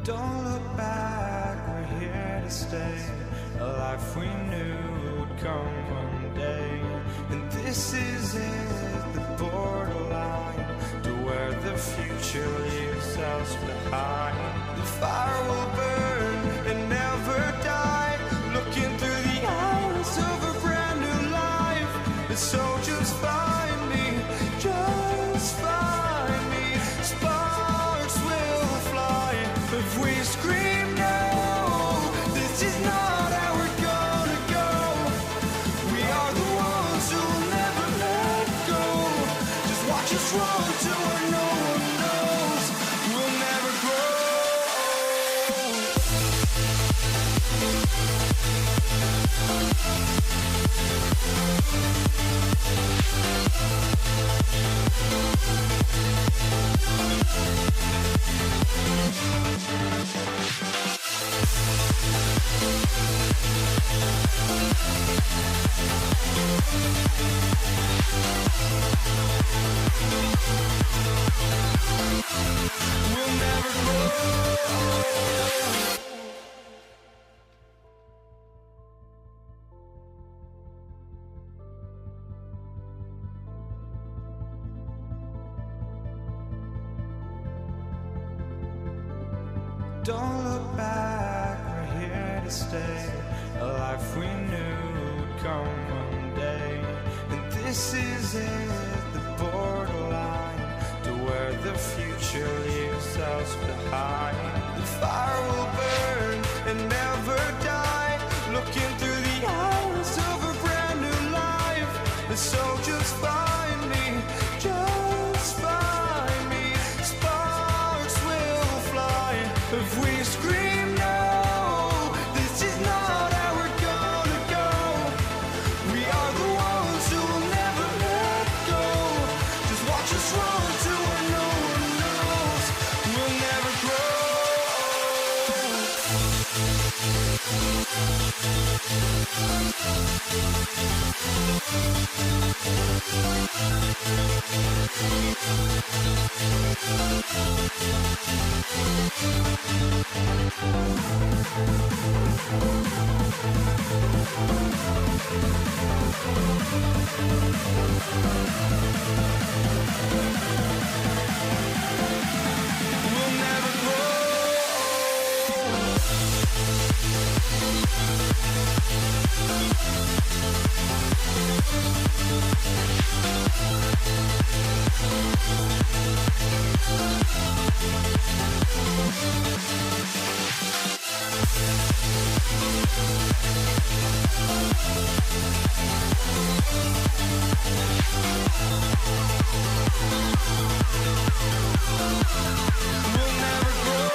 Don't look back, we're here to stay. A life we knew would come one day. And this is it, the borderline to where the future leaves us behind. The fire will burn and never die, looking through the eyes of a brand new life. And so just find me, just find me. Sparks will fly if we scream no. This is not how we're gonna go. We are the ones who will never let go. Just watch us run to where no one knows. We'll never grow. We'll never grow. Don't look back, we're here to stay. A life we knew would come one day. And this is it, the borderline to where the future leaves us behind. The fire will burn and never die, looking through the eyes of a brand new life. And so just find me, just find me. Sparks will fly if we scream no. This is not how we're gonna go. We are the ones who will never let go. Just watch us run to where no one knows. We'll never grow. We'll never grow. We'll never grow.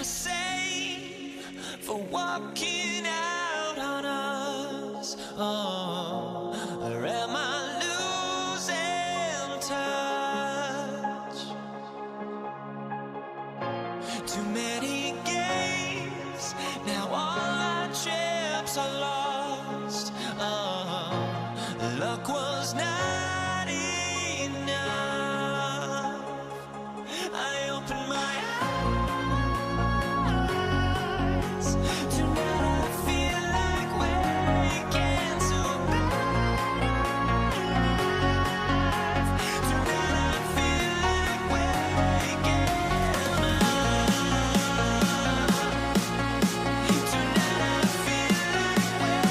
sane for walking out on us? Oh, or am I losing touch? Too many games, now all our chips are lost. Oh, luck was not enough. I opened my eyes. Tonight I feel like waking so bad. Tonight I feel like waking up. Tonight I feel like waking up.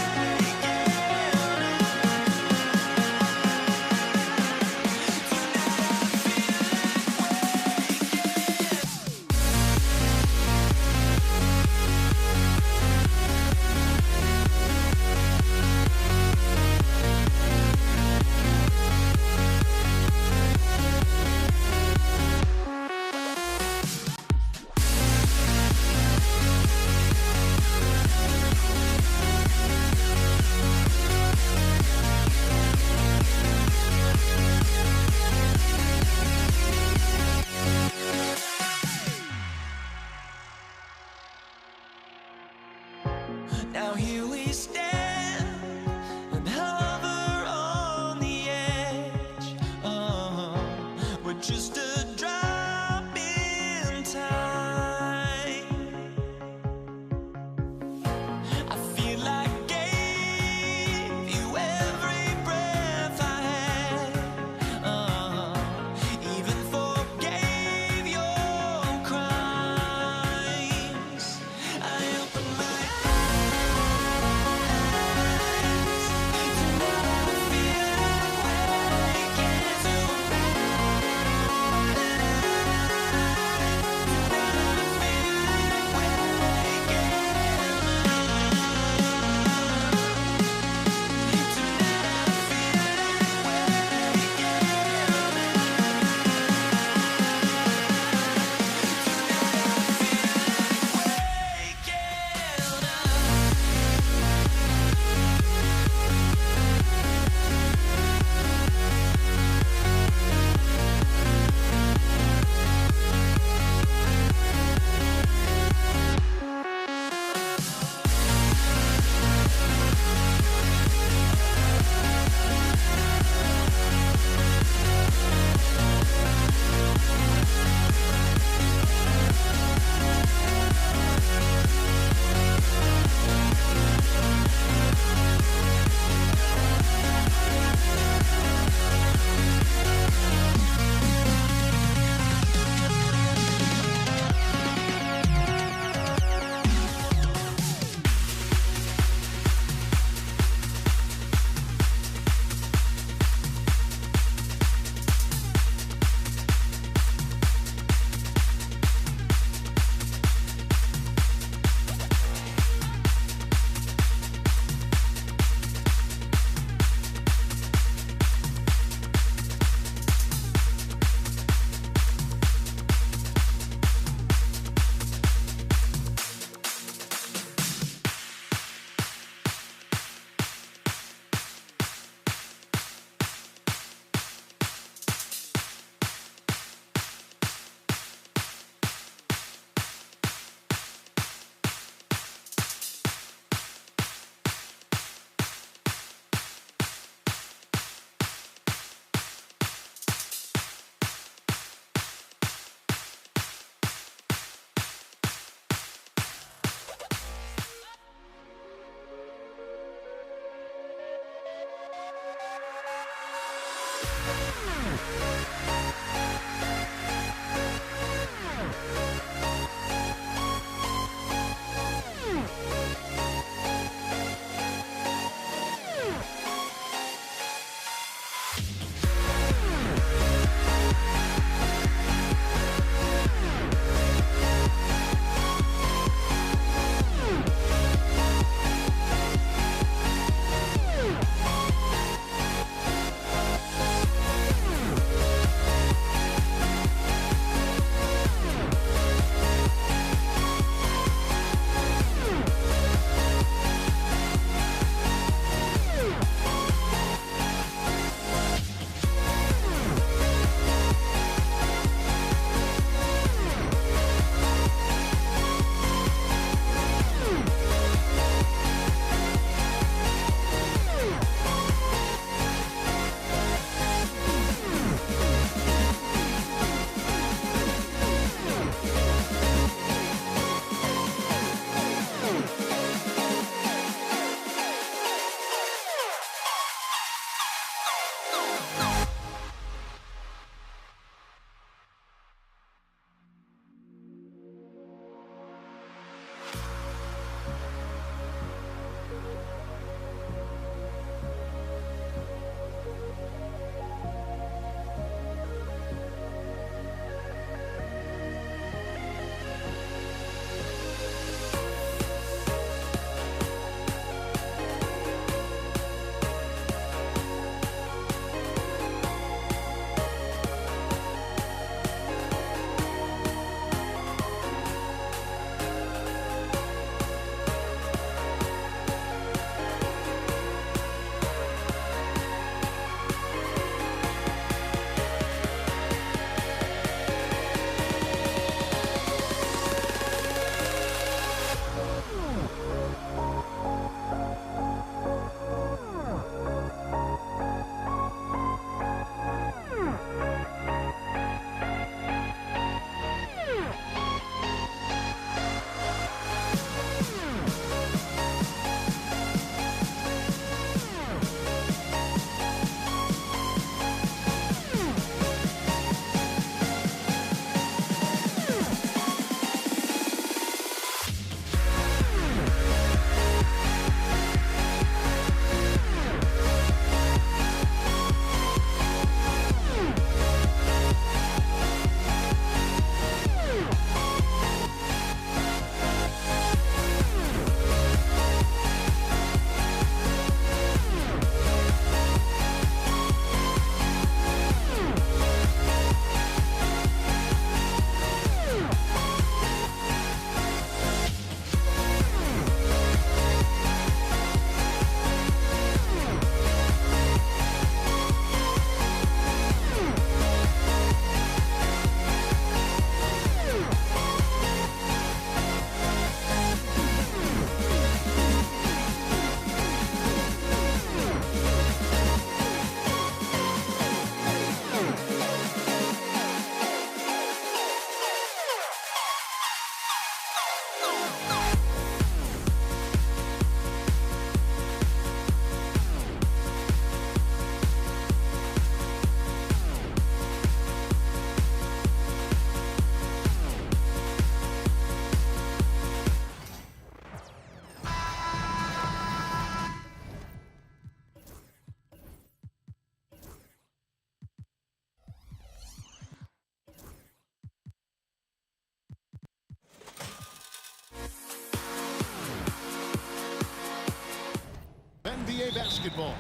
basketball.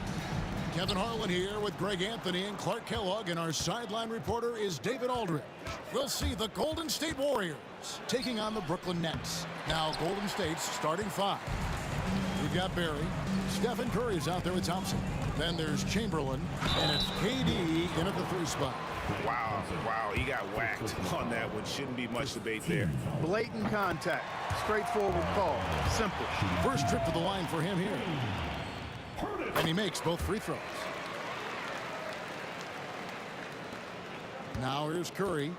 Kevin Harlan here with Greg Anthony and Clark Kellogg, and our sideline reporter is David Aldridge. We'll see the Golden State Warriors taking on the Brooklyn Nets. Now Golden State's starting five. We've got Barry. Stephen Curry's out there with Thompson. Then there's Chamberlain, and it's KD in at the 3 spot. Wow, he got whacked on that one. Shouldn't be much debate there. Blatant contact. Straightforward call. Simple. First trip to the line for him here. And he makes both free throws. Now here's Curry.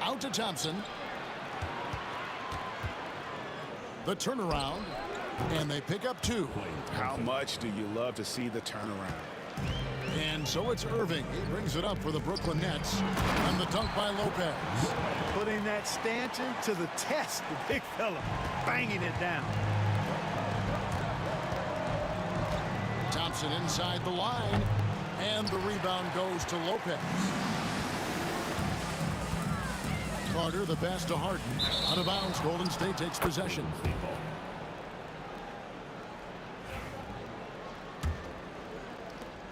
Out to Thompson. The turnaround. And they pick up 2. How much do you love to see the turnaround? And so it's Irving. He brings it up for the Brooklyn Nets. And the dunk by Lopez. Putting that stanchion to the test, the big fella. Banging it down. Thompson inside the line. And the rebound goes to Lopez. Carter, the pass to Harden. Out of bounds, Golden State takes possession.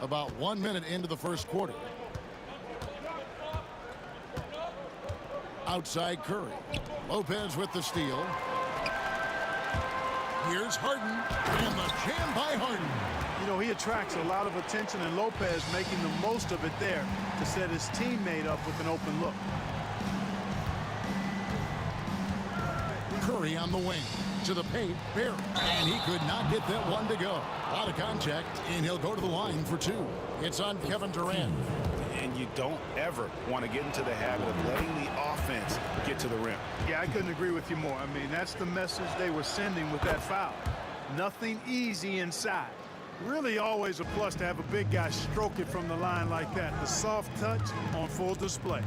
About 1 minute into the first quarter. Outside Curry. Lopez with the steal. Here's Harden. And the jam by Harden. You know, he attracts a lot of attention, and Lopez making the most of it there to set his teammate up with an open look. Curry on the wing. To the paint, Barry. And he could not get that one to go. A lot of contact, and he'll go to the line for 2. It's on Kevin Durant. And you don't ever want to get into the habit of letting the offense get to the rim. Yeah, I couldn't agree with you more. I mean, that's the message they were sending with that foul. Nothing easy inside. Really always a plus to have a big guy stroke it from the line like that. The soft touch on full display.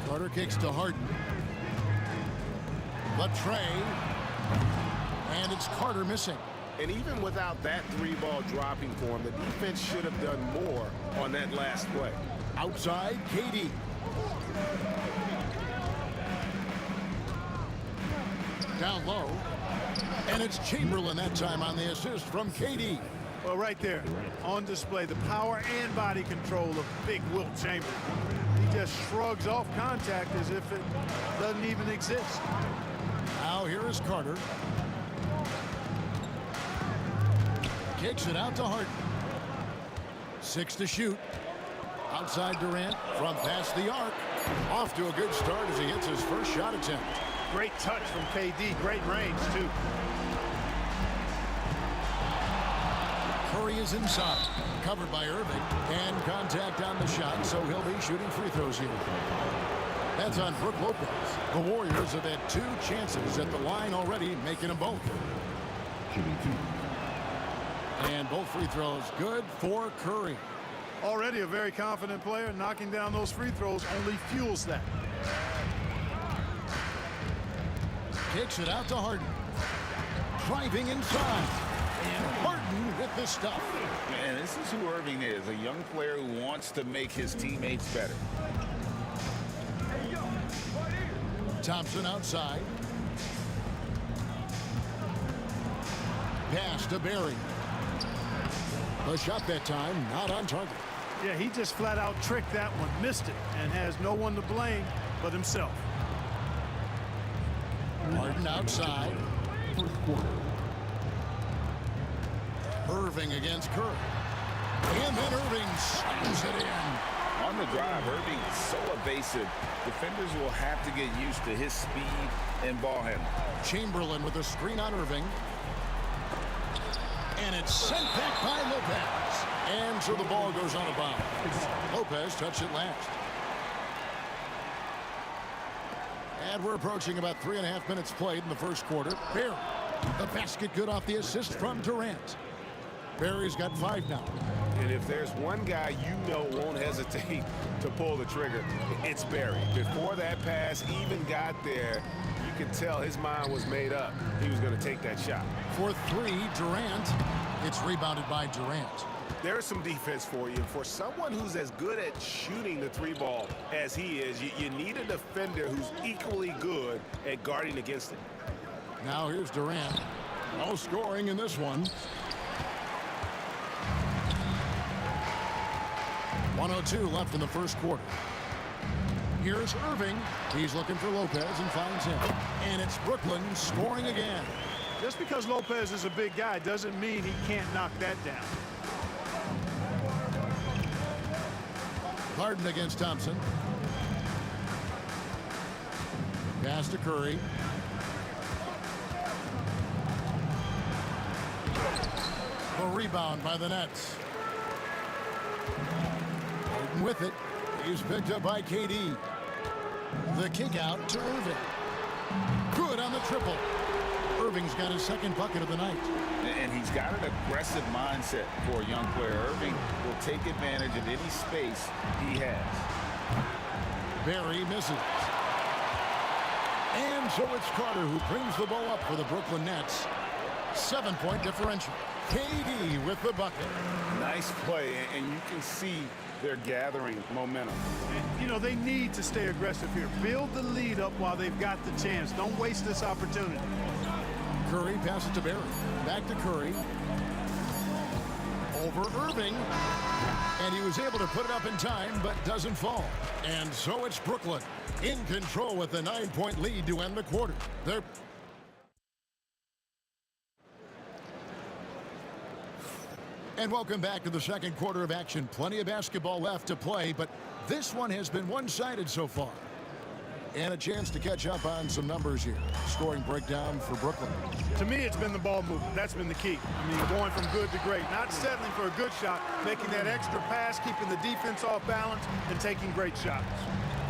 Carter kicks to Harden. The tray. And it's Carter missing. And even without that 3-ball dropping for him, the defense should have done more on that last play. Outside, KD. Down low. And it's Chamberlain that time on the assist from KD. Well, right there, on display, the power and body control of big Wilt Chamberlain. He just shrugs off contact as if it doesn't even exist. Now here is Carter. Kicks it out to Harden. 6 to shoot. Outside Durant from past the arc. Off to a good start as he hits his first shot attempt. Great touch from KD. Great range, too. Curry is inside. Covered by Irving. And contact on the shot, so he'll be shooting free throws here. That's on Brook Lopez. The Warriors have had 2 chances at the line already, making them both. And both free throws good for Curry. Already a very confident player. Knocking down those free throws only fuels that. Kicks it out to Harden. Driving inside. And Harden with the stuff. Man, this is who Irving is. A young player who wants to make his teammates better. Thompson outside. Pass to Barry. The shot that time not on target. Yeah, he just flat out tricked that one, missed it, and has no one to blame but himself. Harden outside. Irving against Curry. And then Irving slams it in. On the drive, Irving is so evasive. Defenders will have to get used to his speed and ball handling. Chamberlain with a screen on Irving. And it's sent back by Lopez. And so the ball goes out of bounds. Lopez touched it last. And we're approaching about 3.5 minutes played in the first quarter. Barry, the basket good off the assist from Durant. Barry's got 5 now. And if there's one guy you know won't hesitate to pull the trigger, it's Barry. Before that pass even got there, you could tell his mind was made up. He was going to take that shot. For 3, Durant. It's rebounded by Durant. there's some defense for you. For someone who's as good at shooting the three ball as he is, you need a defender who's equally good at guarding against it. Now here's Durant. No scoring in this one. 1:02 left in the first quarter. Here's Irving. He's looking for Lopez and finds him. And it's Brooklyn scoring again. Just because Lopez is a big guy doesn't mean he can't knock that down. Harden against Thompson. Pass to Curry. The rebound by the Nets. Harden with it. He's picked up by KD. The kick out to Irving. Good on the triple. Irving's got his second bucket of the night. And he's got an aggressive mindset for a young player. Irving will take advantage of any space he has. Barry misses. And so it's Carter who brings the ball up for the Brooklyn Nets. 7-point differential. KD with the bucket. Nice play, and you can see they're gathering momentum. And, you know, they need to stay aggressive here. Build the lead up while they've got the chance. Don't waste this opportunity. Curry passes to Barry. Back to Curry. Over Irving. And he was able to put it up in time, but doesn't fall. And so it's Brooklyn in control with a 9-point lead to end the quarter. And welcome back to the second quarter of action. Plenty of basketball left to play, but this one has been one-sided so far. And a chance to catch up on some numbers here. Scoring breakdown for Brooklyn. To me, it's been the ball movement. That's been the key. I mean, going from good to great. Not settling for a good shot, making that extra pass, keeping the defense off balance, and taking great shots.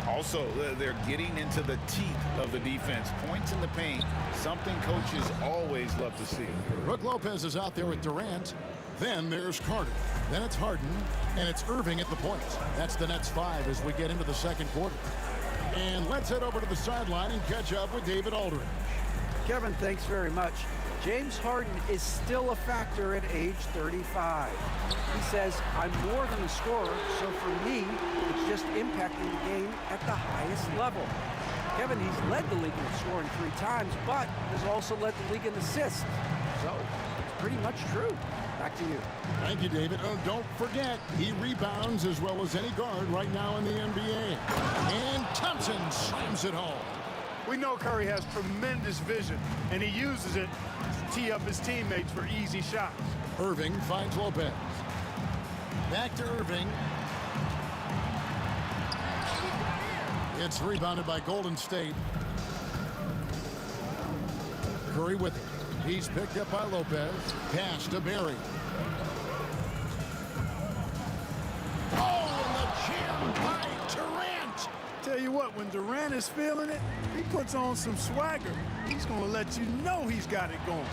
Also, they're getting into the teeth of the defense. Points in the paint, something coaches always love to see. Brook Lopez is out there with Durant. Then there's Carter. Then it's Harden. And it's Irving at the point. That's the Nets 5 as we get into the second quarter. And let's head over to the sideline and catch up with David Aldridge. Kevin, thanks very much. James Harden is still a factor at age 35. He says, I'm more than a scorer, so for me, it's just impacting the game at the highest level. Kevin, he's led the league in scoring 3 times, but has also led the league in assists. So, it's pretty much true. Back to you. Thank you, David. Oh, don't forget, he rebounds as well as any guard right now in the NBA. And Thompson slams it home. We know Curry has tremendous vision, and he uses it to tee up his teammates for easy shots. Irving finds Lopez. Back to Irving. It's rebounded by Golden State. Curry with it. He's picked up by Lopez. Pass to Barry. Oh, and the jam by Durant. Tell you what, when Durant is feeling it, he puts on some swagger. He's going to let you know he's got it going.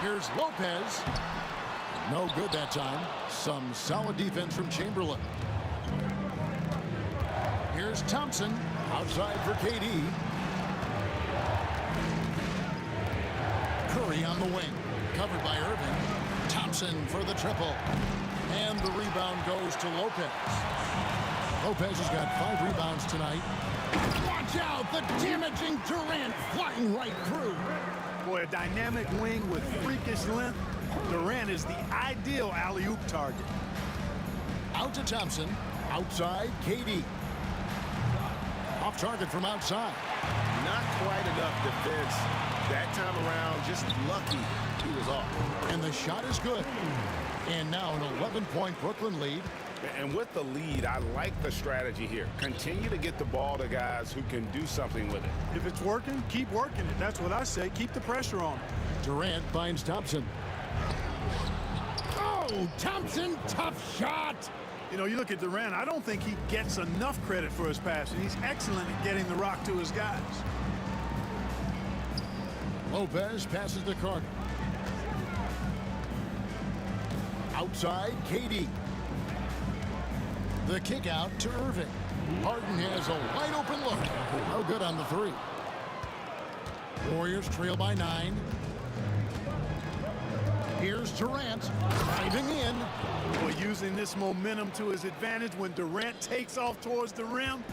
Here's Lopez. No good that time. Some solid defense from Chamberlain. Here's Thompson. Outside for KD. Curry on the wing. Covered by Irving. Thompson for the triple. And the rebound goes to Lopez. Lopez has got 5 rebounds tonight. Watch out! The damaging Durant flying right through. Boy, a dynamic wing with freakish length. Durant is the ideal alley-oop target. Out to Thompson. Outside, KD. Off target from outside. Not quite enough defense that time around. Just lucky he was off. And the shot is good. And now an 11-point Brooklyn lead. And with the lead, I like the strategy here. Continue to get the ball to guys who can do something with it. If it's working, keep working it. That's what I say. Keep the pressure on. Durant finds Thompson. Oh, Thompson, tough shot. You know, you look at Durant, I don't think he gets enough credit for his passing. He's excellent at getting the rock to his guys. Lopez passes to Carter. Outside, KD. The kick out to Irving. Harden has a wide open look. No good on the 3. Warriors trail by 9. Here's Here's Durant driving in. Well, using this momentum to his advantage when Durant takes off towards the rim,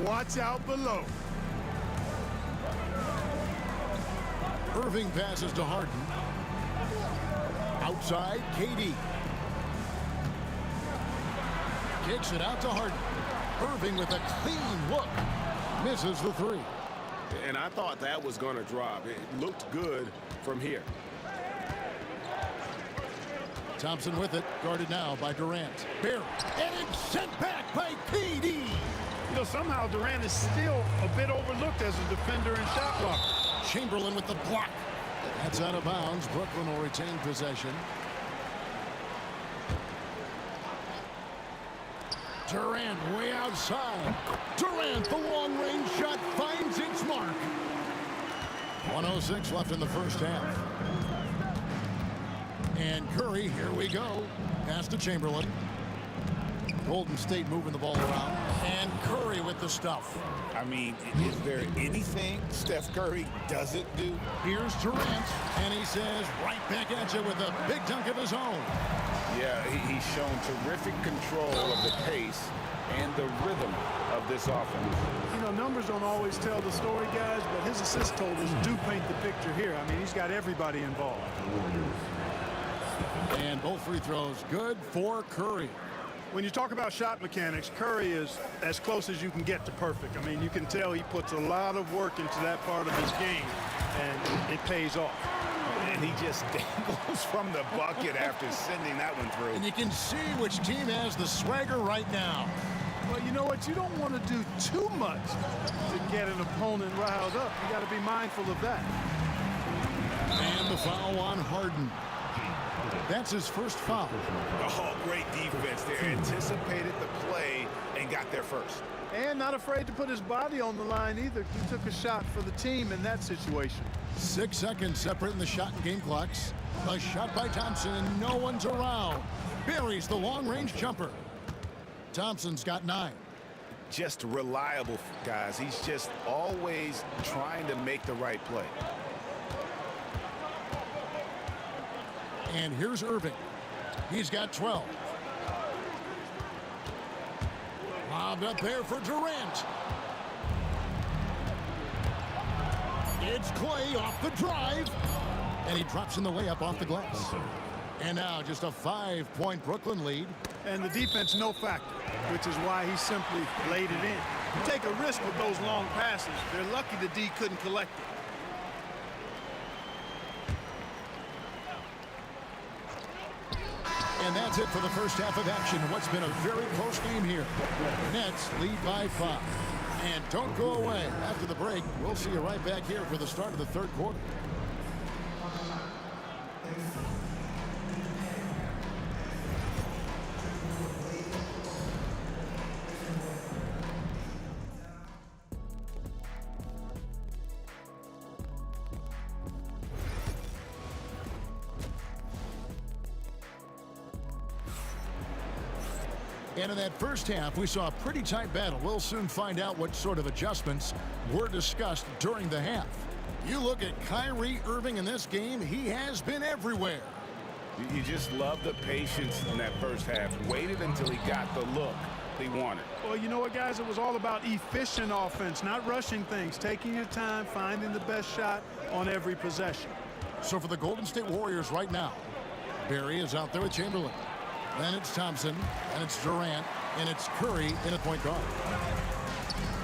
watch out below. Irving passes to Harden. Outside, KD. Kicks it out to Harden. Irving with a clean look. Misses the three. And I thought that was going to drop. It looked good from here. Thompson with it, guarded now by Durant. Barry, and it's sent back by KD. You know, somehow Durant is still a bit overlooked as a defender and shot blocker. Chamberlain with the block. That's out of bounds. Brooklyn will retain possession. Durant way outside. Durant, the long-range shot finds its mark. 1:06 left in the first half. And Curry, here we go. Pass to Chamberlain. Golden State moving the ball around. And Curry with the stuff. I mean, is there anything Steph Curry doesn't do? Here's Durant, and he says right back at you with a big dunk of his own. Yeah, he's shown terrific control of the pace and the rhythm of this offense. You know, numbers don't always tell the story, guys, but his assist totals do paint the picture here. I mean, he's got everybody involved. And both free throws good for Curry. When you talk about shot mechanics, Curry is as close as you can get to perfect. I mean, you can tell he puts a lot of work into that part of his game, and it pays off. And he just dangles from the bucket after sending that one through. And you can see which team has the swagger right now. Well, you know what? You don't want to do too much to get an opponent riled up. You got to be mindful of that. And the foul on Harden. That's his first foul. Oh, great defense there. Anticipated the play and got there first. And not afraid to put his body on the line either. He took a shot for the team in that situation. 6 seconds separating the shot and game clocks. A shot by Thompson, and no one's around. Buries the long-range jumper. Thompson's got 9. Just reliable, guys. He's just always trying to make the right play. And here's Irving. He's got 12. Lobbed up there for Durant. It's Clay off the drive. And he drops in the layup off the glass. And now just a 5-point Brooklyn lead. And the defense no factor, which is why he simply laid it in. You take a risk with those long passes. They're lucky the D couldn't collect it. And that's it for the first half of action. What's been a very close game here. Nets lead by 5. And don't go away. After the break, we'll see you right back here for the start of the third quarter. And in that first half, we saw a pretty tight battle. We'll soon find out what sort of adjustments were discussed during the half. You look at Kyrie Irving in this game, he has been everywhere. You just love the patience in that first half. Waited until he got the look he wanted. Well, you know what, guys? It was all about efficient offense, not rushing things, taking your time, finding the best shot on every possession. So for the Golden State Warriors right now, Barry is out there with Chamberlain. Then it's Thompson, and it's Durant, and it's Curry in a point guard.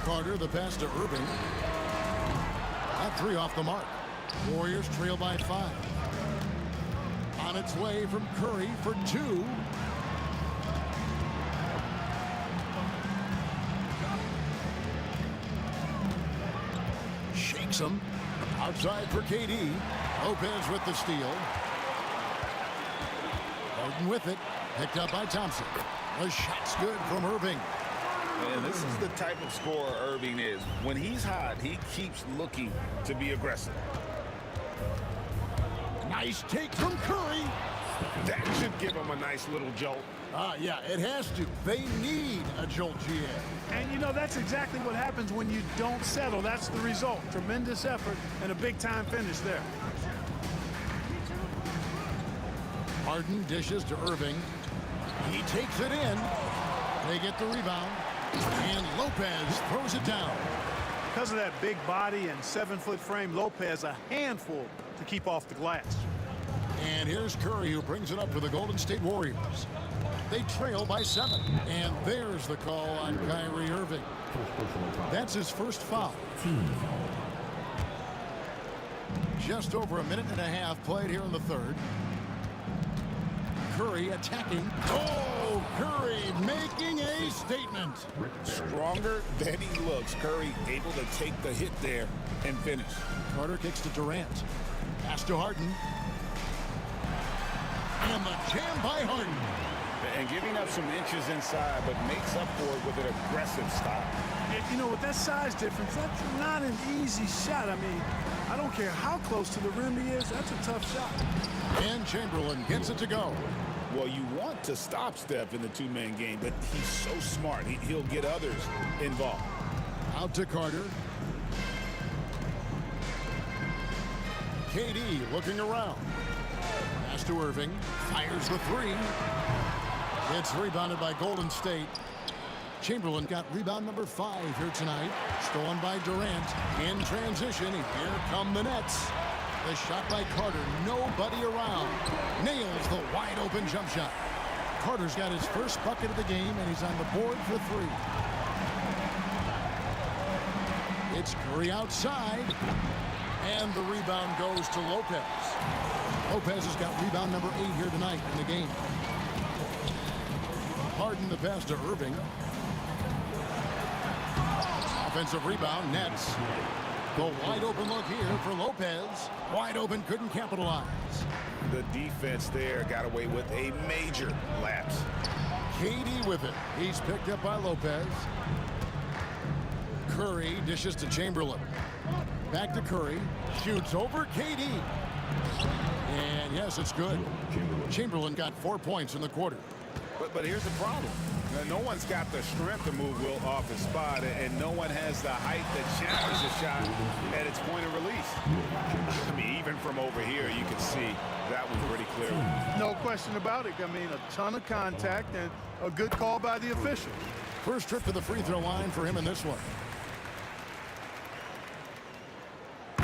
Carter, the pass to Irving. That 3 off the mark. Warriors trail by 5. On its way from Curry for 2. Shakes him. Outside for KD. Lopez with the steal. Harden with it. Picked up by Thompson. The shot's good from Irving. And this is the type of scorer Irving is. When he's hot, he keeps looking to be aggressive. Nice take from Curry. That should give him a nice little jolt. Yeah, it has to. They need a jolt, GA. And, you know, that's exactly what happens when you don't settle. That's the result. Tremendous effort and a big-time finish there. Harden dishes to Irving. He takes it in. They get the rebound. And Lopez throws it down. Because of that big body and 7-foot frame, Lopez a handful to keep off the glass. And here's Curry, who brings it up for the Golden State Warriors. They trail by 7. And there's the call on Kyrie Irving. That's his first foul. Just over a minute and a half played here in the third. Curry attacking. Oh, Curry making a statement. Stronger than he looks. Curry able to take the hit there and finish. Carter kicks to Durant. Pass to Harden. And the jam by Harden. And giving up some inches inside, but makes up for it with an aggressive stop. You know, with that size difference, that's not an easy shot. I mean, I don't care how close to the rim he is, that's a tough shot. And Chamberlain gets it to go. Well, you want to stop Steph in the two-man game, but he's so smart. He'll get others involved. Out to Carter. KD looking around. Pass to Irving. Fires the three. It's rebounded by Golden State. Chamberlain got rebound number 5 here tonight. Stolen by Durant. In transition, here come the Nets. The shot by Carter, nobody around. Nails the wide open jump shot. Carter's got his first bucket of the game, and he's on the board for 3. It's Curry outside, and the rebound goes to Lopez. Lopez has got rebound number 8 here tonight in the game. Harden the pass to Irving. Offensive rebound, Nets. The wide open look here for Lopez. Wide open, couldn't capitalize. The defense there got away with a major lapse. KD with it. He's picked up by Lopez. Curry dishes to Chamberlain. Back to Curry. Shoots over KD. And yes, it's good. Chamberlain got 4 points in the quarter. But here's the problem. No one's got the strength to move Wilt off his spot, and no one has the height that challenges a shot at its point of release. I mean, even from over here, you can see that one pretty clearly. No question about it. I mean, a ton of contact and a good call by the officials. First trip to the free throw line for him in this one.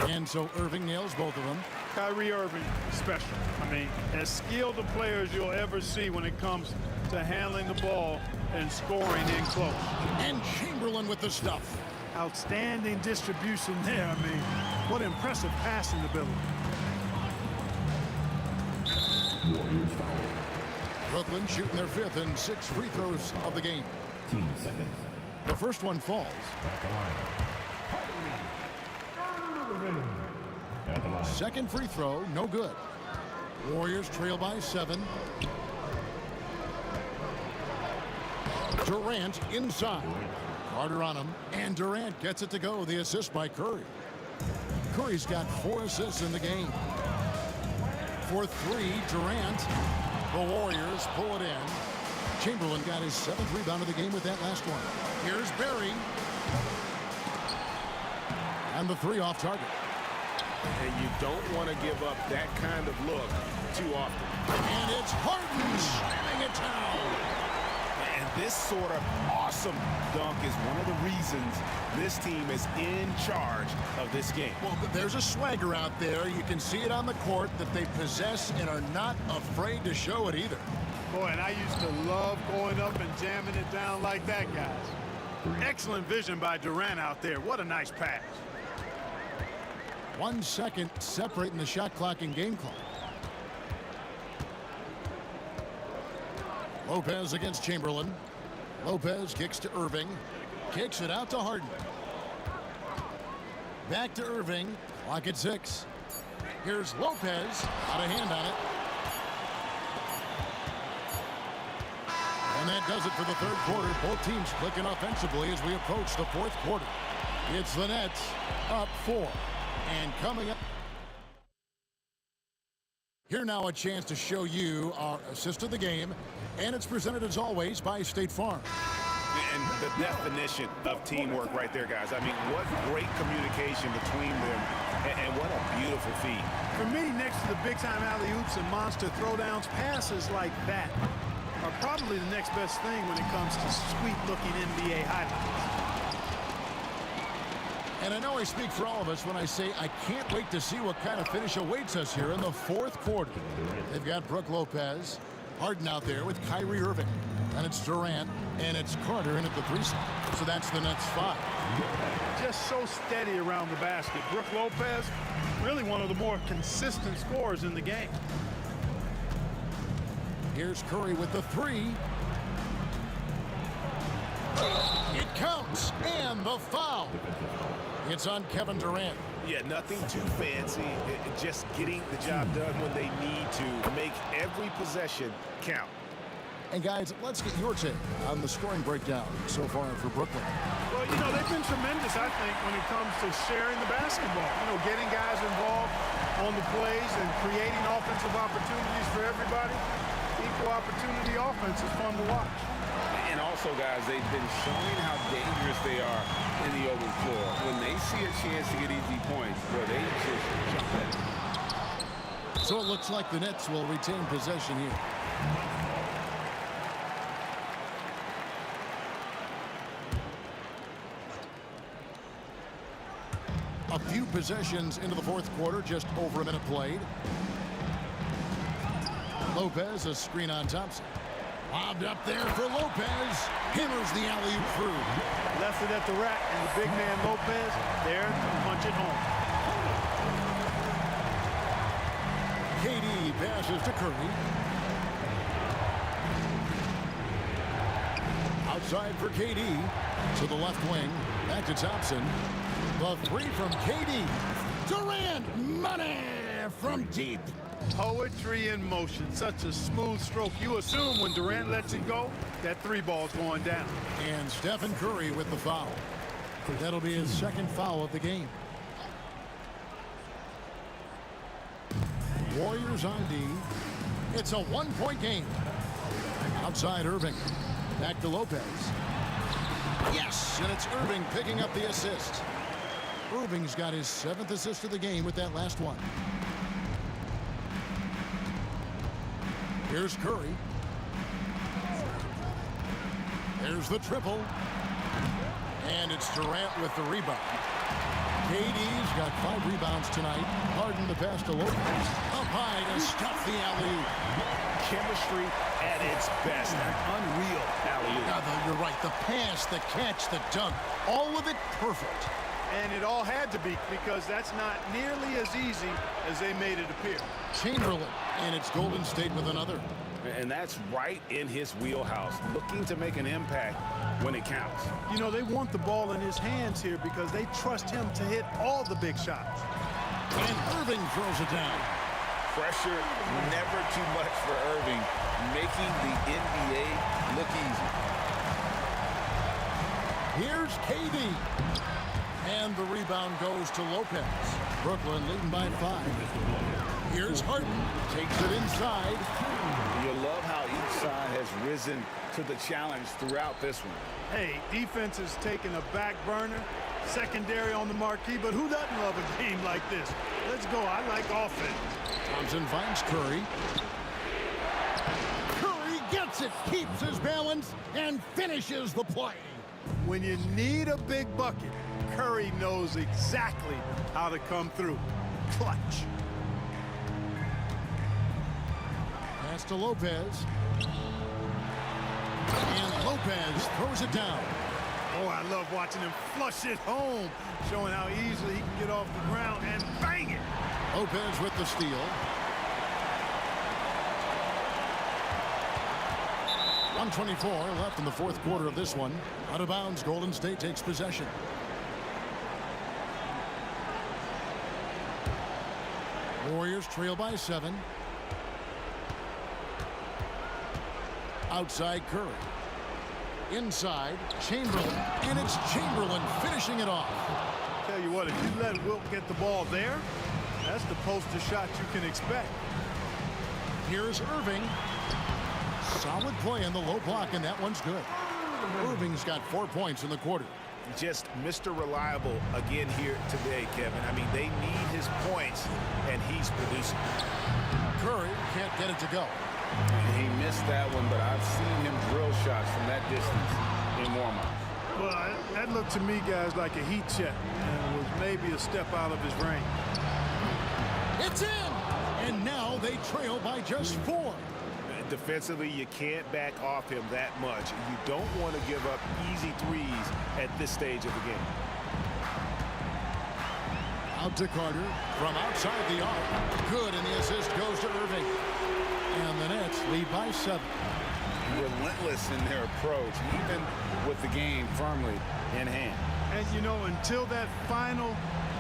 And so Irving nails both of them. Kyrie Irving, special. I mean, as skilled a player as you'll ever see when it comes to handling the ball and scoring in close. And Chamberlain with the stuff. Outstanding distribution there. I mean, what impressive passing ability. Brooklyn shooting their 5th and 6 free throws of the game. The first one falls. Second free throw, no good. Warriors trail by 7. Durant inside. Carter on him, and Durant gets it to go. The assist by Curry. Curry's got 4 assists in the game. For 3, Durant. The Warriors pull it in. Chamberlain got his 7th rebound of the game with that last one. Here's Barry. And the 3 off target. And you don't want to give up that kind of look too often. And it's Harden slamming it down. And this sort of awesome dunk is one of the reasons this team is in charge of this game. Well, there's a swagger out there. You can see it on the court that they possess and are not afraid to show it either. Boy, and I used to love going up and jamming it down like that, guys. Excellent vision by Durant out there. What a nice pass. 1 second separating the shot clock and game clock. Lopez against Chamberlain. Lopez kicks to Irving. Kicks it out to Harden. Back to Irving. Clock at 6. Here's Lopez. Out of hand on it. And that does it for the third quarter. Both teams clicking offensively as we approach the fourth quarter. It's the Nets up 4. And coming up, here now a chance to show you our assist of the game, and it's presented as always by State Farm. And the definition of teamwork right there, guys. I mean, what great communication between them, and what a beautiful feat. For me, next to the big-time alley-oops and monster throwdowns, passes like that are probably the next best thing when it comes to sweet-looking NBA highlights. And I know I speak for all of us when I say I can't wait to see what kind of finish awaits us here in the fourth quarter. They've got Brook Lopez, Harden out there with Kyrie Irving. And it's Durant, and it's Carter in at the 3 slot. So that's the Nets 5. Just so steady around the basket. Brook Lopez, really one of the more consistent scorers in the game. Here's Curry with the 3. It counts, and the foul. It's on Kevin Durant. Yeah, nothing too fancy. Just getting the job done when they need to make every possession count. And guys, let's get your take on the scoring breakdown so far for Brooklyn. Well, you know, they've been tremendous, I think, when it comes to sharing the basketball. You know, getting guys involved on the plays and creating offensive opportunities for everybody. Equal opportunity offense is fun to watch. And also, guys, they've been showing how dangerous they are in the open floor. When they see a chance to get easy points, well, they just jump at it. So it looks like the Nets will retain possession here. A few possessions into the fourth quarter, just over a minute played. Lopez, a screen on Thompson. Lobbed up there for Lopez. Hammers the alley-oop through. Left it at the rack, and the big man Lopez there to punch it home. KD passes to Curry. Outside for KD. To the left wing. Back to Thompson. The 3 from KD. Durant, money from deep. Poetry in motion. Such a smooth stroke. You assume when Durant lets it go, that 3 ball's going down. And Stephen Curry with the foul. That'll be his second foul of the game. Warriors on D. It's a 1-point game. Outside Irving. Back to Lopez. Yes, and it's Irving picking up the assist. Irving's got his 7th assist of the game with that last one. Here's Curry. There's the triple. And it's Durant with the rebound. KD's got 5 rebounds tonight. Harden the pass to Lopez. Up high to stuff the alley-oop. Chemistry at its best. An unreal alley-oop. Yeah, you're right. The pass, the catch, the dunk. All of it perfect. And it all had to be, because that's not nearly as easy as they made it appear. Chamberlain, and it's Golden State with another. And that's right in his wheelhouse, looking to make an impact when it counts. You know, they want the ball in his hands here because they trust him to hit all the big shots. And Irving throws it down. Pressure never too much for Irving, making the NBA look easy. Here's KD. And the rebound goes to Lopez. Brooklyn leading by 5. Here's Harden. Takes it inside. You love how each side has risen to the challenge throughout this one. Hey, defense is taking a back burner, secondary on the marquee, but who doesn't love a game like this? Let's go. I like offense. Thompson finds Curry. Curry gets it, keeps his balance, and finishes the play. When you need a big bucket, Curry knows exactly how to come through. Clutch. Pass to Lopez. And Lopez throws it down. Oh, I love watching him flush it home, showing how easily he can get off the ground and bang it. Lopez with the steal. 1:24 left in the fourth quarter of this one. Out of bounds, Golden State takes possession. Warriors trail by 7. Outside Curry. Inside Chamberlain. And it's Chamberlain finishing it off. Tell you what, if you let Wilt get the ball there, that's the poster shot you can expect. Here's Irving. Solid play in the low block, and that one's good. Irving's got 4 points in the quarter. Just Mr. Reliable again here today, Kevin. I mean, they need his points, and he's producing. Curry can't get it to go. He missed that one, but I've seen him drill shots from that distance in warm-up. Well, that looked to me, guys, like a heat check, and was maybe a step out of his range. It's in! And now they trail by just 4. Defensively, you can't back off him that much. You don't want to give up easy threes at this stage of the game. Out to Carter from outside the arc. Good, and the assist goes to Irving. And the Nets lead by 7. Relentless in their approach, even with the game firmly in hand. And, you know, until that final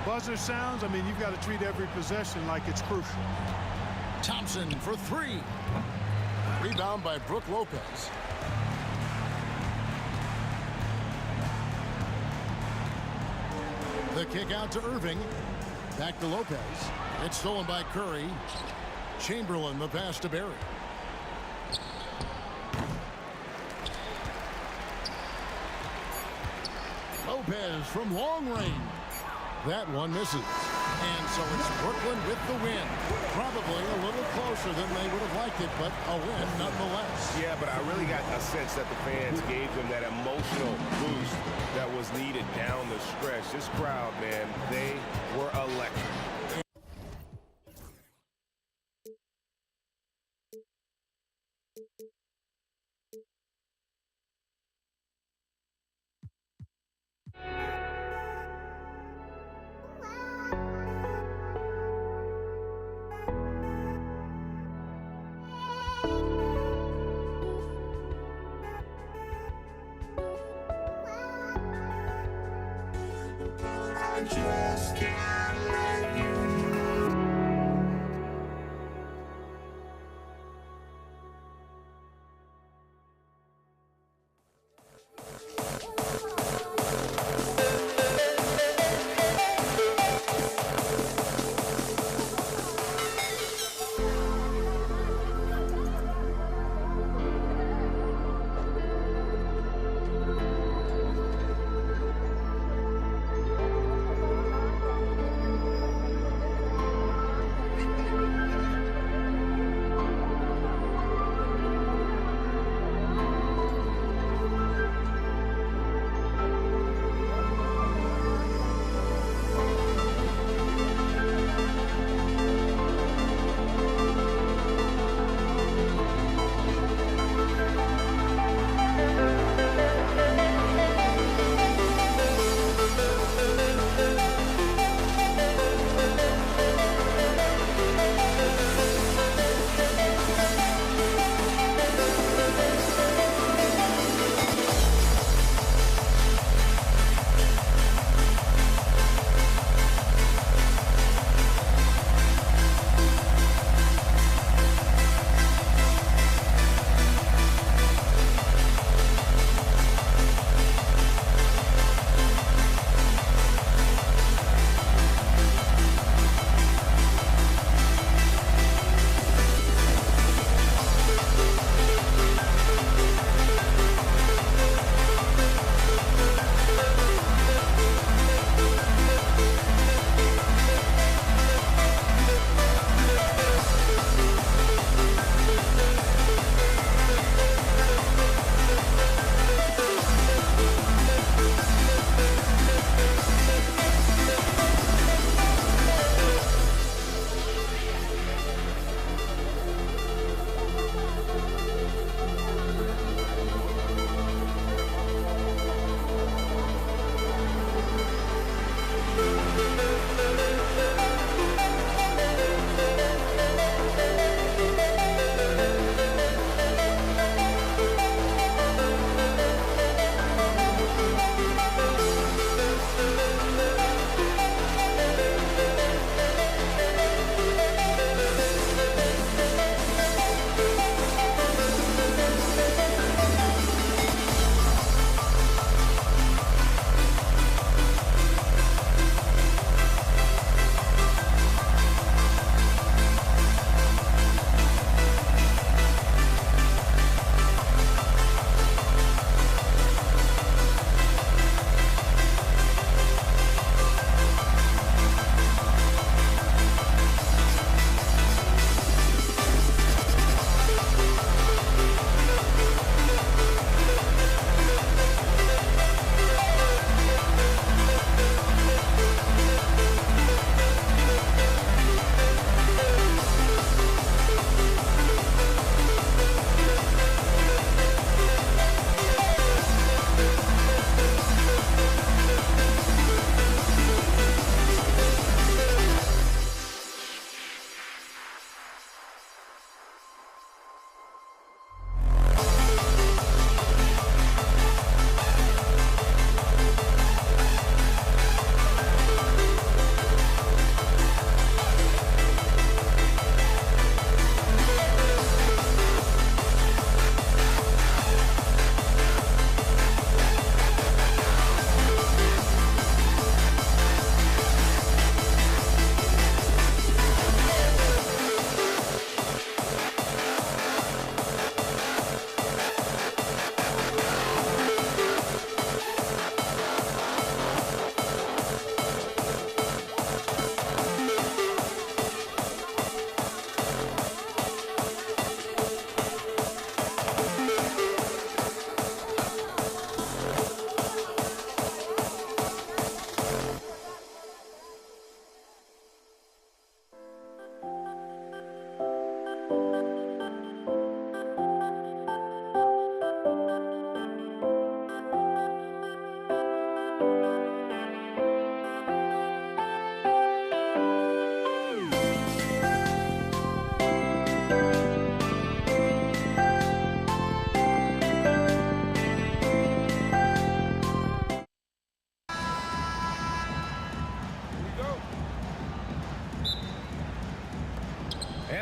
buzzer sounds, I mean, you've got to treat every possession like it's crucial. Thompson for 3. Rebound by Brook Lopez. The kick out to Irving. Back to Lopez. It's stolen by Curry. Chamberlain the pass to Barry. Lopez from long range. That one misses. And so it's Brooklyn with the win. Probably a little closer than they would have liked it, but a win nonetheless. Yeah, but I really got a sense that the fans gave them that emotional boost that was needed down the stretch. This crowd, man, they were electric. Just can't let you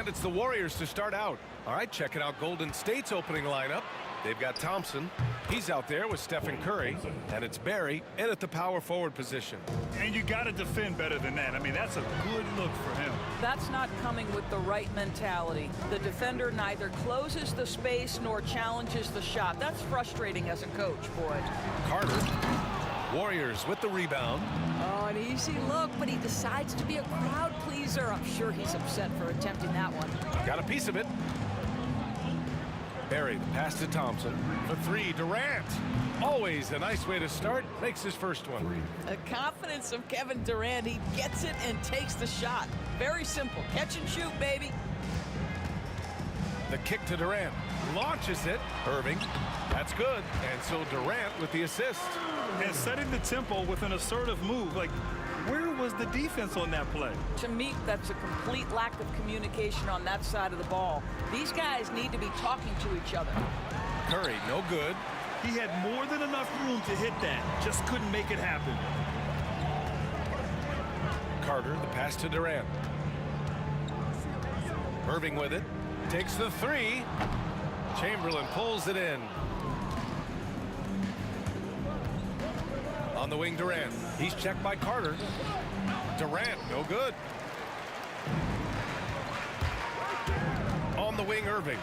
And it's the Warriors to start out. All right, checking out Golden State's opening lineup. They've got Thompson. He's out there with Stephen Curry. And it's Barry in at the power forward position. And you got to defend better than that. I mean, that's a good look for him. That's not coming with the right mentality. The defender neither closes the space nor challenges the shot. That's frustrating as a coach, boy. Carter. Warriors with the rebound. Oh, an easy look, but he decides to be a crowd pleaser. I'm sure he's upset for attempting that one. Got a piece of it. Barry, the pass to Thompson. For three, Durant. Always a nice way to start. Makes his first one. The confidence of Kevin Durant. He gets it and takes the shot. Very simple. Catch and shoot, baby. The kick to Durant. Launches it. Irving. That's good. And so Durant with the assist. And setting the tempo with an assertive move. Like, where was the defense on that play? To me, that's a complete lack of communication on that side of the ball. These guys need to be talking to each other. Curry, no good. He had more than enough room to hit that. Just couldn't make it happen. Carter, the pass to Durant. Irving with it. Takes the three. Chamberlain pulls it in. On the wing, Durant. He's checked by Carter. Durant, no good. On the wing, Irving.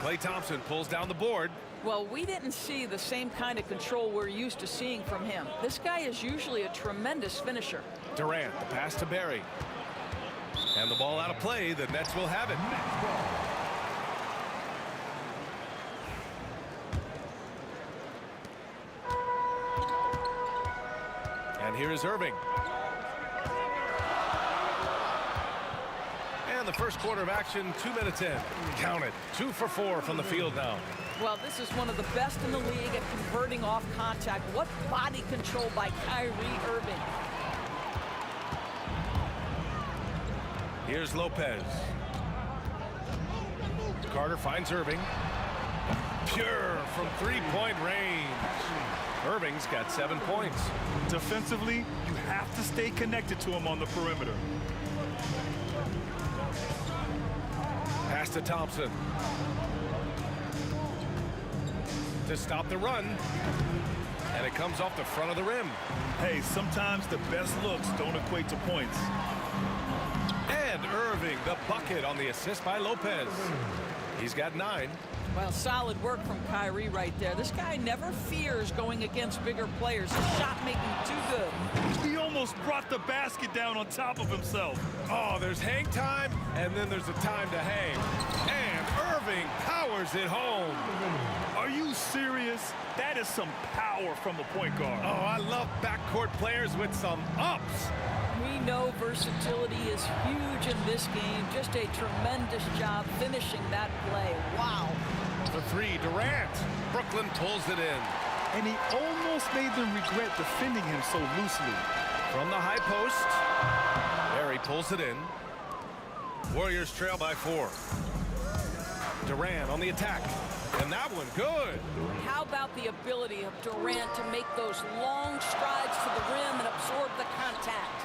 Klay Thompson pulls down the board. Well, we didn't see the same kind of control we're used to seeing from him. This guy is usually a tremendous finisher. Durant, the pass to Barry. And the ball out of play. The Nets will have it. And here is Irving. And the first quarter of action, 2 minutes in. Count it. 2 for 4 from the field now. Well, this is one of the best in the league at converting off contact. What body control by Kyrie Irving. Here's Lopez. Carter finds Irving. Pure from three-point range. Irving's got 7 points. Defensively, you have to stay connected to him on the perimeter. Pass to Thompson. To stop the run. And it comes off the front of the rim. Hey, sometimes the best looks don't equate to points. And Irving, the bucket on the assist by Lopez. He's got 9. Well, solid work from Kyrie right there. This guy never fears going against bigger players. His shot making too good. He almost brought the basket down on top of himself. Oh, there's hang time, and then there's a time to hang. And Irving powers it home. Are you serious? That is some power from the point guard. Oh, I love backcourt players with some ups. We know versatility is huge in this game. Just a tremendous job finishing that play. Wow. The three, Durant. Brooklyn pulls it in. And he almost made them regret defending him so loosely. From the high post, Barry pulls it in. Warriors trail by 4. Durant on the attack. And that one, good. How about the ability of Durant to make those long strides to the rim and absorb the contact?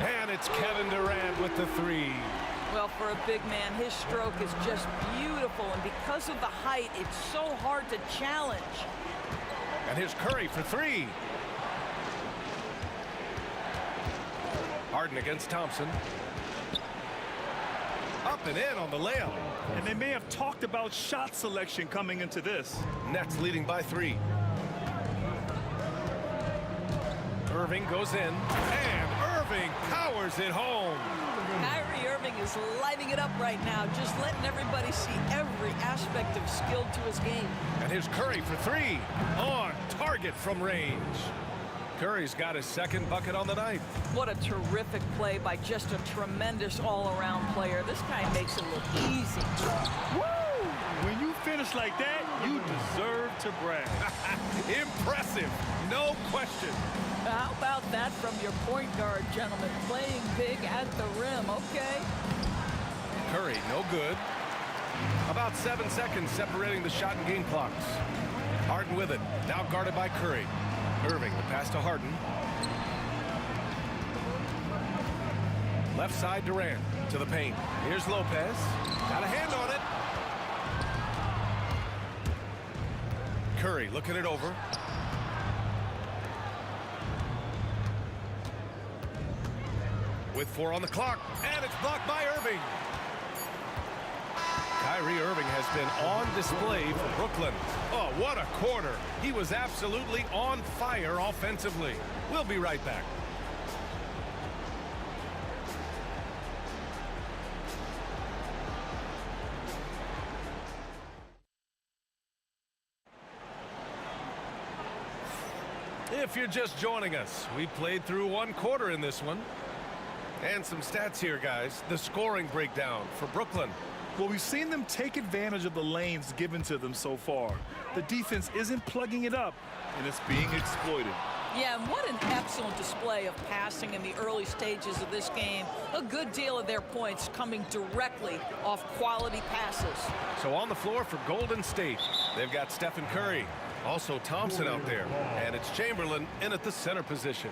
And it's Kevin Durant with the three. Well, for a big man, his stroke is just beautiful. And because of the height, it's so hard to challenge. And here's Curry for 3. Harden against Thompson. Up and in on the layup. And they may have talked about shot selection coming into this. Nets leading by 3. Irving goes in, and Irving powers it home. Kyrie Irving is lighting it up right now, just letting everybody see every aspect of skill to his game. And here's Curry for 3. On target from range. Curry's got his second bucket on the night. What a terrific play by just a tremendous all-around player. This guy makes it look easy. Woo! When you finish like that, you deserve to brag. Impressive, no question. How about that from your point guard, gentlemen? Playing big at the rim, okay? Curry, no good. About 7 seconds separating the shot and game clocks. Harden with it, now guarded by Curry. Irving, the pass to Harden. Left side Durant to the paint. Here's Lopez. Got a hand on it. Curry looking it over. With 4 on the clock, and it's blocked by Irving. Kyrie Irving has been on display for Brooklyn. Oh, what a quarter. He was absolutely on fire offensively. We'll be right back. If you're just joining us, we played through 1 quarter in this one. And some stats here, guys. The scoring breakdown for Brooklyn. Well, we've seen them take advantage of the lanes given to them so far. The defense isn't plugging it up, and it's being exploited. Yeah, and what an excellent display of passing in the early stages of this game. A good deal of their points coming directly off quality passes. So on the floor for Golden State, they've got Stephen Curry, also Thompson out there, and it's Chamberlain in at the center position.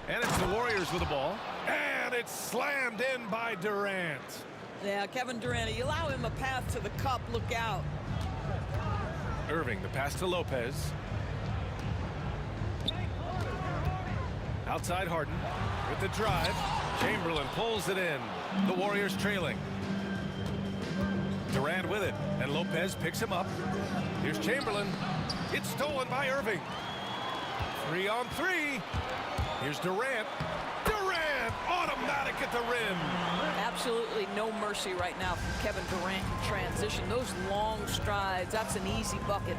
And it's the Warriors with the ball. And it's slammed in by Durant. Yeah, Kevin Durant, you allow him a path to the cup, look out. Irving, the pass to Lopez. Outside Harden with the drive. Chamberlain pulls it in. The Warriors trailing. Durant with it, and Lopez picks him up. Here's Chamberlain. It's stolen by Irving. 3 on 3. Here's Durant. Durant, automatic at the rim. Absolutely no mercy right now from Kevin Durant in transition. Those long strides, that's an easy bucket.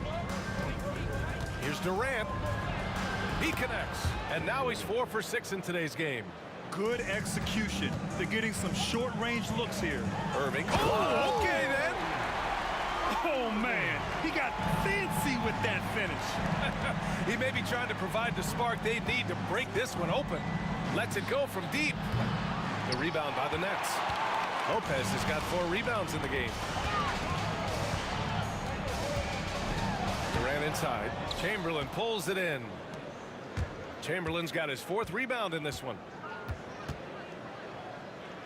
Here's Durant. He connects, and now he's 4 for 6 in today's game. Good execution. They're getting some short-range looks here. Irving. Oh, okay then. Oh, man. He got fancy with that finish. He may be trying to provide the spark they need to break this one open. Lets it go from deep. The rebound by the Nets. Lopez has got 4 rebounds in the game. Durant inside. Chamberlain pulls it in. Chamberlain's got his 4th rebound in this one.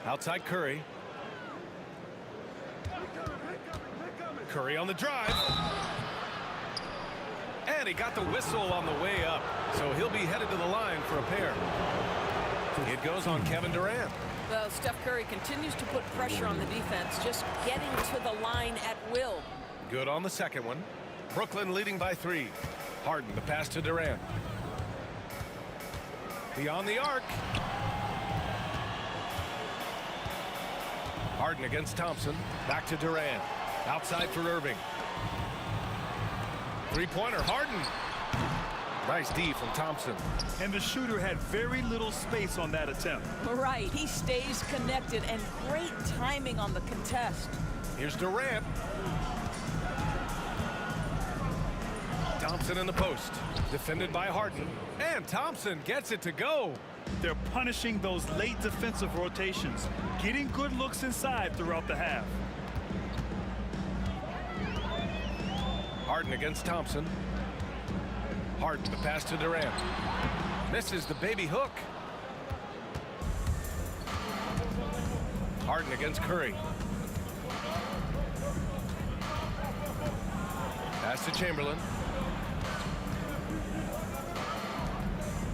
Outside Curry. Curry on the drive. And he got the whistle on the way up. So he'll be headed to the line for a pair. It goes on Kevin Durant. Well, Steph Curry continues to put pressure on the defense, just getting to the line at will. Good on the second one. Brooklyn leading by 3. Harden, the pass to Durant. Beyond the arc. Harden against Thompson. Back to Durant. Outside for Irving. 3-pointer, Harden. Nice D from Thompson. And the shooter had very little space on that attempt. Right, he stays connected, and great timing on the contest. Here's Durant. Thompson in the post. Defended by Harden. And Thompson gets it to go. They're punishing those late defensive rotations, getting good looks inside throughout the half. Harden against Thompson. Harden, the pass to Durant. Misses the baby hook. Harden against Curry. Pass to Chamberlain.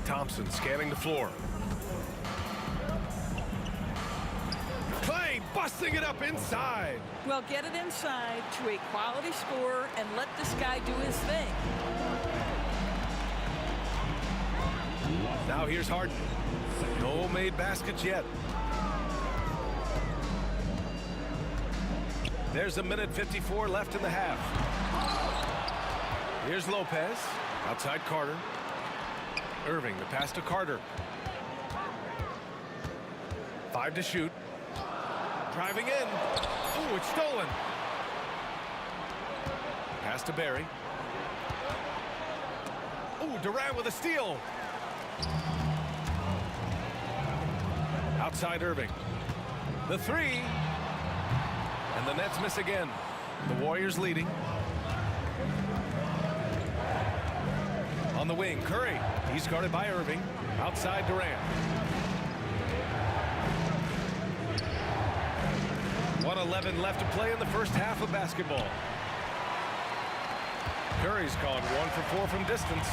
Thompson scanning the floor. Clay busting it up inside. Well, get it inside to a quality scorer and let this guy do his thing. Now here's Harden. No made baskets yet. There's a minute 54 left in the half. Here's Lopez. Outside Carter. Irving, the pass to Carter. 5 to shoot. Driving in. Ooh, it's stolen. Pass to Barry. Ooh, Durant with a steal. Outside Irving. The 3. And the Nets miss again. The Warriors leading. On the wing, Curry. He's guarded by Irving. Outside Durant. 1:11 left to play in the first half of basketball. Curry's gone 1 for 4 from distance.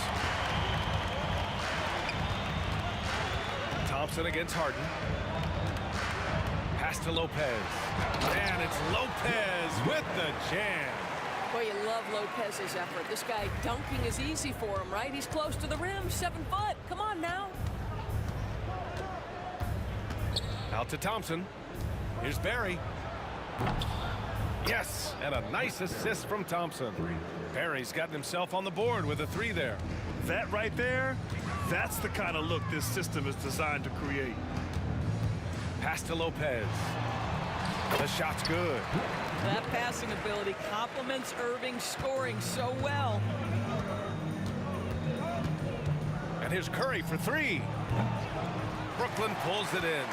Thompson against Harden. Pass to Lopez. And it's Lopez with the jam. Boy, you love Lopez's effort. This guy dunking is easy for him, right? He's close to the rim, 7 foot. Come on now. Out to Thompson. Here's Barry. Yes, and a nice assist from Thompson. Barry's gotten himself on the board with a 3 there. That right there, that's the kind of look this system is designed to create. Pass to Lopez. The shot's good. That passing ability complements Irving's scoring so well. And here's Curry for 3. Brooklyn pulls it in.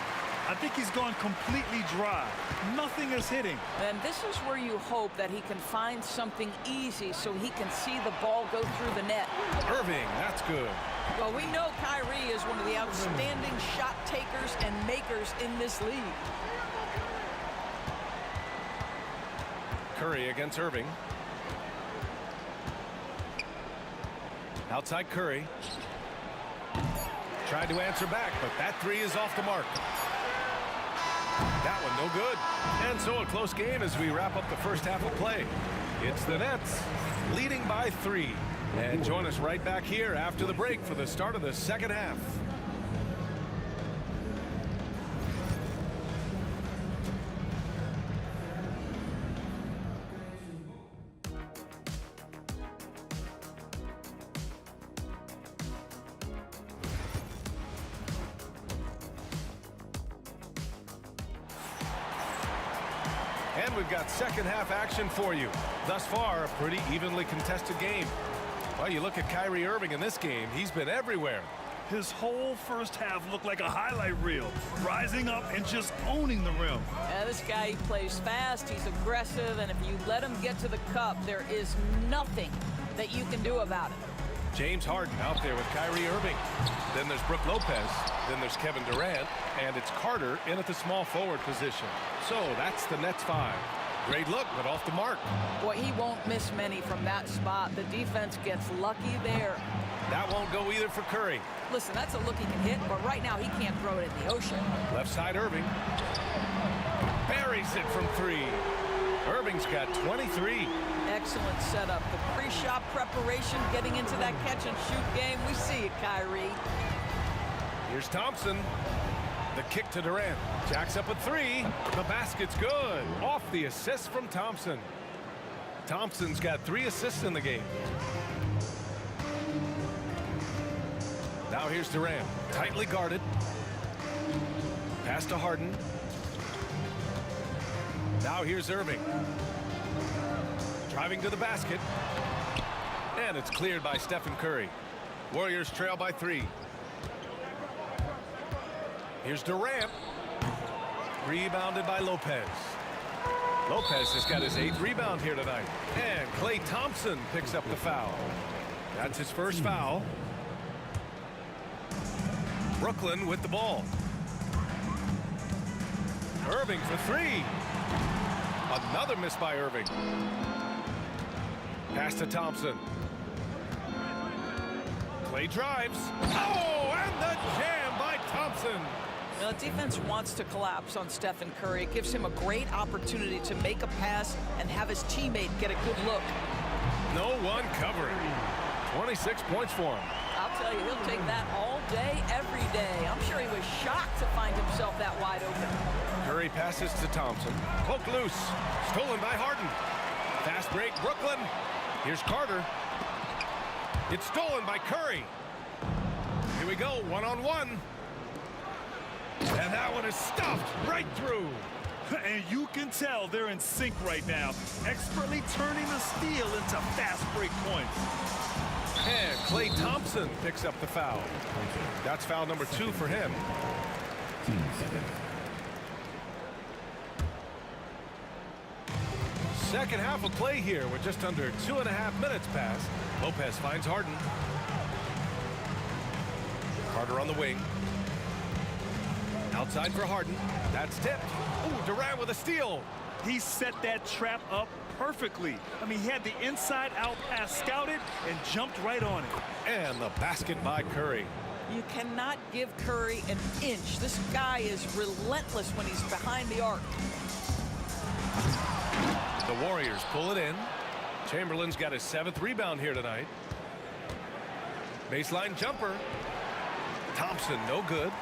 I think he's gone completely dry. Nothing is hitting. And this is where you hope that he can find something easy so he can see the ball go through the net. Irving, that's good. Well, we know Kyrie is one of the outstanding shot takers and makers in this league. Curry against Irving. Outside Curry. Tried to answer back, but that 3 is off the mark. That one no good. And so a close game as we wrap up the first half of play. It's the Nets leading by 3. And join us right back here after the break for the start of the second half. And we've got second half action for you. Thus far, a pretty evenly contested game. Well, you look at Kyrie Irving in this game, he's been everywhere. His whole first half looked like a highlight reel, rising up and just owning the rim. Yeah, this guy, he plays fast, he's aggressive, and if you let him get to the cup, there is nothing that you can do about it. James Harden out there with Kyrie Irving. Then there's Brook Lopez. Then there's Kevin Durant. And it's Carter in at the small forward position. So that's the Nets 5. Great look, but off the mark. Boy, he won't miss many from that spot. The defense gets lucky there. That won't go either for Curry. Listen, that's a look he can hit, but right now he can't throw it in the ocean. Left side Irving. Buries it from 3. Irving's got 23. Excellent setup. The pre-shot preparation, getting into that catch-and-shoot game. We see it, Kyrie. Here's Thompson. The kick to Durant. Jacks up a 3. The basket's good. Off the assist from Thompson. Thompson's got 3 assists in the game. Now here's Durant. Tightly guarded. Pass to Harden. Now here's Irving. Driving to the basket. And it's cleared by Stephen Curry. Warriors trail by 3. Here's Durant. Rebounded by Lopez. Lopez has got his 8th rebound here tonight. And Klay Thompson picks up the foul. That's his first foul. Brooklyn with the ball. Irving for 3. Another miss by Irving. Pass to Thompson. Klay drives. Oh, and the jam by Thompson. Now, the defense wants to collapse on Stephen Curry. It gives him a great opportunity to make a pass and have his teammate get a good look. No one covering. 26 points for him. I'll tell you, he'll take that all day, every day. I'm sure he was shocked to find himself that wide open. Curry passes to Thompson. Poke loose. Stolen by Harden. Fast break, Brooklyn. Here's Carter. It's stolen by Curry. Here we go, one-on-one. And that one is stuffed right through. And you can tell they're in sync right now, expertly turning the steal into fast break points. And Klay Thompson picks up the foul. That's foul number 2 for him. Second half of play here with just under 2.5 minutes passed. Lopez finds Harden. Carter on the wing. Outside for Harden. That's tipped. Ooh, Durant with a steal. He set that trap up perfectly. I mean, he had the inside-out pass scouted and jumped right on it. And the basket by Curry. You cannot give Curry an inch. This guy is relentless when he's behind the arc. The Warriors pull it in. Chamberlain's got his 7th rebound here tonight. Baseline jumper. Thompson, no good.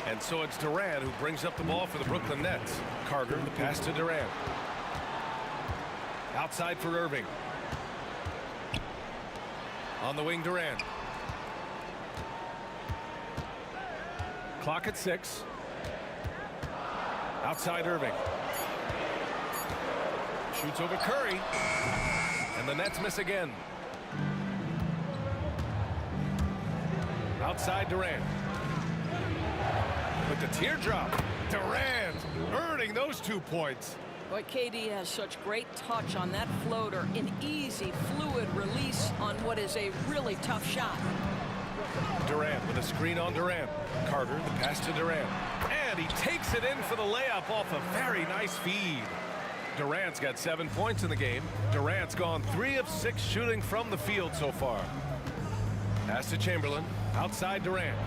And so it's Durant who brings up the ball for the Brooklyn Nets. Carter, the pass to Durant. Outside for Irving. On the wing, Durant. Clock at 6. Outside Irving. Shoots over Curry. And the Nets miss again. Outside Durant. With the teardrop. Durant earning those 2 points. Boy, KD has such great touch on that floater. An easy, fluid release on what is a really tough shot. Durant with a screen on Durant. Carter, the pass to Durant. And he takes it in for the layup off a very nice feed. Durant's got 7 points in the game. Durant's gone 3 of 6 shooting from the field so far. Pass to Chamberlain. Outside Durant.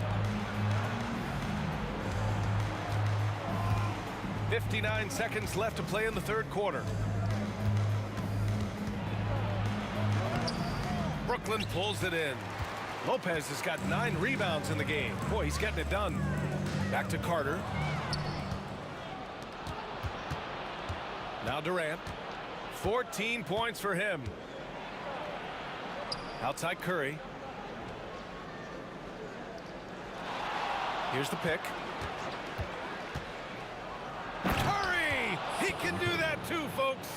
59 seconds left to play in the 3rd quarter. Brooklyn pulls it in. Lopez has got 9 rebounds in the game. Boy, he's getting it done. Back to Carter. Now Durant. 14 points for him. Outside Curry. Here's the pick. Curry! He can do that too, folks.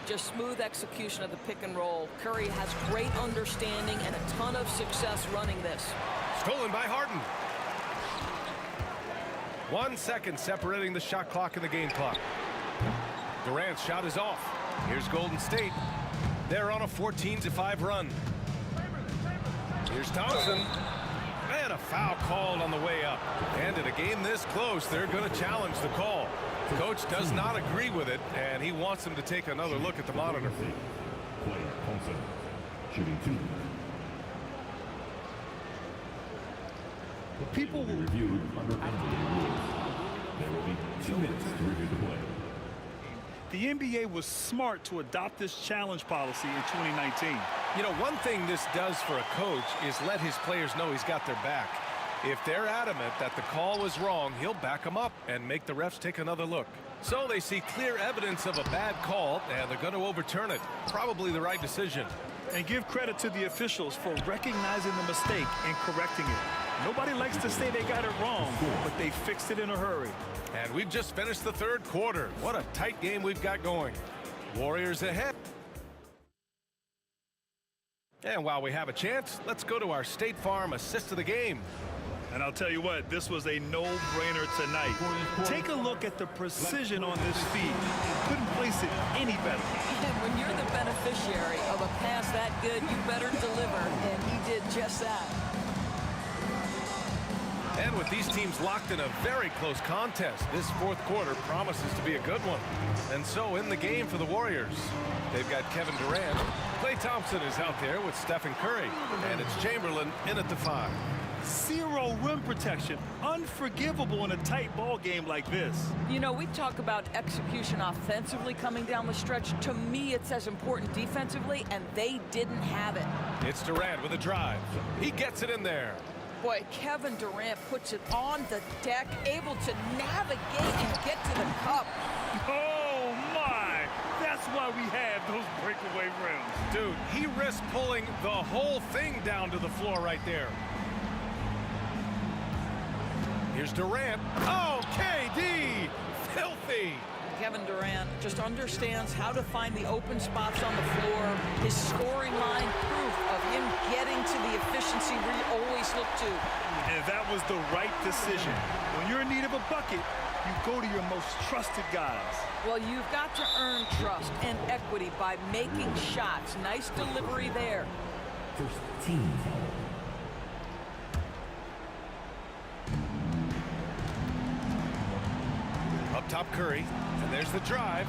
Just smooth execution of the pick and roll. Curry has great understanding and a ton of success running this. Stolen by Harden. 1 second separating the shot clock and the game clock. Durant's shot is off. Here's Golden State. They're on a 14-5 run. Here's Thompson. And a foul called on the way up. And in a game this close, they're going to challenge the call. Coach does not agree with it, and he wants them to take another look at the monitor. Play Thompson, shooting 2. The people will be reviewed under NBA rules. There will be 2 minutes to review the play. The NBA was smart to adopt this challenge policy in 2019. You know, one thing this does for a coach is let his players know he's got their back. If they're adamant that the call was wrong, he'll back them up and make the refs take another look. So they see clear evidence of a bad call, and they're going to overturn it. Probably the right decision. And give credit to the officials for recognizing the mistake and correcting it. Nobody likes to say they got it wrong, but they fixed it in a hurry. And we've just finished the 3rd quarter. What a tight game we've got going. Warriors ahead. And while we have a chance, let's go to our State Farm assist of the game. And I'll tell you what, this was a no-brainer tonight. Take a look at the precision on this feed. Couldn't place it any better. And when you're the beneficiary of a pass that good, you better deliver. And he did just that. And with these teams locked in a very close contest, this 4th quarter promises to be a good one. And so in the game for the Warriors, they've got Kevin Durant. Klay Thompson is out there with Stephen Curry. And it's Chamberlain in at the 5. 0 rim protection. Unforgivable in a tight ball game like this. You know, we talk about execution offensively coming down the stretch. To me, it's as important defensively, and they didn't have it. It's Durant with a drive. He gets it in there. Boy, Kevin Durant puts it on the deck, able to navigate and get to the cup. Oh, my! That's why we have those breakaway rims. Dude, he risked pulling the whole thing down to the floor right there. Here's Durant. Oh, KD! Filthy! Kevin Durant just understands how to find the open spots on the floor. His scoring line proof of him getting to the efficiency we always look to. And that was the right decision. When you're in need of a bucket, you go to your most trusted guys. Well, you've got to earn trust and equity by making shots. Nice delivery there. First team. top Curry, and there's the drive.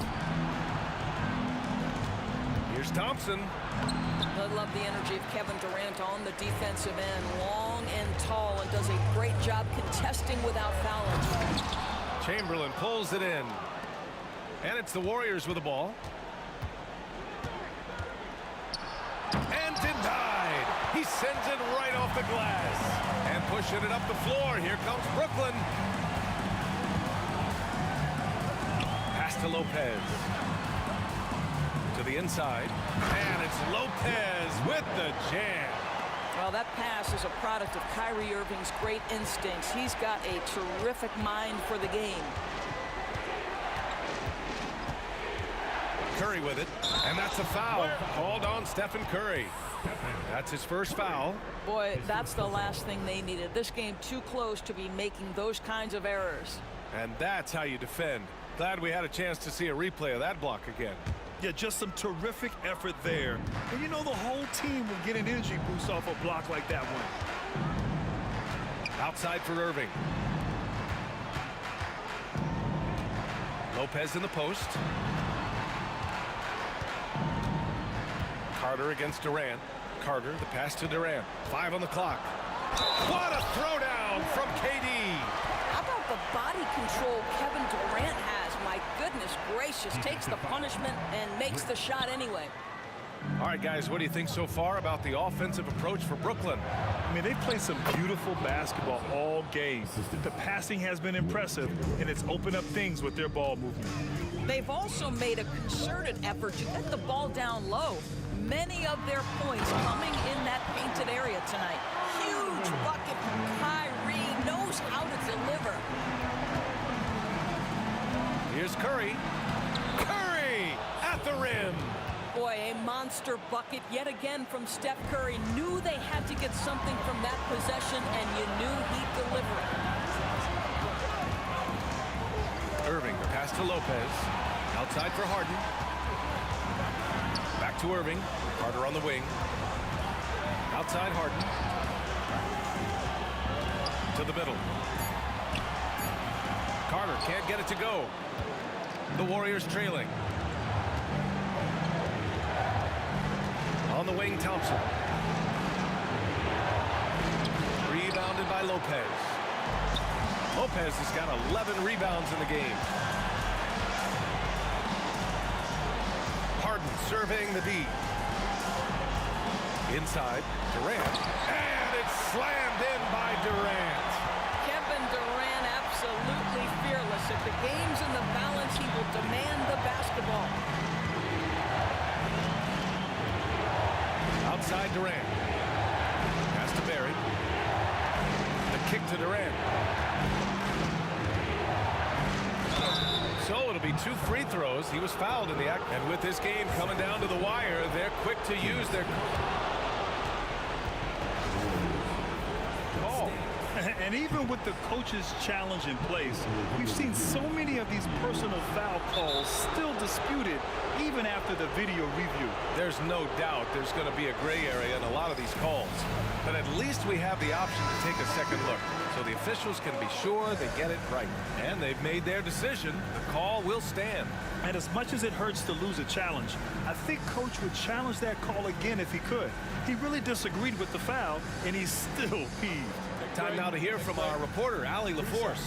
Here's Thompson. I love the energy of Kevin Durant on the defensive end. Long and tall, and does a great job contesting without fouling. Chamberlain pulls it in. And it's the Warriors with the ball. And denied. He sends it right off the glass. And pushing it up the floor. Here comes Brooklyn. Pass to Lopez. To the inside. And it's Lopez with the jam. Well, that pass is a product of Kyrie Irving's great instincts. He's got a terrific mind for the game. Curry with it, and that's a foul called on Stephen Curry. That's his first foul. Boy, that's the last thing they needed. This game too close to be making those kinds of errors. And that's how you defend. Glad we had a chance to see a replay of that block again. Yeah, just some terrific effort there. And you know the whole team will get an energy boost off a block like that one. Outside for Irving. Lopez in the post. Carter against Durant. Carter, the pass to Durant. 5 on the clock. What a throwdown from KD. How about the body control Kevin Durant has? My goodness gracious. Takes the punishment and makes the shot anyway. All right, guys, what do you think so far about the offensive approach for Brooklyn? I mean, they've played some beautiful basketball all game. The passing has been impressive, and it's opened up things with their ball movement. They've also made a concerted effort to get the ball down low. Many of their points coming in that painted area tonight. Huge bucket from Kyrie. Knows how to deliver. Here's Curry. Curry at the rim. Boy, a monster bucket yet again from Steph Curry. Knew they had to get something from that possession, and you knew he'd deliver it. Irving, the pass to Lopez. Outside for Harden. Back to Irving. Carter on the wing. Outside Harden. To the middle. Carter can't get it to go. The Warriors trailing. On the wing, Thompson. Rebounded by Lopez. Lopez has got 11 rebounds in the game. Harden surveying the D. Inside, Durant. And it's slammed in by Durant. Kevin Durant absolutely fearless. If the game's in the balance, he will demand the basketball. Outside Durant. Pass to Barry. The kick to Durant. So it'll be 2 free throws. He was fouled in the act. And with this game coming down to the wire, they're quick to use their call. And even with the coach's challenge in place, we've seen so many of these personal foul calls still disputed even after the video review. There's no doubt there's going to be a gray area in a lot of these calls. But at least we have the option to take a second look, so the officials can be sure they get it right. And they've made their decision. The call will stand. And as much as it hurts to lose a challenge, I think Coach would challenge that call again if he could. He really disagreed with the foul, and he's still peeved. Time now to hear from our reporter, Allie LaForce.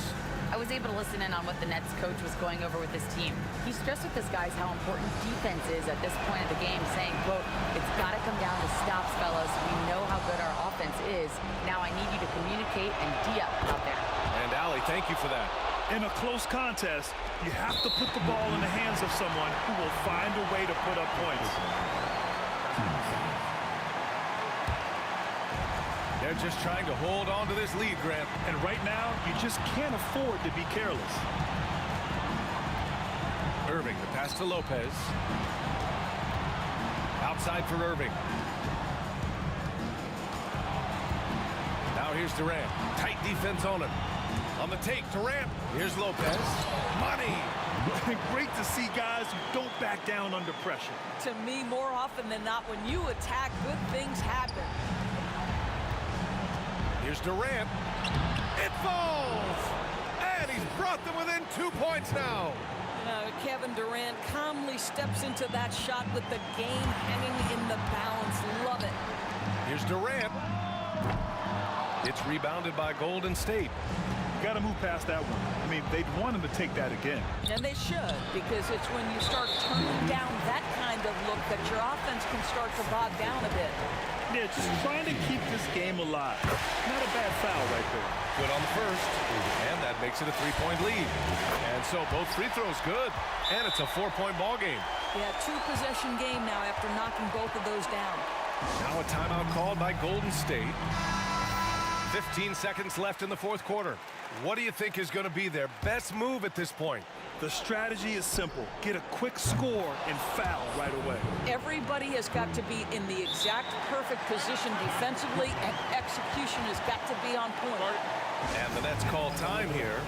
I was able to listen in on what the Nets coach was going over with his team. He stressed with his guys how important defense is at this point of the game, saying, quote, "It's got to come down to stops, fellas. We know how good our offense is. Now I need you to communicate and D-up out there." And Allie, thank you for that. In a close contest, you have to put the ball in the hands of someone who will find a way to put up points. They're just trying to hold on to this lead, Grant. And right now, you just can't afford to be careless. Irving, the pass to Lopez. Outside for Irving. Now here's Durant. Tight defense on him. On the take, Durant. Here's Lopez. Money. Great to see guys who don't back down under pressure. To me, more often than not, when you attack, good things happen. Here's Durant. It falls! And he brought them within 2 points now. Kevin Durant calmly steps into that shot with the game hanging in the balance. Love it. Here's Durant. It's rebounded by Golden State. Got to move past that one. I mean, they'd want him to take that again. And they should, because it's when you start turning down that kind of look that your offense can start to bog down a bit. Yeah, just trying to keep this game alive. Not a bad foul right there. Good on the first, and that makes it a 3-point lead. And so both free throws good, and it's a 4-point ball game. Yeah, 2-possession game now after knocking both of those down. Now a timeout called by Golden State. 15 seconds left in the fourth quarter. What do you think is going to be their best move at this point? The strategy is simple. Get a quick score and foul right away. Everybody has got to be in the exact perfect position defensively, and execution has got to be on point. And the Nets call time here.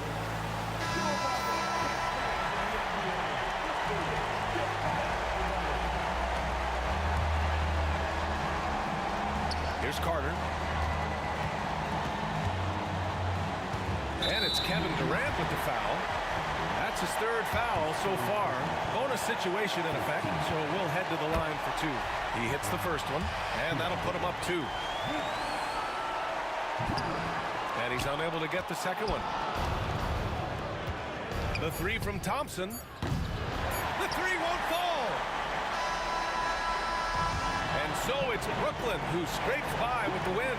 Here's Carter. And it's Kevin Durant with the foul. That's his third foul so far. Bonus situation in effect, so we'll head to the line for 2. He hits the first one, and that'll put him up 2. And he's unable to get the second one. The 3 from Thompson. The 3 won't fall. And so it's Brooklyn who scrapes by with the win.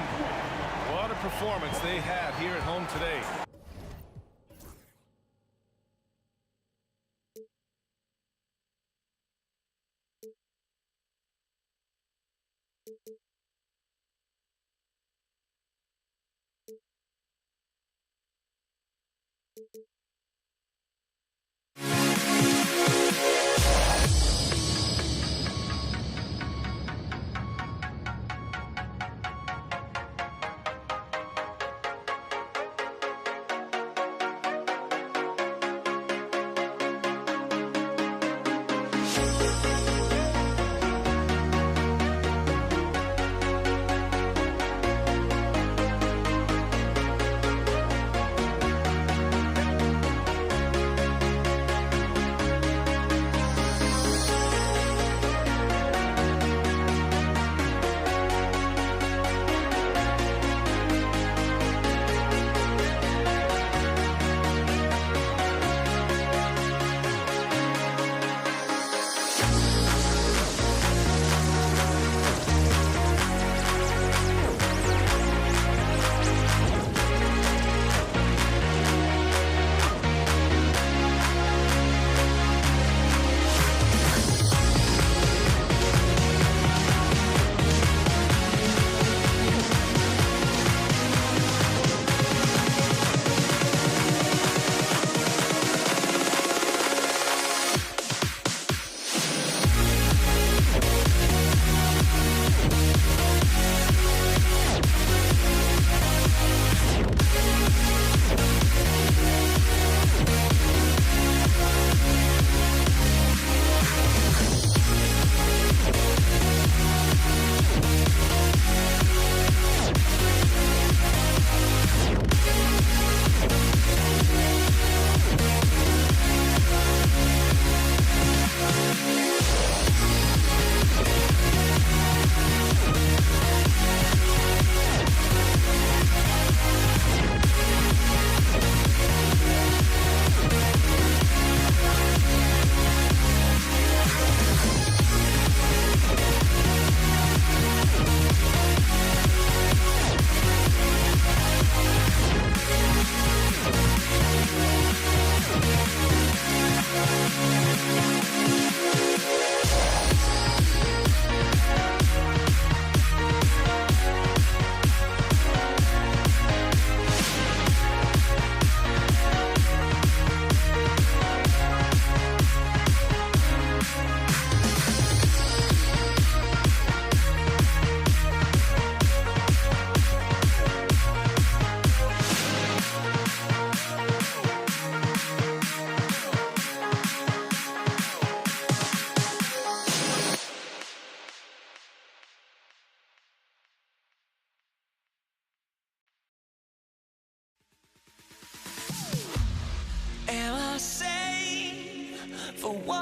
What a performance they had here at home today.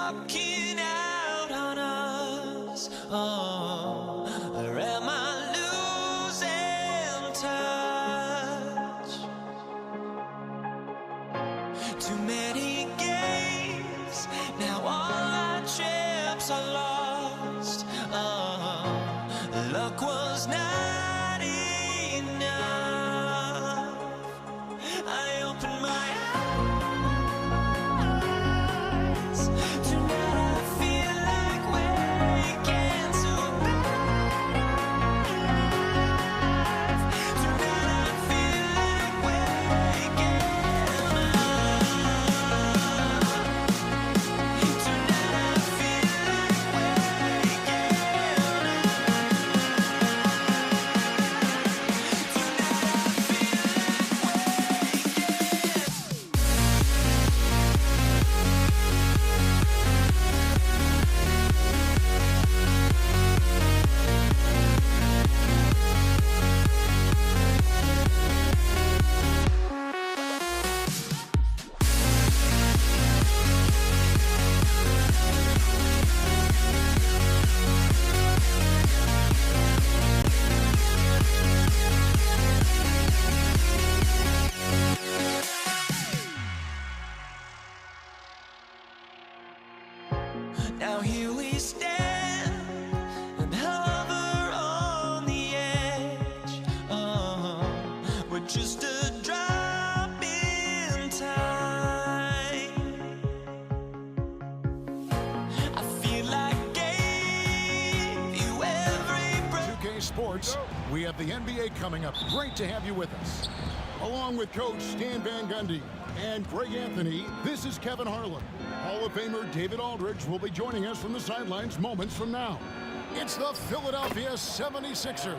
walking out on us. Oh, or am I losing touch? Too many games, now all our chips are lost. Oh, luck was not enough. I opened my eyes. Tonight I feel like waking to a better life. Tonight I feel like waking up. Tonight I feel like waking Now here we stand and hover on the edge. We're just a drop in time. I feel like gave you every breath. 2K Sports, we have the NBA coming up. Great to have you with us. Along with Coach Stan Van Gundy and Greg Anthony, this is Kevin Harlan. Hall of Famer David Aldridge will be joining us from the sidelines moments from now. It's the Philadelphia 76ers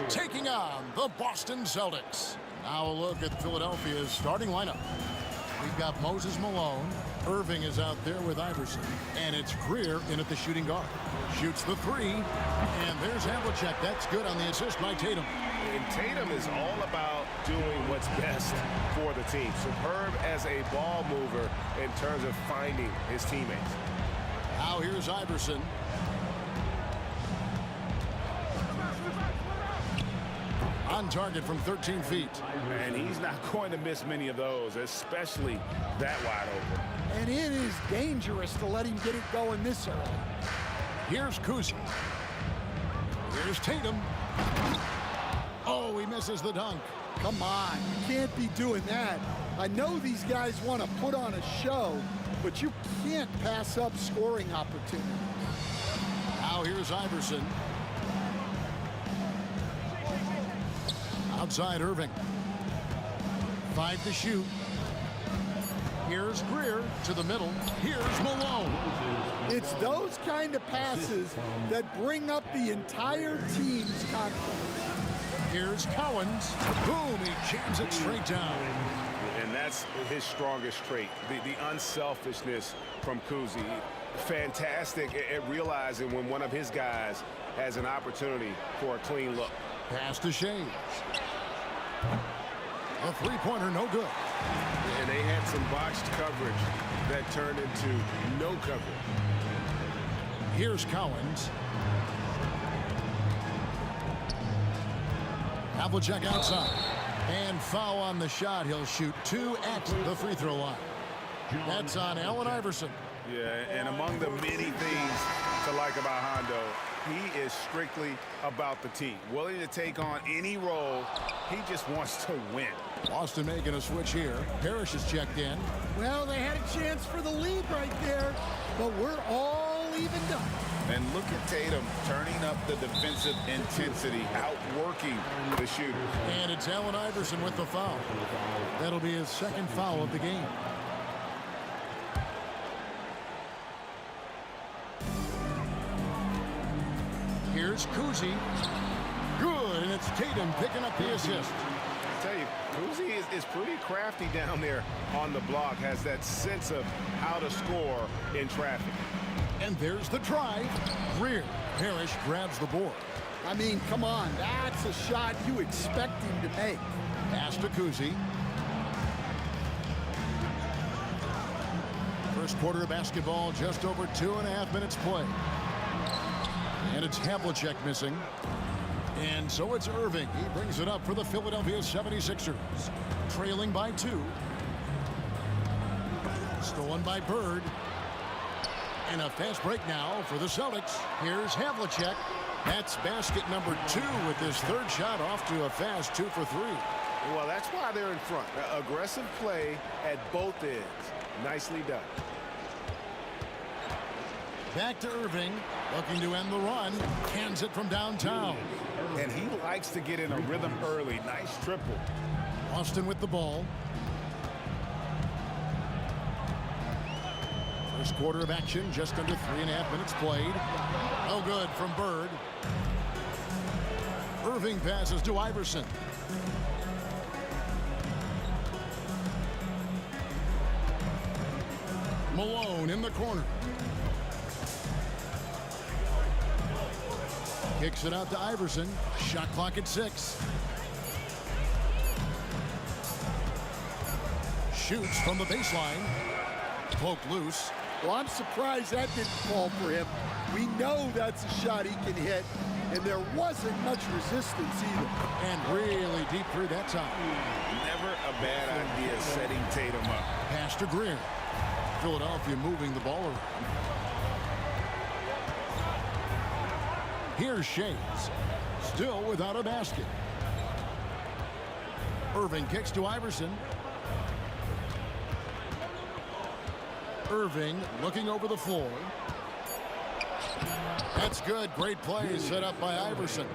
taking on the Boston Celtics. Now a look at Philadelphia's starting lineup. We've got Moses Malone. Irving is out there with Iverson. And it's Greer in at the shooting guard. Shoots the three. And there's Havlicek. That's good on the assist by Tatum. And Tatum is all about doing what's best for the team. Superb as a ball mover in terms of finding his teammates. Now here's Iverson. On target from 13 feet. And he's not going to miss many of those, especially that wide open. And it is dangerous to let him get it going this early. Here's Kuzi. Here's Tatum. Oh, he misses the dunk. Come on, you can't be doing that. I know these guys want to put on a show, but you can't pass up scoring opportunities. Now here's Iverson. Outside Irving. 5 to shoot. Here's Greer to the middle. Here's Malone. It's those kind of passes that bring up the entire team's confidence. Here's Cowens. Boom, he jams it straight down. And that's his strongest trait, the unselfishness from Kuzi. Fantastic at realizing when one of his guys has an opportunity for a clean look. Pass to Shea. A three-pointer, no good. And they had some botched coverage that turned into no coverage. Here's Cowens. Havlicek outside. And foul on the shot. He'll shoot 2 at the free throw line. That's on Allen Iverson. Yeah, and among the many things to like about Hondo, he is strictly about the team. Willing to take on any role. He just wants to win. Boston making a switch here. Parrish is checked in. Well, they had a chance for the lead right there, but we're all evened up. And look at Tatum turning up the defensive intensity, outworking the shooter. And it's Allen Iverson with the foul. That'll be his second foul of the game. Here's Kuzi. Good, and it's Tatum picking up the assist. I tell you, Kuzi is pretty crafty down there on the block, has that sense of how to score in traffic. And there's the drive. Greer. Parrish grabs the board. I mean, come on, that's a shot you expect him to make. Pass to Kuzi. For First quarter of basketball, just over 2.5 minutes played. And it's Havlicek missing. And so it's Irving. He brings it up for the Philadelphia 76ers. Trailing by 2. Stolen by Bird. And a fast break now for the Celtics. Here's Havlicek. That's basket number 2 with his third shot off to a fast 2 for 3. Well, that's why they're in front. Aggressive play at both ends. Nicely done. Back to Irving, looking to end the run. Hands it from downtown. And he likes to get in a rhythm early. Nice triple. Austin with the ball. First quarter of action, just under 3.5 minutes played. No good from Bird. Irving passes to Iverson. Malone in the corner. Kicks it out to Iverson. Shot clock at 6. Shoots from the baseline. Poke loose. Well, I'm surprised that didn't fall for him. We know that's a shot he can hit, and there wasn't much resistance either. And really deep through that time. Never a bad idea setting Tatum up. Pass to Greer. Philadelphia moving the ball around. Here's Shays. Still without a basket. Irving kicks to Iverson. Irving looking over the floor. That's good. Great play set up by Iverson.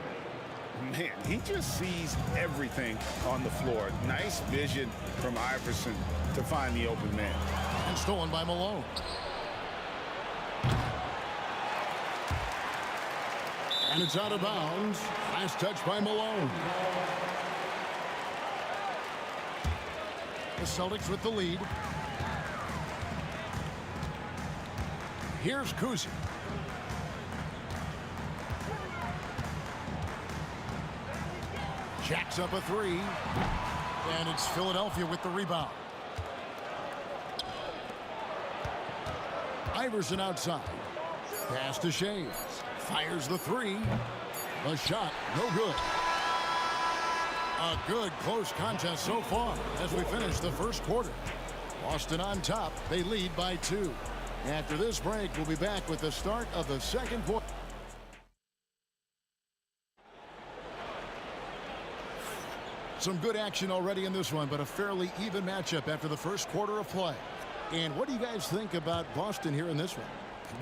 Man, he just sees everything on the floor. Nice vision from Iverson to find the open man. And stolen by Malone. And it's out of bounds. Last touch by Malone. The Celtics with the lead. Here's Kuzi. Jacks up a 3. And it's Philadelphia with the rebound. Iverson outside. Pass to Shays. Fires the 3. The shot, no good. A good close contest so far as we finish the first quarter. Boston on top. They lead by 2. After this break, we'll be back with the start of the second quarter. Some good action already in this one, but a fairly even matchup after the first quarter of play. And what do you guys think about Boston here in this one?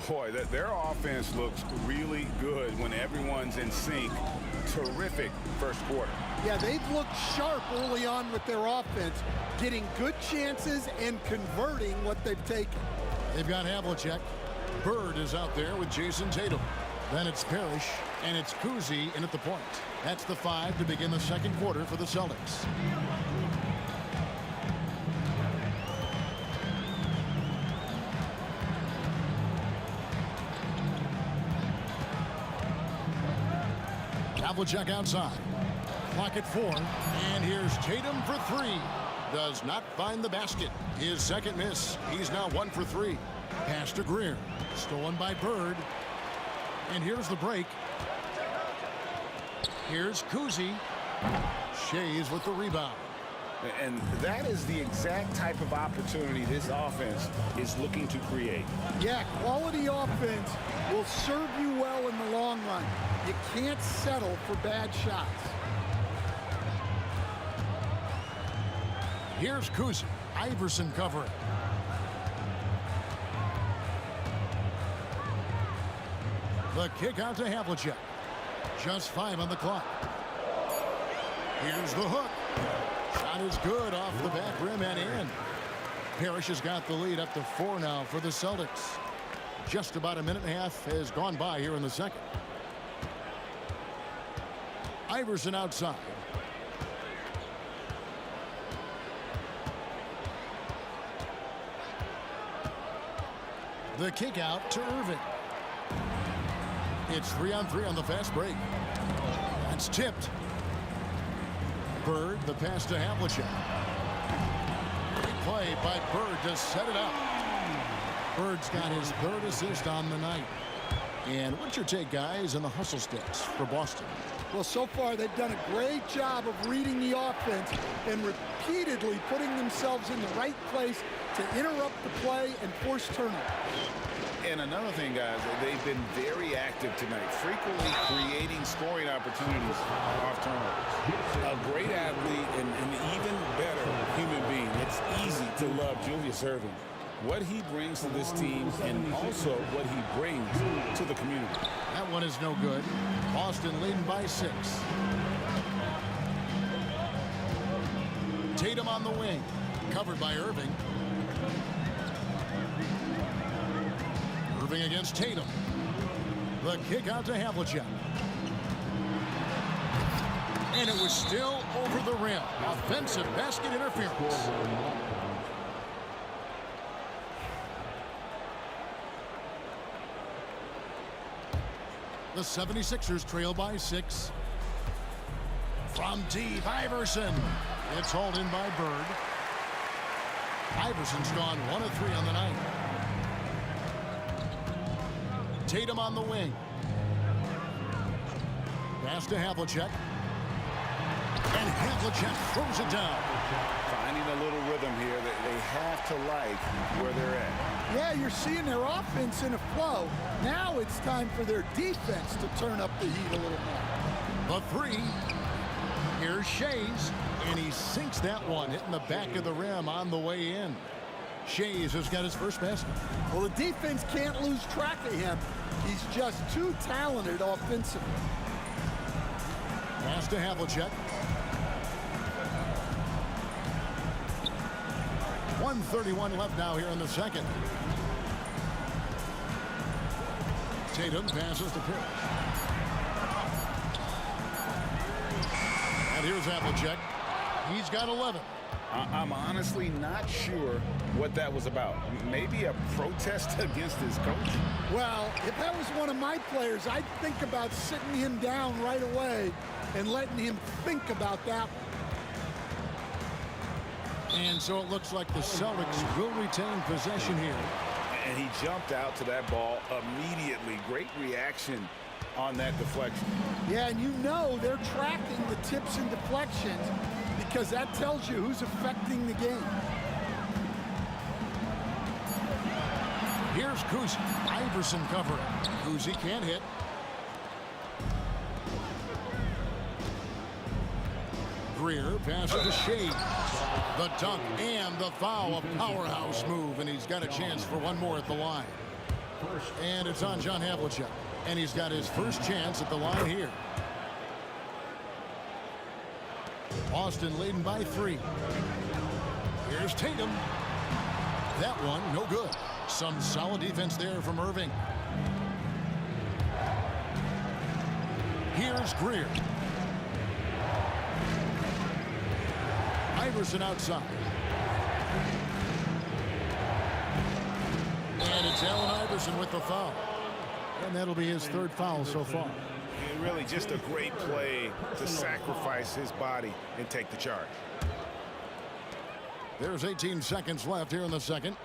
Boy, their offense looks really good when everyone's in sync. Terrific first quarter. Yeah, they've looked sharp early on with their offense, getting good chances and converting what they've taken. They've got Havlicek. Bird is out there with Jason Tatum. Then it's Parrish, and it's Kuzi in at the point. That's the 5 to begin the second quarter for the Celtics. Havlicek outside. Clock at 4. And here's Tatum for 3. Does not find the basket. His second miss. He's now 1 for 3. Pass to Greer. Stolen by Bird. And here's the break. Here's Kuzi. Shays with the rebound. And that is the exact type of opportunity this offense is looking to create. Yeah, quality offense will serve you well in the long run. You can't settle for bad shots. Here's Kuzi. Iverson covering. The kick out to Havlicek. Just 5 on the clock. Here's the hook. Shot is good off the back rim and in. Parrish has got the lead up to 4 now for the Celtics. Just about a minute and a half has gone by here in the second. Iverson outside. The kick out to Irving. It's 3-on-3 on the fast break. That's tipped. Bird, the pass to Havlicek. Great play by Bird to set it up. Bird's got his third assist on the night. And what's your take, guys, on the hustle stats for Boston? Well, so far they've done a great job of reading the offense and repeatedly putting themselves in the right place to interrupt the play and force turnovers. And another thing, guys, they've been very active tonight, frequently creating scoring opportunities off turnovers. A great athlete and an even better human being. It's easy to love Julius Erving. What he brings to this team and also what he brings to the community. That one is no good. Boston leading by 6. Tatum on the wing. Covered by Irving. Irving against Tatum. The kick out to Havlicek. And it was still over the rim. Offensive basket interference. The 76ers trail by 6. From deep, Iverson. It's hauled in by Bird. Iverson's gone 1 of 3 on the night. Tatum on the wing. Pass to Havlicek. And Havlicek throws it down. Finding a little rhythm here that they have to like where they're at. Yeah, you're seeing their offense in a flow. Now it's time for their defense to turn up the heat a little more. The 3. Here's Shays, and he sinks that one, hitting the back of the rim on the way in. Shays has got his first basket. Well, the defense can't lose track of him. He's just too talented offensively. Pass to Havlicek. 1:31 left now here in the second. Tatum passes to Pierce. And here's Havlicek. He's got 11. I'm honestly not sure what that was about. Maybe a protest against his coach? Well, if that was one of my players, I'd think about sitting him down right away and letting him think about that one. And so it looks like the Celtics will retain possession here. And he jumped out to that ball immediately. Great reaction on that deflection. Yeah, and you know they're tracking the tips and deflections because that tells you who's affecting the game. Here's Kuzi. Iverson covering. Kuzi can't hit. Greer passes to Shea. The dunk and the foul, a powerhouse move, and he's got a chance for one more at the line. And it's on John Havlicek, and he's got his first chance at the line here. Boston leading by 3. Here's Tatum. That one, no good. Some solid defense there from Irving. Here's Greer. Iverson outside. And it's Allen Iverson with the foul. And that'll be his third foul so far. And really just a great play to sacrifice his body and take the charge. There's 18 seconds left here in the second.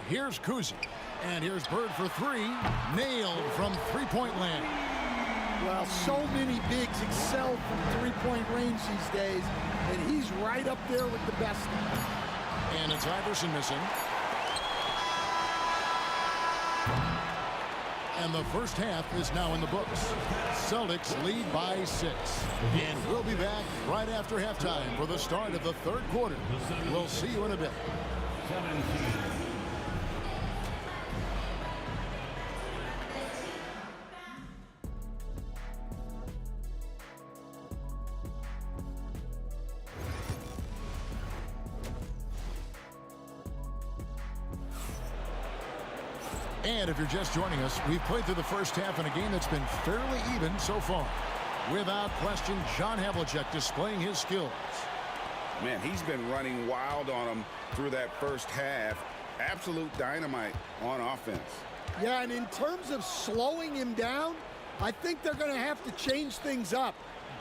Here's Kuzi. And here's Bird for 3. Nailed from three-point land. Well, so many bigs excel from three-point range these days, and he's right up there with the best. And it's Iverson missing. And the first half is now in the books. Celtics lead by 6. And we'll be back right after halftime for the start of the third quarter. We'll see you in a bit. And if you're just joining us, we've played through the first half in a game that's been fairly even so far. Without question, John Havlicek displaying his skills. Man, he's been running wild on him through that first half. Absolute dynamite on offense. Yeah, and in terms of slowing him down, I think they're going to have to change things up.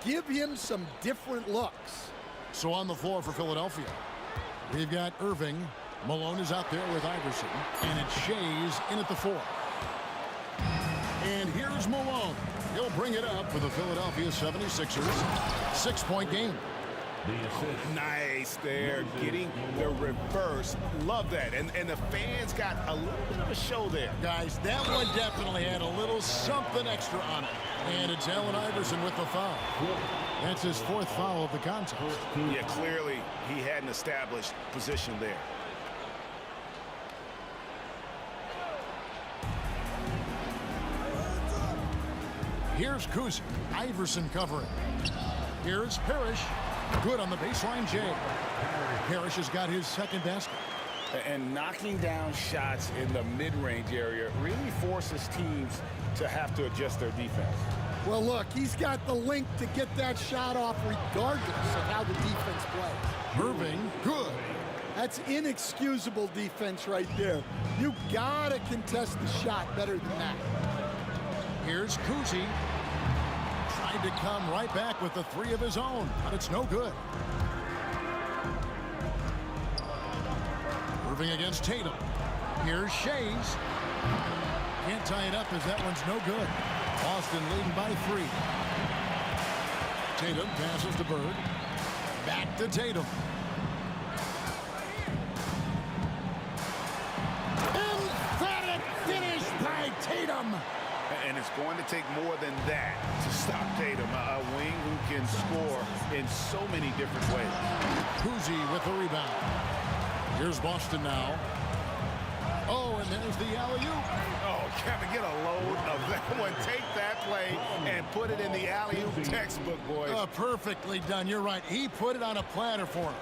Give him some different looks. So on the floor for Philadelphia. We've got Irving. Malone is out there with Iverson. And it's Shays in at the 4. And here's Malone. He'll bring it up for the Philadelphia 76ers. 6-point game. Nice there, getting the reverse. Love that. And the fans got a little bit of a show there. Guys, that one definitely had a little something extra on it. And it's Allen Iverson with the foul. That's his 4th foul of the contest. Yeah, clearly he had an established position there. Here's Kuzic. Iverson covering. Here's Parrish. Good on the baseline, Jay. Parrish has got his 2nd basket. And knocking down shots in the mid-range area really forces teams to have to adjust their defense. Well, look, he's got the length to get that shot off regardless of how the defense plays. Irving, good. That's inexcusable defense right there. You gotta contest the shot better than that. Here's Kuzic. Tried to come right back with the 3 of his own, but it's no good. Irving against Tatum. Here's Shays. Can't tie it up as that one's no good. Boston leading by 3. Tatum passes to Bird. Back to Tatum. Emphatic finish by Tatum. And it's going to take more than that to stop Tatum, a wing who can score in so many different ways. Kuzic with the rebound. Here's Boston now. Oh, and there's the alley-oop. Oh, Kevin, get a load of that one. Take that play and put it in the alley-oop textbook, boys. Oh, perfectly done. You're right. He put it on a platter for him.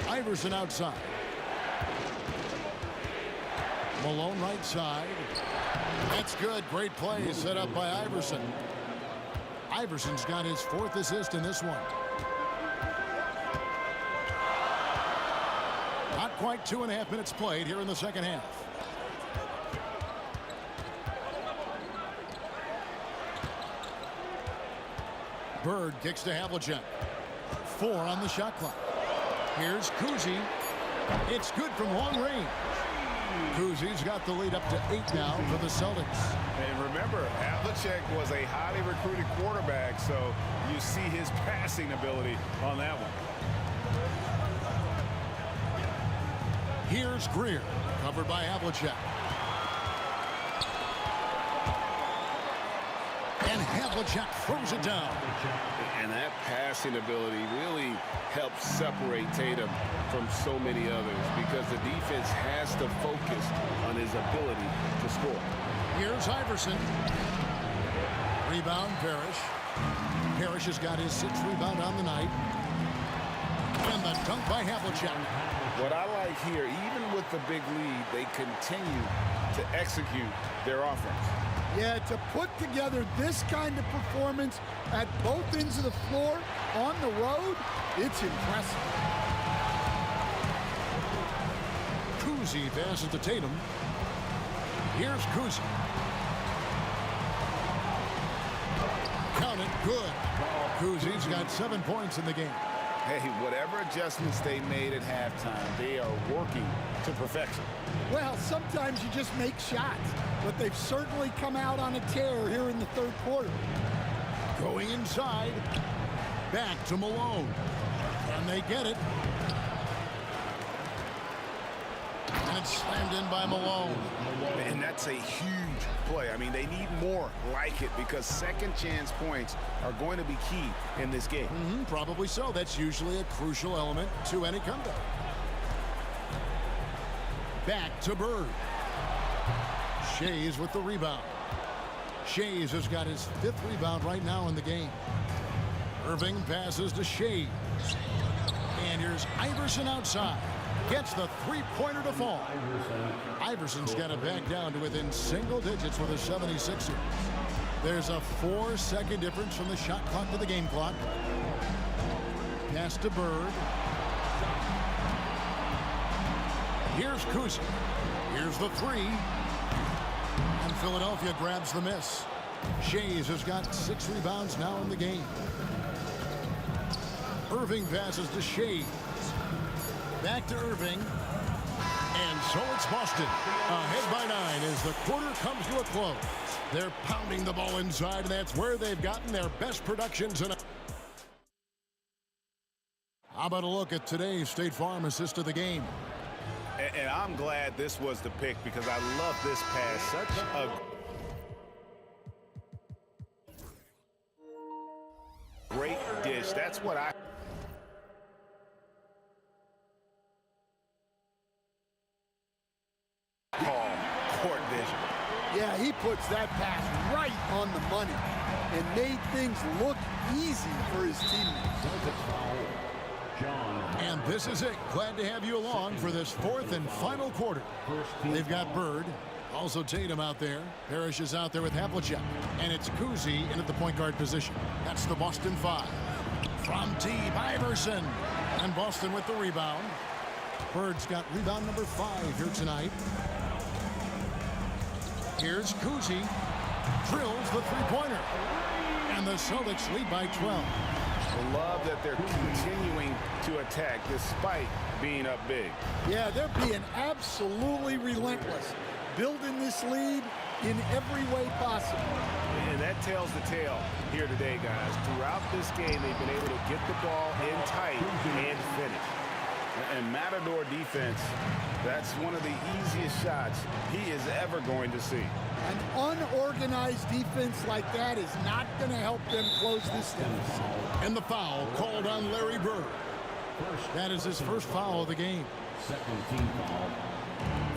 Iverson outside. Malone right side. That's good. Great play set up by Iverson. Iverson's got his 4th assist in this one. Not quite 2.5 minutes played here in the 2nd half. Bird kicks to Havlicek. 4 on the shot clock. Here's Kuzic. It's good from long range. Kuzic's got the lead up to 8 now for the Celtics. And remember, Havlicek was a highly recruited quarterback, so you see his passing ability on that one. Here's Greer, covered by Havlicek. And Havlicek throws it down. And that passing ability really helps separate Tatum from so many others because the defense has to focus on his ability to score. Here's Iverson. Rebound, Parrish. Parrish has got his 6th rebound on the night. And the dunk by Havlicek. What I like here, even with the big lead, they continue to execute their offense. Yeah, to put together this kind of performance at both ends of the floor on the road, it's impressive. Kuzic passes to Tatum. Here's Kuzic. Count it, good. Kuzic's got 7 points in the game. Hey, whatever adjustments they made at halftime, they are working to perfection. Well, sometimes you just make shots, but they've certainly come out on a tear here in the 3rd quarter. Going inside, back to Malone. And they get it. And it's slammed in by Malone. And that's a huge play. I mean, they need more like it because second chance points are going to be key in this game. Probably so. That's usually a crucial element to any comeback. Back to Bird. Shays with the rebound. Shays has got his 5th rebound right now in the game. Irving passes to Shays. And here's Iverson outside. Gets the 3-pointer to fall. Iverson's got it back down to within single digits with a 76er. There's a 4-second difference from the shot clock to the game clock. Pass to Bird. Here's Kuzic. Here's the 3. And Philadelphia grabs the miss. Shays has got 6 rebounds now in the game. Irving passes to Shades. Back to Irving. And so it's Boston. Ahead by 9 as the quarter comes to a close. They're pounding the ball inside, and that's where they've gotten their best production tonight. How about a look at today's State Farm assist of the game? And I'm glad this was the pick because I love this pass. Such a great dish. That's what I call court vision. Yeah, he puts that pass right on the money and made things look easy for his teammates. And this is it. Glad to have you along for this fourth and final quarter. They've got Bird, also Tatum out there. Parrish is out there with Havlicek. And it's Kuzi in at the point guard position. That's the Boston 5. From deep, Iverson. And Boston with the rebound. Bird's got rebound number 5 here tonight. Here's Kuzi. Drills the three-pointer. And the Celtics lead by 12. Love that they're continuing to attack despite being up big. Yeah, they're being absolutely relentless, building this lead in every way possible. And that tells the tale here today, guys. Throughout this game, they've been able to get the ball in tight and finish. And Matador defense, that's one of the easiest shots he is ever going to see. An unorganized defense like that is not going to help them close this deficit. And the foul called on Larry Bird. That is his first foul of the game. Second team foul.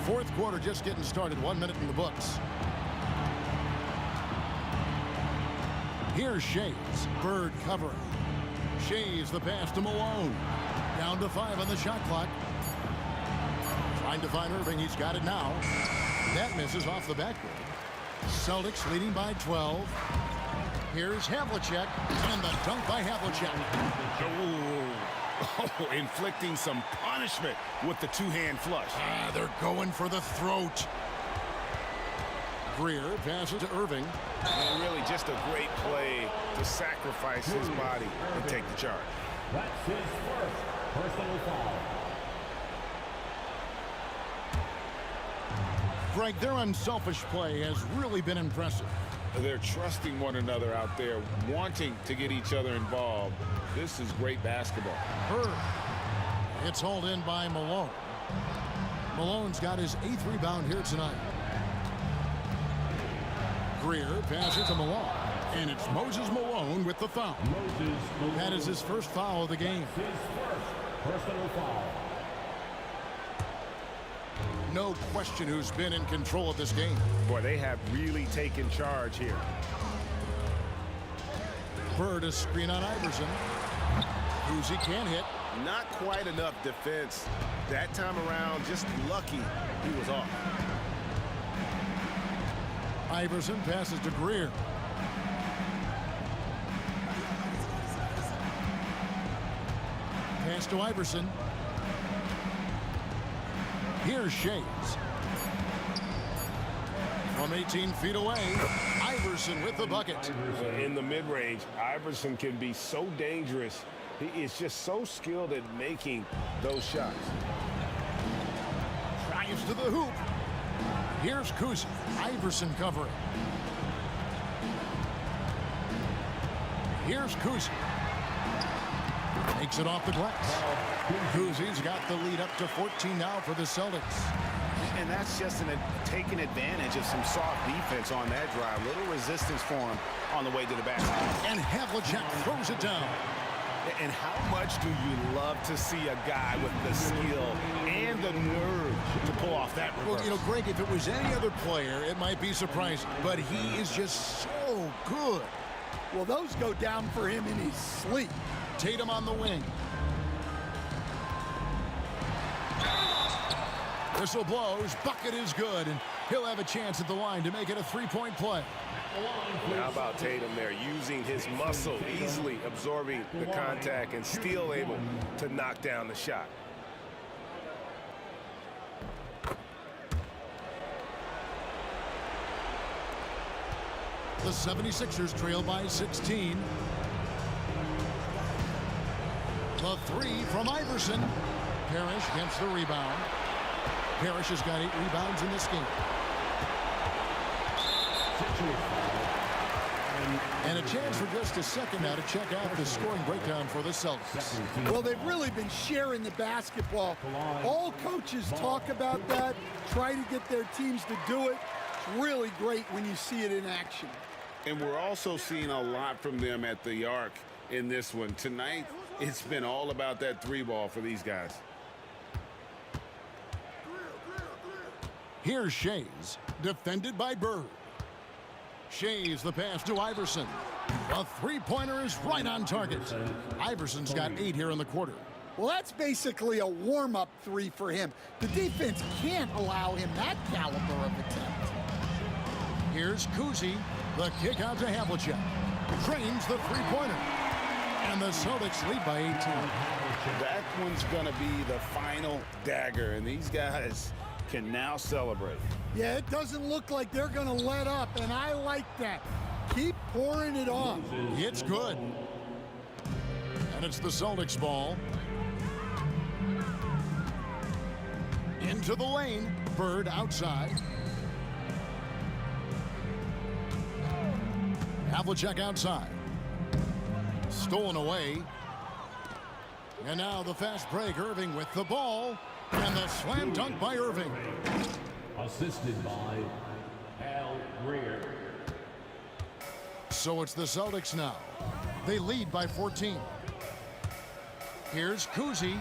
Fourth quarter just getting started. 1 minute in the books. Here's Shays. Bird covering. Shays the pass to Malone. Down to 5 on the shot clock. Trying to find Irving. He's got it now. That misses off the backboard. Celtics leading by 12. Here's Havlicek. And the dunk by Havlicek. Oh, inflicting some punishment with the two-hand flush. They're going for the throat. Greer passes to Irving. And really just a great play to sacrifice his body and take the charge. That's his first personal foul. Greg, their unselfish play has really been impressive. They're trusting one another out there, wanting to get each other involved. This is great basketball. Bird. It's hauled in by Malone. Malone's got his 8th rebound here tonight. Greer passes to Malone. And it's Moses Malone with the foul. That is his first foul of the game. His first personal foul. No question who's been in control of this game. Boy, they have really taken charge here. Bird a screen on Iverson. Kuzi can't hit. Not quite enough defense. That time around, just lucky he was off. Iverson passes to Greer. Pass to Iverson. Here's Shays. From 18 feet away, Iverson with the bucket. In the mid-range, Iverson can be so dangerous. He is just so skilled at making those shots. Drives to the hoop. Here's Kuzi. Iverson covering. Here's Kuzi. Takes it off the glass. Kuzi's got the lead up to 14 now for the Celtics. And that's just taking advantage of some soft defense on that drive. Little resistance for him on the way to the basket. And Havlicek throws it down. And how much do you love to see a guy with the skill and the nerve to pull off that reverse? Well, you know, Greg, if it was any other player, it might be surprising. But he is just so good. Well, those go down for him in his sleep. Tatum on the wing. Whistle blows. Bucket is good. And he'll have a chance at the line to make it a three-point play. How about Tatum there, using his muscle, easily absorbing the contact and still able to knock down the shot. The 76ers trail by 16. three from Iverson. Parrish gets the rebound. Parrish has got 8 rebounds in this game. And a chance for just a second now to check out the scoring breakdown for the Celtics. Well, they've really been sharing the basketball. All coaches talk about that, try to get their teams to do it. It's really great when you see it in action. And we're also seeing a lot from them at the arc in this one. Tonight, it's been all about that 3-ball for these guys. Here's Shays, defended by Bird. Shays the pass to Iverson. The three-pointer is right on target. Iverson's got 8 here in the quarter. Well, that's basically a warm-up 3 for him. The defense can't allow him that caliber of attempt. Here's Kuzi, the kick out to Havlicek. Trains the three-pointer. And the Celtics lead by 18. That one's going to be the final dagger, and these guys can now celebrate. Yeah, it doesn't look like they're going to let up, and I like that. Keep pouring it on. It's good. And it's the Celtics ball. Into the lane. Bird outside. Havlicek outside. Stolen away. And now the fast break. Irving with the ball. And the slam dunk by Irving. Assisted by Al Greer. So it's the Celtics now. They lead by 14. Here's Kuzi.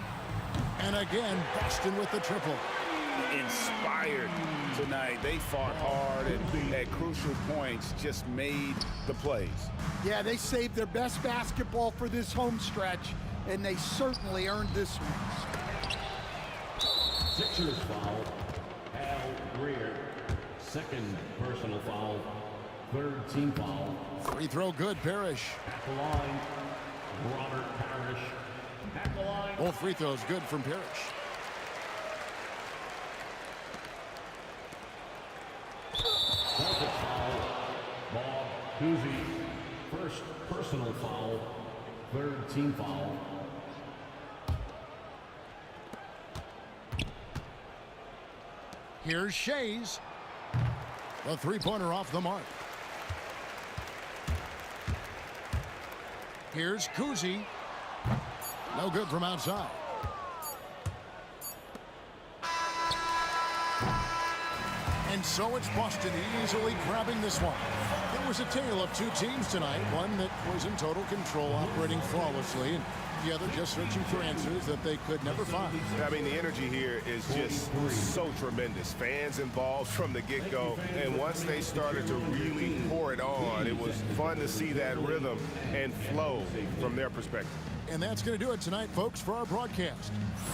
And again, Boston with the triple. Inspired tonight. They fought hard and at crucial points just made the plays. Yeah, they saved their best basketball for this home stretch, and they certainly earned this one. Sixers foul, Al Greer. Second personal foul, third team foul. Free throw good, Parrish. At the line, Robert Parrish. At the line. Both free throws good from Parrish. Celtics foul, Bob Cousy. First personal foul, third team foul. Here's Shays. The three-pointer off the mark. Here's Kuzi. No good from outside. And so it's Boston easily grabbing this one. It was a tale of two teams tonight. One that was in total control, operating flawlessly, and the other just searching for answers that they could never find. I mean, the energy here is just so tremendous. Fans involved from the get-go, and once they started to really pour it on, it was fun to see that rhythm and flow from their perspective. And that's going to do it tonight, folks, for our broadcast.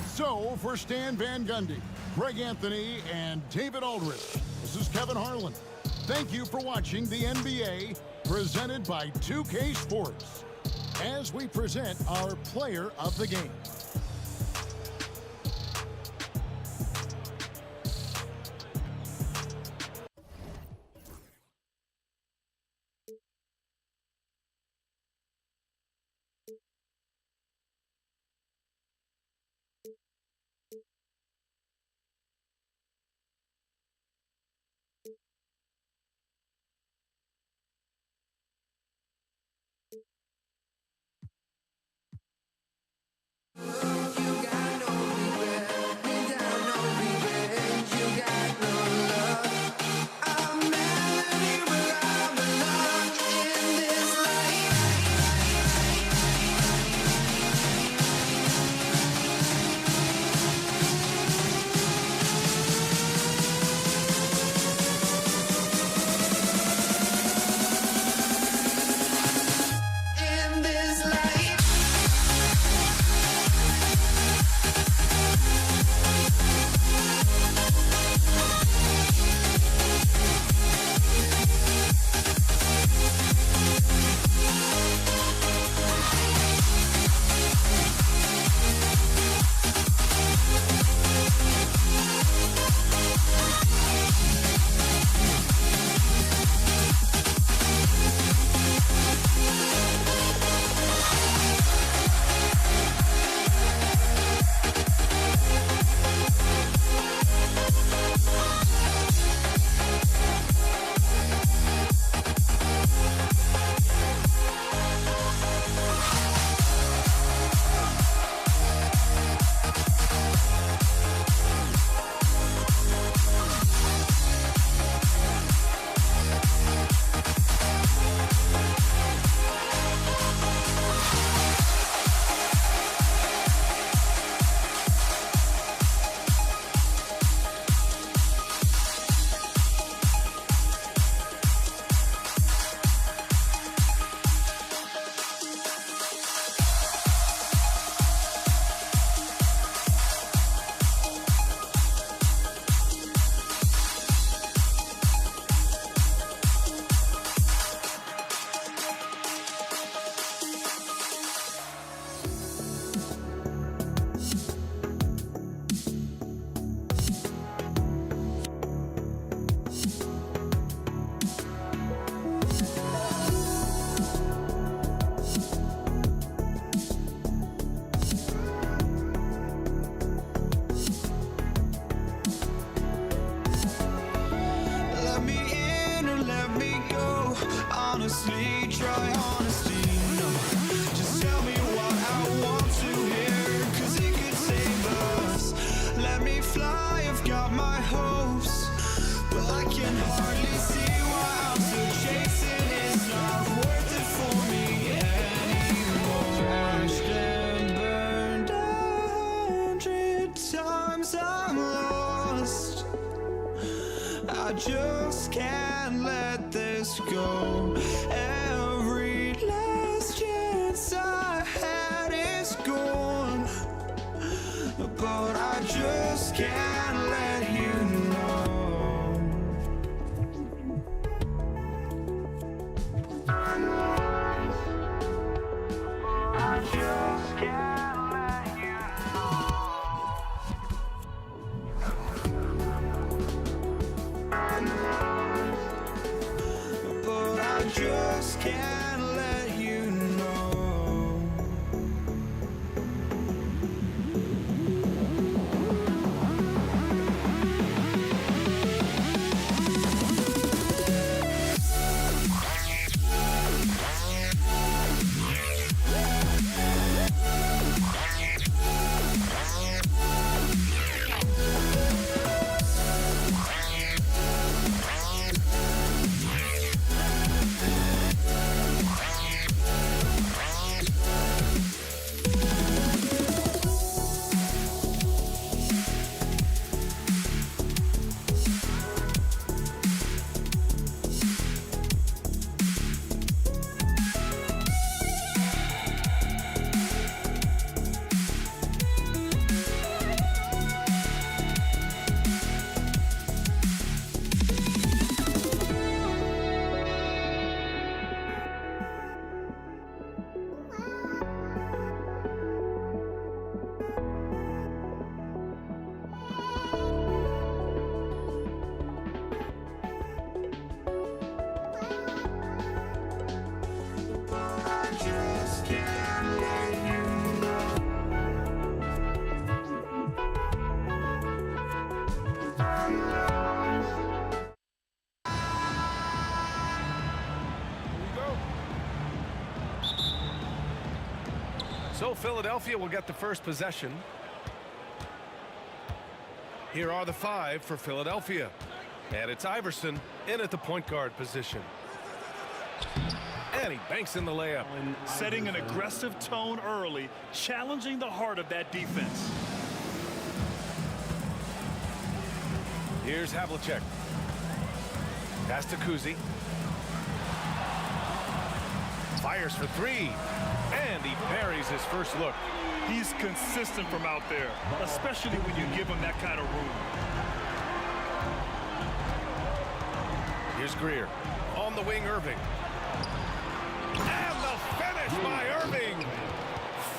So, for Stan Van Gundy, Greg Anthony, and David Aldridge, this is Kevin Harlan. Thank you for watching the NBA, presented by 2K Sports, as we present our player of the game. honestly, try honesty. No, just tell me what I want to hear, 'cause it could save us. Let me fly, I've got my hopes, but I can hardly see why I'm still chasing. It's not worth it for me anymore. Crashed and burned 100 times, I'm lost. I just can't let this go. Every last chance I had is gone, but I just can't let you know. I just can't let you know. But I just can't let you know. So Philadelphia will get the first possession. Here are the 5 for Philadelphia. And it's Iverson in at the point guard position. And he banks in the layup. Setting an aggressive tone early, challenging the heart of that defense. Here's Havlicek. Pass to Kuzi. Fires for 3. And he buries his first look. He's consistent from out there, especially when you give him that kind of room. Here's Greer. On the wing, Irving. And the finish by Irving.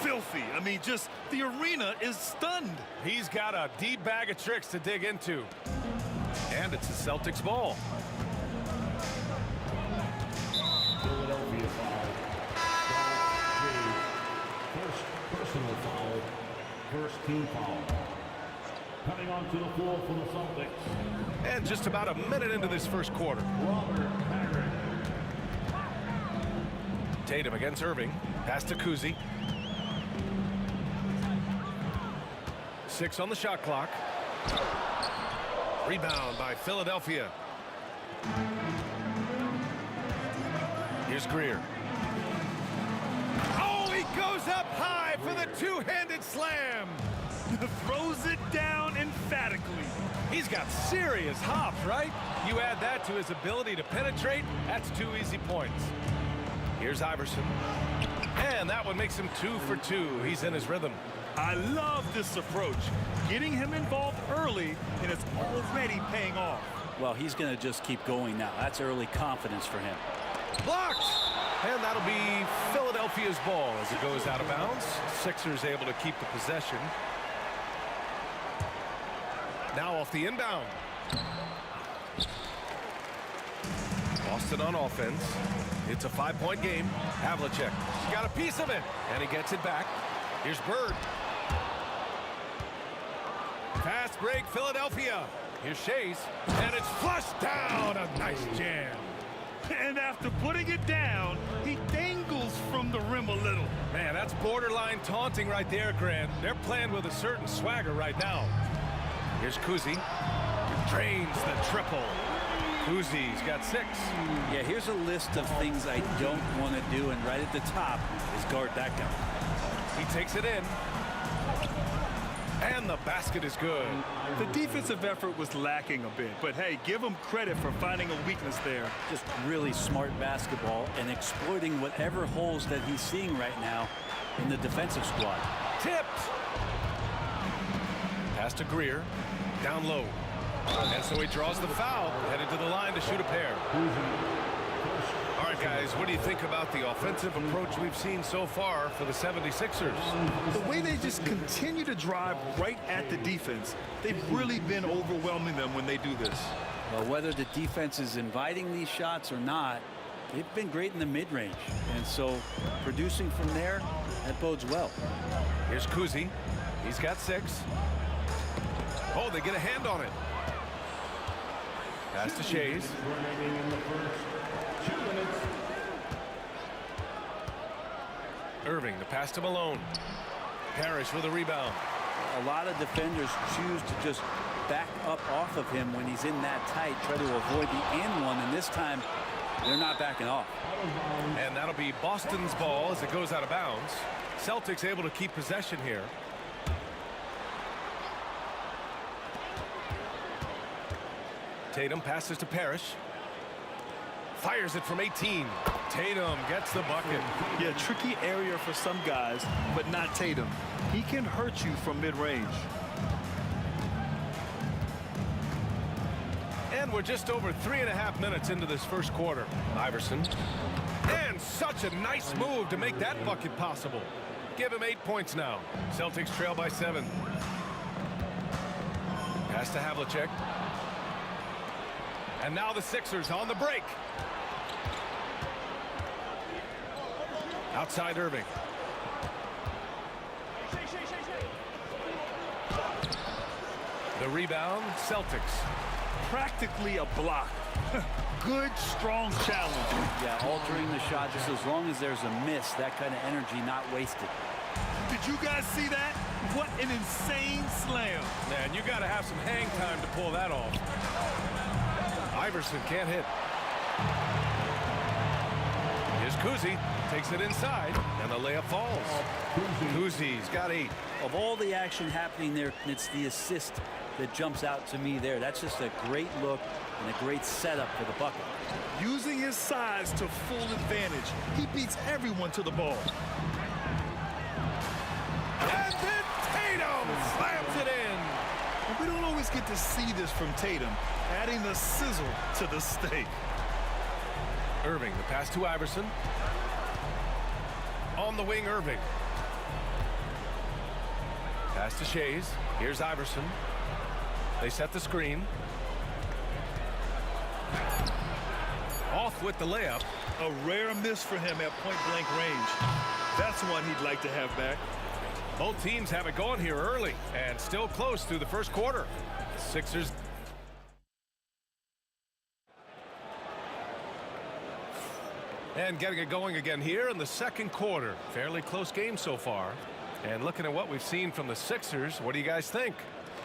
Filthy. I mean, just the arena is stunned. He's got a deep bag of tricks to dig into. And it's the Celtics ball. Philadelphia foul. First personal foul. First team foul. Coming onto the floor for the Celtics. And just about a minute into this first quarter. Robert Parrish. Tatum against Irving. Pass to Kuzi. 6 on the shot clock. Rebound by Philadelphia. Here's Greer. Oh, he goes up high for the two-handed slam. Throws it down emphatically. He's got serious hops, right? You add that to his ability to penetrate, that's 2 easy points. Here's Iverson. And that one makes him 2 for 2. He's in his rhythm. I love this approach. Getting him involved early, and it's already paying off. Well, he's going to just keep going now. That's early confidence for him. Blocked! And that'll be Philadelphia's ball as it goes out of bounds. Sixers able to keep the possession. Now off the inbound. Boston on offense. It's a 5-point game. Havlicek got a piece of it, and he gets it back. Here's Bird. Fast break, Philadelphia. Here's Shays, and it's flushed down. A nice jam. And after putting it down, he dangles from the rim a little. Man, that's borderline taunting right there, Grant. They're playing with a certain swagger right now. Here's Kuzi. Drains the triple. Kuzi's got 6. Yeah, here's a list of things I don't want to do, and right at the top is guard that guy. He takes it in. And the basket is good. The defensive effort was lacking a bit, but hey, give him credit for finding a weakness there. Just really smart basketball and exploiting whatever holes that he's seeing right now in the defensive squad. Tipped. Pass to Greer. Down low. And so he draws the foul, headed to the line to shoot a pair. All right, guys, what do you think about the offensive approach we've seen so far for the 76ers? The way they just continue to drive right at the defense, they've really been overwhelming them when they do this. Well, whether the defense is inviting these shots or not, they've been great in the mid-range. And so producing from there, that bodes well. Here's Kuzi. He's got 6. Oh, they get a hand on it. Pass to Shays. Irving, the pass to Malone. Parrish with a rebound. A lot of defenders choose to just back up off of him when he's in that tight, try to avoid the and one, and this time they're not backing off. And that'll be Boston's ball as it goes out of bounds. Celtics able to keep possession here. Tatum passes to Parrish. Fires it from 18. Tatum gets the bucket. Yeah, tricky area for some guys, but not Tatum. He can hurt you from mid-range. And we're just over 3.5 minutes into this first quarter. Iverson. And such a nice move to make that bucket possible. Give him 8 points now. Celtics trail by 7. Pass to Havlicek. And now the Sixers on the break. Outside Irving. The rebound, Celtics. Practically a block. Good, strong challenge. Yeah, altering the shot just as long as there's a miss, that kind of energy not wasted. Did you guys see that? What an insane slam. Man, you got to have some hang time to pull that off. Iverson can't hit. Here's Kuzi. Takes it inside, and the layup falls. Kuzi's got 8. Of all the action happening there, it's the assist that jumps out to me there. That's just a great look and a great setup for the bucket. Using his size to full advantage, he beats everyone to the ball. And then Tatum slams it in. And we don't always get to see this from Tatum, adding the sizzle to the steak. Irving, the pass to Iverson. On the wing, Irving. Pass to Shays. Here's Iverson. They set the screen. Off with the layup. A rare miss for him at point-blank range. That's one he'd like to have back. Both teams have it going here early and still close through the first quarter. Sixers. And getting it going again here in the second quarter. Fairly close game so far. And looking at what we've seen from the Sixers, what do you guys think?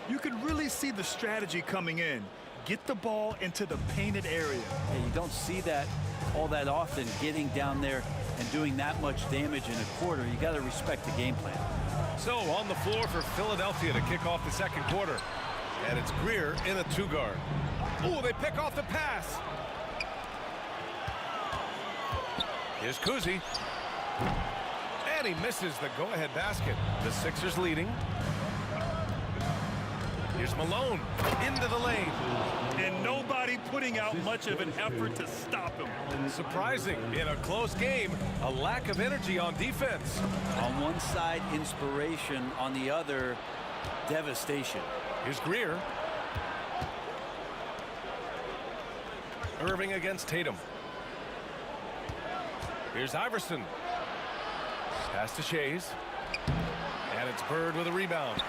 You can really see the strategy coming in. Get the ball into the painted area. Yeah, you don't see that all that often, getting down there and doing that much damage in a quarter. You got to respect the game plan. So on the floor for Philadelphia to kick off the second quarter. And it's Greer in a 2-guard. Oh, they pick off the pass. Here's Kuzi. And he misses the go-ahead basket. The Sixers leading. Here's Malone into the lane. And nobody putting out much of an effort to stop him. Surprising in a close game, a lack of energy on defense. On one side, inspiration. On the other, devastation. Here's Greer. Irving against Tatum. Here's Iverson. Pass to Shays. And it's Bird with a rebound.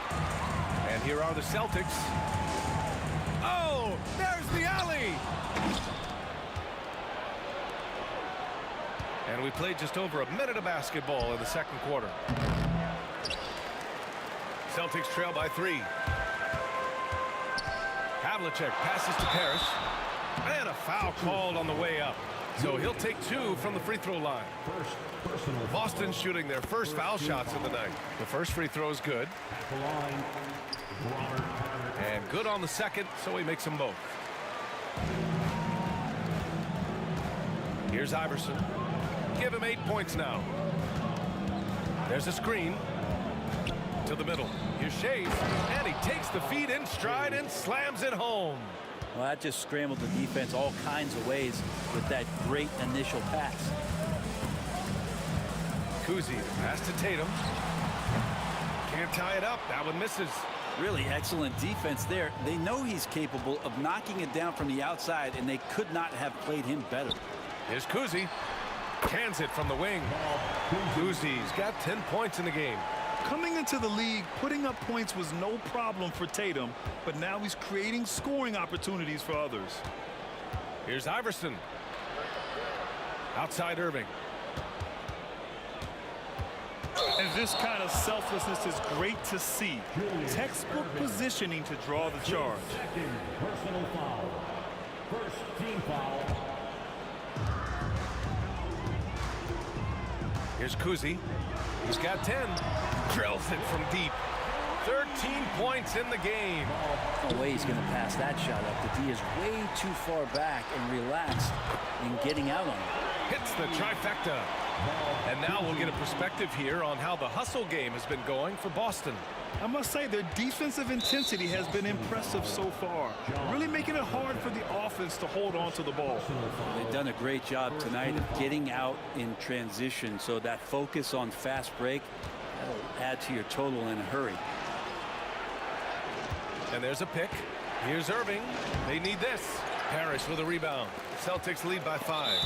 And here are the Celtics. Oh, there's the alley. And we played just over a minute of basketball in the second quarter. Celtics trail by 3. Havlicek passes to Parrish. And a foul called on the way up. So he'll take 2 from the free throw line. Boston shooting their first foul shots of the night. The first free throw is good. And good on the second, so he makes them both. Here's Iverson. Give him 8 points now. There's a screen to the middle. Here's Shays, and he takes the feed in stride and slams it home. Well, that just scrambled the defense all kinds of ways with that great initial pass. Kuzi, pass to Tatum. Can't tie it up. That one misses. Really excellent defense there. They know he's capable of knocking it down from the outside, and they could not have played him better. Here's Kuzi. Cans it from the wing. Kuzi's got 10 points in the game. Coming into the league, putting up points was no problem for Tatum, but now he's creating scoring opportunities for others. Here's Iverson. Outside Irving. And this kind of selflessness is great to see. Textbook positioning to draw the charge. Second personal foul. First team foul. Here's Kuzi. He's got 10. Drills it from deep. 13 points in the game. No way he's going to pass that shot up. The D is way too far back and relaxed in getting out on it. Hits the trifecta. And now we'll get a perspective here on how the hustle game has been going for Boston. I must say their defensive intensity has been impressive so far, really making it hard for the offense to hold on to the ball. They've done a great job tonight of getting out in transition, so that focus on fast break, that'll add to your total in a hurry. And there's a pick. Here's Irving. They need this. Parrish with a rebound. Celtics lead by 5.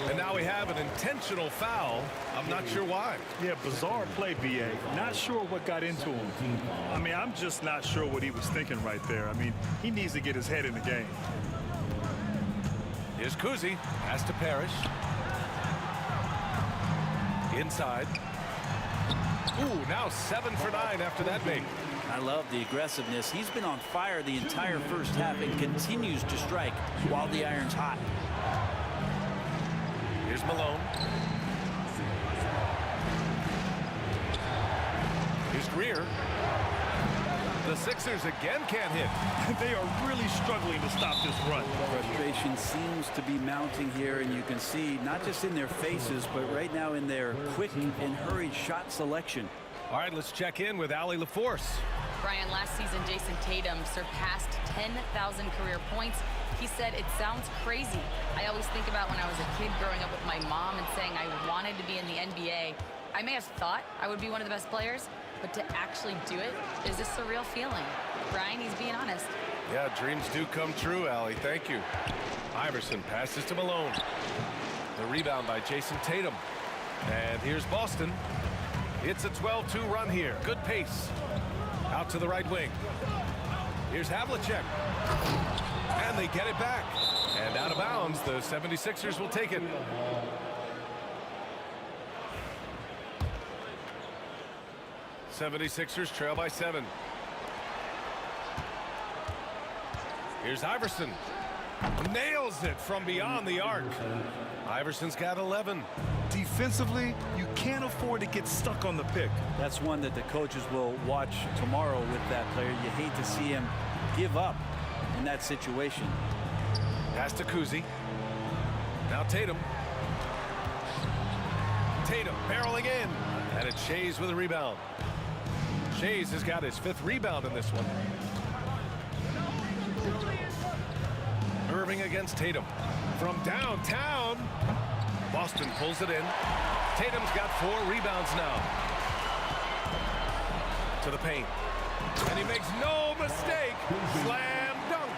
And now we have an intentional foul. I'm not sure why. Yeah, bizarre play, B.A. Not sure what got into him. I mean, I'm just not sure what he was thinking right there. I mean, he needs to get his head in the game. Here's Kuzi. Pass to Parrish. Inside. Ooh, now 7 for 9 after that make. I love the aggressiveness. He's been on fire the entire first half and continues to strike while the iron's hot. Here's Malone. Here's Greer. The Sixers again can't hit. They are really struggling to stop this run. Frustration seems to be mounting here, and you can see not just in their faces, but right now in their quick and hurried shot selection. All right, let's check in with Allie LaForce. Brian, last season, Jason Tatum surpassed 10,000 career points. He said, it sounds crazy. I always think about when I was a kid growing up with my mom and saying I wanted to be in the NBA. I may have thought I would be one of the best players, but to actually do it is a surreal feeling. Brian, he's being honest. Yeah, dreams do come true, Allie. Thank you. Iverson passes to Malone. The rebound by Jason Tatum. And here's Boston. It's a 12-2 run here. Good pace. Out to the right wing. Here's Havlicek. And they get it back. And out of bounds, the 76ers will take it. '76ers trail by 7. Here's Iverson. Nails it from beyond the arc. Iverson's got 11. Defensively, you can't afford to get stuck on the pick. That's one that the coaches will watch tomorrow with that player. You hate to see him give up in that situation. Pass to Kuzi. Now Tatum. Tatum barreling in. And it's Shays with a rebound. Shays has got his 5th rebound in this one. Irving against Tatum. From downtown. Boston pulls it in. Tatum's got 4 rebounds now. To the paint. And he makes no mistake. Slam dunk.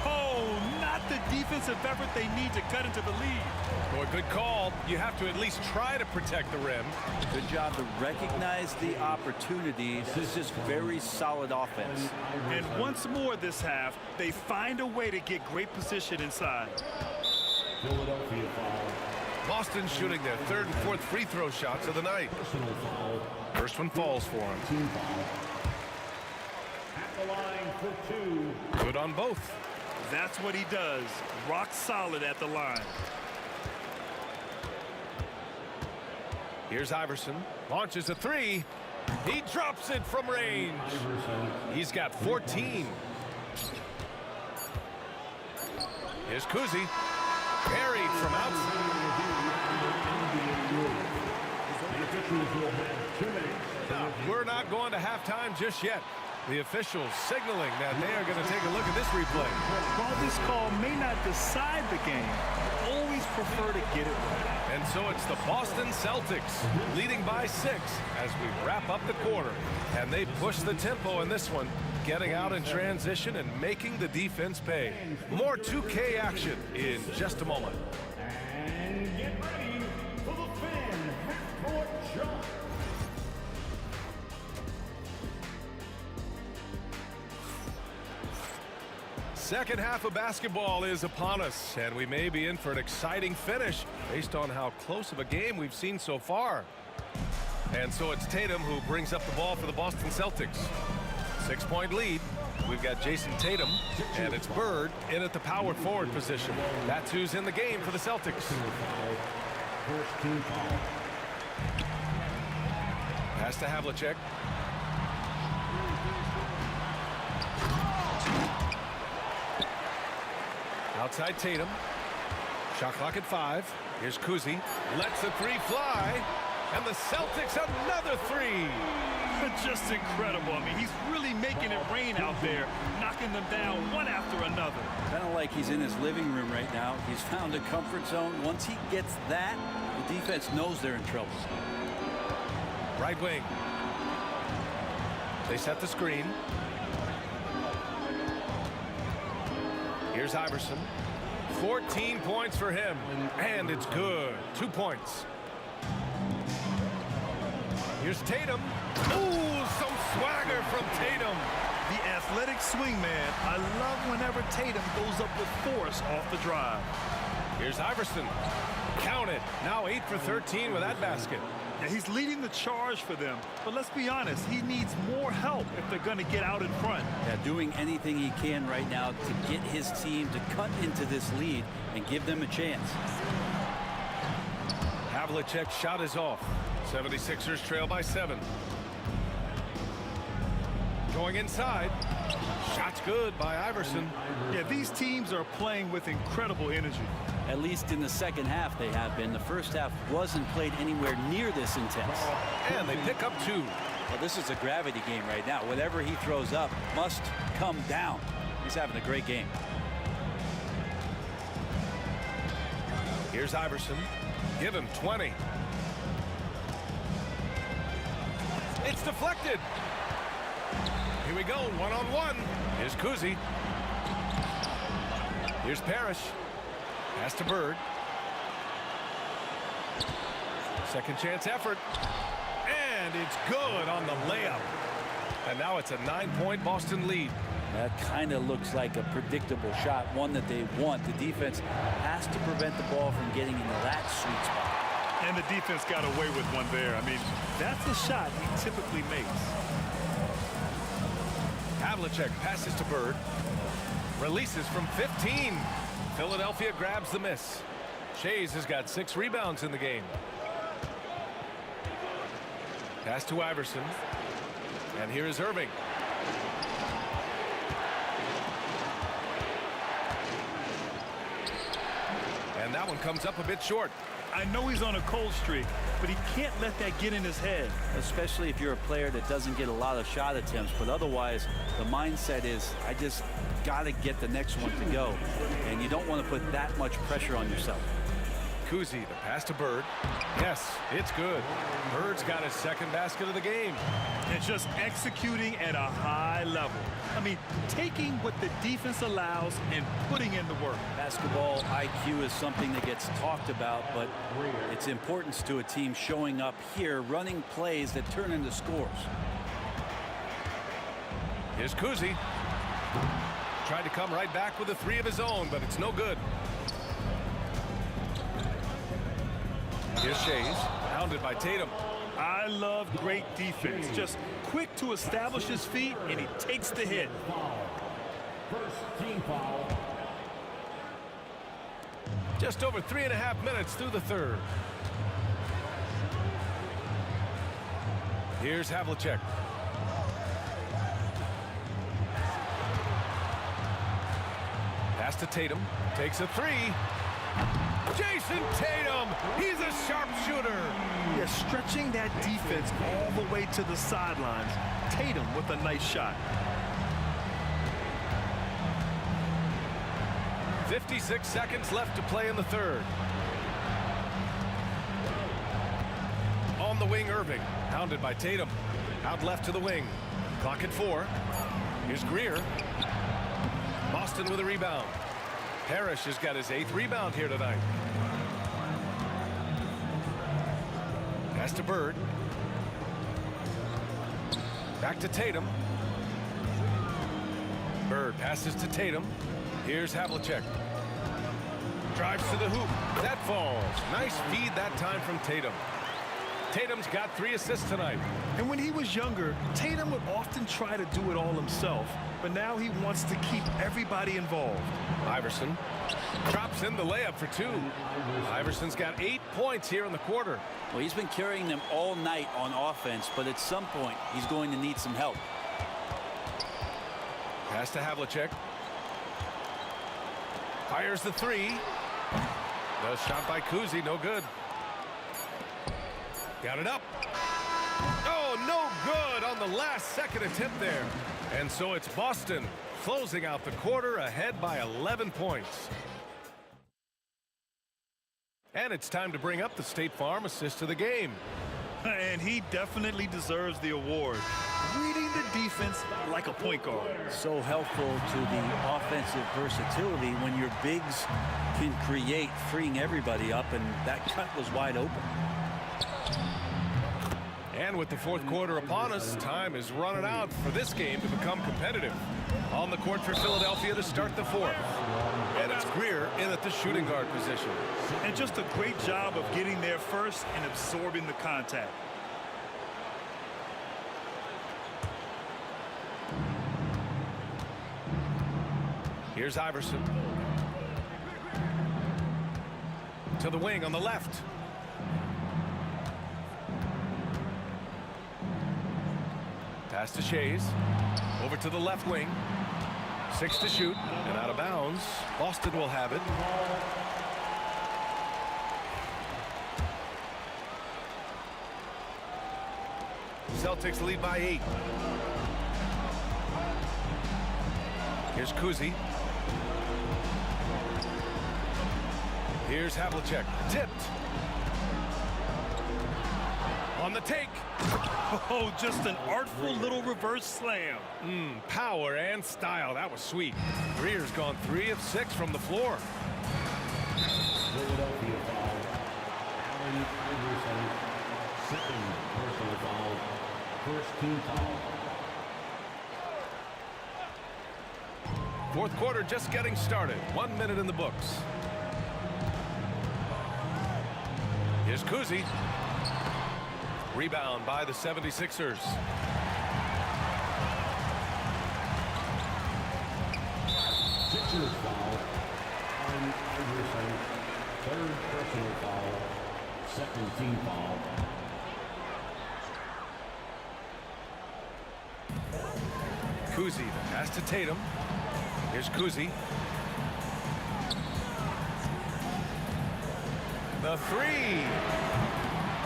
Oh, not the defensive effort they need to cut into the lead. Boy, good call. You have to at least try to protect the rim. Good job to recognize the opportunity. This is just very solid offense. And once more this half, they find a way to get great position inside. Philadelphia foul. Boston shooting their third and fourth free throw shots of the night. First one falls for him. At the line for two. Good on both. That's what he does. Rock solid at the line. Here's Iverson. Launches a three. He drops it from range. He's got 14. Here's Kuzi. Buried from outside. We're not going to halftime just yet. The officials signaling that they are going to take a look at this replay. While this call may not decide the game, I always prefer to get it right. And so it's the Boston Celtics leading by 6 as we wrap up the quarter. And they push the tempo in this one, getting out in transition and making the defense pay. More 2K action in just a moment. And get ready for the fan half-court jump. Second half of basketball is upon us, and we may be in for an exciting finish based on how close of a game we've seen so far. And so it's Tatum who brings up the ball for the Boston Celtics. 6-point lead. We've got Jason Tatum, and it's Bird in at the power forward position. That's who's in the game for the Celtics. Pass to Havlicek. Outside Tatum. Shot clock at 5. Here's Kuzi. Lets the three fly. And the Celtics another three. Just incredible. I mean, he's really making it rain out there, knocking them down one after another. Kind of like he's in his living room right now. He's found a comfort zone. Once he gets that, the defense knows they're in trouble. Right wing. They set the screen. Here's Iverson. 14 points for him, and it's good. 2 points. Here's Tatum. Ooh, some swagger from Tatum. The athletic swingman. I love whenever Tatum goes up with force off the drive. Here's Iverson. Count it. Now 8 for 13 with that basket. Yeah, he's leading the charge for them. But let's be honest, he needs more help if they're going to get out in front. Yeah, doing anything he can right now to get his team to cut into this lead and give them a chance. Havlicek's shot is off. 76ers trail by 7. Going inside. Shot's good by Iverson. Yeah, these teams are playing with incredible energy. At least in the second half they have been. The first half wasn't played anywhere near this intense. And they pick up 2. Well, this is a gravity game right now. Whatever he throws up must come down. He's having a great game. Here's Iverson. Give him 20. It's deflected. Here we go, one-on-one. Here's Kuzi. Here's Parrish. Pass to Bird. Second chance effort. And it's good on the layup. And now it's a 9-point Boston lead. That kind of looks like a predictable shot, one that they want. The defense has to prevent the ball from getting into that sweet spot. And the defense got away with one there. I mean, that's a shot he typically makes. Havlicek passes to Bird. Releases from 15. Philadelphia grabs the miss. Shays has got 6 rebounds in the game. Pass to Iverson. And here is Irving. And that one comes up a bit short. I know he's on a cold streak, but he can't let that get in his head. Especially if you're a player that doesn't get a lot of shot attempts. But otherwise, the mindset is, I just got to get the next one to go. And you don't want to put that much pressure on yourself. Kuzi, the pass to Bird. Yes, it's good. Bird's got his second basket of the game. And just executing at a high level. I mean, taking what the defense allows and putting in the work. Basketball IQ is something that gets talked about, but its importance to a team showing up here, running plays that turn into scores. Here's Kuzi. Tried to come right back with a 3 of his own, but it's no good. Here's Shays, hounded by Tatum. I love great defense. Just quick to establish his feet, and he takes the hit. First team foul. Just over 3.5 minutes through the third. Here's Havlicek. Pass to Tatum. Takes a three. Jason Tatum! He's a sharpshooter! Yeah, stretching that defense all the way to the sidelines. Tatum with a nice shot. 56 seconds left to play in the third. On the wing, Irving, hounded by Tatum. Out left to the wing. Clock at 4. Here's Greer. Boston with a rebound. Parrish has got his 8th rebound here tonight. Pass to Bird. Back to Tatum. Bird passes to Tatum. Here's Havlicek. Drives to the hoop. That falls. Nice feed that time from Tatum. Tatum's got 3 assists tonight. And when he was younger, Tatum would often try to do it all himself, but now he wants to keep everybody involved. Iverson drops in the layup for 2. Iverson's got 8 points here in the quarter. Well, he's been carrying them all night on offense, but at some point, he's going to need some help. Pass to Havlicek. Fires the 3. The shot by Kuzi, no good. Got it up. Oh, no good on the last second attempt there. And so it's Boston closing out the quarter ahead by 11 points. And it's time to bring up the State Farm assist of the game. And he definitely deserves the award. Reading the defense like a point guard. So helpful to the offensive versatility when your bigs can create, freeing everybody up, and that cut was wide open. And with the fourth quarter upon us, time is running out for this game to become competitive. On the court for Philadelphia to start the fourth. And it's Greer in at the shooting guard position. And just a great job of getting there first and absorbing the contact. Here's Iverson. To the wing on the left. Pass to Shays. Over to the left wing. 6 to shoot. And out of bounds. Boston will have it. Celtics lead by 8. Here's Kuzi. Here's Havlicek. Tipped. On the take. Oh, just an artful little reverse slam. Power and style. That was sweet. Greer's gone 3 of 6 from the floor. Philadelphia foul. Allen Iverson, second personal foul. First team foul. Fourth quarter just getting started. 1 minute in the books. Here's Kuzi. Rebound by the 76ers. Sixers foul. Allen Iverson, third personal foul. Second team foul. Kuzi, the pass to Tatum. Here's Kuzi. The 3.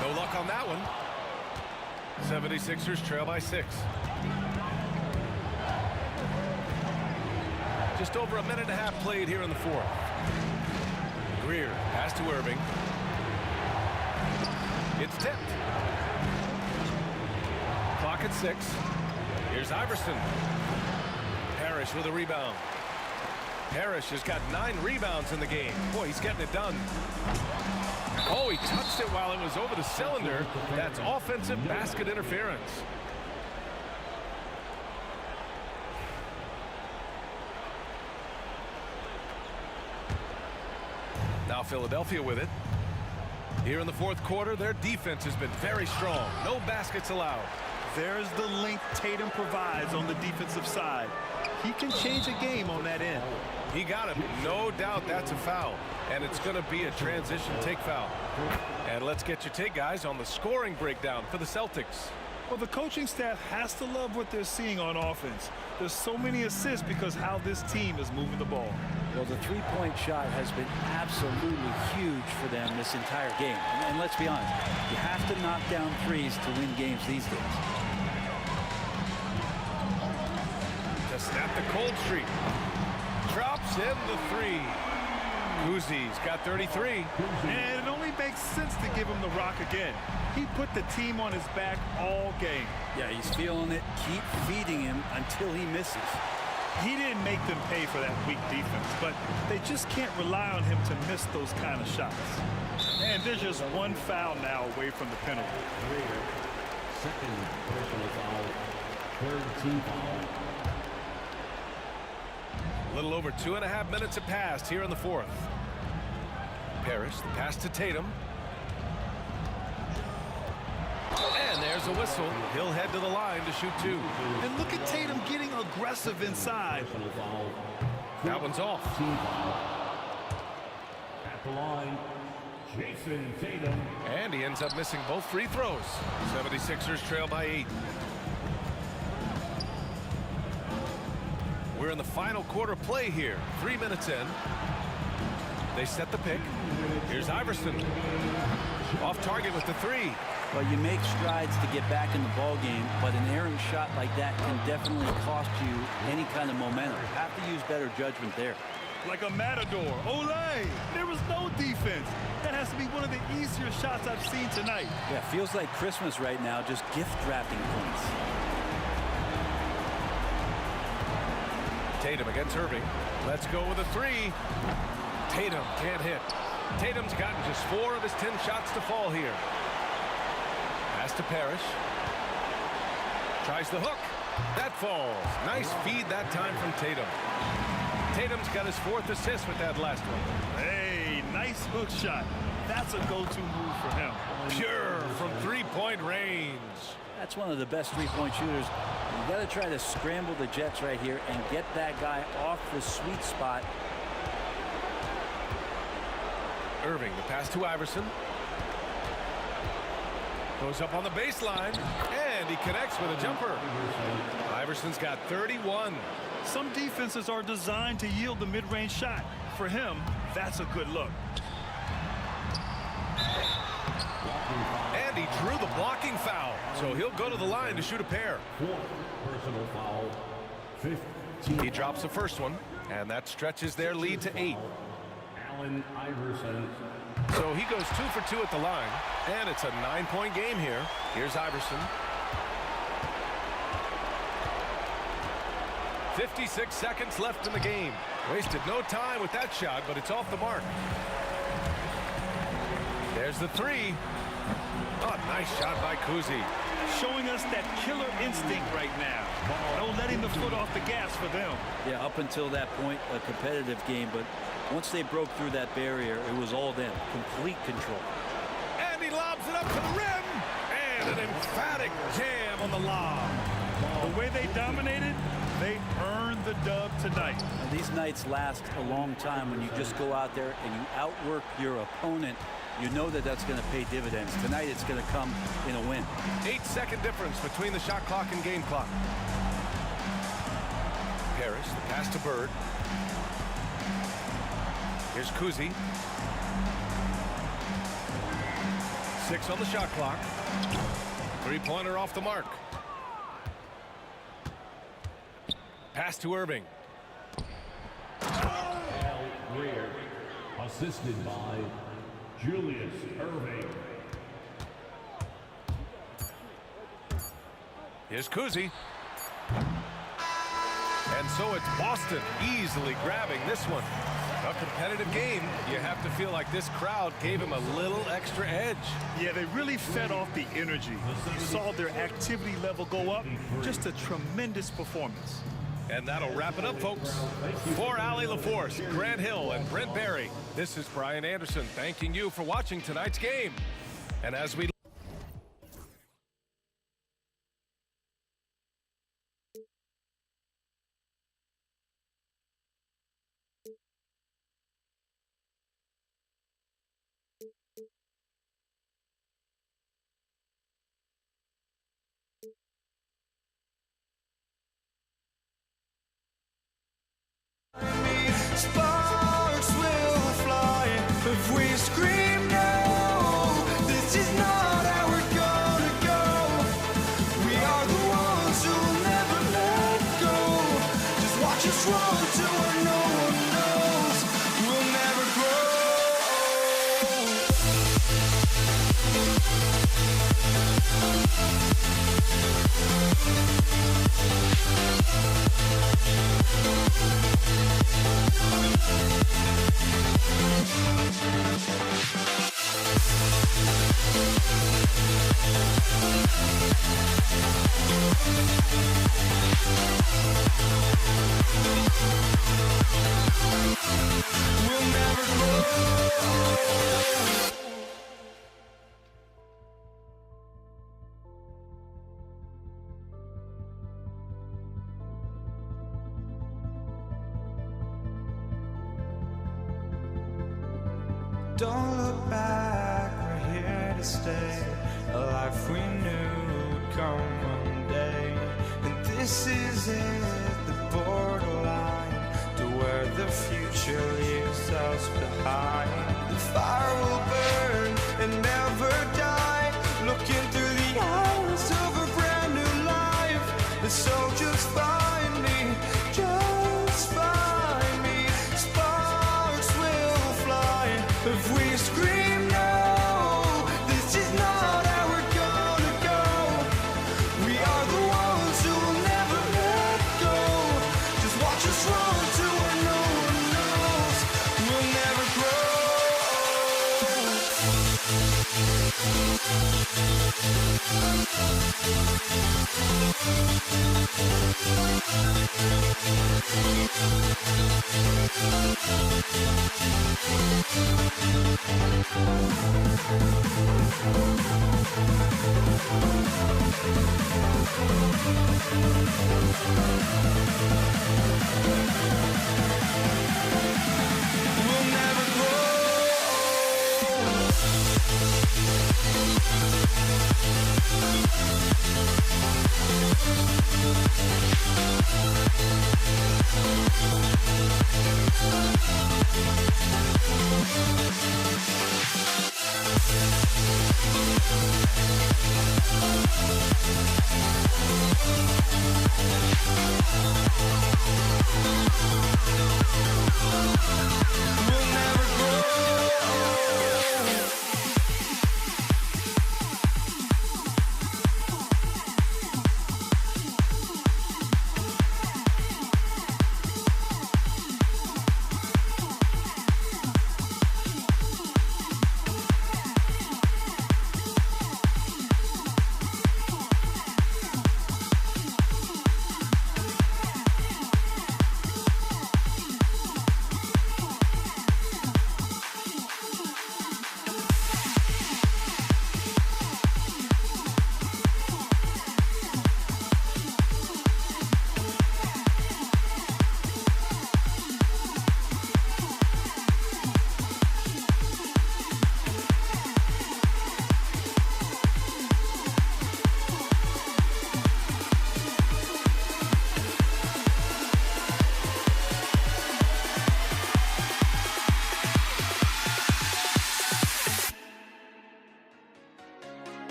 No luck on that one. 76ers trail by 6. Just over a minute and a half played here in the fourth. Greer, pass to Irving. It's tipped. Clock at 6. Here's Iverson. Parrish with a rebound. Parrish has got 9 rebounds in the game. Boy, he's getting it done. Oh, he touched it while it was over the cylinder. That's offensive basket interference. Now Philadelphia with it. Here in the fourth quarter, their defense has been very strong. No baskets allowed. There's the length Tatum provides on the defensive side. He can change a game on that end. He got him. No doubt that's a foul. And it's going to be a transition take foul. And let's get your take, guys, on the scoring breakdown for the Celtics. Well, the coaching staff has to love what they're seeing on offense. There's so many assists because how this team is moving the ball. Well, the three-point shot has been absolutely huge for them this entire game. And let's be honest, you have to knock down threes to win games these days. To snap the cold streak. Drops in the three. Kuzi's got 33. And it only makes sense to give him the rock again. He put the team on his back all game. Yeah, he's feeling it. Keep feeding him until he misses. He didn't make them pay for that weak defense, but they just can't rely on him to miss those kind of shots. And there's just one foul now away from the penalty. Second personal foul. Third team foul. A little over 2.5 minutes have passed here in the fourth. Parrish, the pass to Tatum. And there's a whistle. He'll head to the line to shoot two. And look at Tatum getting aggressive inside. That one's off. At the line, Jason Tatum. And he ends up missing both free throws. 76ers trail by 8. We're in the final quarter play here. 3 minutes in. They set the pick. Here's Iverson. Off target with the three. Well, you make strides to get back in the ball game, but an errant shot like that can definitely cost you any kind of momentum. You have to use better judgment there. Like a matador. Olay! There was no defense. That has to be one of the easier shots I've seen tonight. Yeah, feels like Christmas right now, just gift wrapping points. Tatum against Irving. Let's go with a three. Tatum can't hit. Tatum's gotten just 4 of his 10 shots to fall here. Pass to Parrish. Tries the hook. That falls. Nice feed that time from Tatum. Tatum's got his 4th assist with that last one. Hey, nice hook shot. That's a go-to move for him. Pure from three-point range. That's one of the best three-point shooters. You got to try to scramble the Jets right here and get that guy off the sweet spot. Irving, the pass to Iverson. Goes up on the baseline, and he connects with a jumper. Iverson's got 31. Some defenses are designed to yield the mid-range shot. For him, that's a good look. And he drew the blocking foul, so he'll go to the line to shoot a pair. 4th personal foul. 15. He drops the first one, and that stretches their lead to 8. Allen Iverson. So he goes 2 for 2 at the line, and it's a 9-point game here. Here's Iverson. 56 seconds left in the game. Wasted no time with that shot, but it's off the mark. There's the three. Oh, nice shot by Kuzi. Showing us that killer instinct right now. No letting the foot off the gas for them. Yeah, up until that point, a competitive game, but once they broke through that barrier, it was all them. Complete control. And he lobs it up to the rim. And an emphatic jam on the lob. The way they dominated, they earned the dub tonight. And these nights last a long time when you just go out there and you outwork your opponent. You know that that's going to pay dividends. Tonight it's going to come in a win. 8-second difference between the shot clock and game clock. Parrish, the pass to Bird. Here's Kuzi. 6 on the shot clock. Three-pointer off the mark. Pass to Irving. Al Greer, assisted by Julius Irving. Here's Kuzi. And so it's Boston easily grabbing this one. A competitive game. You have to feel like this crowd gave him a little extra edge. Yeah, they really fed off the energy. You saw their activity level go up. Just a tremendous performance. And that'll wrap it up, folks. For Allie LaForce, Grant Hill, and Brent Barry, this is Brian Anderson thanking you for watching tonight's game. And as we Sparks will fly if we scream no. This is not how we're gonna go. We are the ones who'll never let go. Just watch us run to where no one knows. We'll never grow. We'll never grow. Don't look back, we're here to stay. A life we knew would come one day. And this is it, the borderline to where the future leaves us behind. The fire will burn and never die, looking through the eyes of a brand new life. And so just find me, just find me. Sparks will fly if we scream no. This is not how we're gonna go. We are the ones who will never let go. Just watch us run to where no one knows. We'll never grow. We'll never grow. We'll never grow.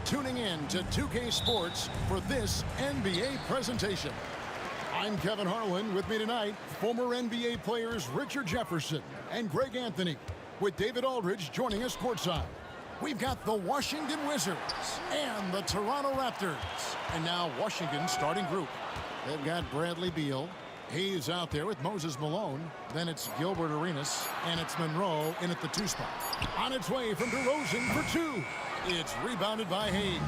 Tuning in to 2K Sports for this NBA presentation. I'm Kevin Harlan. With me tonight, former NBA players Richard Jefferson and Greg Anthony, with David Aldridge joining us courtside. We've got the Washington Wizards and the Toronto Raptors. And now Washington's starting group. They've got Bradley Beal, He's out there with Moses Malone. Then it's Gilbert Arenas, and it's Monroe in at the 2 spot. On its way from DeRozan for 2. It's rebounded by Hayes.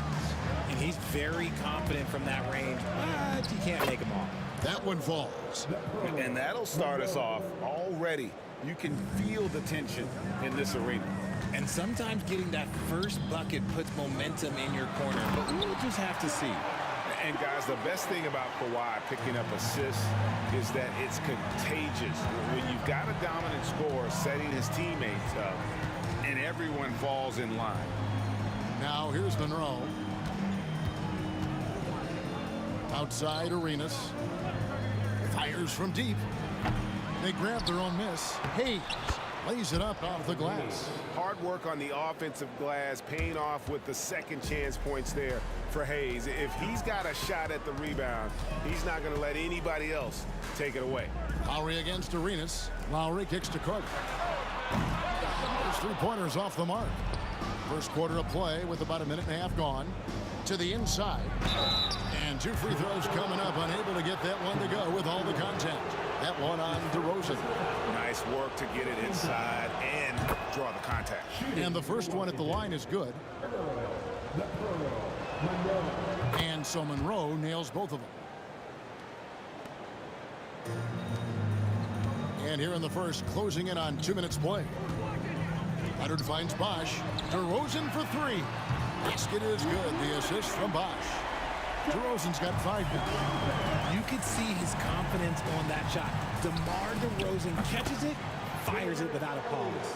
And he's very confident from that range, but he can't make them all. That one falls. And that'll start us off already. You can feel the tension in this arena. And sometimes getting that first bucket puts momentum in your corner, but we'll just have to see. And guys, the best thing about Kawhi picking up assists is that it's contagious. When you've got a dominant scorer setting his teammates up, and everyone falls in line. Now here's Monroe. Outside Arenas. Fires from deep. They grab their own miss. Hayes lays it up off the glass. Hard work on the offensive glass, paying off with the second chance points there for Hayes. If he's got a shot at the rebound, he's not going to let anybody else take it away. Lowry against Arenas. Lowry kicks to Carter. There's 3-pointers off the mark. First quarter of play with about a minute and a half gone. To the inside. And 2 free throws coming up. Unable to get that one to go with all the contact. That one on DeRozan. Nice work to get it inside and draw the contact. And the first one at the line is good. And so Monroe nails both of them. And here in the first, closing in on 2 minutes play. Leonard finds Bosch. DeRozan for 3. Basket is good. The assist from Bosch. DeRozan's got 5 now. You could see his confidence on that shot. DeMar DeRozan catches it, fires it without a pause.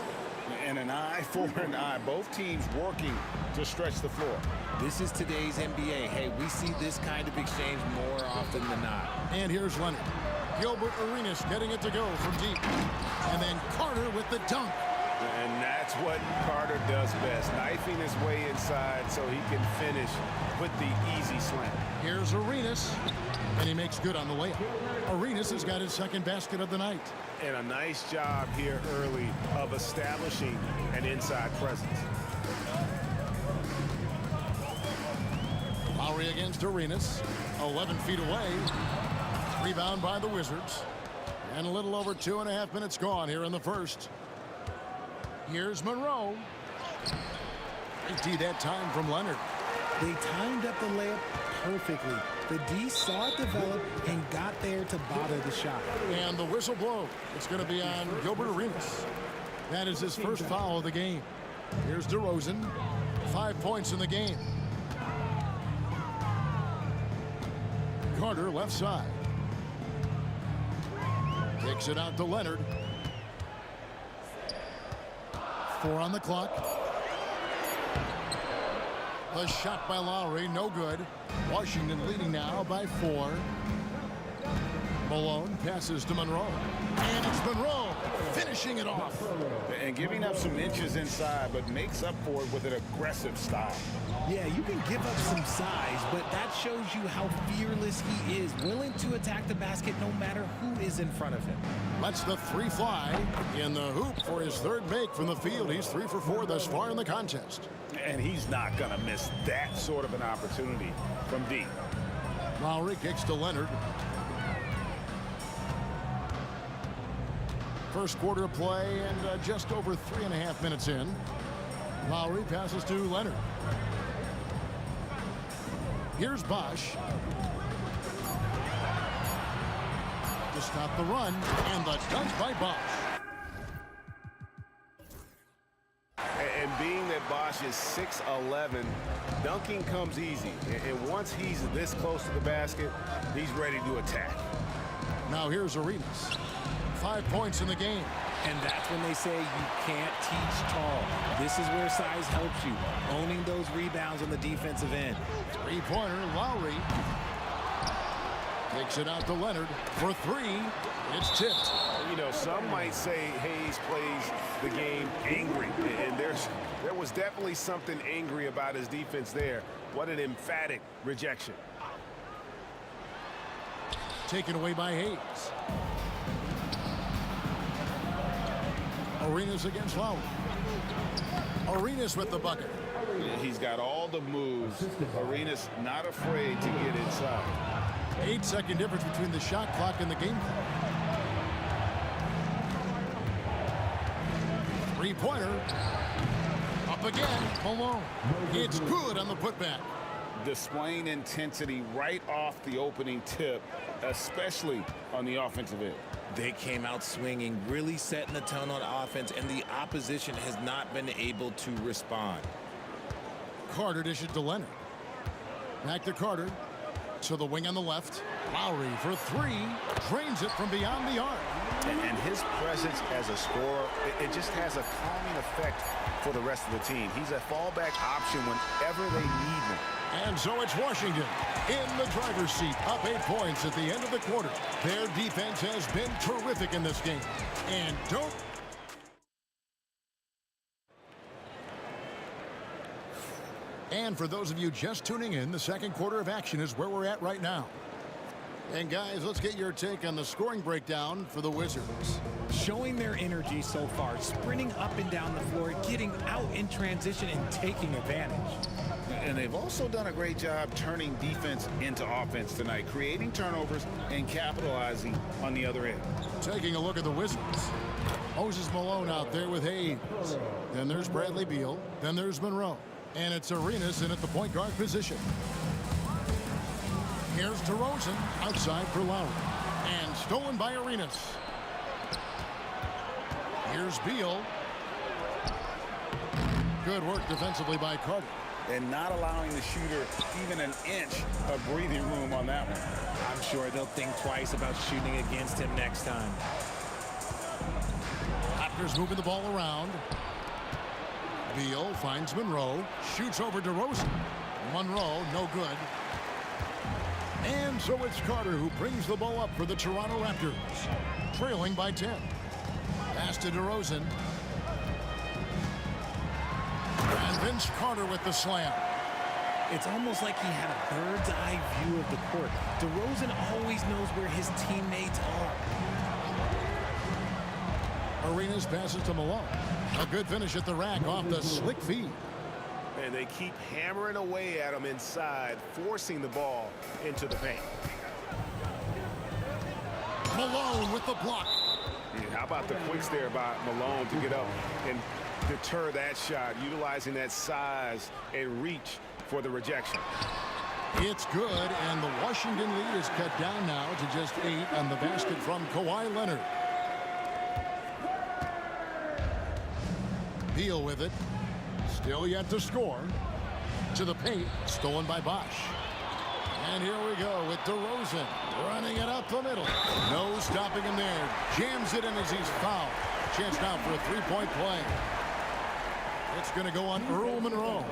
And an eye for an eye. Both teams working to stretch the floor. This is today's NBA. Hey, we see this kind of exchange more often than not. And here's Leonard. Gilbert Arenas getting it to go from deep. And then Carter with the dunk. And that's what Carter does best, knifing his way inside so he can finish with the easy slam. Here's Arenas, and he makes good on the layup. Arenas has got his second basket of the night. And a nice job here early of establishing an inside presence. Lowry against Arenas, 11 feet away. Rebound by the Wizards. And a little over 2.5 minutes gone here in the first. Here's Monroe. Great that time from Leonard. They timed up the layup perfectly. The D saw it develop and got there to bother the shot. And the whistle blows. It's going to be on Gilbert Arenas. That is his first foul of the game. Here's DeRozan. 5 points in the game. Carter left side. Takes it out to Leonard. 4 on the clock. The shot by Lowry, no good. Washington leading now by 4. Malone passes to Monroe. And it's Monroe finishing it off. And giving up some inches inside, but makes up for it with an aggressive style. Yeah, you can give up some size, but that shows you how fearless he is, willing to attack the basket no matter who is in front of him. Lets the 3 fly in the hoop for his 3rd make from the field. He's 3 for 4 thus far in the contest. And he's not going to miss that sort of an opportunity from deep. Lowry kicks to Leonard. First quarter of play and just over 3.5 minutes in. Lowry passes to Leonard. Here's Bosch. To stop the run, and the dunk by Bosch. And being that Bosch is 6'11", dunking comes easy. And once he's this close to the basket, he's ready to attack. Now here's Arenas. 5 points in the game. And that's when they say you can't teach tall. This is where size helps you, owning those rebounds on the defensive end. 3-pointer, Lowry. Takes it out to Leonard for 3. It's tipped. You know, some might say Hayes plays the game angry. And there was definitely something angry about his defense there. What an emphatic rejection. Taken away by Hayes. Arenas against Lowry. Arenas with the bucket. He's got all the moves. Arenas not afraid to get inside. 8-second difference between the shot clock and the game clock. Three-pointer. Up again, Malone. It's good on the putback. Displaying intensity right off the opening tip, especially on the offensive end. They came out swinging, really setting the tone on offense, and the opposition has not been able to respond. Carter dishes to Leonard. Back to Carter. To the wing on the left. Lowry for three. Drains it from beyond the arc. And his presence as a scorer, it just has a calming effect for the rest of the team. He's a fallback option whenever they need him. And so it's Washington in the driver's seat, up 8 points at the end of the quarter. Their defense has been terrific in this game. And don't... And for those of you just tuning in, the second quarter of action is where we're at right now. And guys, let's get your take on the scoring breakdown for the Wizards. Showing their energy so far, sprinting up and down the floor, getting out in transition and taking advantage. And they've also done a great job turning defense into offense tonight, creating turnovers and capitalizing on the other end. Taking a look at the Wizards. Moses Malone out there with Hayes. Then there's Bradley Beal. Then there's Monroe. And it's Arenas in at the point guard position. Here's DeRozan outside for Lowry. And stolen by Arenas. Here's Beal. Good work defensively by Carter. And not allowing the shooter even an inch of breathing room on that one. I'm sure they'll think twice about shooting against him next time. Raptors moving the ball around. Beal finds Monroe. Shoots over DeRozan. Monroe, no good. And so it's Carter who brings the ball up for the Toronto Raptors. Trailing by 10. Pass to DeRozan. And Vince Carter with the slam. It's almost like he had a bird's eye view of the court. DeRozan always knows where his teammates are. Arenas passes to Malone. A good finish at the rack off the slick feed. And they keep hammering away at him inside, forcing the ball into the paint. Malone with the block. Yeah, how about the quicks there by Malone to get up and deter that shot, utilizing that size and reach for the rejection. It's good, and the Washington lead is cut down now to just 8 on the basket from Kawhi Leonard. Beal with it. Still yet to score. To the paint. Stolen by Bosch. And here we go with DeRozan running it up the middle. No stopping him there. Jams it in as he's fouled. Chance now for a three-point play. It's going to go on Earl Monroe.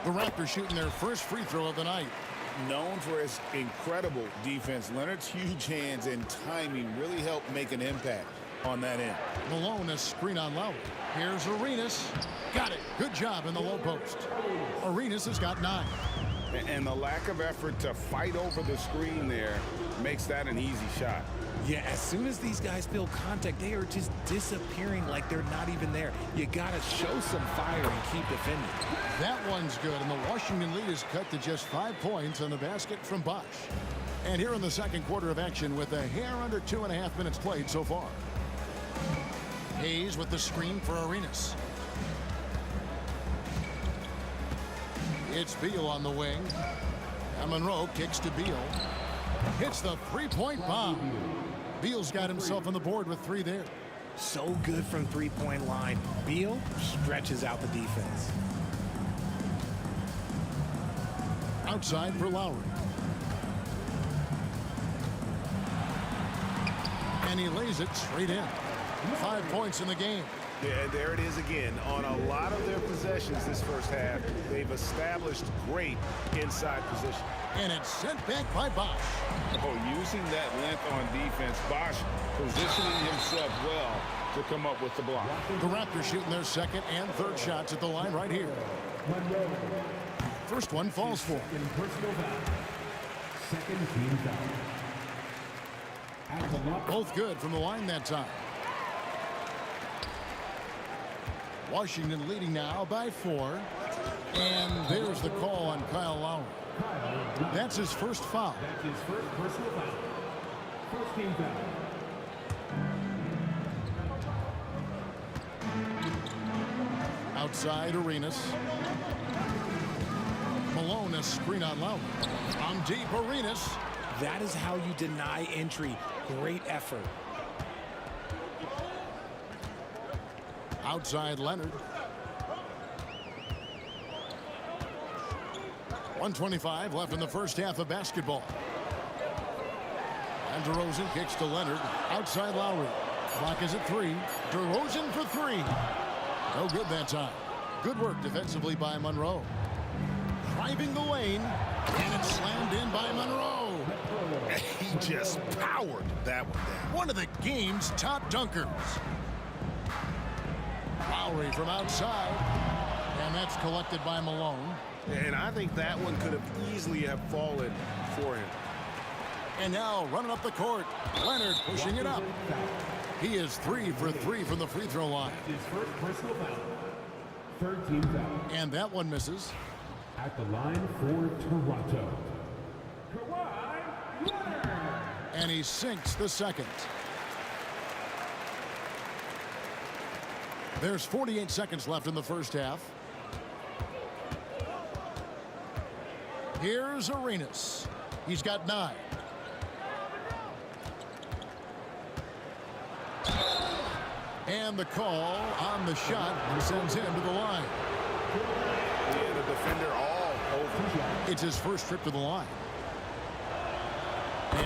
The Raptors shooting their first free throw of the night. Known for his incredible defense, Leonard's huge hands and timing really helped make an impact on that end. Malone a screen on Lowry. Here's Arenas. Got it. Good job in the low post. Arenas has got 9. And the lack of effort to fight over the screen there makes that an easy shot. Yeah, as soon as these guys feel contact, they are just disappearing like they're not even there. You got to show some fire and keep defending. That one's good, and the Washington lead is cut to just 5 points on the basket from Bosch. And here in the second quarter of action with a hair under 2.5 minutes played so far. Hayes with the screen for Arenas. It's Beal on the wing. And Monroe kicks to Beal. Hits the three-point bomb. Beal's got himself on the board with 3 there. So good from three-point line. Beal stretches out the defense. Outside for Lowry. And he lays it straight in. 5 points in the game. Yeah, and there it is again. On a lot of their possessions this first half, they've established great inside position. And it's sent back by Bosch. Oh, using that length on defense, Bosch positioning himself well to come up with the block. The Raptors shooting their second and third shots at the line right here. First one falls for. Second team foul. Both good from the line that time. Washington leading now by 4. And there's the call on Kyle Lowry. That's his first foul. That's his first personal foul. First team foul. Outside Arenas. Malone, a screen on Lowry. On deep, Arenas. That is how you deny entry. Great effort. Outside Leonard. 1:25 left in the first half of basketball. And DeRozan kicks to Leonard. Outside Lowry. Clock is at 3. DeRozan for 3. No good that time. Good work defensively by Monroe. Driving the lane. And it's slammed in by Monroe. He just powered that one down. One of the game's top dunkers. Lowry from outside. And that's collected by Malone. And I think that one could have easily have fallen for him. And now running up the court. Leonard pushing it up. He is 3 for 3 from the free throw line. His first personal foul. Third team foul. And that one misses. At the line for Toronto, Kawhi Leonard. And he sinks the second. There's 48 seconds left in the first half. Here's Arenas. He's got 9. And the call on the shot sends him to the line. Yeah, the defender all over. It's his first trip to the line.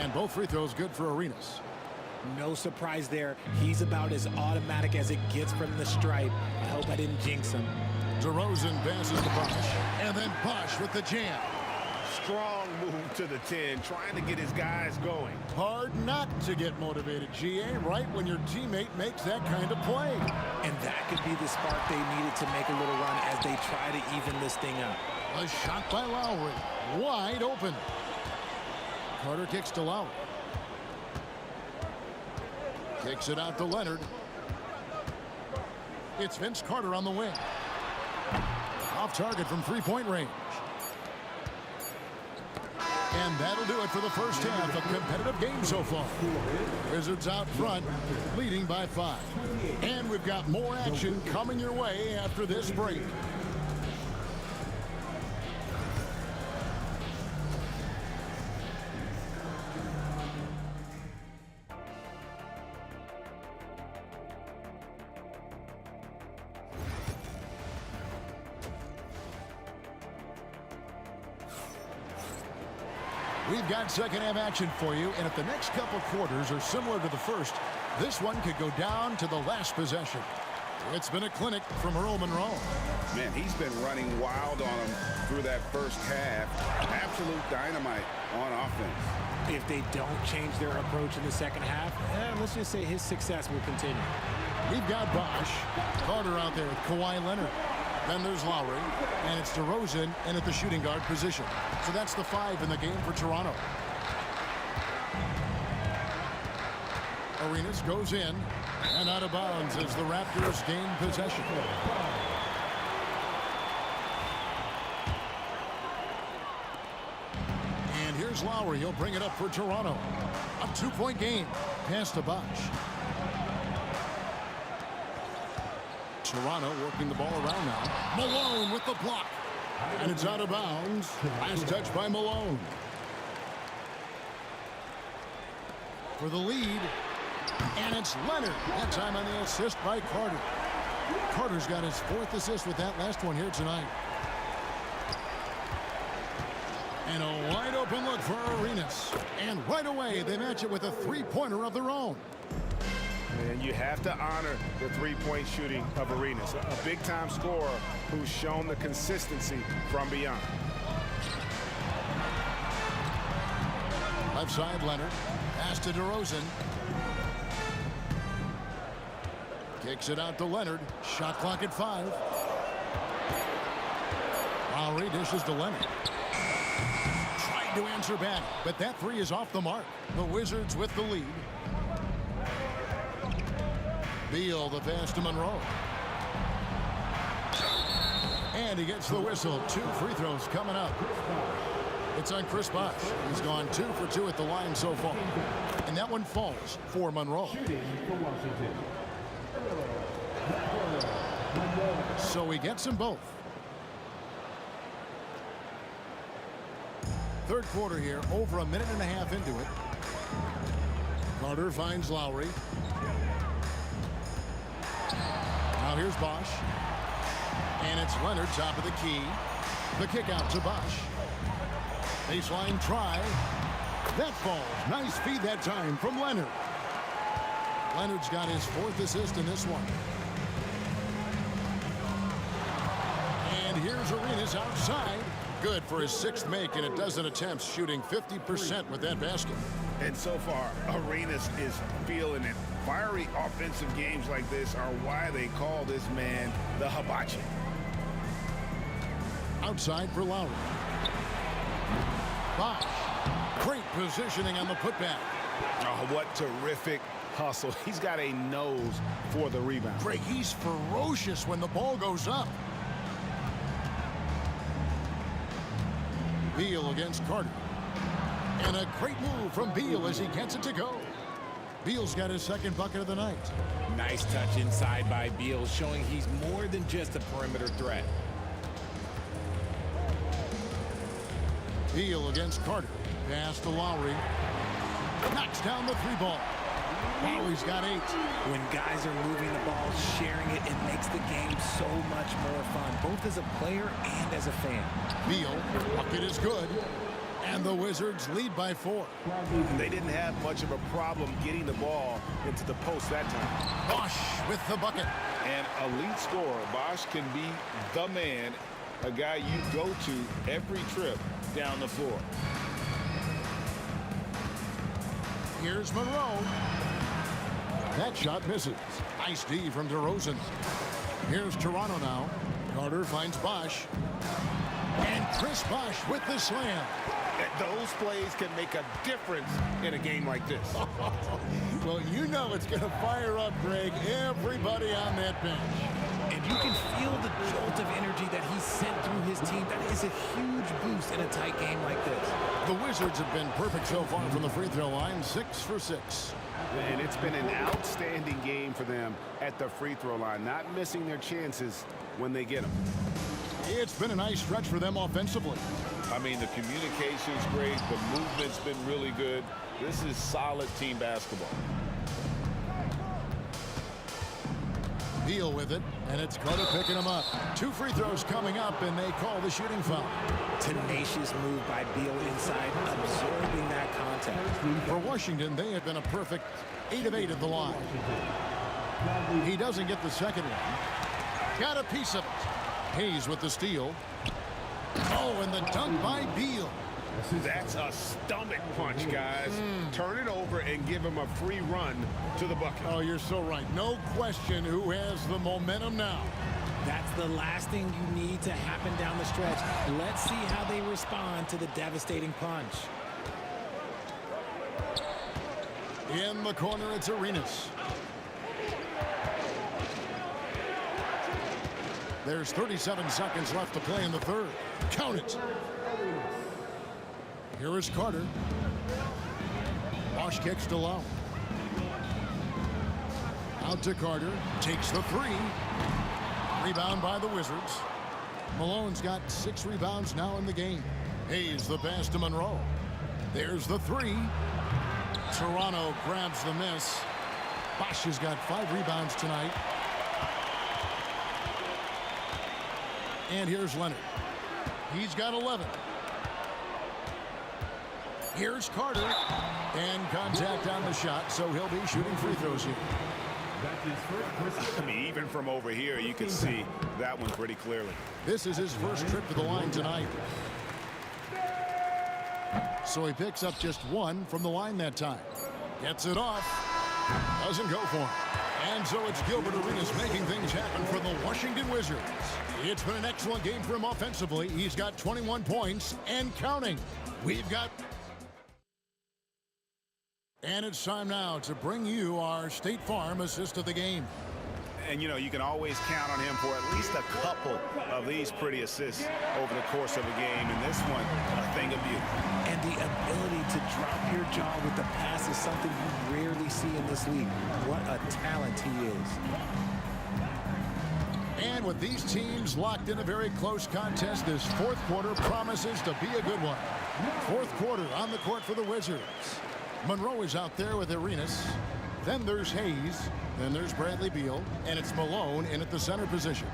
And both free throws good for Arenas. No surprise there. He's about as automatic as it gets from the stripe. I hope I didn't jinx him. DeRozan passes to Bosh. And then Bosh with the jam. Strong move to the 10, trying to get his guys going. Hard not to get motivated, GA, right when your teammate makes that kind of play. And that could be the spark they needed to make a little run as they try to even this thing up. A shot by Lowry. Wide open. Carter kicks to Lowry. Kicks it out to Leonard. It's Vince Carter on the wing. Off target from three-point range. And that'll do it for the first half. A competitive game so far. Wizards out front, leading by 5. And we've got more action coming your way after this break. We've got second half action for you, and if the next couple quarters are similar to the first, this one could go down to the last possession. It's been a clinic from Earl Monroe. Man, he's been running wild on him through that first half. Absolute dynamite on offense. If they don't change their approach in the second half, let's just say his success will continue. We've got Bosh. Carter out there with Kawhi Leonard. Then there's Lowry, and it's DeRozan in at the shooting guard position. So that's the 5 in the game for Toronto. Arenas goes in and out of bounds as the Raptors gain possession. And here's Lowry. He'll bring it up for Toronto. A 2-point game. Pass to Bosh. Toronto working the ball around now. Malone with the block. And it's out of bounds. Last touch by Malone. For the lead. And it's Leonard. That time on the assist by Carter. Carter's got his 4th assist with that last one here tonight. And a wide open look for Arenas. And right away they match it with a 3-pointer of their own. And you have to honor the three-point shooting of Arenas, a big-time scorer who's shown the consistency from beyond. Left side, Leonard. Pass to DeRozan. Kicks it out to Leonard. Shot clock at 5. Lowry dishes to Leonard. Tried to answer back, but that 3 is off the mark. The Wizards with the lead. Beal, the pass to Monroe. And he gets the whistle. 2 free throws coming up. It's on Chris Bosh. He's gone 2 for 2 at the line so far. And that one falls for Monroe. So he gets them both. Third quarter here, over a minute and a half into it. Carter finds Lowry. Now here's Bosh. And it's Leonard, top of the key. The kick out to Bosh. Baseline try. That falls. Nice feed that time from Leonard. Leonard's got his 4th assist in this one. And here's Arenas outside. Good for his 6th make in a dozen attempts, shooting 50% with that basket. And so far, Arenas is feeling it. Fiery offensive games like this are why they call this man the hibachi. Outside for Lowry. Bosh. Great positioning on the putback. Oh, what terrific hustle. He's got a nose for the rebound. Greg, he's ferocious when the ball goes up. Beal against Carter. And a great move from Beal as he gets it to go. Beal's got his 2nd bucket of the night. Nice touch inside by Beal, showing he's more than just a perimeter threat. Beal against Carter. Pass to Lowry. Knocks down the 3 ball. Lowry's got 8. When guys are moving the ball, sharing it, it makes the game so much more fun, both as a player and as a fan. Beal, bucket is good. And the Wizards lead by 4. They didn't have much of a problem getting the ball into the post that time. Bosh with the bucket. An elite scorer. Bosh can be the man, a guy you go to every trip down the floor. Here's Monroe. That shot misses. Nice D from DeRozan. Here's Toronto now. Carter finds Bosh. And Chris Bosh with the slam. Those plays can make a difference in a game like this. Well, you know it's going to fire up, Greg, everybody on that bench. And you can feel the jolt of energy that he sent through his team. That is a huge boost in a tight game like this. The Wizards have been perfect so far from the free throw line, 6 for 6. And it's been an outstanding game for them at the free throw line, not missing their chances when they get them. It's been a nice stretch for them offensively. I mean, the communication's great. The movement's been really good. This is solid team basketball. Beal with it, and it's Carter picking him up. 2 free throws coming up, and they call the shooting foul. Tenacious move by Beal inside, absorbing that contact. For Washington, they have been a perfect 8 of 8 at the line. He doesn't get the second one. Got a piece of it. Hayes with the steal. Oh, and the dunk by Beal. That's a stomach punch, guys. Turn it over and give him a free run to the bucket. Oh, you're so right. No question who has the momentum now. That's the last thing you need to happen down the stretch. Let's see how they respond to the devastating punch. In the corner, it's Arenas. There's 37 seconds left to play in the third. Count it. Here is Carter. Bosh kicks to Lowe. Out to Carter. Takes the 3. Rebound by the Wizards. Malone's got 6 rebounds now in the game. Hayes the pass to Monroe. There's the 3. Toronto grabs the miss. Bosh has got 5 rebounds tonight. And here's Leonard. He's got 11. Here's Carter. And contact on the shot, so he'll be shooting free throws here. I mean, even from over here, you can see that one pretty clearly. This is his first trip to the line tonight. So he picks up just 1 from the line that time. Gets it off. Doesn't go for him. And so it's Gilbert Arenas making things happen for the Washington Wizards. It's been an excellent game for him offensively. He's got 21 points and counting. We've got... And it's time now to bring you our State Farm assist of the game. And, you know, you can always count on him for at least a couple of these pretty assists over the course of a game. And this one, a thing of beauty. And the ability to drop your jaw with the pass is something you rarely see in this league. What a talent he is. And with these teams locked in a very close contest, this fourth quarter promises to be a good one. Fourth quarter on the court for the Wizards. Monroe is out there with Arenas. Then there's Hayes. Then there's Bradley Beal. And it's Malone in at the center position.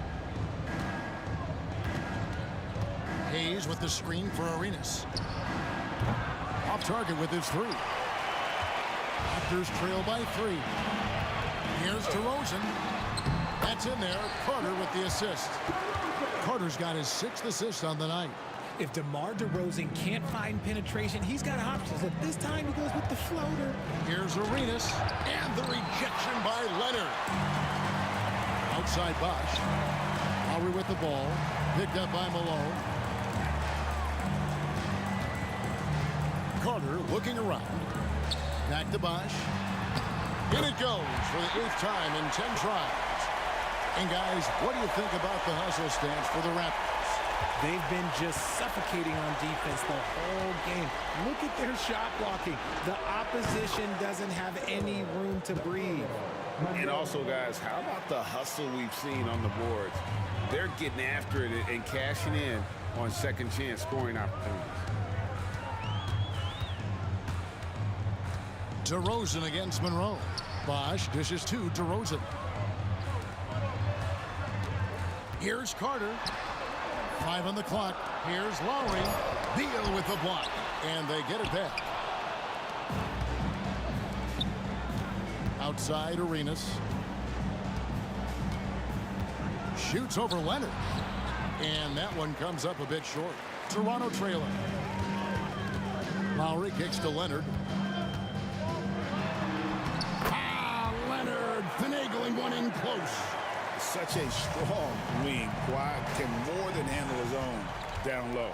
Hayes with the screen for Arenas. Off target with his three. Raptors trail by 3. Here's DeRozan. That's in there. Carter with the assist. Carter's got his 6th assist on the night. If DeMar DeRozan can't find penetration, he's got options. At this time, he goes with the floater. Here's Arenas. And the rejection by Leonard. Outside Bosch. Lowry with the ball. Picked up by Malone. Carter looking around. Back to Bosch. In it goes for the 8th time in 10 tries. And guys, what do you think about the hustle stance for the Raptors? They've been just suffocating on defense the whole game. Look at their shot blocking. The opposition doesn't have any room to breathe. And also, guys, how about the hustle we've seen on the boards? They're getting after it and cashing in on second chance scoring opportunities. DeRozan against Monroe. Bosch dishes to DeRozan. Here's Carter. 5 on the clock. Here's Lowry. Beal with the block. And they get it back. Outside Arenas. Shoots over Leonard. And that one comes up a bit short. Toronto trailing. Lowry kicks to Leonard. Leonard finagling one in close. Such a strong wing. Kawhi can more than handle his own down low.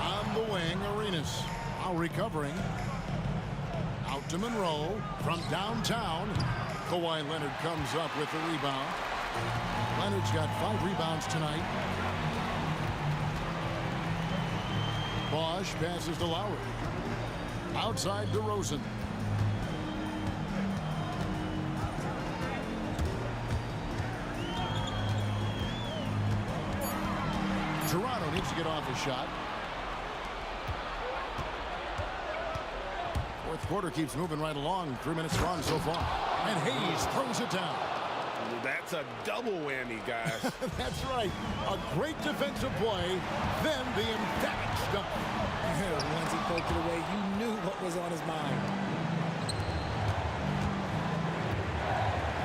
On the wing, Arenas. Now recovering. Out to Monroe from downtown. Kawhi Leonard comes up with the rebound. Leonard's got 5 rebounds tonight. Bosch passes to Lowry. Outside DeRozan. Toronto needs to get off a shot. Fourth quarter keeps moving right along. 3 minutes gone so far. And Hayes throws it down. That's a double whammy, guys. That's right. A great defensive play, then the emphatic stop. Once he poked it away, you knew what was on his mind.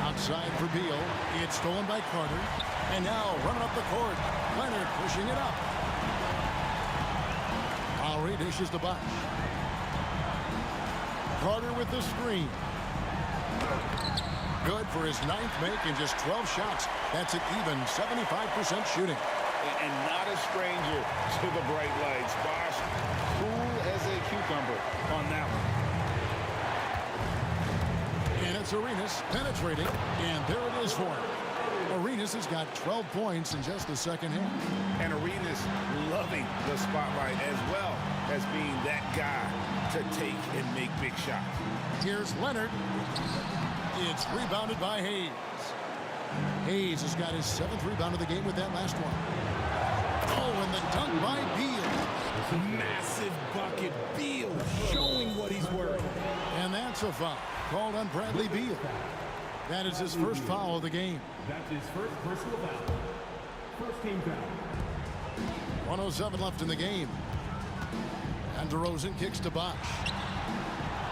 Outside for Beal. It's stolen by Carter. And now running up the court. Leonard pushing it up. Lowry dishes to Bosch. Carter with the screen. Good for his 9th make and just 12 shots. That's an even 75% shooting. And not a stranger to the bright lights. Bosch, cool as a cucumber on that one. And it's Arenas penetrating. And there it is for him. Arenas has got 12 points in just the second half. And Arenas loving the spotlight as well as being that guy to take and make big shots. Here's Leonard. It's rebounded by Hayes. Hayes has got his 7th rebound of the game with that last one. Oh, and the dunk by Beal. Massive bucket. Beal showing what he's worth. And that's a foul called on Bradley Beal. That is his first foul of the game. That's his first personal foul. First team foul. 1:07 left in the game. And DeRozan kicks to Bosch.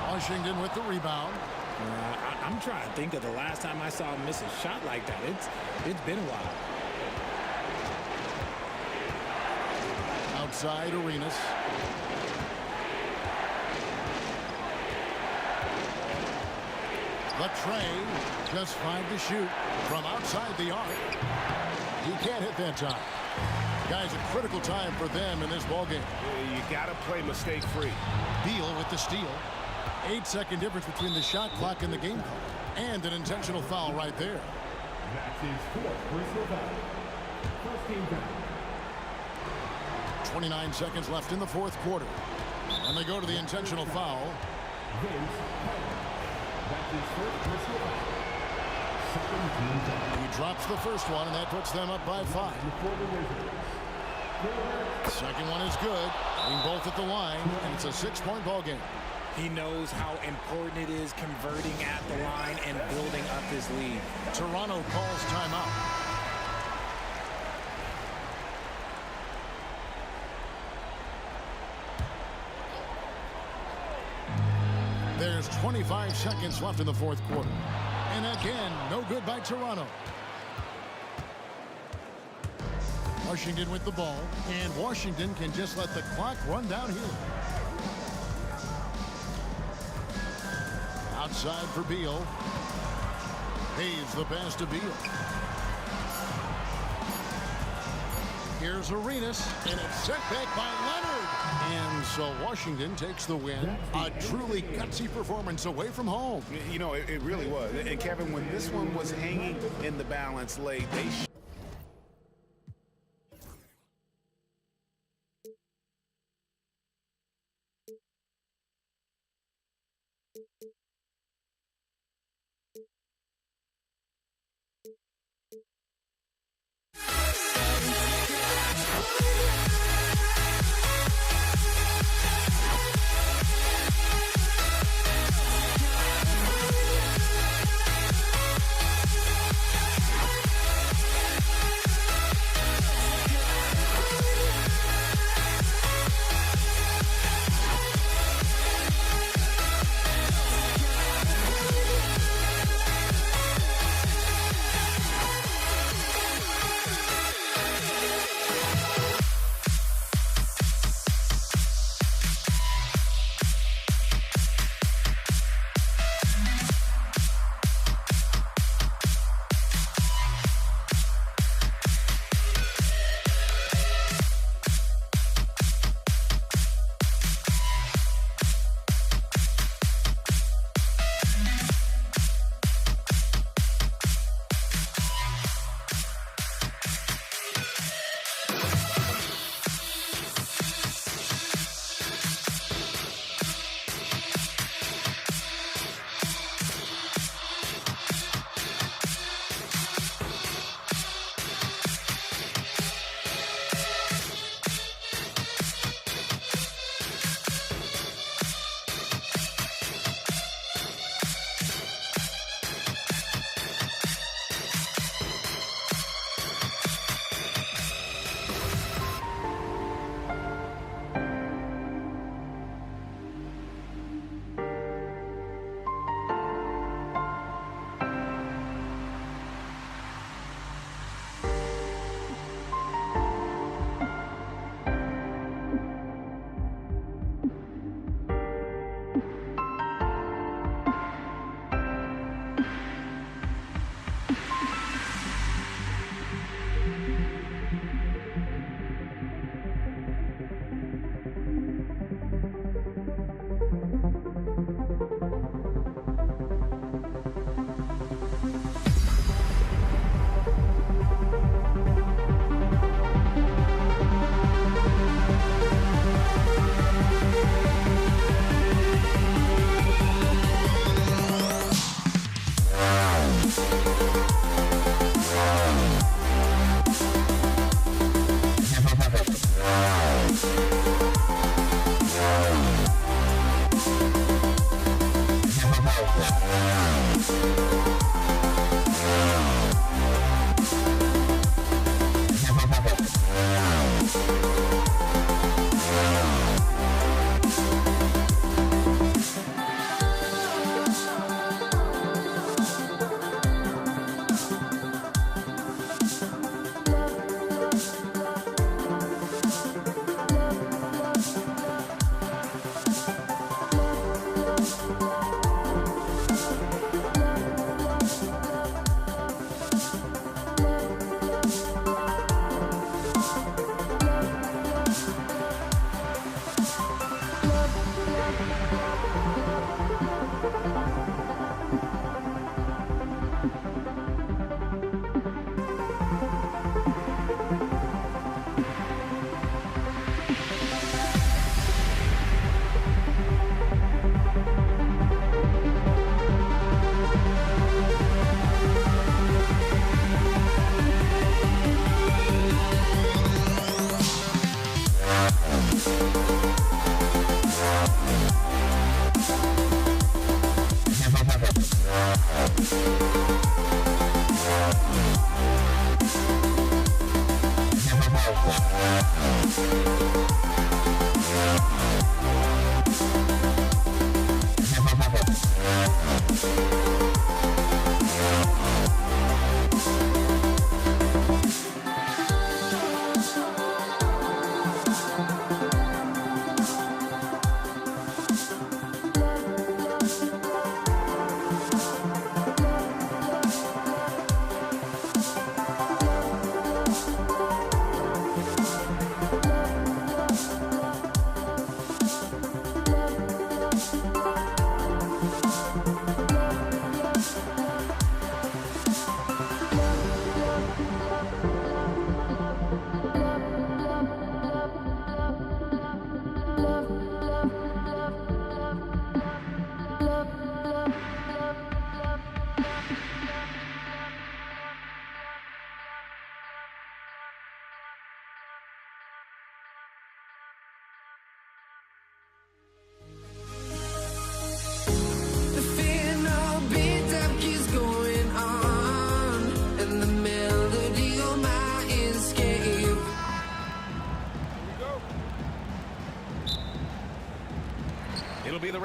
Washington with the rebound. I'm trying to think of the last time I saw him miss a shot like that. It's been a while. Outside Arenas. Latrey, just 5 to shoot from outside the arc. He can't hit that time. Guys, a critical time for them in this ballgame. You got to play mistake-free. Beal with the steal. 8-second difference between the shot clock and the game clock. And an intentional foul right there. That's his fourth personal foul. First team foul. 29 seconds left in the fourth quarter. And they go to the intentional foul. That's his first personal foul. Second team foul. He drops the first one, and that puts them up by 5. Second one is good. Being both at the line, and it's a 6-point ball game. He knows how important it is converting at the line and building up his lead. Toronto calls timeout. There's 25 seconds left in the fourth quarter. And again, no good by Toronto. Washington with the ball, and Washington can just let the clock run down here. Outside for Beal. Hayes the pass to Beal. Here's Arenas, and it's set back by Leonard. And so Washington takes the win. A truly gutsy performance away from home. You know, it really was. And Kevin, when this one was hanging in the balance late, they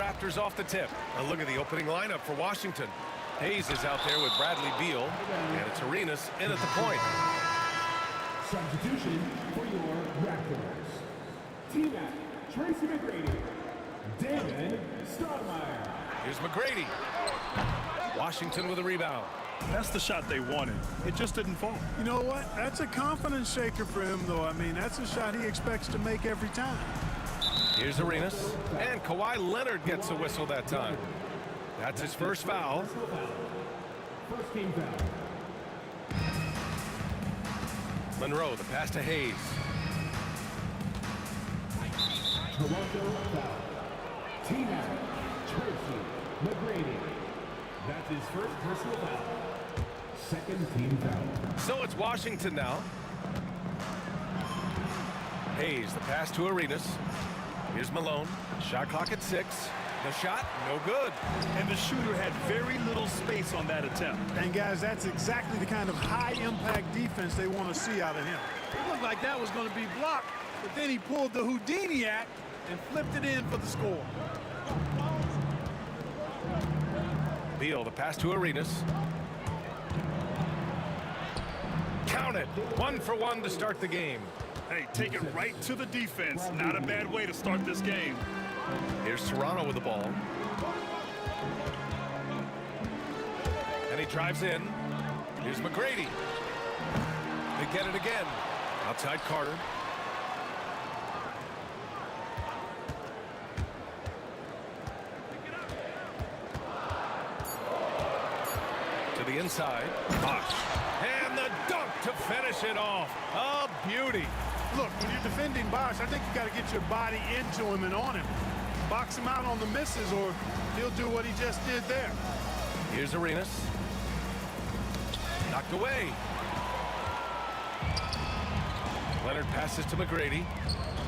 Raptors off the tip. A look at the opening lineup for Washington. Hayes is out there with Bradley Beal, and it's Arenas in at the point. Substitution for your Raptors. T-Mac, Tracy McGrady, David Stoudemire. Here's McGrady. Washington with a rebound. That's the shot they wanted. It just didn't fall. You know what? That's a confidence shaker for him, though. I mean, that's a shot he expects to make every time. Here's Arenas, and Kawhi Leonard gets a whistle that time. That's his first foul. First team foul. Monroe, the pass to Hayes. Toronto foul. T-Mac, Tracy McGrady. That's his first personal foul. Second team foul. So it's Washington now. Hayes, the pass to Arenas. Here's Malone. Shot clock at 6. The shot, no good. And the shooter had very little space on that attempt. And guys, that's exactly the kind of high-impact defense they want to see out of him. It looked like that was going to be blocked, but then he pulled the Houdini act and flipped it in for the score. Beal, the pass to Arenas. Count it. 1 for 1 to start the game. Hey, take it right to the defense. Not a bad way to start this game. Here's Toronto with the ball. And he drives in. Here's McGrady. They get it again. Outside Carter. To the inside. Bosh. And the dunk to finish it off. A beauty. Look, when you're defending Bosh, I think you got to get your body into him and on him. Box him out on the misses, or he'll do what he just did there. Here's Arenas. Knocked away. Leonard passes to McGrady.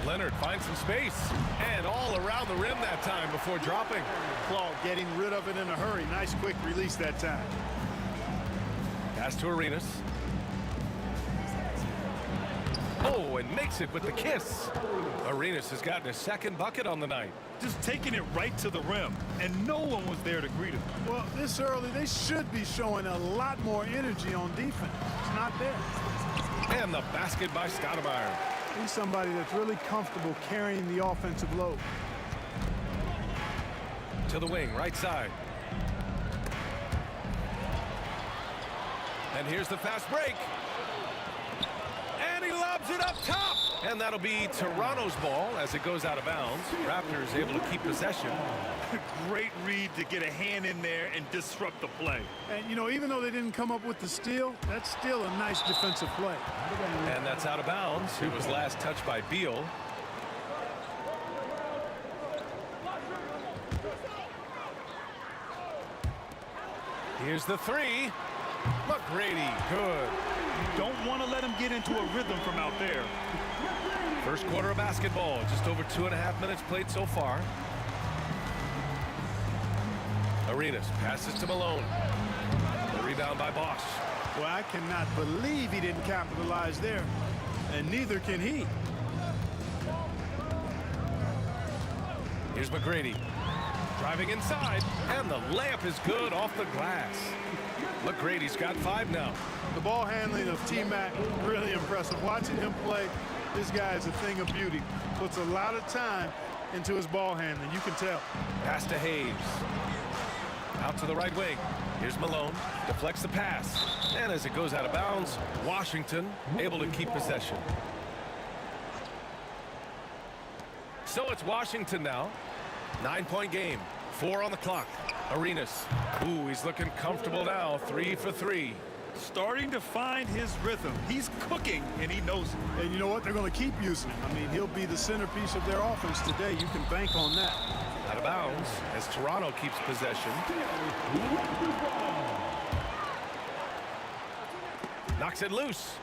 Leonard finds some space. And all around the rim that time before dropping. Claw getting rid of it in a hurry. Nice quick release that time. Pass to Arenas. Oh, and makes it with the kiss. Arenas has gotten his second bucket on the night. Just taking it right to the rim, and no one was there to greet him. Well, this early, they should be showing a lot more energy on defense. It's not there. And the basket by Stoudemire. He's somebody that's really comfortable carrying the offensive load. To the wing, right side. And here's the fast break. And he lobs it up top. And that'll be Toronto's ball as it goes out of bounds. Raptors able to keep possession. Great read to get a hand in there and disrupt the play. And, you know, even though they didn't come up with the steal, that's still a nice defensive play. And that's out of bounds. It was last touched by Beal. Here's the three. McGrady, good. You don't want to let him get into a rhythm from out there. First quarter of basketball, just over 2.5 minutes played so far. Arenas passes to Malone. The rebound by Bosh. Well, I cannot believe he didn't capitalize there, and neither can he. Here's McGrady. Driving inside, and the layup is good off the glass. McGrady's got 5 now. The ball handling of T-Mac, really impressive. Watching him play, this guy is a thing of beauty. Puts a lot of time into his ball handling, you can tell. Pass to Hayes. Out to the right wing. Here's Malone. Deflects the pass. And as it goes out of bounds, Washington able to keep possession. So it's Washington now. 9-point game. 4 on the clock. Arenas. Ooh, he's looking comfortable now. 3 for 3. Starting to find his rhythm. He's cooking, and he knows it. And you know what? They're going to keep using him. I mean, he'll be the centerpiece of their offense today. You can bank on that. Out of bounds as Toronto keeps possession. Knocks it loose.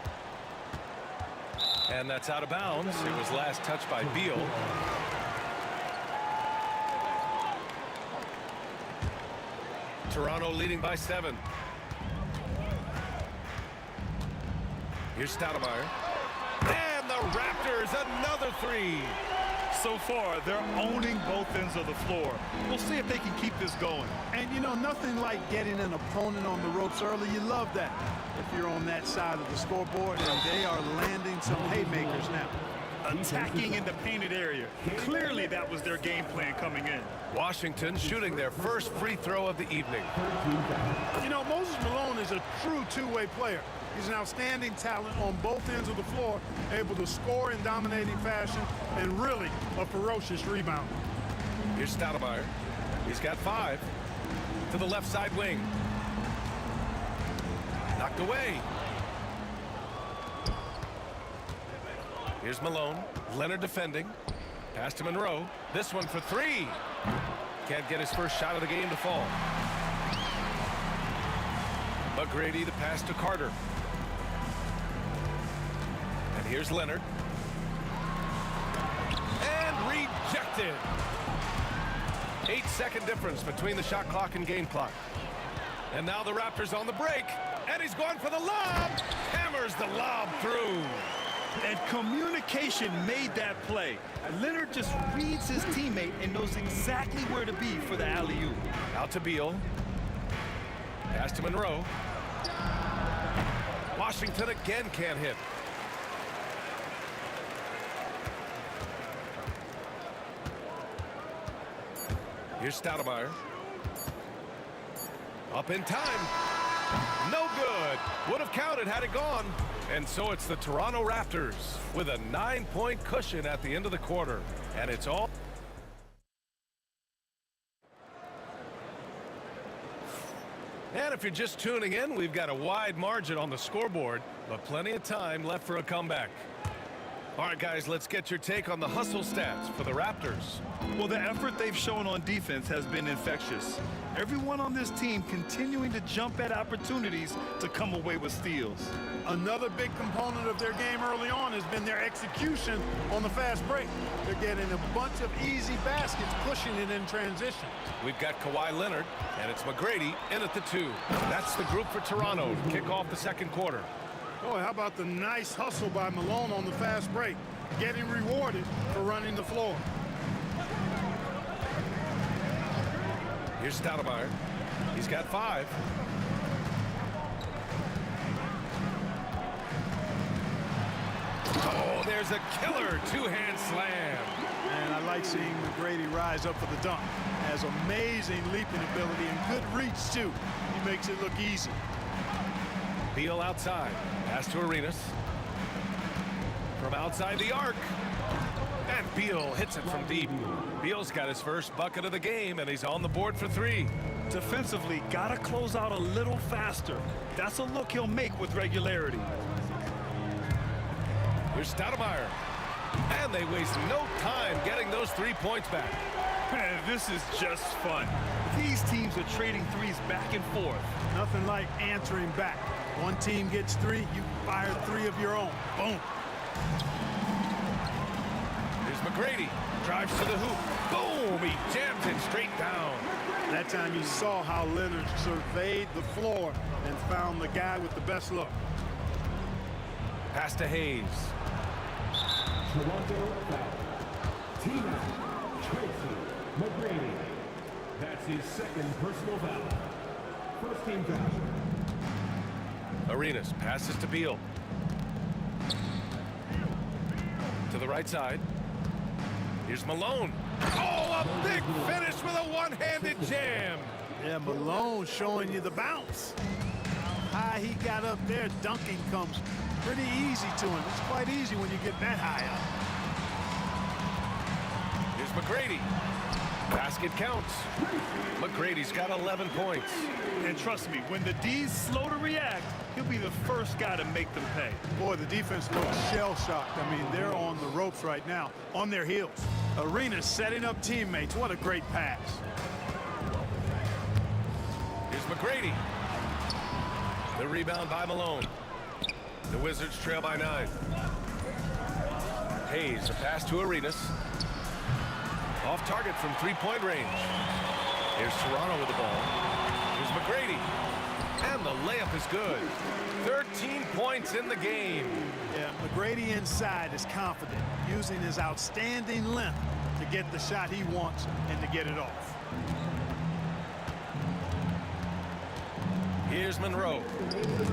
And that's out of bounds. It was last touched by Beal. Toronto leading by 7. Here's Stoudemire. And the Raptors, another 3. So far, they're owning both ends of the floor. We'll see if they can keep this going. And, you know, nothing like getting an opponent on the ropes early. You love that if you're on that side of the scoreboard, and they are landing some haymakers now. Attacking in the painted area. Clearly, that was their game plan coming in. Washington shooting their first free throw of the evening. You know, Moses Malone is a true two-way player. He's an outstanding talent on both ends of the floor, able to score in dominating fashion, and really a ferocious rebounder. Here's Stoudemire. He's got 5. To the left side wing. Knocked away. Here's Malone. Leonard defending. Pass to Monroe. This one for 3. Can't get his first shot of the game to fall. McGrady, the pass to Carter. And here's Leonard. And rejected. 8-second difference between the shot clock and game clock. And now the Raptors on the break. And he's going for the lob. Hammers the lob through. And communication made that play. Leonard just reads his teammate and knows exactly where to be for the alley-oop. Out to Beal. Pass to Monroe. Washington again can't hit. Here's Stoudemire. Up in time. No good. Would have counted had it gone. And so it's the Toronto Raptors with a 9-point cushion at the end of the quarter. And it's all... And if you're just tuning in, we've got a wide margin on the scoreboard, but plenty of time left for a comeback. All right, guys, let's get your take on the hustle stats for the Raptors. Well, the effort they've shown on defense has been infectious. Everyone on this team continuing to jump at opportunities to come away with steals. Another big component of their game early on has been their execution on the fast break. They're getting a bunch of easy baskets, pushing it in transition. We've got Kawhi Leonard, and it's McGrady in at the 2. That's the group for Toronto to kick off the second quarter. Boy, how about the nice hustle by Malone on the fast break, getting rewarded for running the floor. Here's Stoudemire. He's got 5. Oh, there's a killer two-hand slam. And I like seeing McGrady rise up for the dunk. Has amazing leaping ability and good reach, too. He makes it look easy. Beal outside. Pass to Arenas. From outside the arc. And Beal hits it from deep. Beal's got his first bucket of the game, and he's on the board for 3. Defensively, gotta close out a little faster. That's a look he'll make with regularity. Here's Stoudemire. And they waste no time getting those 3 points back. Man, this is just fun. These teams are trading threes back and forth. Nothing like answering back. One team gets 3, you fire 3 of your own. Boom. Here's McGrady. Drives to the hoop. Boom! He jams it straight down. That time you saw how Leonard surveyed the floor and found the guy with the best look. Pass to Hayes. Toronto foul. Team out. Tracy McGrady. That's his second personal foul. First team foul. Arenas passes to Beal. To the right side. Here's Malone. Oh, a big finish with a one-handed jam. Yeah, Malone showing you the bounce. How high he got up there, dunking comes pretty easy to him. It's quite easy when you get that high up. Here's McGrady. Basket counts. McGrady's got 11 points. And trust me, when the D's slow to react, he'll be the first guy to make them pay. Boy, the defense looks shell-shocked. I mean, they're on the ropes right now, on their heels. Arenas setting up teammates. What a great pass. Here's McGrady. The rebound by Malone. The Wizards trail by 9. Hayes, a pass to Arenas. Off target from 3-point range. Here's Toronto with the ball. Here's McGrady. And the layup is good. 13 points in the game. Yeah, McGrady inside is confident, using his outstanding length to get the shot he wants and to get it off. Here's Monroe.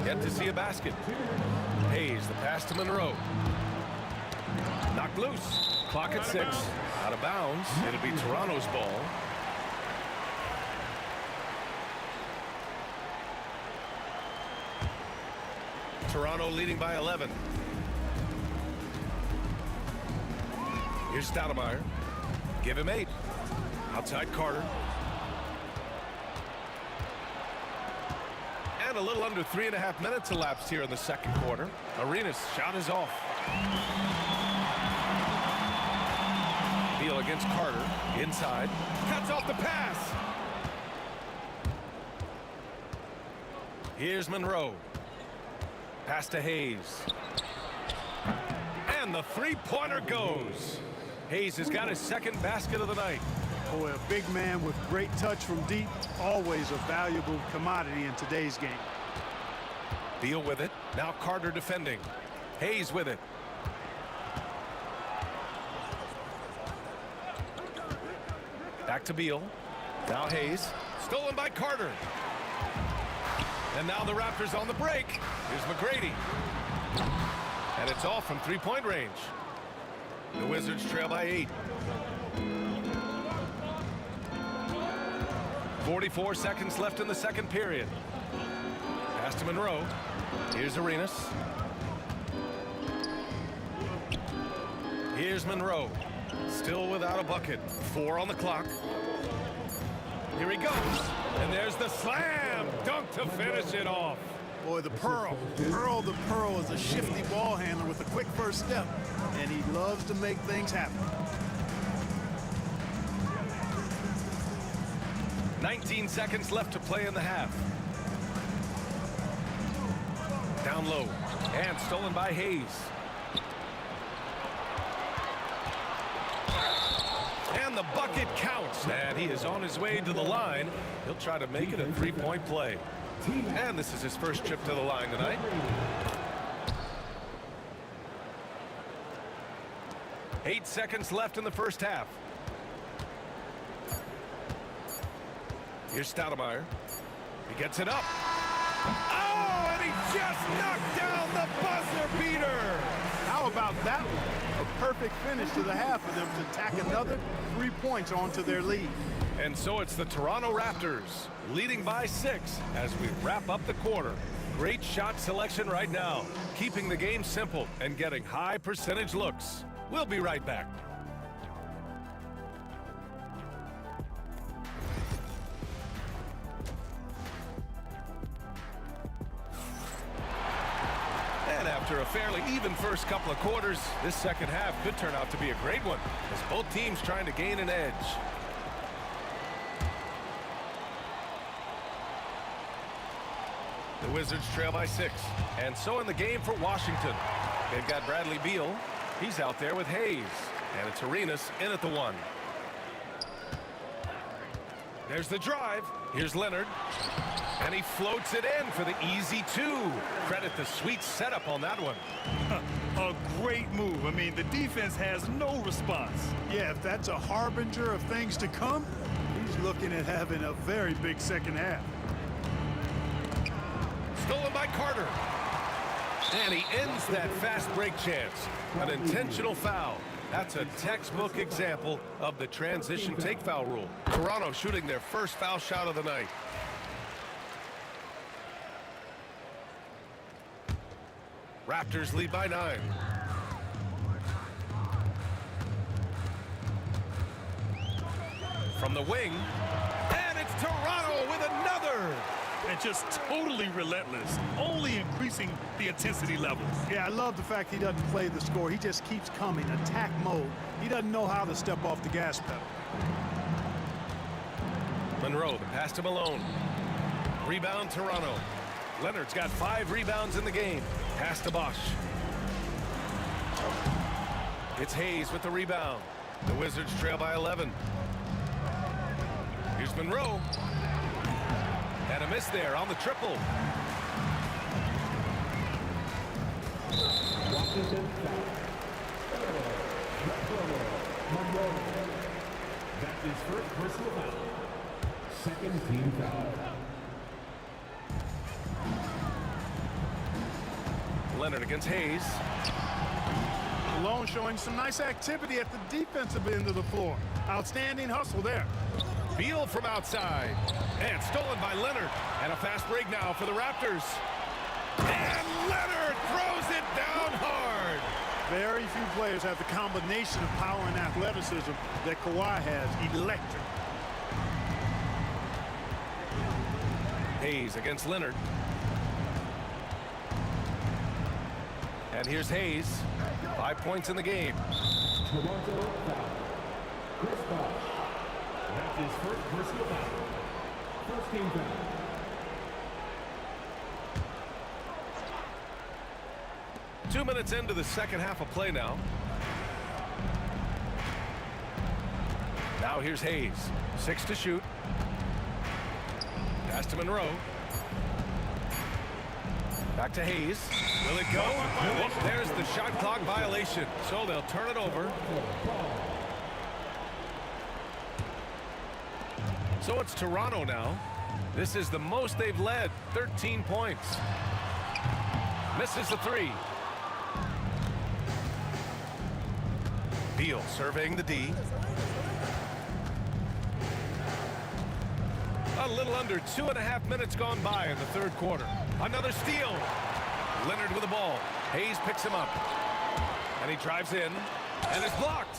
Yet to see a basket. Hayes, the pass to Monroe. Knocked loose. Clock at 6. Out of bounds. It'll be Toronto's ball. Toronto leading by 11. Here's Stoudemire. Give him 8. Outside Carter. And a little under 3.5 minutes elapsed here in the second quarter. Arenas' shot is off. Beal against Carter. Inside. Cuts off the pass. Here's Monroe. Pass to Hayes. And the three-pointer goes. Hayes has got his second basket of the night. Boy, a big man with great touch from deep, always a valuable commodity in today's game. Beal with it. Now Carter defending. Hayes with it. Back to Beal. Now Hayes. Stolen by Carter. And now the Raptors on the break. Here's McGrady. And it's off from three-point range. The Wizards trail by 8. 44 seconds left in the second period. Pass to Monroe. Here's Arenas. Here's Monroe. Still without a bucket. 4 on the clock. Here he goes. And there's the slam dunk to finish it off. Boy, the Pearl. Earl the Pearl is a shifty ball handler with a quick first step, and he loves to make things happen. 19 seconds left to play in the half. Down low. And stolen by Hayes. And the bucket counts. And he is on his way to the line. He'll try to make it a three-point play. And this is his first trip to the line tonight. Eight seconds left in the first half. Here's Stoudemire. He gets it up. Oh, and he just knocked down the buzzer beater. How about that one? A perfect finish to the half for them to tack another 3 points onto their lead. And so it's the Toronto Raptors leading by 6 as we wrap up the quarter. Great shot selection right now, keeping the game simple and getting high percentage looks. We'll be right back. And after a fairly even first couple of quarters, this second half could turn out to be a great one as both teams trying to gain an edge. The Wizards trail by 6. And so in the game for Washington. They've got Bradley Beal. He's out there with Hayes. And it's Arenas in at the 1. There's the drive. Here's Leonard. And he floats it in for the easy 2. Credit the sweet setup on that one. A great move. I mean, the defense has no response. Yeah, if that's a harbinger of things to come, he's looking at having a very big second half. Stolen by Carter. And he ends that fast break chance. An intentional foul. That's a textbook example of the transition take foul rule. Toronto shooting their first foul shot of the night. Raptors lead by 9. From the wing. And it's Toronto with another. And just totally relentless, only increasing the intensity level. Yeah, I love the fact he doesn't play the score. He just keeps coming, attack mode. He doesn't know how to step off the gas pedal. Monroe, the pass to Malone. Rebound, Toronto. Leonard's got 5 rebounds in the game. Pass to Bosch. It's Hayes with the rebound. The Wizards trail by 11. Here's Monroe. And a miss there on the triple. Washington foul. That's his first personal foul. Second team foul. Leonard against Hayes. Malone showing some nice activity at the defensive end of the floor. Outstanding hustle there. Beal from outside. And stolen by Leonard. And a fast break now for the Raptors. And Leonard throws it down hard. Very few players have the combination of power and athleticism that Kawhi has. Electric. Hayes against Leonard. And here's Hayes. 5 points in the game. Toronto foul. Chris Bosh. That's his first personal foul. First team foul. Two minutes into the second half of play now. Now here's Hayes. 6 to shoot. Pass to Monroe. Back to Hayes. Will it go? Oh, there's the shot clock violation. So they'll turn it over. So it's Toronto now. This is the most they've led. 13 points. Misses the three. Beal surveying the D. A little under 2.5 minutes gone by in the third quarter. Another steal. Leonard with the ball. Hayes picks him up. And he drives in. And is blocked.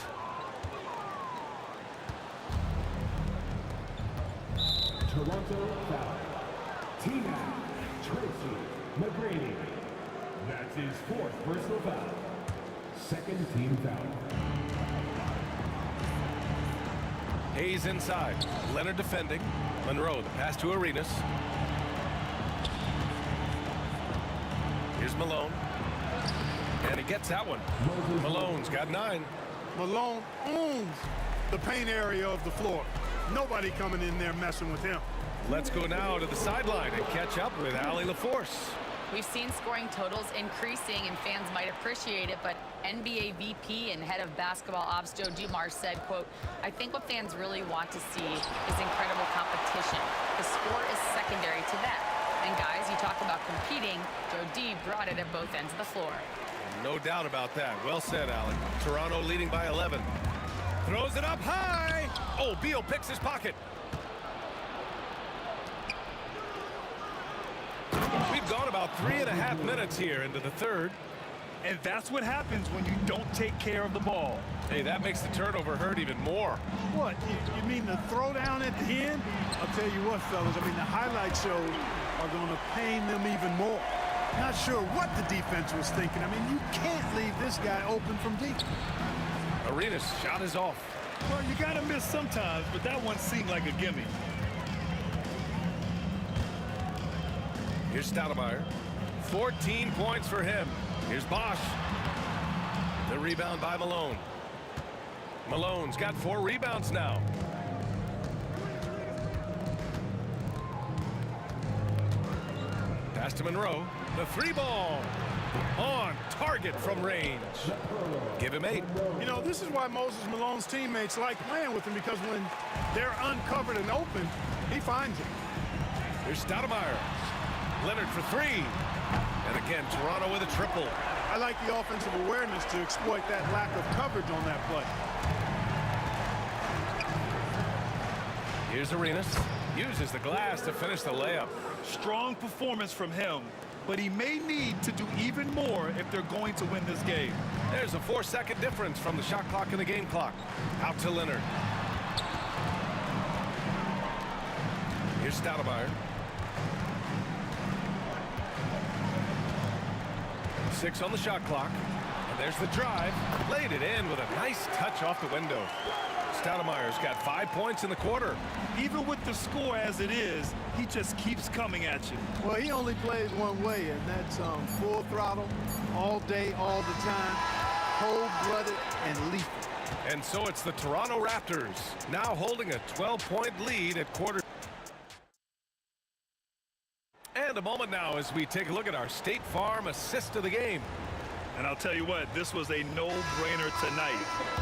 Toronto foul. T-Mac Tracy McGrady. That's his fourth personal foul. Second team foul. Hayes inside. Leonard defending. Monroe, the pass to Arenas. Here's Malone. And he gets that one. Malone's got 9. Malone owns the paint area of the floor. Nobody coming in there messing with him. Let's go now to the sideline and catch up with Allie LaForce. We've seen scoring totals increasing, and fans might appreciate it, but NBA VP and head of basketball ops Joe Dumars said, quote, "I think what fans really want to see is incredible competition. The score is secondary to that. And guys, you talk about competing, Joe D brought it at both ends of the floor." No doubt about that. Well said, Allen. Toronto leading by 11. Throws it up high. Oh, Beal picks his pocket. We've gone about 3.5 minutes here into the third. And that's what happens when you don't take care of the ball. Hey, that makes the turnover hurt even more. What? You mean the throwdown at the end? I'll tell you what, fellas. I mean, the highlight shows are going to pain them even more. Not sure what the defense was thinking. I mean, you can't leave this guy open from deep. Arenas' shot is off. Well, you got to miss sometimes, but that one seemed like a gimme. Here's Stoudemire. 14 points for him. Here's Bosh. The rebound by Malone. Malone's got 4 rebounds now. Pass to Monroe. The 3-ball. On target from range. Give him 8. You know, this is why Moses Malone's teammates like playing with him, because when they're uncovered and open, he finds it. Here's Stoudemire. Leonard for 3. And again, Toronto with a triple. I like the offensive awareness to exploit that lack of coverage on that play. Here's Arenas. Uses the glass to finish the layup. Strong performance from him, but he may need to do even more if they're going to win this game. There's a 4-second difference from the shot clock and the game clock. Out to Leonard. Here's Stoudemire. 6 on the shot clock. And there's the drive. Laid it in with a nice touch off the window. Stoudemire's got 5 points in the quarter. Even with the score as it is, he just keeps coming at you. Well, he only plays one way, and that's full throttle, all day, all the time, cold-blooded and lethal. And so it's the Toronto Raptors now holding a 12-point lead at quarter. And a moment now as we take a look at our State Farm assist of the game. And I'll tell you what, this was a no-brainer tonight.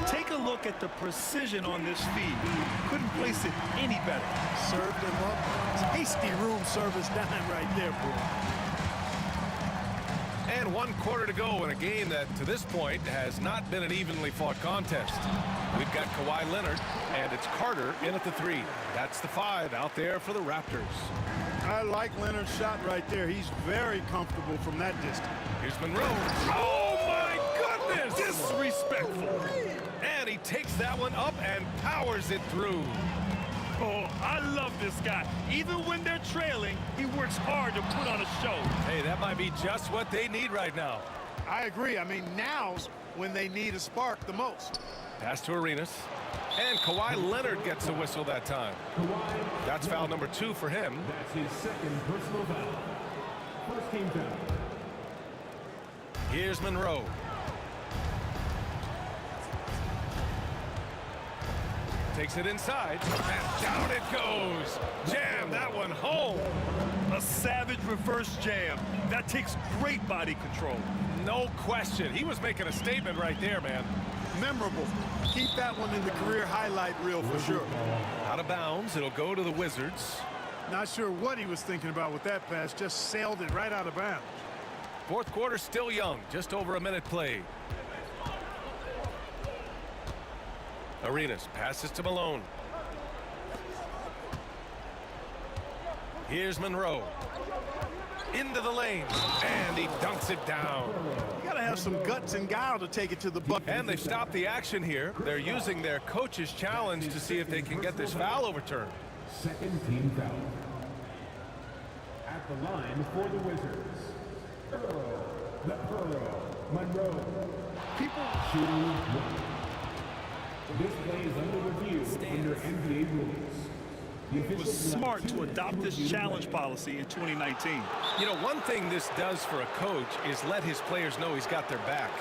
Take a look at the precision on this feed. Couldn't place it any better. Served him up. Tasty room service dime right there, boy. And 1 quarter to go in a game that, to this point, has not been an evenly fought contest. We've got Kawhi Leonard, and it's Carter in at the 3. That's the 5 out there for the Raptors. I like Leonard's shot right there. He's very comfortable from that distance. Here's Monroe. Oh, my goodness! Disrespectful. And he takes that one up and powers it through. Oh, I love this guy. Even when they're trailing, he works hard to put on a show. Hey, that might be just what they need right now. I agree. I mean, now's when they need a spark the most. Pass to Arenas. And Kawhi Leonard gets a whistle that time. That's foul number 2 for him. That's his second personal foul. First team foul. Here's Monroe. Takes it inside, and down it goes. Jam that one home. A savage reverse jam. That takes great body control. No question. He was making a statement right there, man. Memorable. Keep that one in the career highlight reel for sure. Out of bounds. It'll go to the Wizards. Not sure what he was thinking about with that pass. Just sailed it right out of bounds. 4th quarter still young. Just over a minute played. Arenas passes to Malone. Here's Monroe. Into the lane. And he dunks it down. You got to have some guts and guile to take it to the bucket. And they stopped the action here. They're using their coach's challenge to see if they can get this foul overturned. Second team foul. At the line for the Wizards. Monroe. People shooting 1. This play is under review under NBA rules. It was smart to adopt this challenge policy in 2019. You know, one thing this does for a coach is let his players know he's got their back.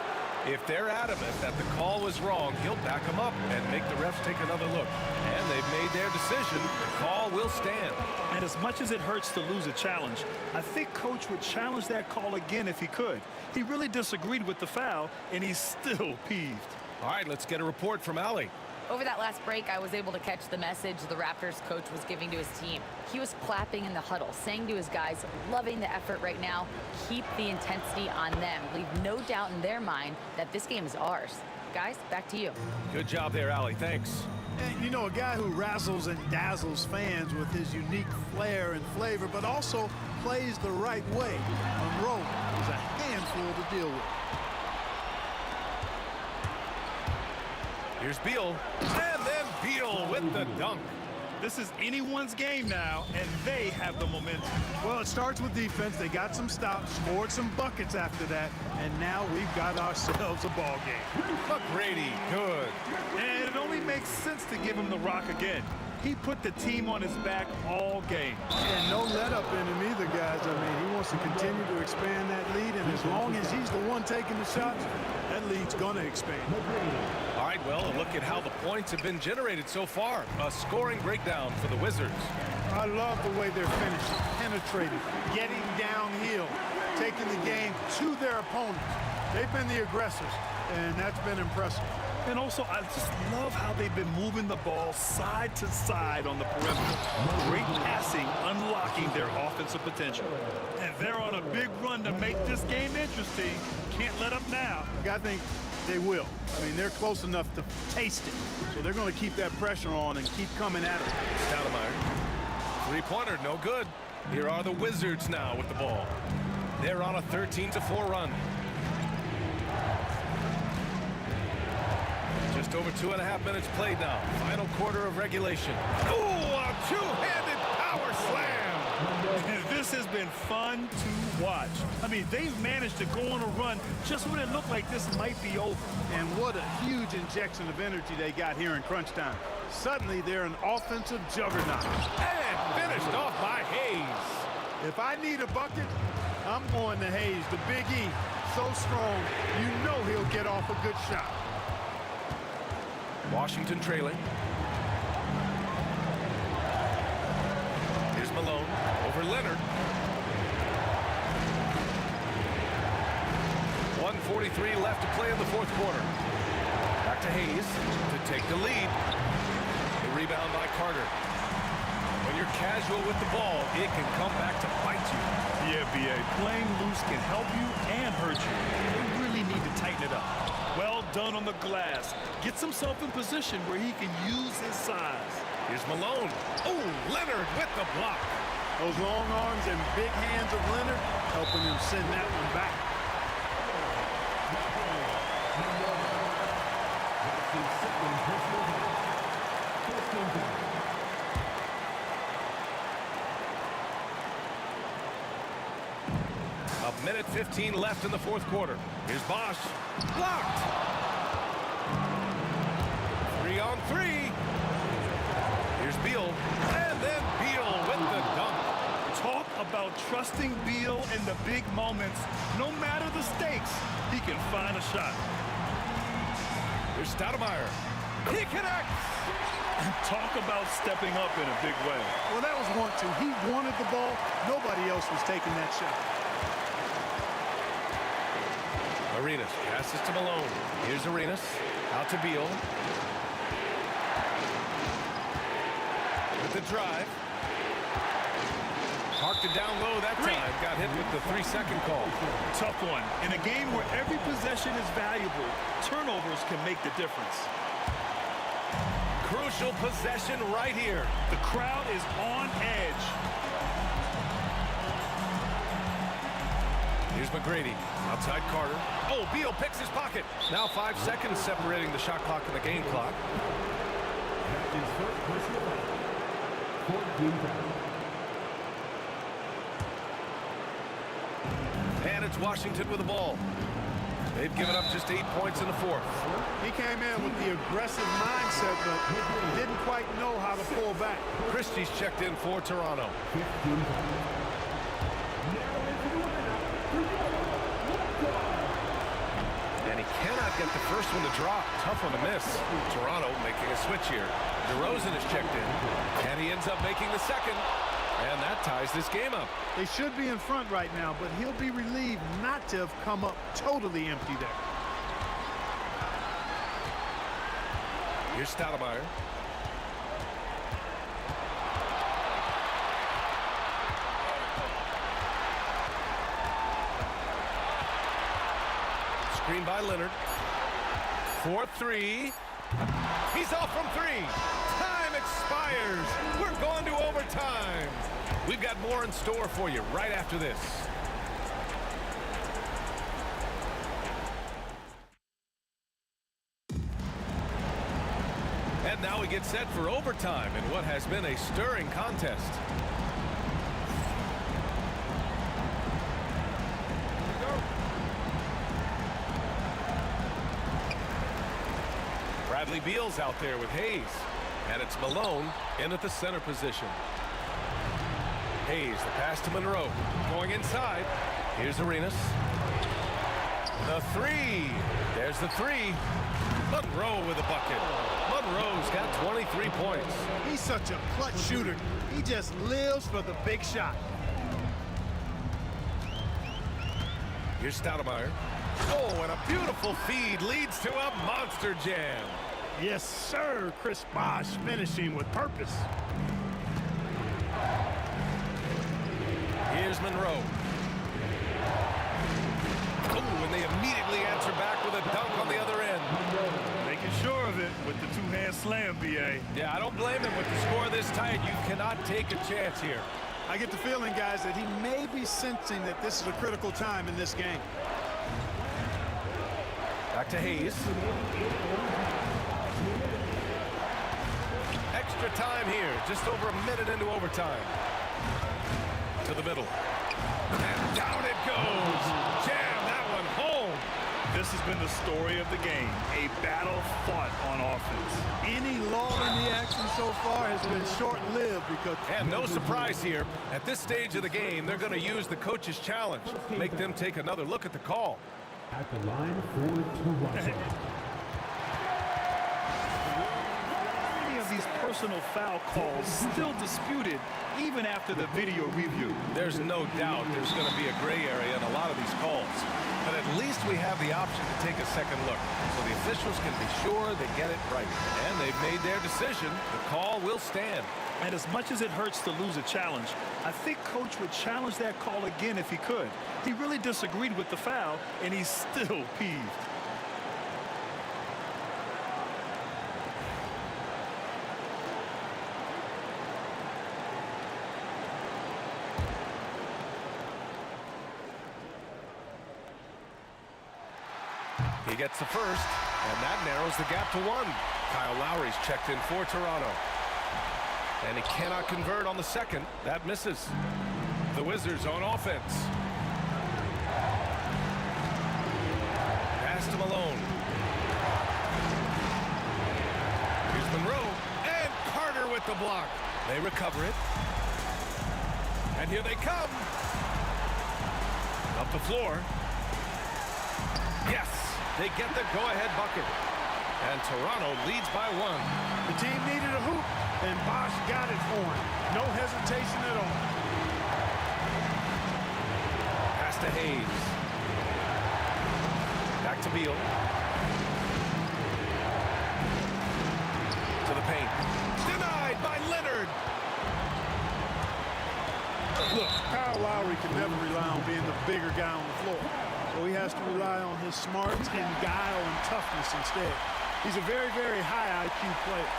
If they're adamant that the call was wrong, he'll back them up and make the refs take another look. And they've made their decision. The call will stand. And as much as it hurts to lose a challenge, I think Coach would challenge that call again if he could. He really disagreed with the foul, and he's still peeved. All right, let's get a report from Allie. Over that last break, I was able to catch the message the Raptors coach was giving to his team. He was clapping in the huddle, saying to his guys, loving the effort right now, keep the intensity on them. Leave no doubt in their mind that this game is ours. Guys, back to you. Good job there, Allie. Thanks. And, you know, a guy who razzles and dazzles fans with his unique flair and flavor, but also plays the right way. Monroe is a handful to deal with. Here's Beal, and then Beal with the dunk. This is anyone's game now, and they have the momentum. Well, it starts with defense. They got some stops, scored some buckets after that, and now we've got ourselves a ball game. McGrady, good. And it only makes sense to give him the rock again. He put the team on his back all game. And no let up in him either, guys. I mean, he wants to continue to expand that lead, and as long as he's the one taking the shots, that lead's going to expand. All right, well, look at how the points have been generated so far. A scoring breakdown for the Wizards. I love the way they're finishing, penetrating, getting downhill, taking the game to their opponents. They've been the aggressors, and that's been impressive. And also, I just love how they've been moving the ball side to side on the perimeter. Great passing, unlocking their offensive potential. And they're on a big run to make this game interesting. Can't let up now. I think they will. I mean, they're close enough to taste it. So they're going to keep that pressure on and keep coming at it. Stoudemire. Three-pointer, no good. Here are the Wizards now with the ball. They're on a 13-4 run. Just over 2.5 minutes played now. Final quarter of regulation. Oh, a two-handed power slam. This has been fun to watch. I mean, they've managed to go on a run just when it looked like this might be over. And what a huge injection of energy they got here in crunch time. Suddenly, they're an offensive juggernaut. And finished off by Hayes. If I need a bucket, I'm going to Hayes, the Big E. So strong, you know he'll get off a good shot. Washington trailing. Here's Malone over Leonard. 1:43 left to play in the fourth quarter. Back to Hayes to take the lead. The rebound by Carter. When you're casual with the ball, it can come back to bite you. Yeah, B.A. Playing loose can help you and hurt you. They really need to tighten it up. Well done on the glass. Gets himself in position where he can use his size. Here's Malone. Oh, Leonard with the block. Those long arms and big hands of Leonard helping him send that one back. A minute 15 left in the fourth quarter. Here's Bosch. Blocked. 3-on-3. Here's Beal. And then Beal with the dunk. Talk about trusting Beal in the big moments. No matter the stakes, he can find a shot. Here's Stoudemire. He connects. Talk about stepping up in a big way. Well, that was want to. He wanted the ball. Nobody else was taking that shot. Arenas passes to Malone. Here's Arenas. Out to Beal. With the drive. Parked it down low that time. Got hit with the 3-second call. Tough one. In a game where every possession is valuable, turnovers can make the difference. Crucial possession right here. The crowd is on edge. Here's McGrady. Outside Carter. Oh, Beal picks his pocket. Now 5 seconds separating the shot clock and the game clock. And it's Washington with the ball. They've given up just 8 points in the fourth. He came in with the aggressive mindset, but didn't quite know how to pull back. Christie's checked in for Toronto. And he cannot get the first one to drop. Tough one to miss. Toronto making a switch here. DeRozan is checked in. And he ends up making the second. And that ties this game up. They should be in front right now, but he'll be relieved not to have come up totally empty there. Here's Stoudemire. Screen by Leonard. 4-3. He's off from 3. Time expires. We're going to overtime. We've got more in store for you right after this. And now we get set for overtime in what has been a stirring contest. Bradley Beal's out there with Hayes. And it's Malone in at the center position. Hayes, the pass to Monroe. Going inside. Here's Arenas. The 3. There's the 3. Monroe with a bucket. Monroe's got 23 points. He's such a clutch shooter. He just lives for the big shot. Here's Stoudemire. Oh, and a beautiful feed leads to a monster jam. Yes, sir. Chris Bosh finishing with purpose. Here's Monroe. Oh, and they immediately answer back with a dunk on the other end. Making sure of it with the two-hand slam, B.A. Yeah, I don't blame him with the score this tight. You cannot take a chance here. I get the feeling, guys, that he may be sensing that this is a critical time in this game. Back to Hayes. Extra time here, just over a minute into overtime. To the middle. And down it goes. Jam that one home. This has been the story of the game. A battle fought on offense. Any lull in the action so far has been short-lived because... And no surprise here. At this stage of the game, they're going to use the coach's challenge. Make them take another look at the call. At the line for Toronto. Many of these personal foul calls still disputed even after the video review. There's no doubt there's going to be a gray area in a lot of these calls. But at least least we have the option to take a second look, so the officials can be sure they get it right. And they've made their decision. The call will stand. And as much as it hurts to lose a challenge, I think Coach would challenge that call again if he could. He really disagreed with the foul, and he's still peeved. He gets the first, and that narrows the gap to 1. Kyle Lowry's checked in for Toronto. And he cannot convert on the second. That misses. The Wizards on offense. Pass to Malone. Here's Monroe. And Carter with the block. They recover it. And here they come. Up the floor. Yes, they get the go-ahead bucket. And Toronto leads by 1. The team needed a hoop, and Bosch got it for him. No hesitation at all. Pass to Hayes. Back to Beal. To the paint. Denied by Leonard. Look, Kyle Lowry can never rely on being the bigger guy on the floor. So he has to rely on his smarts and guile and toughness instead. He's a very, very high IQ player.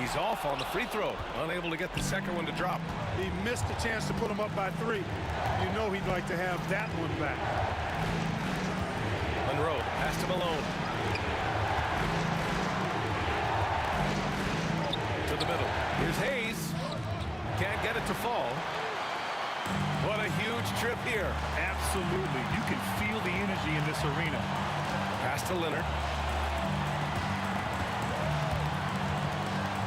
He's off on the free throw. Unable to get the second one to drop. He missed the chance to put him up by 3. You know he'd like to have that one back. Monroe, pass to Malone. To the middle. Here's Hayes. Can't get it to fall. What a huge trip here. Absolutely. You can feel the energy in this arena. Pass to Leonard.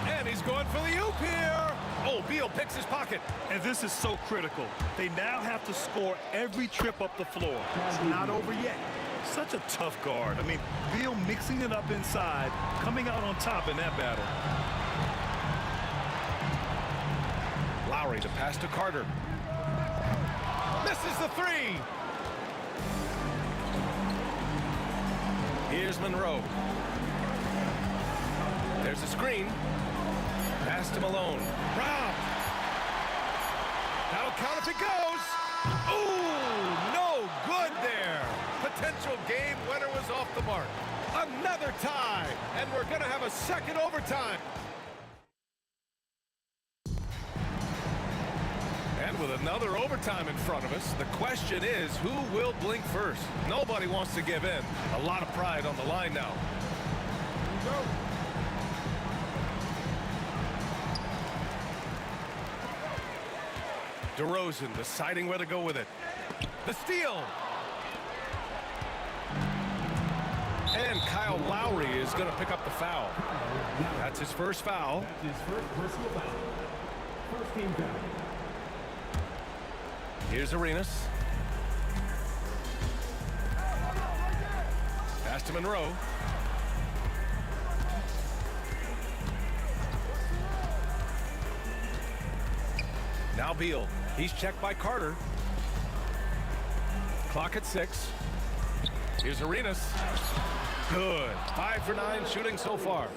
And he's going for the oop here. Oh, Beal picks his pocket. And this is so critical. They now have to score every trip up the floor. It's not over yet. Such a tough guard. I mean, Beal mixing it up inside, coming out on top in that battle. Lowry to pass to Carter. Misses the 3. Here's Monroe. There's a screen. Pass to Malone. Robbed. That'll count if it goes. Ooh, no good there. Potential game winner was off the mark. Another tie, and we're going to have a second overtime. And with another overtime in front of us, the question is, who will blink first? Nobody wants to give in. A lot of pride on the line now. DeRozan deciding where to go with it. The steal. And Kyle Lowry is going to pick up the foul. That's his first foul. That's his first personal foul. First team foul. Here's Arenas. Pass to Monroe. Now Beal. He's checked by Carter. Clock at 6. Here's Arenas. Good. 5 for 9 shooting so far.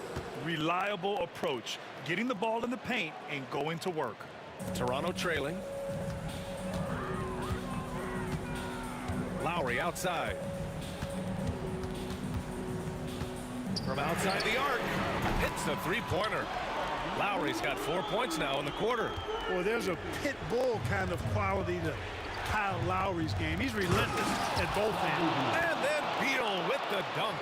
Reliable approach. Getting the ball in the paint and going to work. Toronto trailing. Lowry outside. From outside the arc. Hits a three-pointer. Lowry's got 4 points now in the quarter. Well, there's a pit bull kind of quality to Kyle Lowry's game. He's relentless at both ends. And then Beal with the dunk.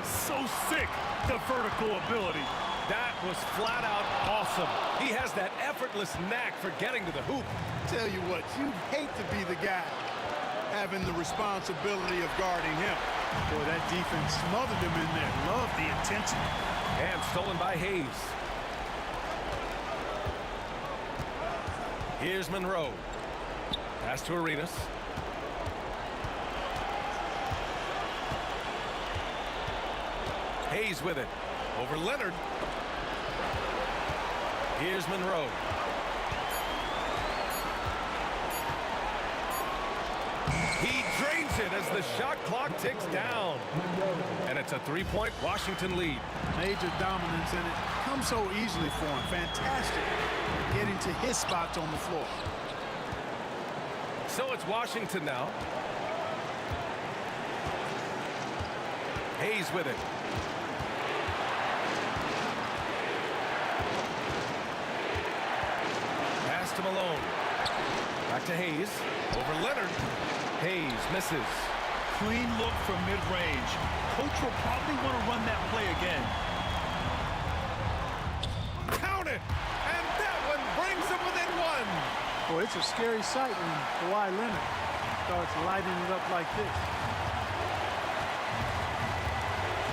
So sick, the vertical ability. That was flat out awesome. He has that effortless knack for getting to the hoop. Tell you what, you'd hate to be the guy having the responsibility of guarding him. Boy, that defense smothered him in there. Love the intensity. And stolen by Hayes. Here's Monroe. Pass to Arenas. Hayes with it. Over Leonard. Here's Monroe. He drains it as the shot clock ticks down. And it's a 3-point Washington lead. Major dominance, and it comes so easily for him. Fantastic getting to his spots on the floor. So it's Washington now. Hayes with it. Pass to Malone. Back to Hayes. Over Leonard. Hayes misses. Clean look from mid-range. Coach will probably want to run that play again. Count it! And that one brings them within one. Boy, it's a scary sight when Kawhi Leonard starts lighting it up like this.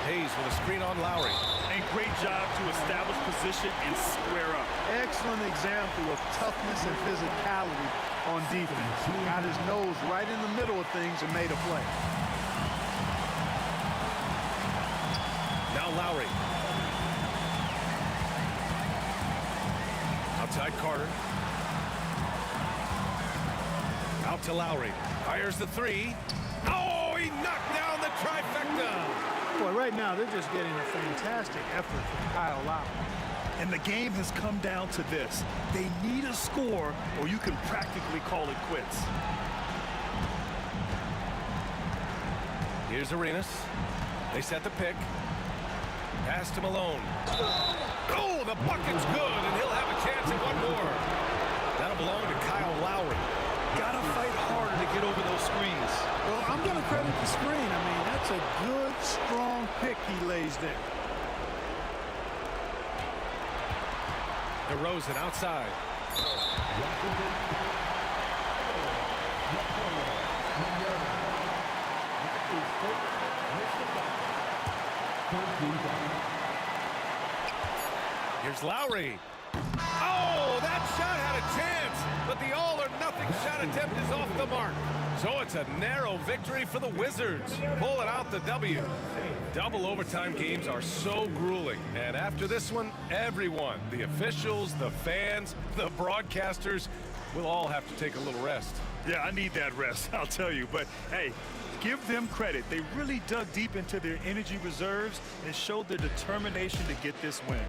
Hayes with a screen on Lowry. And great job to establish position and square up. Excellent example of toughness and physicality on defense. Got his nose right in the middle of things and made a play. Now Lowry. Outside Carter. Out to Lowry. Fires the three. Oh, he knocked down the trifecta. Boy, right now they're just getting a fantastic effort from Kyle Lowry. And the game has come down to this. They need a score, or you can practically call it quits. Here's Arenas. They set the pick. Pass to Malone. Oh, the bucket's good, and he'll have a chance at one more. That'll belong to Kyle Lowry. Gotta fight harder to get over those screens. Well, I'm going to credit the screen. I mean, that's a good, strong pick he lays there. DeRozan outside. Here's Lowry. Oh, that shot had a chance, but the all-or-nothing shot attempt is off the mark. So it's a narrow victory for the Wizards, pulling out the W. Double overtime games are so grueling, and after this one, everyone, the officials, the fans, the broadcasters, will all have to take a little rest. Yeah, I need that rest, I'll tell you. But, hey, give them credit. They really dug deep into their energy reserves and showed their determination to get this win.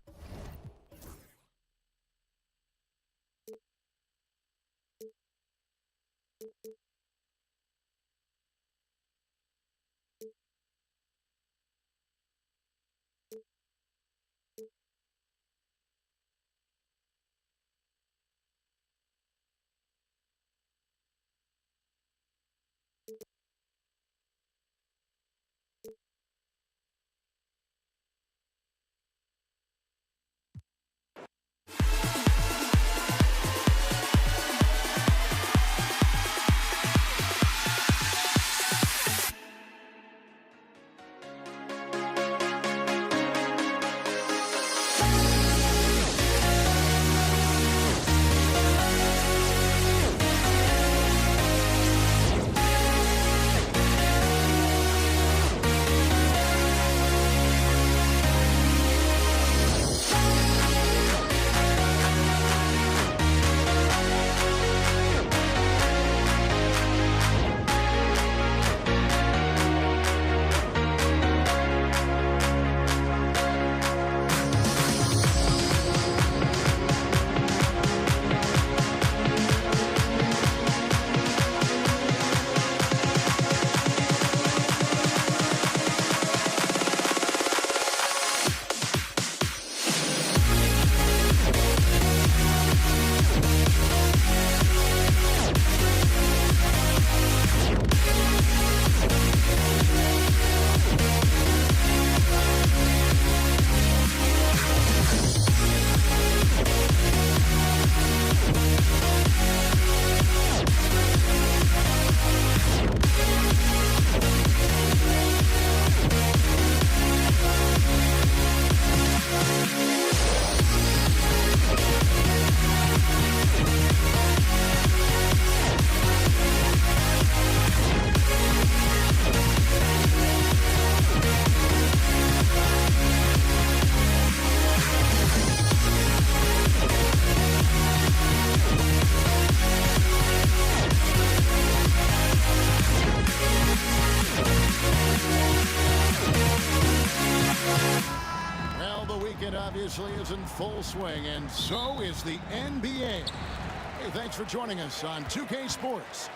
weekend obviously is in full swing, and so is the NBA. Hey, thanks for joining us on 2K Sports.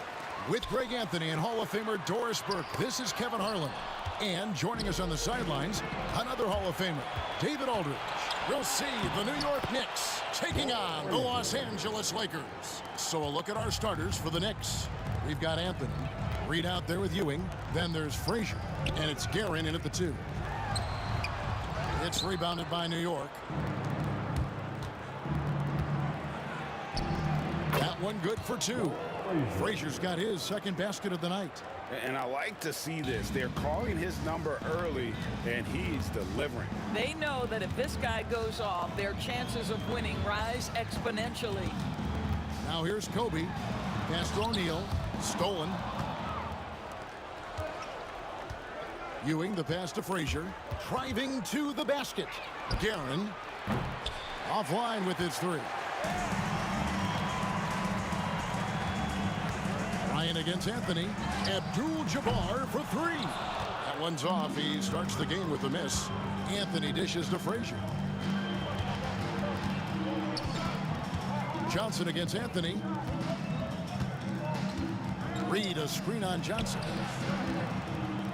With Greg Anthony and Hall of Famer Doris Burke, this is Kevin Harlan. And joining us on the sidelines, another Hall of Famer, David Aldridge. We'll see the New York Knicks taking on the Los Angeles Lakers. So a look at our starters for the Knicks. We've got Anthony, Reed out there with Ewing. Then there's Frazier, and it's Guerin in at the 2. It's rebounded by New York. That one good for 2. Frazier's got his second basket of the night. And I like to see this. They're calling his number early, and he's delivering. They know that if this guy goes off, their chances of winning rise exponentially. Now here's Kobe. Pass to O'Neal. Stolen. Ewing, the pass to Frazier. Driving to the basket. Guerin. Offline with his 3. Ryan against Anthony. Abdul-Jabbar for 3. That one's off. He starts the game with a miss. Anthony dishes to Frazier. Johnson against Anthony. Reed, a screen on Johnson.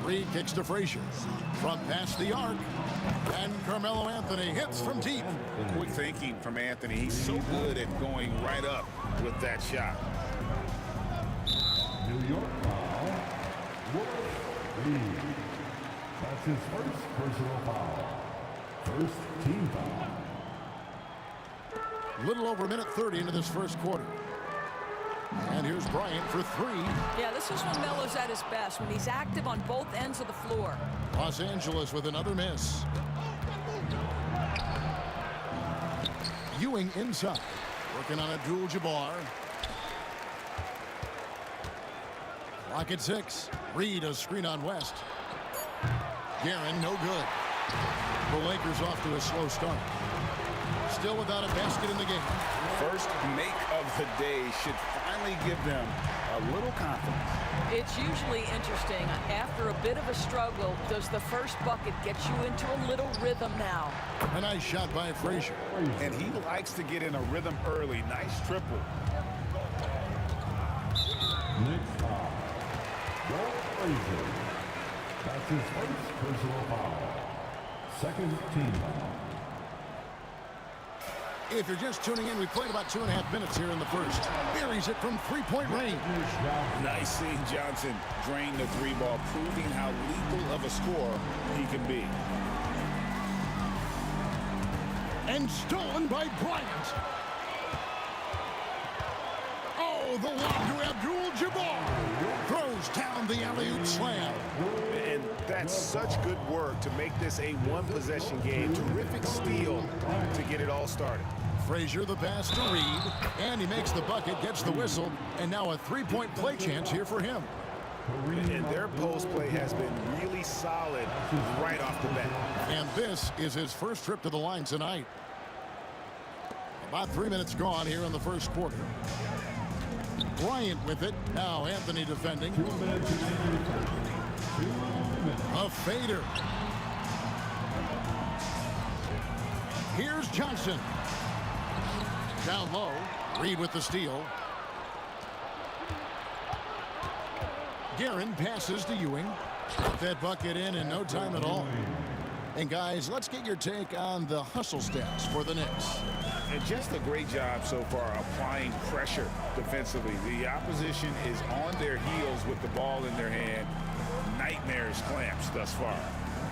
Reed kicks to Frazier. From past the arc. And Carmelo Anthony hits from deep. Quick thinking from Anthony. He's so good at going right up with that shot. New York foul. Reed. That's his first personal foul. First team foul. Little over a minute 30 into this first quarter. And here's Bryant for 3. Yeah, this is when Melo's at his best, when he's active on both ends of the floor. Los Angeles with another miss. Ewing inside. Working on Abdul-Jabbar. Clock at 6. Reed, a screen on West. Guerin, no good. The Lakers off to a slow start. Still without a basket in the game. First make of the day should finally give them a little confidence. It's usually interesting. After a bit of a struggle, does the first bucket get you into a little rhythm now? A nice shot by Frazier. And he likes to get in a rhythm early. Nice triple. Next foul. Walt Frazier. That's his first personal foul. Second team foul. If you're just tuning in, we played about 2.5 minutes here in the first. Buries it from 3-point range. Nice seeing Johnson drain the 3 ball, proving how lethal of a scorer he can be. And stolen by Bryant. Oh, the lob to Abdul-Jabbar. Throws down the alley-oop slam. And that's such good work to make this a one-possession game. Terrific steal to get it all started. Frazier the pass to Reed, and he makes the bucket, gets the whistle, and now a 3-point play chance here for him. And their post play has been really solid right off the bat. And this is his first trip to the line tonight. About 3 minutes gone here in the first quarter. Bryant with it. Now Anthony defending. A fader. Here's Johnson. Down low. Reed with the steal. Guerin passes to Ewing. Put that bucket in no time at all. And guys, let's get your take on the hustle stats for the Knicks. And just a great job so far applying pressure defensively. The opposition is on their heels with the ball in their hand. Nightmarish clamps thus far.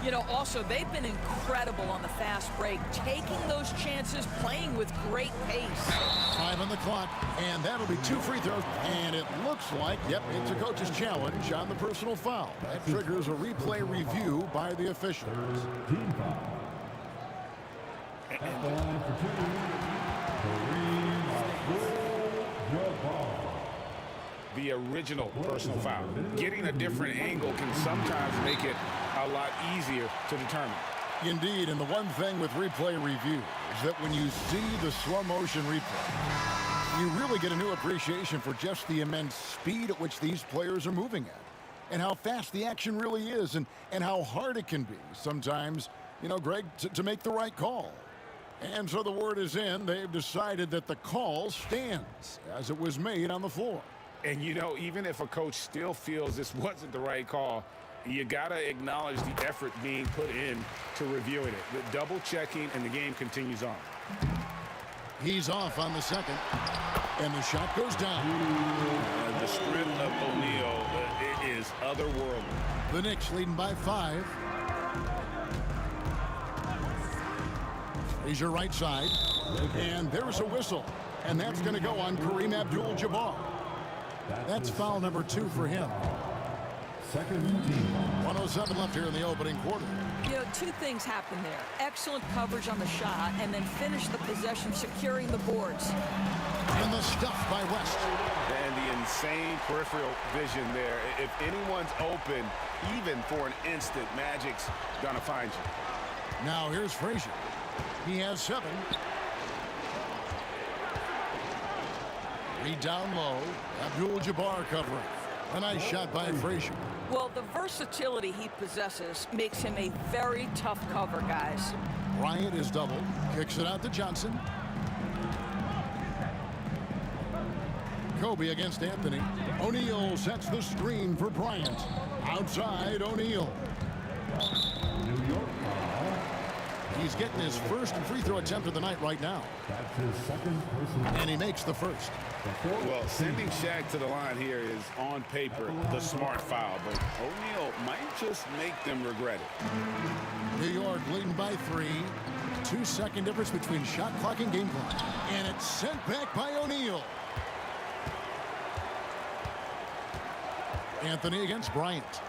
You know, also, they've been incredible on the fast break, taking those chances, playing with great pace. 5 on the clock, and that'll be 2 free throws. And it looks like, yep, it's a coach's challenge on the personal foul. That triggers a replay review by the officials. The original personal foul. Getting a different angle can sometimes make it a lot easier to determine. Indeed, and the one thing with replay review is that when you see the slow motion replay, you really get a new appreciation for just the immense speed at which these players are moving at, and how fast the action really is, and how hard it can be sometimes you know, Greg, to make the right call. And so the word is in. They've decided that the call stands as it was made on the floor. And, you know, even if a coach still feels this wasn't the right call, you got to acknowledge the effort being put in to reviewing it. The double checking, and the game continues on. He's off on the second, and the shot goes down. The sprint of O'Neal is otherworldly. The Knicks leading by 5. Frazier right side, and there's a whistle, and that's going to go on Kareem Abdul-Jabbar. That's foul number 2 for him. Second team. 1:07 left here in the opening quarter. You know, 2 things happened there. Excellent coverage on the shot, and then finish the possession securing the boards. And the stuff by West. And the insane peripheral vision there. If anyone's open, even for an instant, Magic's gonna find you. Now here's Frazier. He has 7. Reed down low. Abdul-Jabbar covering. A nice shot by Frazier. Well, the versatility he possesses makes him a very tough cover, guys. Bryant is doubled. Kicks it out to Johnson. Kobe against Anthony. O'Neal sets the screen for Bryant. Outside O'Neal. New York. He's getting his first free throw attempt of the night right now. That's his second personal. And he makes the first. Well, sending Shaq to the line here is on paper the smart foul, but O'Neal might just make them regret it. New York leading by 3. 2-second difference between shot clock and game clock. And it's sent back by O'Neal. Anthony against Bryant.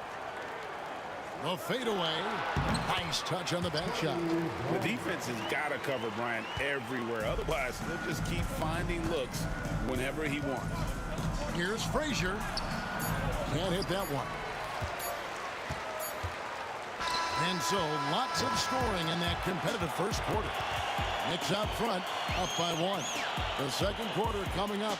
The fadeaway. Nice touch on the back shot. The defense has got to cover Bryant everywhere. Otherwise, they'll just keep finding looks whenever he wants. Here's Frazier. Can't hit that one. And so lots of scoring in that competitive first quarter. Knicks out front, up by 1. The second quarter coming up.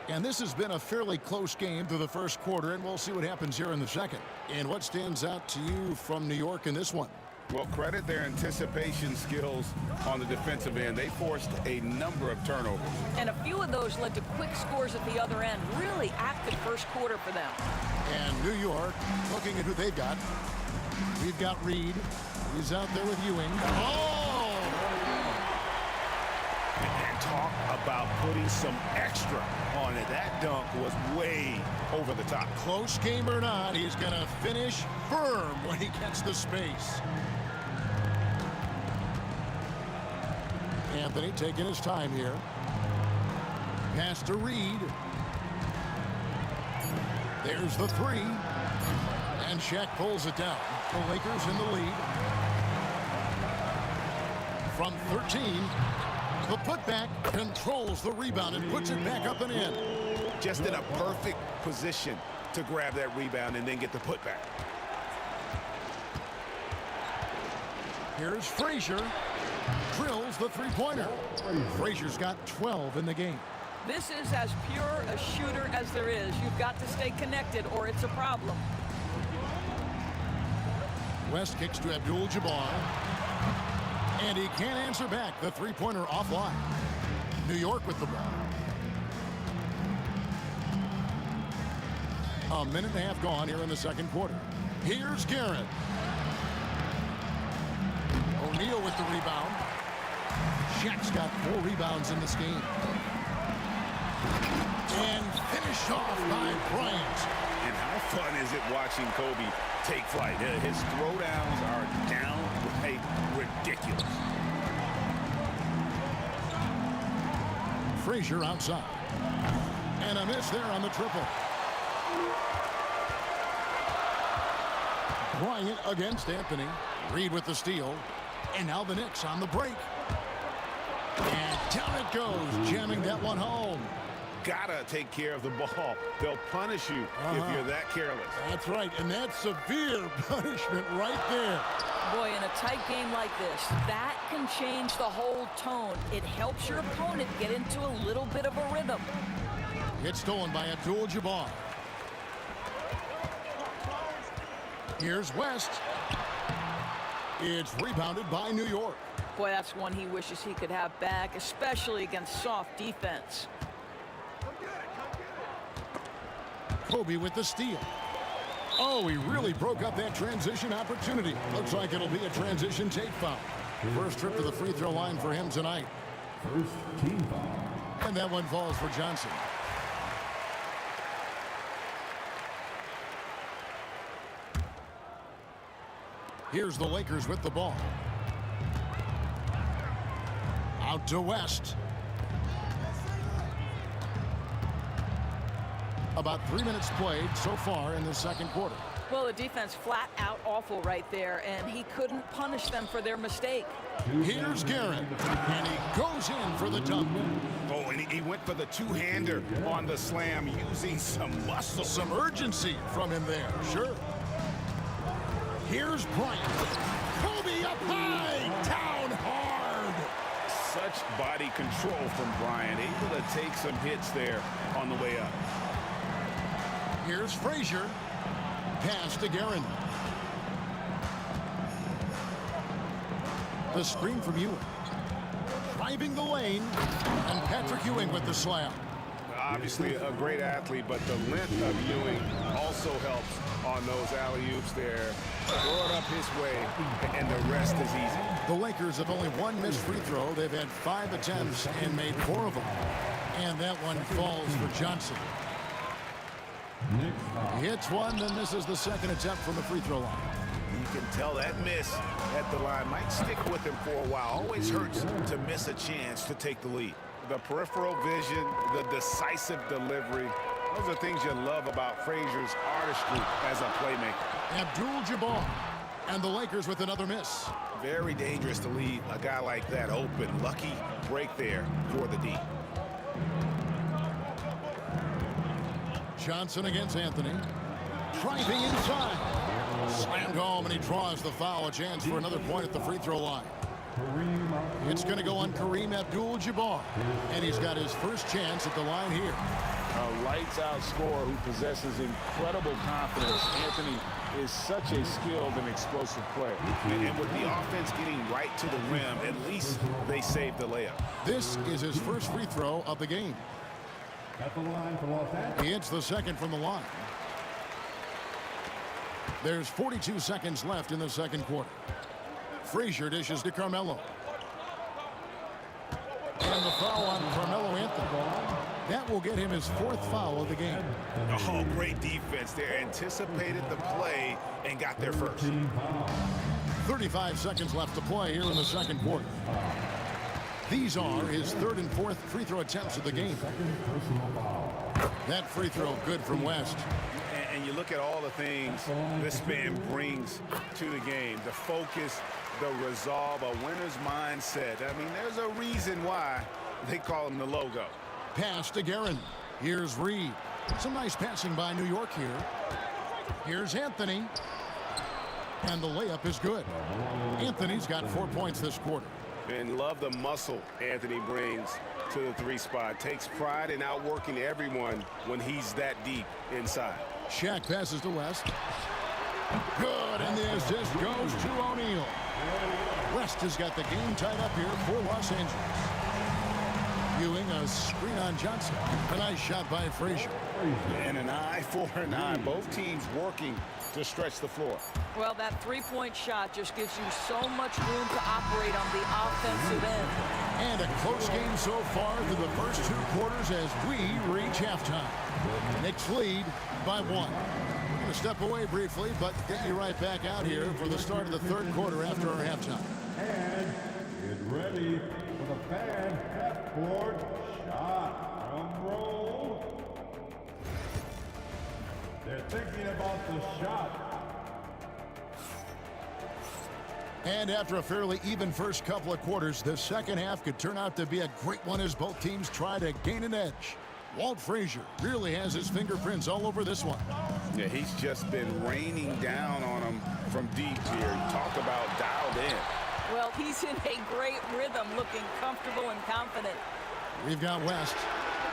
And this has been a fairly close game through the first quarter, and we'll see what happens here in the second. And what stands out to you from New York in this one? Well, credit their anticipation skills on the defensive end. They forced a number of turnovers. And a few of those led to quick scores at the other end. Really active first quarter for them. And New York, looking at who they've got. We've got Reed. He's out there with Ewing. Oh! And talk about putting some extra on it. That dunk was way over the top. Close game or not, he's going to finish firm when he gets the space. Anthony taking his time here. Pass to Reed. There's the 3. And Shaq pulls it down. The Lakers in the lead. From 13. The putback controls the rebound and puts it back up and in. Just in a perfect position to grab that rebound and then get the putback. Here's Frazier. Drills the 3-pointer. Frazier's got 12 in the game. This is as pure a shooter as there is. You've got to stay connected or it's a problem. West kicks to Abdul-Jabbar. And he can't answer back. The 3-pointer offline. New York with the ball. A minute and a half gone here in the second quarter. Here's Garrett. O'Neal with the rebound. Shaq's got 4 rebounds in this game. And finish off by Bryant. And how fun is it watching Kobe take flight? His throwdowns are downright ridiculous. Frazier outside. And a miss there on the triple. Bryant against Anthony. Reed with the steal. And now the Knicks on the break. And down it goes, jamming that one home. Gotta take care of the ball. They'll punish you if you're that careless. That's right, and that's severe punishment right there. Boy, in a tight game like this, that can change the whole tone. It helps your opponent get into a little bit of a rhythm. It's stolen by Abdul-Jabbar. Here's West. It's rebounded by New York. Boy, that's one he wishes he could have back, especially against soft defense. Kobe with the steal. Oh, he really broke up that transition opportunity. Looks like it'll be a transition take foul. First trip to the free throw line for him tonight. First team foul. And that one falls for Johnson. Here's the Lakers with the ball. Out to West. About 3 minutes played so far in the second quarter. Well, the defense flat out awful right there, and he couldn't punish them for their mistake. Here's Garrett, and he goes in for the dunk. Oh, and he went for the two-hander on the slam, using some muscle. Some urgency from him there, sure. Here's Bryant. Kobe up high, down hard. Such body control from Bryant, able to take some hits there on the way up. Here's Frazier. Pass to Guerin. The screen from Ewing. Driving the lane. And Patrick Ewing with the slam. Obviously a great athlete, but the length of Ewing also helps on those alley-oops there. Throw it up his way, and the rest is easy. The Lakers have only one missed free throw. They've had 5 attempts and made 4 of them. And that one falls for Johnson. He hits one, then misses the second attempt from the free throw line. You can tell that miss at the line might stick with him for a while. Always hurts to miss a chance to take the lead. The peripheral vision, the decisive delivery, those are things you love about Frazier's artistry as a playmaker. Abdul-Jabbar, and the Lakers with another miss. Very dangerous to leave a guy like that open. Lucky break there for the D. Johnson against Anthony. Driving inside. Slammed home, and he draws the foul. A chance for another point at the free throw line. It's going to go on Kareem Abdul-Jabbar. And he's got his first chance at the line here. A lights-out scorer who possesses incredible confidence. Anthony is such a skilled and explosive player. And with the offense getting right to the rim, at least they saved the layup. This is his first free throw of the game. At the line for Los Angeles. He hits the second from the line. There's 42 seconds left in the second quarter. Frazier dishes to Carmelo. And the foul on Carmelo Anthony. That will get him his 4th foul of the game. Oh, great defense there. Anticipated the play and got there first. 35 seconds left to play here in the second quarter. These are his 3rd and 4th free throw attempts of the game. That free throw good from West. And you look at all the things this man brings to the game. The focus, the resolve, a winner's mindset. I mean, there's a reason why they call him the logo. Pass to Guerin. Here's Reed. Some nice passing by New York here. Here's Anthony. And the layup is good. Anthony's got 4 points this quarter. And love the muscle Anthony brings to the 3 spot. Takes pride in outworking everyone when he's that deep inside. Shaq passes to West. Good, and the assist goes to O'Neal. West has got the game tied up here for Los Angeles. Ewing, a screen on Johnson. A nice shot by Frazier. And an eye for an eye. Both teams working to stretch the floor. Well, that three-point shot just gives you so much room to operate on the offensive end. And a close game so far through the first 2 quarters as we reach halftime. Knicks lead by 1. We're going to step away briefly, but get you right back out here for the start of the 3rd quarter after our halftime. And get ready for the fan half-court shot. Drum roll. They're thinking about the shot. And after a fairly even first couple of quarters, the second half could turn out to be a great one as both teams try to gain an edge. Walt Frazier really has his fingerprints all over this one. Yeah, he's just been raining down on him from deep here. Talk about dialed in. Well, he's in a great rhythm, looking comfortable and confident. We've got West.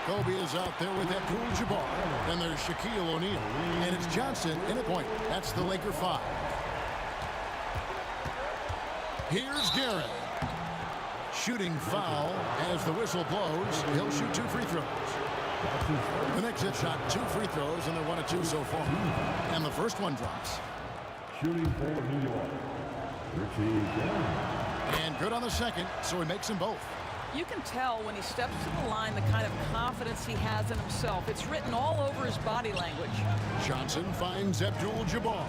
Kobe is out there with Abdul-Jabbar. And there's Here's Shaquille O'Neal. And it's Johnson in a point. That's the Laker 5. Here's Guerin. Shooting foul as the whistle blows. He'll shoot 2 free throws. The Knicks have shot 2 free throws, and they're 1 of 2 so far. And the first one drops. Shooting for New York, Richie Guerin. And good on the second, so he makes them both. You can tell when he steps to the line the kind of confidence he has in himself. It's written all over his body language. Johnson finds Abdul-Jabbar.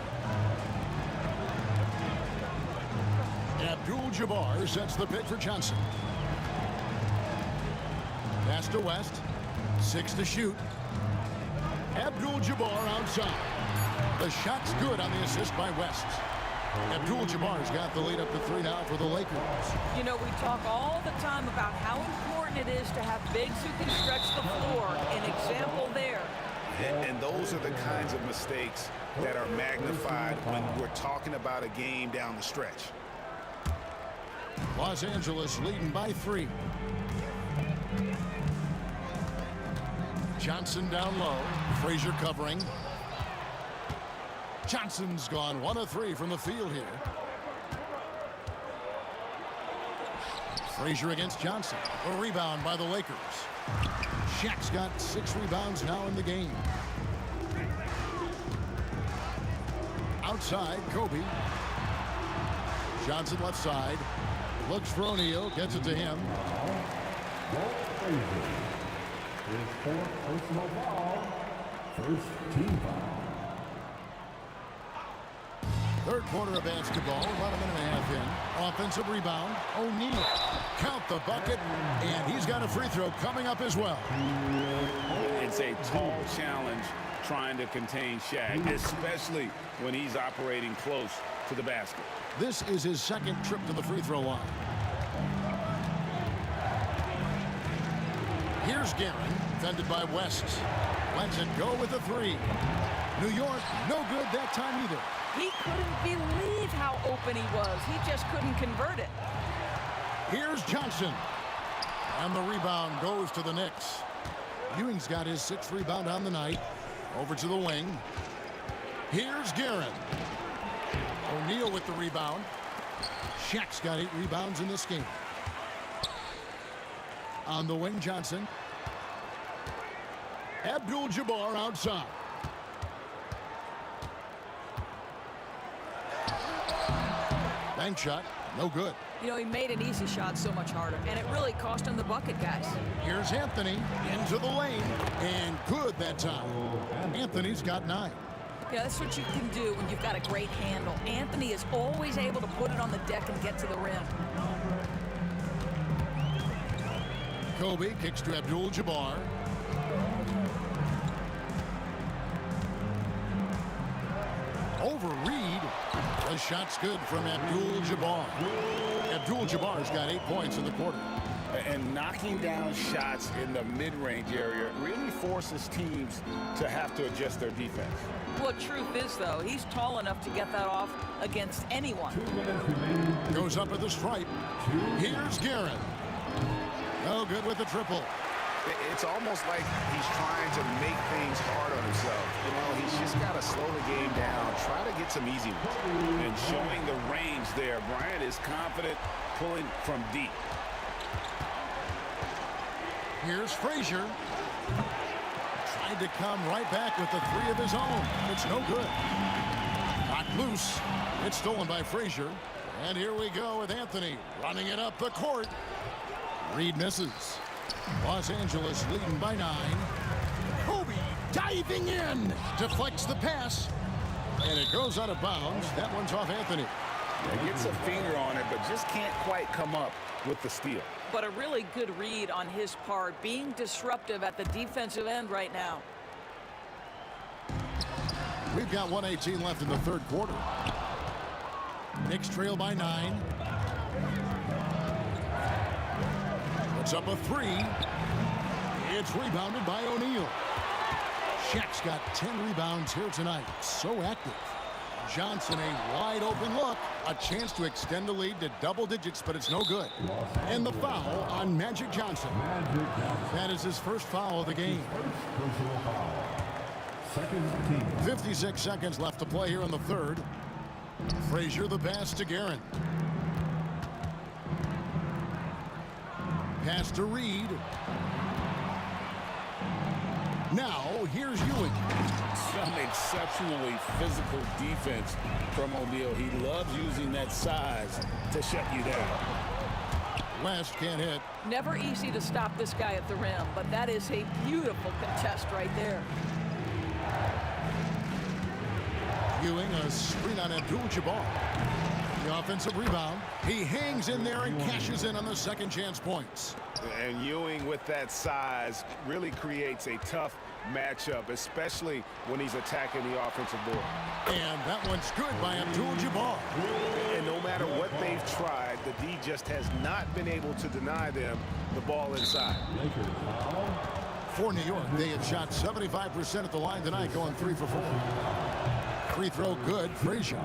Abdul-Jabbar sets the pick for Johnson. Pass to West. 6 to shoot. Abdul-Jabbar outside. The shot's good on the assist by West. Abdul-Jabbar's got the lead up to 3 now for the Lakers. You know, we talk all the time about how important it is to have bigs who can stretch the floor. An example there. And those are the kinds of mistakes that are magnified when we're talking about a game down the stretch. Los Angeles leading by 3. Johnson down low. Frazier covering. Johnson's gone 1 of 3 from the field here. Frazier against Johnson. A rebound by the Lakers. Shaq's got 6 rebounds now in the game. Outside, Kobe. Johnson left side. Looks for O'Neal. Gets it to him. His 4th personal foul. First team foul. Third quarter of basketball, about a minute and a half in. Offensive rebound, O'Neal. Count the bucket, and he's got a free throw coming up as well. It's a tall challenge trying to contain Shaq, especially when he's operating close to the basket. This is his 2nd trip to the free throw line. Here's Guerin, defended by West. Lets it go with a 3. New York, no good that time either. He couldn't believe how open he was. He just couldn't convert it. Here's Johnson. And the rebound goes to the Knicks. Ewing's got his 6th rebound on the night. Over to the wing. Here's Guerin. O'Neal with the rebound. Shaq's got 8 rebounds in this game. On the wing, Johnson. Abdul-Jabbar outside. Bank shot, no good. You know, he made an easy shot so much harder, and it really cost him the bucket, guys. Here's Anthony into the lane, and good that time. Anthony's got 9. Yeah, that's what you can do when you've got a great handle. Anthony is always able to put it on the deck and get to the rim. Kobe kicks to Abdul-Jabbar. Over Reed. The shot's good from Abdul-Jabbar. Abdul-Jabbar's got 8 points in the quarter. And knocking down shots in the mid-range area really forces teams to have to adjust their defense. Well, truth is, though, he's tall enough to get that off against anyone. Goes up at the stripe. Here's Guerin. No good with the triple. It's almost like he's trying to make things hard on himself. You know, he's just got to slow the game down, try to get some easy ones. And showing the range there, Bryant is confident pulling from deep. Here's Frazier. Tried to come right back with the 3 of his own. It's no good. Knocked loose. It's stolen by Frazier. And here we go with Anthony running it up the court. Reed misses. Los Angeles leading by 9. Kobe diving in. Deflects the pass. And it goes out of bounds. That one's off Anthony. He gets a finger on it, but just can't quite come up with the steal. But a really good read on his part, being disruptive at the defensive end right now. We've got 1:18 left in the third quarter. Knicks trail by 9. Puts up a 3. It's rebounded by O'Neal. Shaq's got 10 rebounds here tonight. So active. Johnson, a wide open look. A chance to extend the lead to double digits, but it's no good. And the foul on Magic Johnson. That is his first foul of the game. second team. 56 seconds left to play here in the third. Frazier the pass to Guerin. Pass to Reed. Now, here's Ewing. Some exceptionally physical defense from O'Neal. He loves using that size to shut you down. West can't hit. Never easy to stop this guy at the rim, but that is a beautiful contest right there. Ewing, a screen on Abdul-Jabbar. The offensive rebound. He hangs in there and cashes in on the second chance points. And Ewing with that size really creates a tough matchup, especially when he's attacking the offensive board. And that one's good by Abdul-Jabbar. And no matter what they've tried, the D just has not been able to deny them the ball inside. For New York, they have shot 75% at the line tonight, going 3 for 4. Free throw good, Frazier.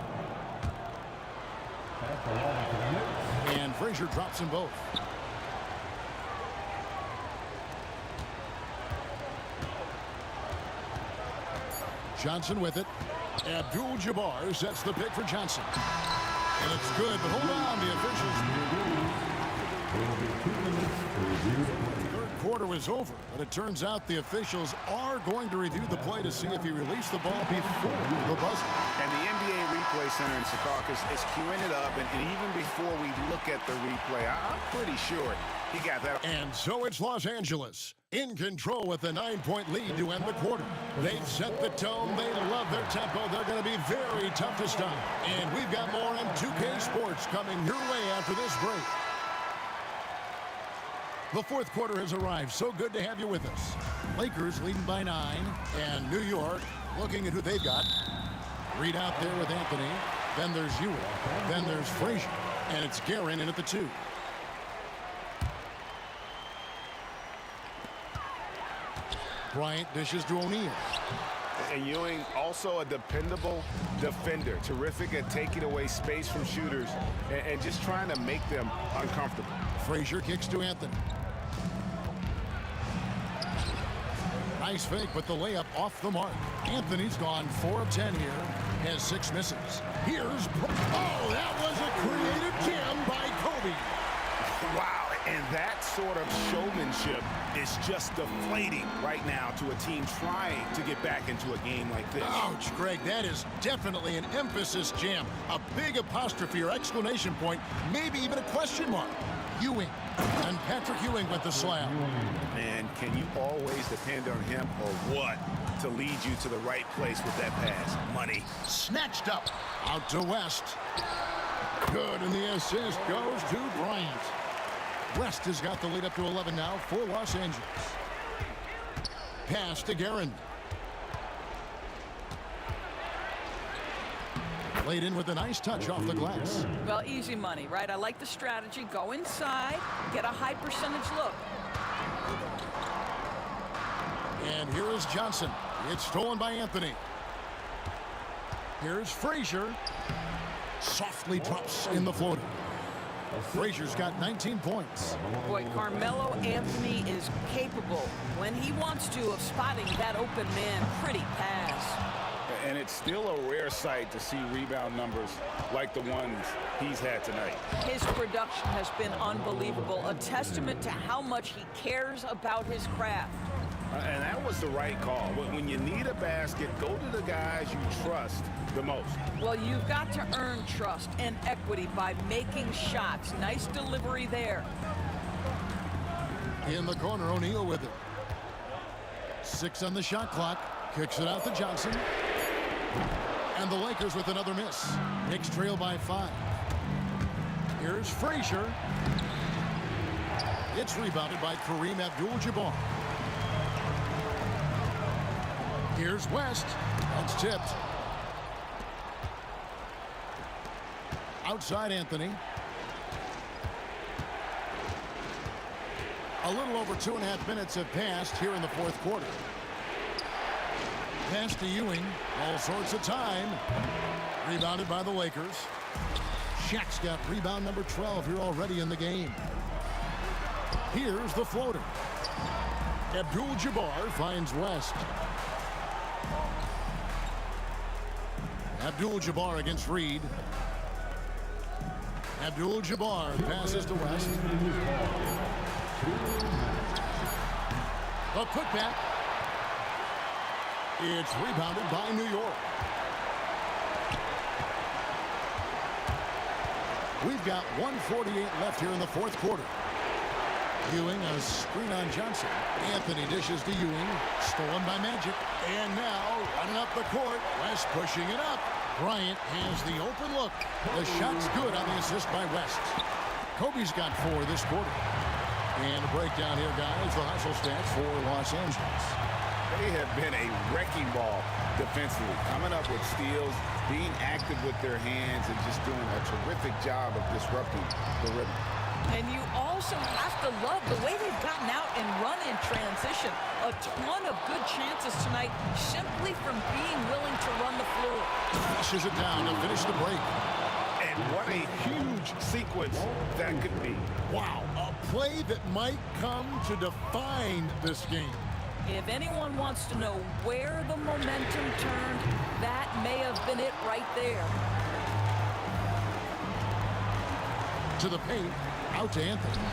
And Frazier drops them both. Johnson with it. Abdul-Jabbar sets the pick for Johnson. And it's good, but hold on, the officials. Third quarter was over, but it turns out the officials are going to review the play to see if he released the ball before the buzzer. And the NBA Replay Center in Secaucus is queuing it up, and even before we look at the replay, I'm pretty sure he got that. And so it's Los Angeles in control with a 9-point lead to end the quarter. They've set the tone. They love their tempo. They're going to be very tough to stop. And we've got more on 2K Sports coming your way after this break. The fourth quarter has arrived. So good to have you with us. Lakers leading by 9, and New York looking at who they've got. Reed out there with Anthony. Then there's Ewing. Then there's Frazier. And it's Guerin in at the 2. Bryant dishes to O'Neal. And Ewing, also a dependable defender. Terrific at taking away space from shooters and just trying to make them uncomfortable. Frazier kicks to Anthony. Nice fake, but the layup off the mark. Anthony's gone 4 of 10 here. Has 6 misses. Here's... Oh, that was a creative jam by Kobe. Wow. And that sort of showmanship is just deflating right now to a team trying to get back into a game like this. Ouch, Greg, that is definitely an emphasis jam. A big apostrophe or exclamation point, maybe even a question mark. Ewing, and Patrick Ewing with the slam. Man, can you always depend on him or what to lead you to the right place with that pass? Money. Snatched up. Out to West. Good, and the assist goes to Bryant. West has got the lead up to 11 now for Los Angeles. Pass to Guerin. Laid in with a nice touch off the glass. Well, easy money, right? I like the strategy. Go inside, get a high percentage look. And here is Johnson. It's stolen by Anthony. Here's Frazier. Softly drops in the floater. Frazier's got 19 points. Boy, Carmelo Anthony is capable, when he wants to, of spotting that open man. Pretty pass. And it's still a rare sight to see rebound numbers like the ones he's had tonight. His production has been unbelievable, a testament to how much he cares about his craft. And that was the right call. When you need a basket, go to the guys you trust the most. Well, you've got to earn trust and equity by making shots. Nice delivery there. In the corner, O'Neal with it. 6 on the shot clock. Kicks it out to Johnson. And the Lakers with another miss. Knicks trail by 5. Here's Frazier. It's rebounded by Kareem Abdul-Jabbar. Here's West. That's tipped. Outside Anthony. A little over 2.5 minutes have passed here in the fourth quarter. Pass to Ewing. All sorts of time. Rebounded by the Lakers. Shaq's got rebound number 12 here already in the game. Here's the floater. Abdul-Jabbar finds West. Abdul-Jabbar against Reed. Abdul-Jabbar passes to West. A putback. It's rebounded by New York. We've got 1:48 left here in the fourth quarter. Ewing, a screen on Johnson. Anthony dishes to Ewing. Stolen by Magic. And now, running up the court, West pushing it up. Bryant has the open look. The shot's good on the assist by West. Kobe's got 4 this quarter. And a breakdown here, guys. The hustle stats for Los Angeles. They have been a wrecking ball defensively, coming up with steals, being active with their hands, and just doing a terrific job of disrupting the rhythm. And you also have to love the way they've gotten out and run in transition. A ton of good chances tonight simply from being willing to run the floor. Flushes it down to finish the break. And what a huge sequence that could be. Wow, a play that might come to define this game. If anyone wants to know where the momentum turned, that may have been it right there. To the paint, out to Anthony.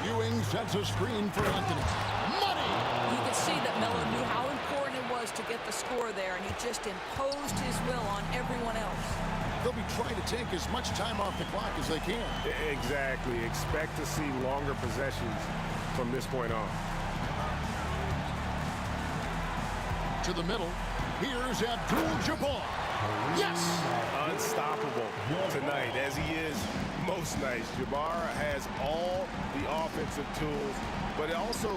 Ewing sets a screen for Anthony. Money! You can see that Melo knew how important it was to get the score there, and he just imposed his will on everyone else. They'll be trying to take as much time off the clock as they can. Exactly. Expect to see longer possessions from this point on. To the middle. Here's Abdul-Jabbar. Yes! Unstoppable tonight, as he is most nights. Jabbar has all the offensive tools, but it also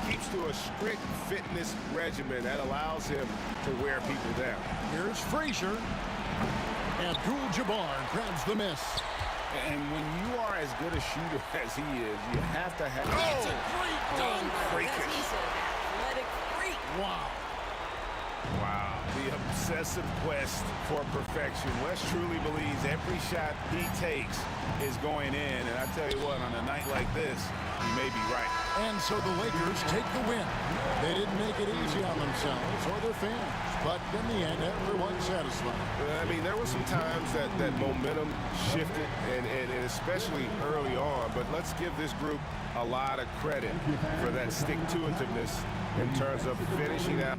keeps to a strict fitness regimen that allows him to wear people down. Here's Frazier. Abdul-Jabbar grabs the miss. And when you are as good a shooter as he is, you have to have... It's a great dunk! He's an athletic freak. Wow. Wow. The obsessive quest for perfection. West truly believes every shot he takes is going in. And I tell you what, on a night like this, he may be right. And so the Lakers take the win. They didn't make it easy on themselves or their fans. But in the end, everyone's satisfied. I mean, there were some times that momentum shifted, and especially early on. But let's give this group a lot of credit for that stick-to-itiveness in terms of finishing out.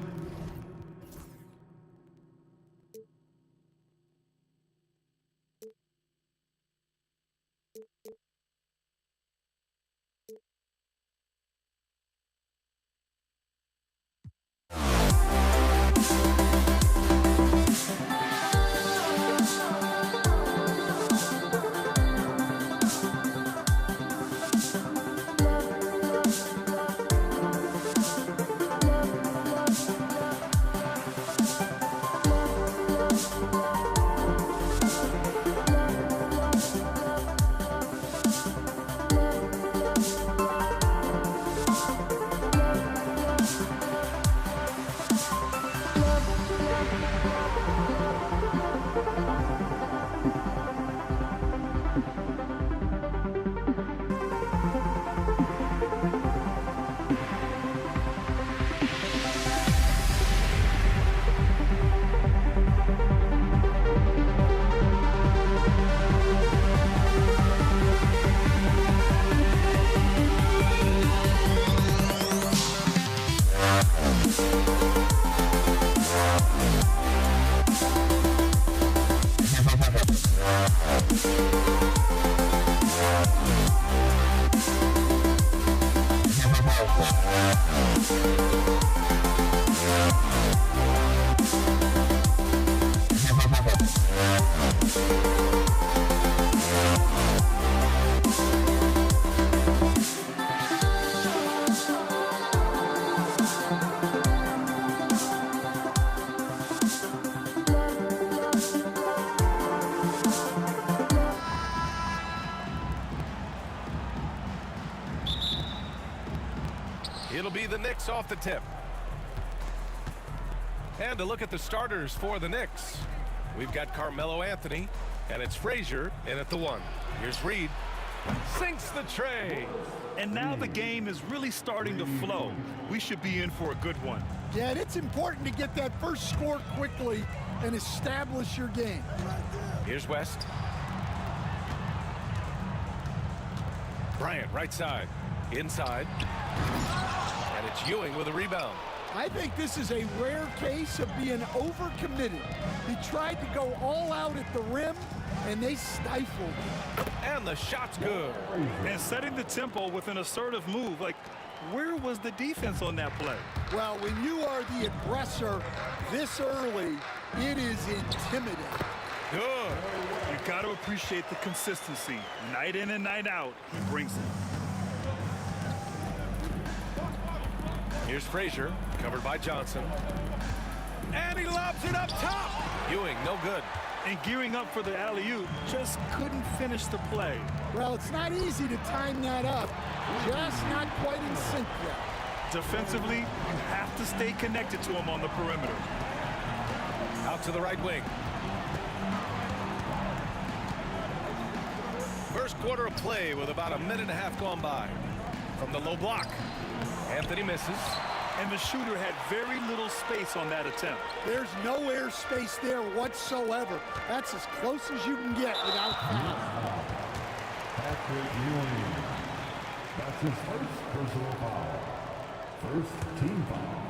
It'll be the Knicks off the tip. And to look at the starters for the Knicks, we've got Carmelo Anthony, and it's Frazier in at the 1. Here's Reed. Sinks the tray. And now the game is really starting to flow. We should be in for a good one. Yeah, and it's important to get that first score quickly and establish your game. Here's West. Bryant, right side. Inside. And it's Ewing with a rebound. I think this is a rare case of being overcommitted. He tried to go all out at the rim, and they stifled him. And the shot's good. And setting the tempo with an assertive move. Like, where was the defense on that play? Well, when you are the aggressor this early, it is intimidating. Good. You got to appreciate the consistency. Night in and night out, he brings it. Here's Frazier, covered by Johnson. And he lobs it up top. Ewing, no good. And gearing up for the alley-oop, just couldn't finish the play. Well, it's not easy to time that up. Just not quite in sync yet. Defensively, you have to stay connected to him on the perimeter. Out to the right wing. First quarter of play with about a minute and a half gone by. From the low block. Anthony misses. And the shooter had very little space on that attempt. There's no air space there whatsoever. That's as close as you can get without foul. Patrick Ewing. That's his first personal foul. First team foul.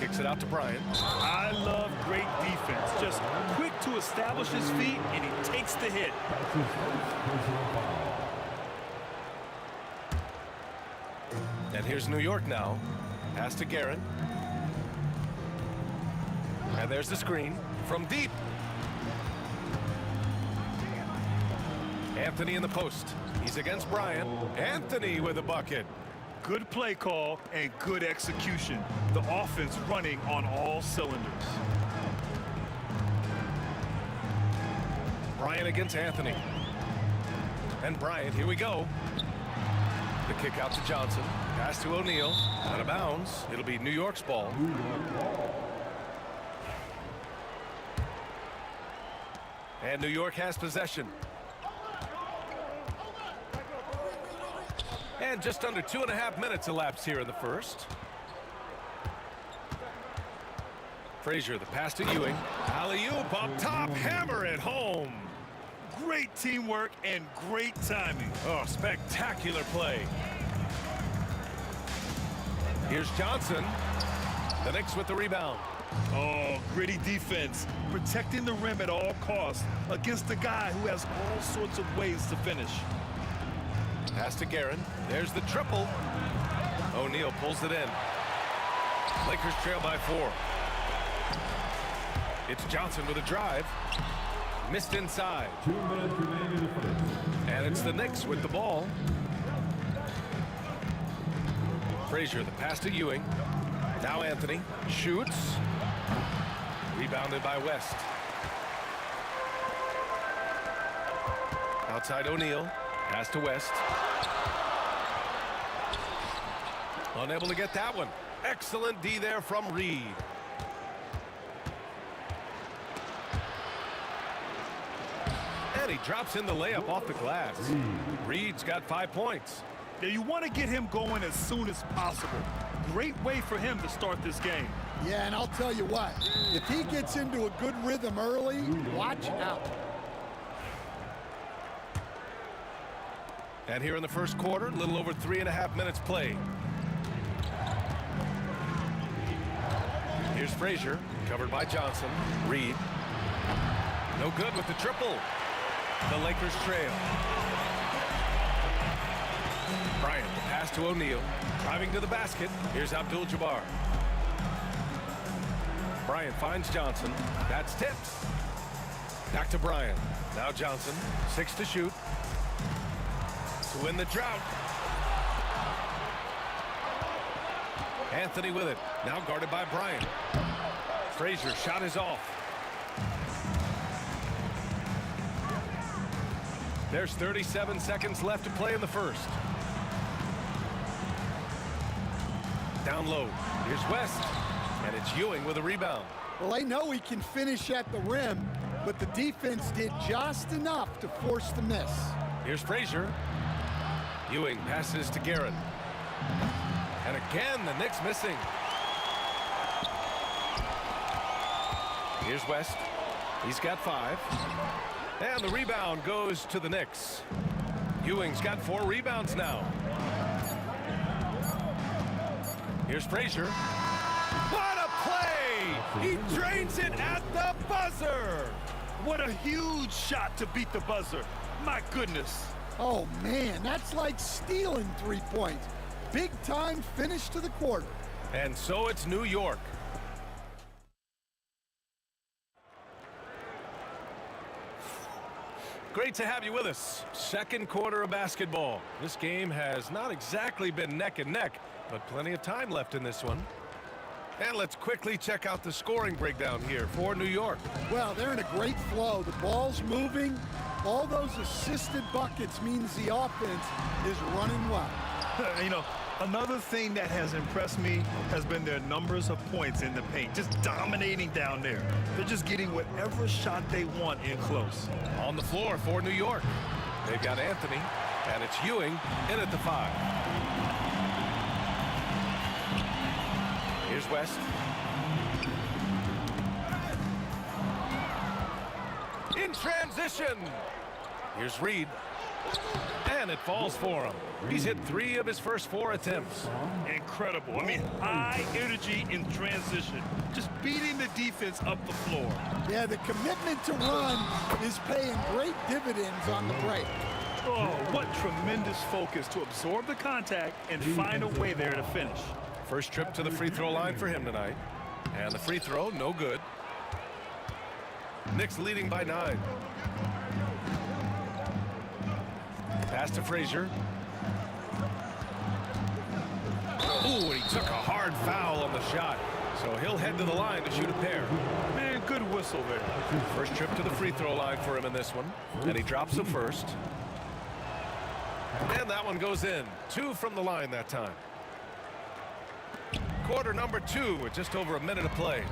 Kicks it out to Bryant. I love great defense. Just quick to establish his feet, and he takes the hit. That's his first personal foul. And here's New York now. Pass to Guerin. And there's the screen from deep. Anthony in the post. He's against Bryant. Anthony with a bucket. Good play call and good execution. The offense running on all cylinders. Bryant against Anthony. And Bryant, here we go. The kick out to Johnson. Pass to O'Neal. Out of bounds. It'll be New York's ball. And New York has possession. And just under 2.5 minutes elapsed here in the first. Frazier, the pass to Ewing. Alley-oop up top. Hammer it home. Great teamwork and great timing. Oh, spectacular play. Here's Johnson. The Knicks with the rebound. Oh, gritty defense. Protecting the rim at all costs against a guy who has all sorts of ways to finish. Pass to Guerin. There's the triple. O'Neal pulls it in. Lakers trail by 4. It's Johnson with a drive. Missed inside. 2 minutes remaining in the first. And it's the Knicks with the ball. Frazier, the pass to Ewing. Now Anthony shoots. Rebounded by West. Outside O'Neal. Pass to West. Unable to get that one. Excellent D there from Reed. And he drops in the layup off the glass. Reed's got 5 points. Now you want to get him going as soon as possible. Great way for him to start this game. Yeah, and I'll tell you what, if he gets into a good rhythm early, watch out. And here in the first quarter, a little over 3.5 minutes played. Here's Frazier, covered by Johnson. Reed. No good with the triple. The Lakers trail. Bryant, the pass to O'Neal. Driving to the basket. Here's Abdul-Jabbar. Bryant finds Johnson. That's tipped. Back to Bryant. Now Johnson. 6 to shoot. To win the drought. Anthony with it. Now guarded by Bryant. Frazier shot is off. There's 37 seconds left to play in the first. Down low. Here's West. And it's Ewing with a rebound. Well, they know he can finish at the rim, but the defense did just enough to force the miss. Here's Frazier. Ewing passes to Garrett. And again, the Knicks missing. Here's West. He's got 5. And the rebound goes to the Knicks. Ewing's got 4 rebounds now. Here's Frazier. What a play! He drains it at the buzzer! What a huge shot to beat the buzzer. My goodness. Oh, man, that's like stealing 3 points. Big-time finish to the quarter. And so it's New York. Great to have you with us. Second quarter of basketball. This game has not exactly been neck and neck, but plenty of time left in this one. And let's quickly check out the scoring breakdown here for New York. Well, they're in a great flow. The ball's moving. All those assisted buckets means the offense is running well. You know, another thing that has impressed me has been their numbers of points in the paint, just dominating down there. They're just getting whatever shot they want in close. On the floor for New York, they've got Anthony, and it's Ewing in at the 5. Here's West. In transition. Here's Reed. And it falls for him. He's hit 3 of his first 4 attempts. Incredible. I mean, high energy in transition. Just beating the defense up the floor. Yeah, the commitment to run is paying great dividends on the break. Oh, what tremendous focus to absorb the contact and find a way there to finish. First trip to the free throw line for him tonight. And the free throw, no good. Knicks leading by 9. Pass to Frazier. Ooh, and he took a hard foul on the shot. So he'll head to the line to shoot a pair. Man, good whistle there. First trip to the free throw line for him in this one. And he drops the first. And that one goes in. 2 from the line that time. Quarter number 2 with just over a minute of play.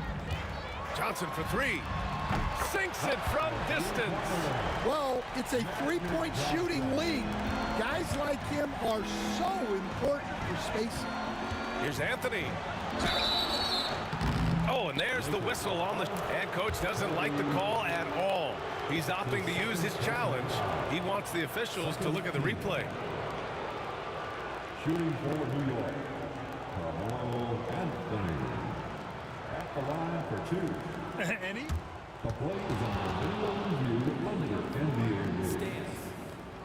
Johnson for 3. Sinks it from distance. Well, it's a 3-point shooting league. Guys like him are so important for spacing. Here's Anthony. Oh, and there's the whistle on the... And coach doesn't like the call at all. He's opting to use his challenge. He wants the officials to look at the replay. Shooting for New York, Carmelo Anthony. At the line for 2. And he... The play is on the video review under NBA rules.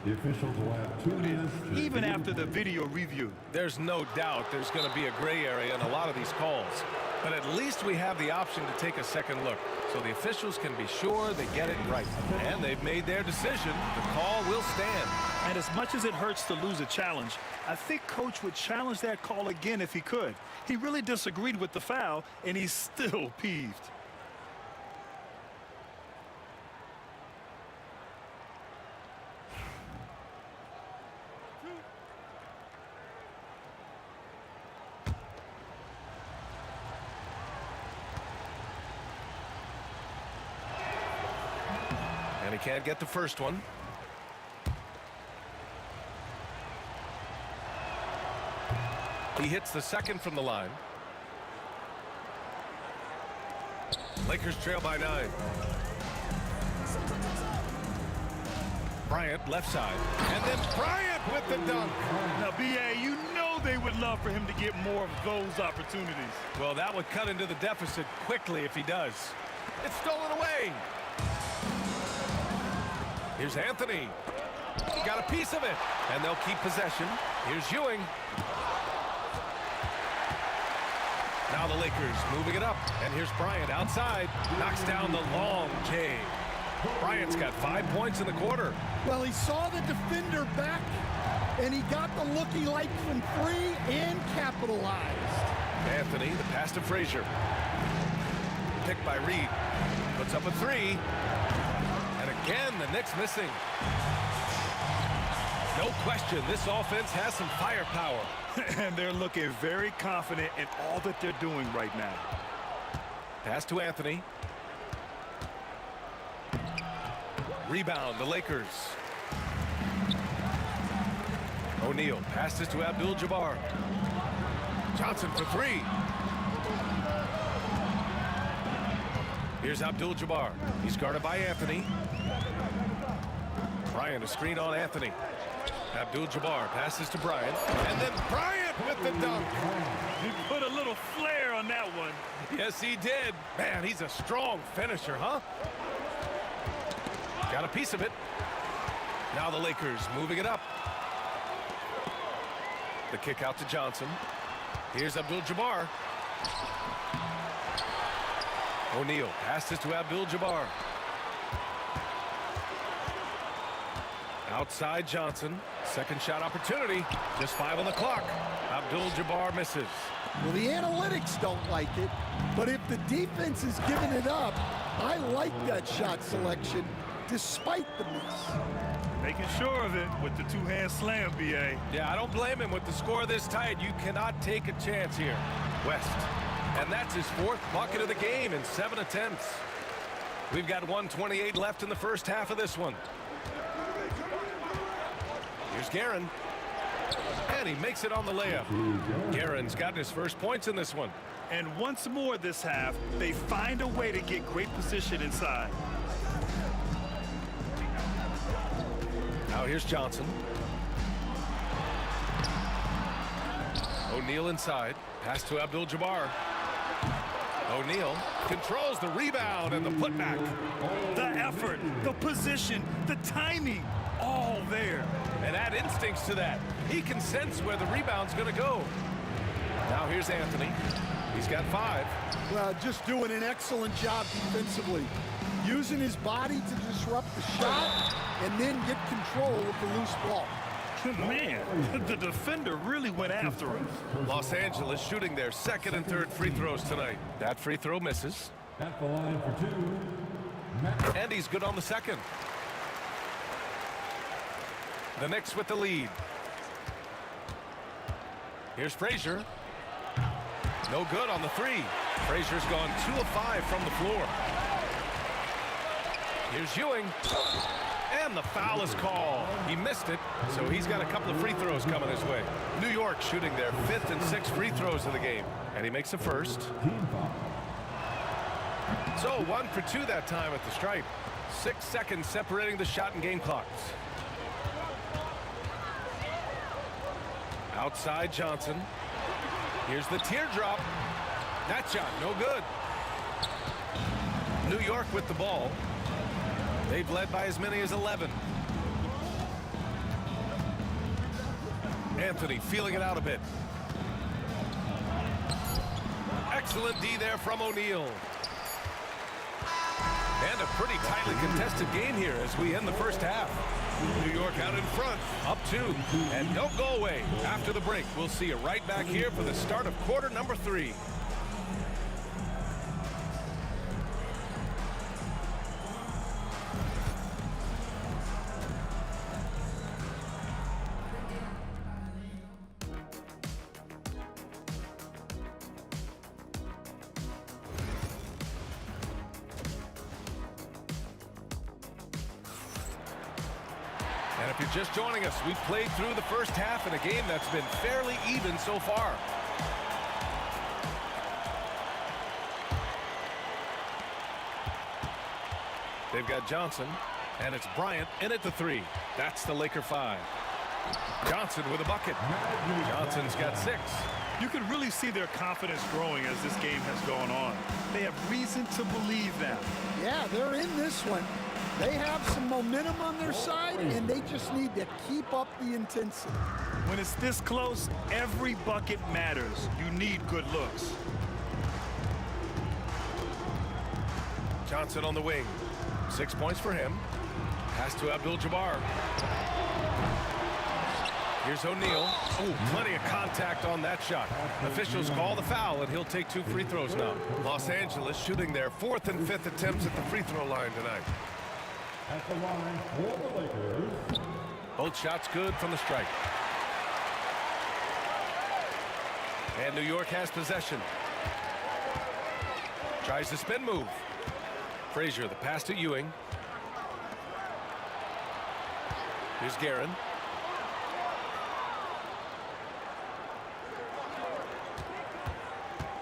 The officials will have 2 minutes to... Even after the video review. There's no doubt there's going to be a gray area in a lot of these calls. But at least we have the option to take a second look. So the officials can be sure they get it right. And they've made their decision. The call will stand. And as much as it hurts to lose a challenge, I think Coach would challenge that call again if he could. He really disagreed with the foul, and he's still peeved. And he can't get the first one. He hits the second from the line. Lakers trail by 9. Bryant left side. And then Bryant with the dunk. Now, B.A., you know they would love for him to get more of those opportunities. Well, that would cut into the deficit quickly if he does. It's stolen away. Here's Anthony. He got a piece of it. And they'll keep possession. Here's Ewing. Now the Lakers moving it up. And here's Bryant outside. Knocks down the long J. Bryant's got 5 points in the quarter. Well, he saw the defender back, and he got the look he liked from 3 and capitalized. Anthony, the pass to Frazier. Picked by Reed. Puts up a 3. And again, the Knicks missing. No question, this offense has some firepower. And they're looking very confident in all that they're doing right now. Pass to Anthony. Rebound, the Lakers. O'Neal passes to Abdul-Jabbar. Johnson for three. Here's Abdul-Jabbar. He's guarded by Anthony. Bryant, a screen on Anthony. Abdul-Jabbar passes to Bryant. And then Bryant with the dunk. He put a little flair on that one. Yes, he did. Man, he's a strong finisher, huh? Got a piece of it. Now the Lakers moving it up. The kick out to Johnson. Here's Abdul-Jabbar. O'Neal passes to Abdul-Jabbar. Outside Johnson. Second shot opportunity. Just 5 on the clock. Abdul-Jabbar misses. Well, the analytics don't like it, but if the defense is giving it up, I like that shot selection despite the miss. Making sure of it with the two-hand slam, B.A. Yeah, I don't blame him with the score this tight. You cannot take a chance here. West. And that's his 4th bucket of the game in 7 attempts. We've got 1:28 left in the first half of this one. Here's Guerin. And he makes it on the layup. Guerin's gotten his first points in this one. And once more this half, they find a way to get great position inside. Now here's Johnson. O'Neal inside. Pass to Abdul-Jabbar. O'Neal controls the rebound and the putback. The effort, the position, the timing, all there. And add instincts to that. He can sense where the rebound's going to go. Now here's Anthony. He's got 5. Well, just doing an excellent job defensively. Using his body to disrupt the shot and then get control of the loose ball. Man, the defender really went after him. Los Angeles shooting their 2nd and 3rd free throws tonight. That free throw misses. At the line for 2. And he's good on the 2nd. The Knicks with the lead. Here's Frazier. No good on the 3. Frazier's gone 2 of 5 from the floor. Here's Ewing. And the foul is called. He missed it, so he's got a couple of free throws coming his way. New York shooting their 5th and 6th free throws of the game. And he makes a first. So 1 for 2 that time at the stripe. 6 seconds separating the shot and game clocks. Outside Johnson. Here's the teardrop. That shot, no good. New York with the ball. They've led by as many as 11. Anthony feeling it out a bit. Excellent D there from O'Neal. And a pretty tightly contested game here as we end the first half. New York out in front, up 2. And don't go away. After the break, we'll see you right back here for the start of quarter number 3. And if you're just joining us, we've played through the first half in a game that's been fairly even so far. They've got Johnson, and it's Bryant in at the 3. That's the Laker 5. Johnson with a bucket. Johnson's got 6. You can really see their confidence growing as this game has gone on. They have reason to believe that. Yeah, they're in this one. They have some momentum on their side, and they just need to keep up the intensity. When it's this close, every bucket matters. You need good looks. Johnson on the wing. 6 points for him. Pass to Abdul-Jabbar. Here's O'Neal. Oh, plenty of contact on that shot. Officials call the foul, and he'll take 2 free throws now. Los Angeles shooting their 4th and 5th attempts at the free throw line tonight. At the line for the Lakers. Both shots good from the stripe. And New York has possession. Tries the spin move. Frazier, the pass to Ewing. Here's Guerin.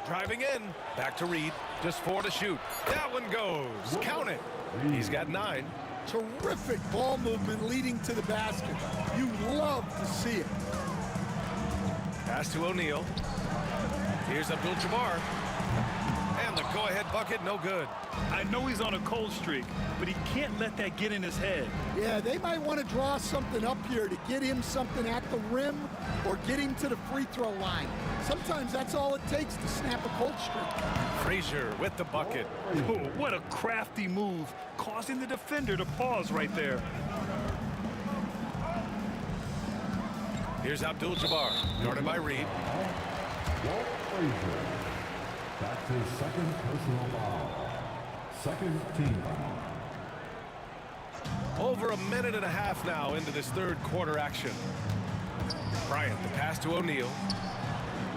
Driving in. Back to Reed. Just 4 to shoot. That one goes. Count it. He's got 9. Terrific ball movement leading to the basket. You love to see it. Pass to O'Neal. Here's Abdul-Jabbar. And the go-ahead bucket, no good. I know he's on a cold streak, but he can't let that get in his head. Yeah, they might want to draw something up here to get him something at the rim or get him to the free throw line. Sometimes that's all it takes to snap a cold streak. Frazier with the bucket. Oh, what a crafty move, causing the defender to pause right there. Here's Abdul-Jabbar, guarded by Reed. Walt Frazier. That's his second personal foul. Second team foul. Over a minute and a half now into this third quarter action. Bryant, the pass to O'Neal.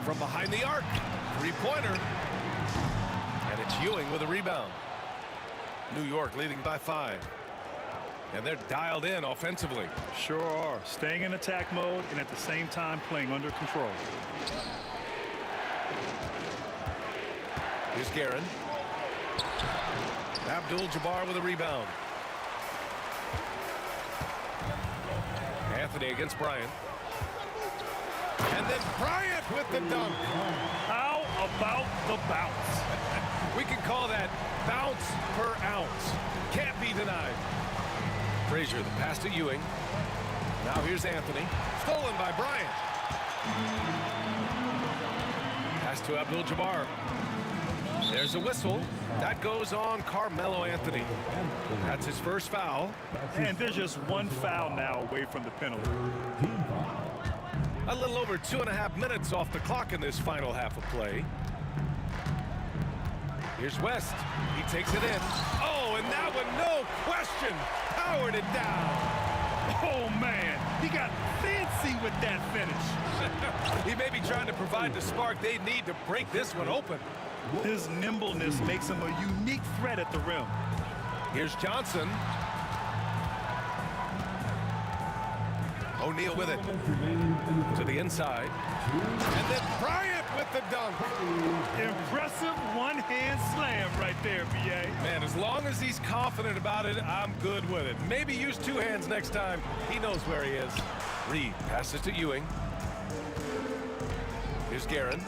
From behind the arc, 3-pointer. And it's Ewing with a rebound. New York leading by 5. And they're dialed in offensively. Sure are. Staying in attack mode and at the same time playing under control. Here's Guerin. Abdul-Jabbar with a rebound. Anthony against Bryant. And then Bryant with the dunk. How about the bounce? We can call that bounce per ounce. Can't be denied. Frazier, the pass to Ewing. Now here's Anthony. Stolen by Bryant. Pass to Abdul-Jabbar. There's a whistle. That goes on Carmelo Anthony. That's his first foul. And there's just one foul now away from the penalty. A little over 2.5 minutes off the clock in this final half of play. Here's West. He takes it in. Oh, and that one, no question, powered it down. Oh, man. He got fancy with that finish. He may be trying to provide the spark they need to break this one open. His nimbleness makes him a unique threat at the rim. Here's Johnson. O'Neal with it to the inside. And then Bryant with the dunk. Impressive one-hand slam right there, B.A. Man, as long as he's confident about it, I'm good with it. Maybe use 2 hands next time. He knows where he is. Reed passes to Ewing. Here's Guerin.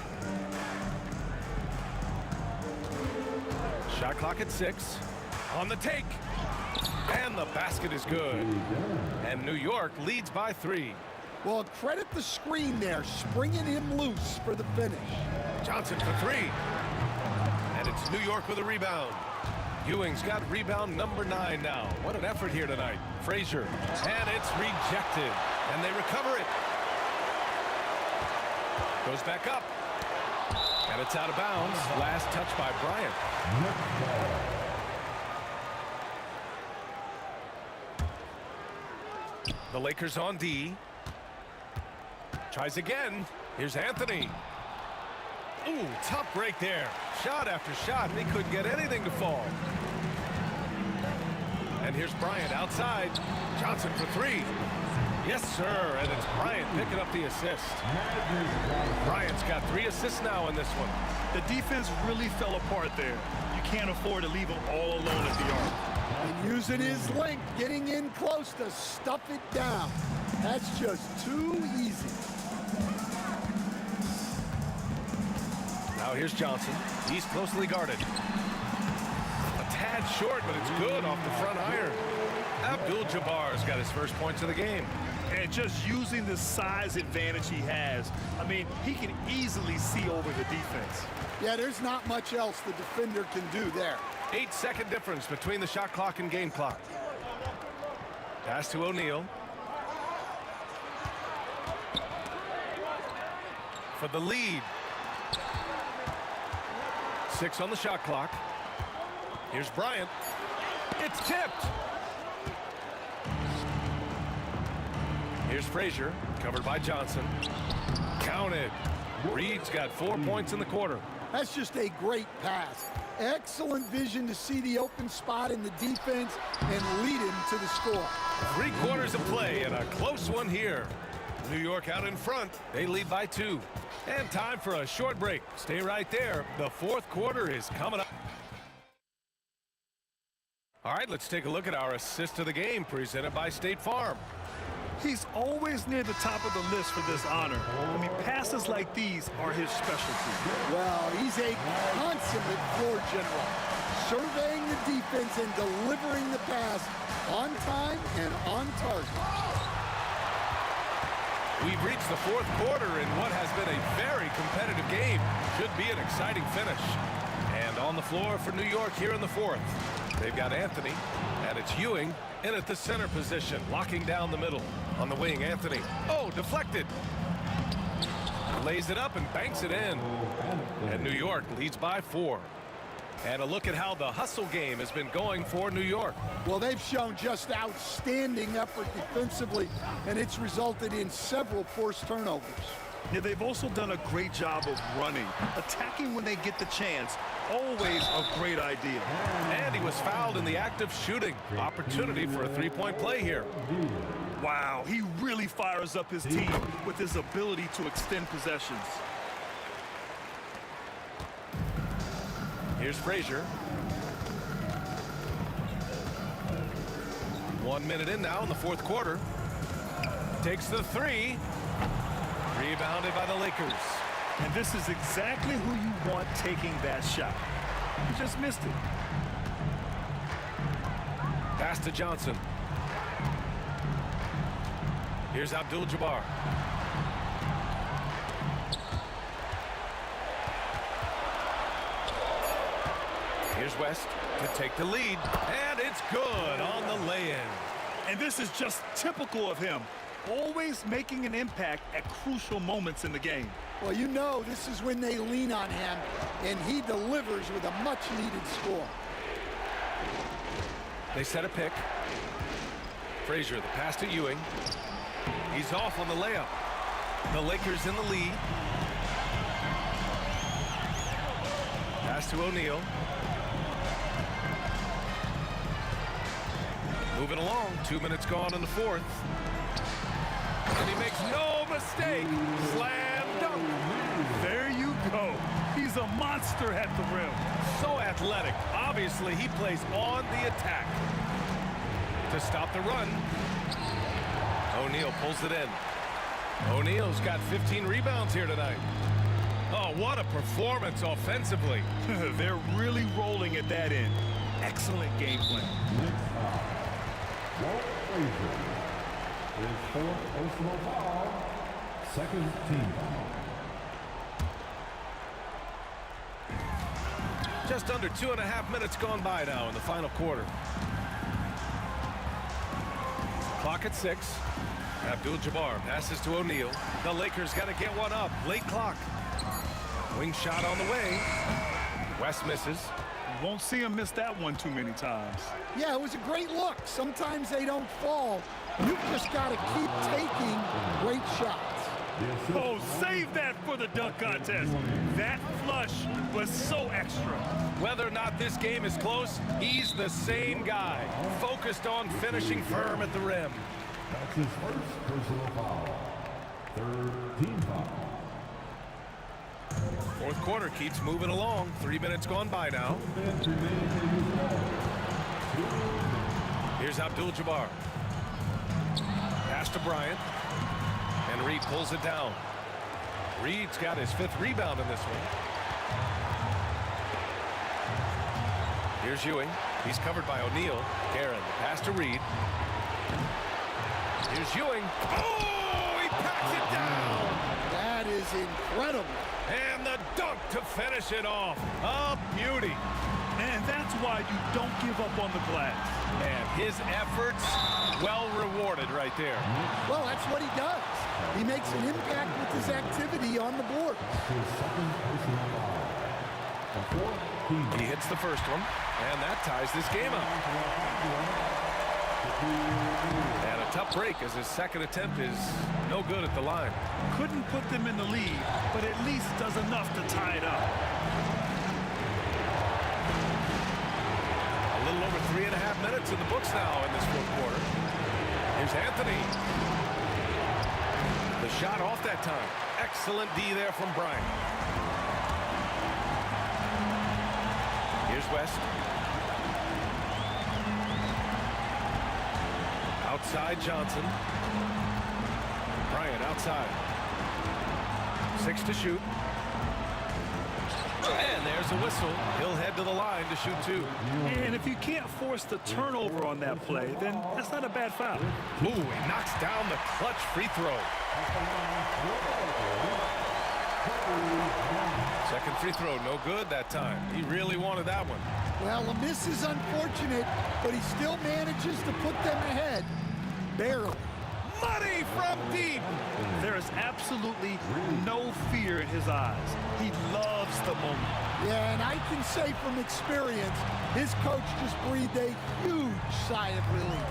Shot clock at 6. On the take. And the basket is good. And New York leads by 3. Well, credit the screen there, springing him loose for the finish. Johnson for 3. And it's New York with a rebound. Ewing's got rebound number 9 now. What an effort here tonight. Frazier. And it's rejected. And they recover it. Goes back up. And it's out of bounds. Last touch by Bryant. The Lakers on D. Tries again. Here's Anthony. Ooh, tough break there. Shot after shot, and he couldn't get anything to fall. And here's Bryant outside. Johnson for 3. Yes, sir, and it's Bryant picking up the assist. Bryant's got 3 assists now in this one. The defense really fell apart there. You can't afford to leave him all alone at the arc. And using his length, getting in close to stuff it down. That's just too easy. Now here's Johnson. He's closely guarded. A tad short, but it's good off the front iron. Abdul-Jabbar's got his first points of the game. And just using the size advantage he has, I mean, he can easily see over the defense. Yeah, there's not much else the defender can do there. 8-second difference between the shot clock and game clock. Pass to O'Neal. For the lead. 6 on the shot clock. Here's Bryant. It's tipped. Here's Frazier, covered by Johnson. Counted. Reed's got 4 points in the quarter. That's just a great pass. Excellent vision to see the open spot in the defense and lead him to the score. 3 quarters of play and a close one here. New York out in front. They lead by 2. And time for a short break. Stay right there. The 4th quarter is coming up. All right, let's take a look at our assist of the game presented by State Farm. He's always near the top of the list for this honor. I mean, passes like these are his specialty. Well, he's a consummate floor general, surveying the defense and delivering the pass on time and on target. We've reached the 4th quarter in what has been a very competitive game. Should be an exciting finish. And on the floor for New York here in the 4th. They've got Anthony, and it's Ewing in at the center position, locking down the middle. On the wing, Anthony. Oh, deflected. Lays it up and banks it in. And New York leads by 4. And a look at how the hustle game has been going for New York. Well, they've shown just outstanding effort defensively, and it's resulted in several forced turnovers. Yeah, they've also done a great job of running. Attacking when they get the chance, always a great idea. And he was fouled in the act of shooting. Opportunity for a 3-point play here. Wow, he really fires up his team with his ability to extend possessions. Here's Frazier. 1 minute in now in the 4th quarter. Takes the 3. Rebounded by the Lakers. And this is exactly who you want taking that shot. He just missed it. Pass to Johnson. Here's Abdul-Jabbar. Here's West to take the lead. And it's good on the lay-in. And this is just typical of him. Always making an impact at crucial moments in the game. Well, you know this is when they lean on him, and he delivers with a much-needed score. They set a pick. Frazier, the pass to Ewing. He's off on the layup. The Lakers in the lead. Pass to O'Neal. Moving along, 2 minutes gone in the 4th. And he makes no mistake. Slam dunk. There you go. He's a monster at the rim. So athletic. Obviously, he plays on the attack. To stop the run, O'Neal pulls it in. O'Neal's got 15 rebounds here tonight. Oh, what a performance offensively. They're really rolling at that end. Excellent game plan. His 4th personal foul, 2nd team foul. Just under 2.5 minutes gone by now in the final quarter. Clock at 6. Abdul-Jabbar passes to O'Neal. The Lakers got to get one up. Late clock. Wing shot on the way. West misses. You won't see him miss that one too many times. Yeah, it was a great look. Sometimes they don't fall. You've just got to keep taking great shots. Oh, save that for the dunk contest. That flush was so extra. Whether or not this game is close, he's the same guy. Focused on finishing firm at the rim. That's his 1st personal foul. 3rd team foul. 4th quarter keeps moving along. 3 minutes gone by now. Here's Abdul-Jabbar. Pass to Bryant. And Reed pulls it down. Reed's got his 5th rebound in this one. Here's Ewing. He's covered by O'Neal. Guerin, pass to Reed. Here's Ewing. Oh, he packs it down. That is incredible. And the dunk to finish it off. A beauty. And that's why you don't give up on the glass. And his efforts well rewarded right there. Well, that's what he does. He makes an impact with his activity on the board. He hits the first one, and that ties this game up. And a tough break as his 2nd attempt is no good at the line. Couldn't put them in the lead, but at least does enough to tie it up. 3.5 minutes in the books now in this fourth quarter. Here's Anthony. The shot off that time. Excellent D there from Bryant. Here's West. Outside Johnson. Bryant outside. 6 to shoot. And there's a whistle. He'll head to the line to shoot 2. And if you can't force the turnover on that play, then that's not a bad foul. Ooh, he knocks down the clutch free throw. Second free throw, no good that time. He really wanted that one. Well, a miss is unfortunate, but he still manages to put them ahead. Barely. Money from deep. There is absolutely no fear in his eyes. He loves the moment. Yeah, and I can say from experience, his coach just breathed a huge sigh of relief.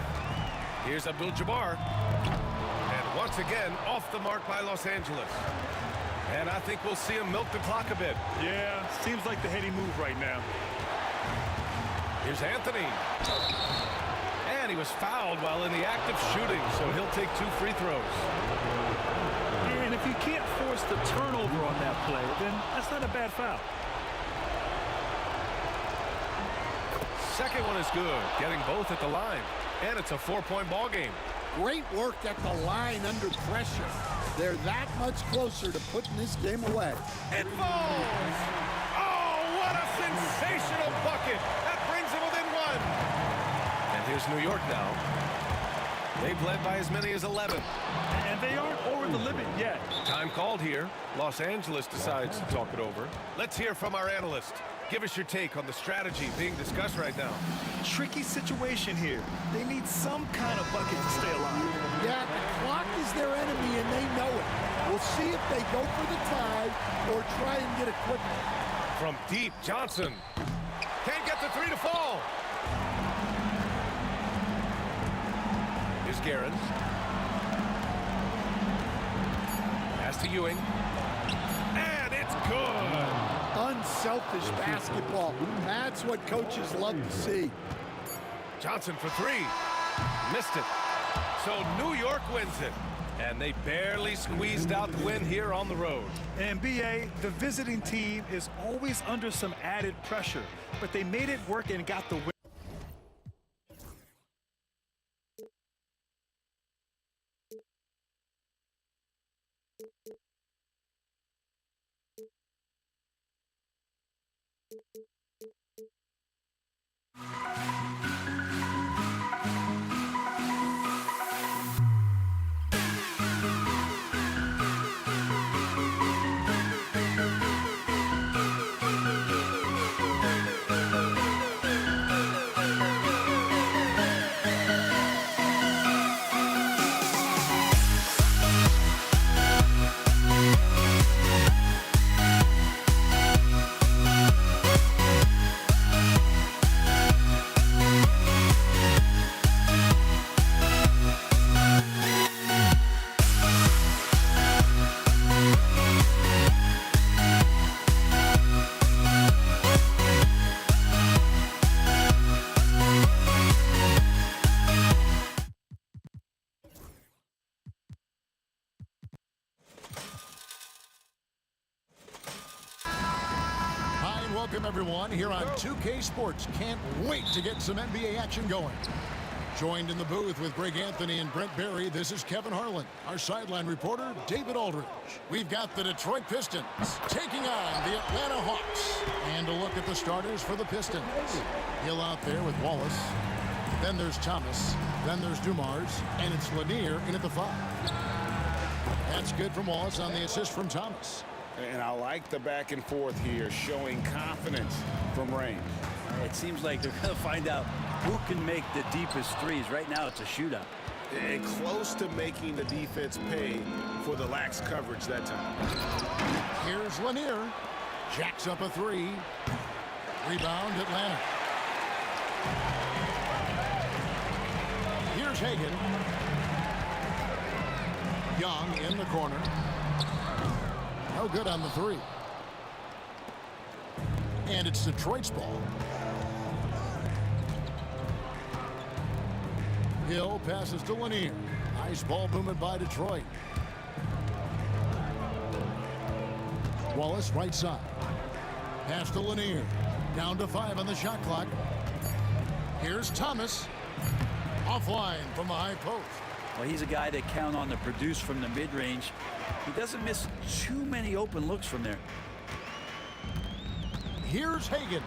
Here's Abdul-Jabbar. And once again, off the mark by Los Angeles. And I think we'll see him milk the clock a bit. Yeah, seems like the heady move right now. Here's Anthony. And he was fouled while in the act of shooting, so he'll take 2 free throws. And if you can't force the turnover on that play, then that's not a bad foul. Second one is good, getting both at the line. And it's a 4-point ball game. Great work at the line under pressure. They're that much closer to putting this game away. It falls! Oh, what a sensational bucket! That brings him within 1. And here's New York now. They've led by as many as 11. And they aren't over the limit yet. Time called here. Los Angeles decides to talk it over. Let's hear from our analyst. Give us your take on the strategy being discussed right now. Tricky situation here. They need some kind of bucket to stay alive. Yeah, the clock is their enemy, and they know it. We'll see if they go for the tie or try and get it quickly. From deep, Johnson. Can't get the 3 to fall. Here's Guerin. Pass to Ewing. And it's good. Unselfish basketball. That's what coaches love to see. Johnson for 3. Missed it. So New York wins it. And they barely squeezed out the win here on the road. And BA, the visiting team is always under some added pressure, but they made it work and got the win. Welcome everyone here on 2K Sports. Can't wait to get some NBA action going. Joined in the booth with Greg Anthony and Brent Barry, this is Kevin Harlan. Our sideline reporter, David Aldridge. We've got the Detroit Pistons taking on the Atlanta Hawks. And a look at the starters for the Pistons. Hill out there with Wallace. Then there's Thomas. Then there's Dumars. And it's Lanier in at the 5. That's good from Wallace on the assist from Thomas. And I like the back and forth here, showing confidence from range. It seems like they're going to find out who can make the deepest threes. Right now, it's a shootout. And close to making the defense pay for the lax coverage that time. Here's Lanier. Jacks up a 3. Rebound, Atlanta. Here's Hagan. Young in the corner. No good on the 3. And it's Detroit's ball. Hill passes to Lanier. Nice ball movement by Detroit. Wallace right side. Pass to Lanier. Down to 5 on the shot clock. Here's Thomas. Offline from the high post. Well, he's a guy that count on to produce from the mid-range. He doesn't miss too many open looks from there. Here's Hagan.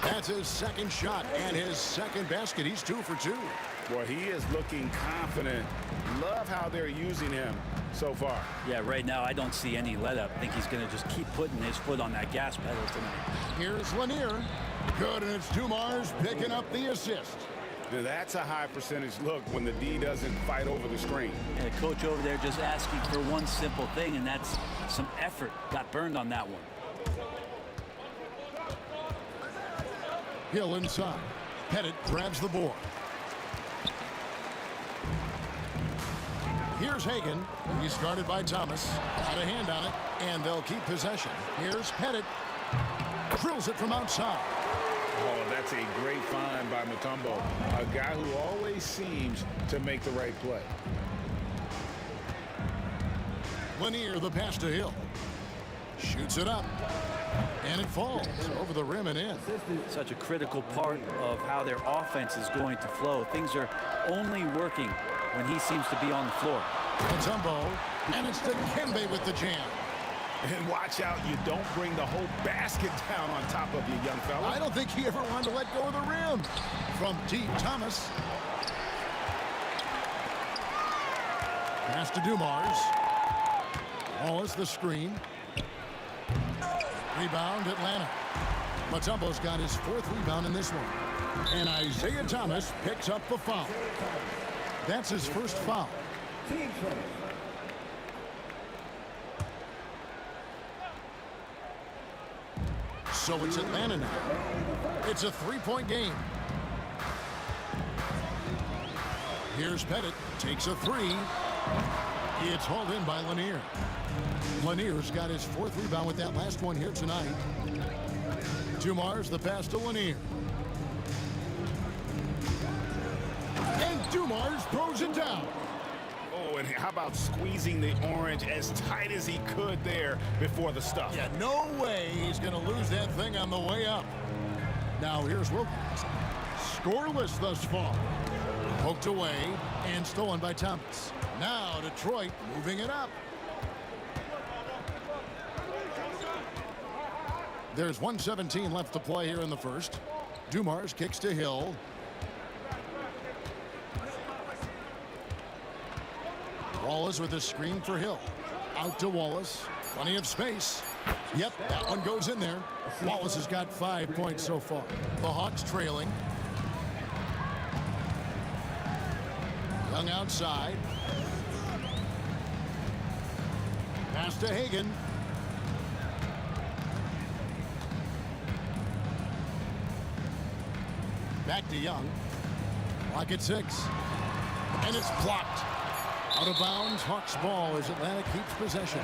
That's his second shot and his second basket. He's 2 for 2. Boy, he is looking confident. Love how they're using him so far. Yeah, right now I don't see any let up. I think he's going to just keep putting his foot on that gas pedal tonight. Here's Lanier. Good, and it's Dumars picking up the assist. That's a high percentage look when the D doesn't fight over the screen. And the coach over there just asking for one simple thing, and that's some effort. Got burned on that one. Hill inside. Pettit grabs the board. Here's Hagan. He's guarded by Thomas. Got a hand on it, and they'll keep possession. Here's Pettit. Drills it from outside. Oh, that's a great find by Mutombo. A guy who always seems to make the right play. Lanier, the pass to Hill. Shoots it up. And it falls over the rim and in. Such a critical part of how their offense is going to flow. Things are only working when he seems to be on the floor. Mutombo, and it's to Kembe with the jam. And watch out, you don't bring the whole basket down on top of you, young fella. I don't think he ever wanted to let go of the rim. From deep, Thomas. Pass to Dumars. Wallace the screen. Rebound, Atlanta. Mutombo's got his 4th rebound in this one. And Isaiah Thomas picks up the foul. That's his first foul. So it's Atlanta now. It's a 3-point game. Here's Pettit. Takes a 3. It's hauled in by Lanier. Lanier's got his 4th rebound with that last one here tonight. Dumars, the pass to Lanier. And Dumars throws it down. Oh, and how about squeezing the orange as tight as he could there before the stuff? Yeah, no way he's going to lose that thing on the way up. Now here's Wilkins. Scoreless thus far. Poked away and stolen by Thomas. Now Detroit moving it up. There's 1:17 left to play here in the first. Dumars kicks to Hill. Wallace with a screen for Hill. Out to Wallace. Plenty of space. Yep, that one goes in there. Wallace has got 5 points so far. The Hawks trailing. Young outside. Pass to Hagan. Back to Young. Clock at 6. And it's blocked. Out of bounds, Hawks ball as Atlanta keeps possession.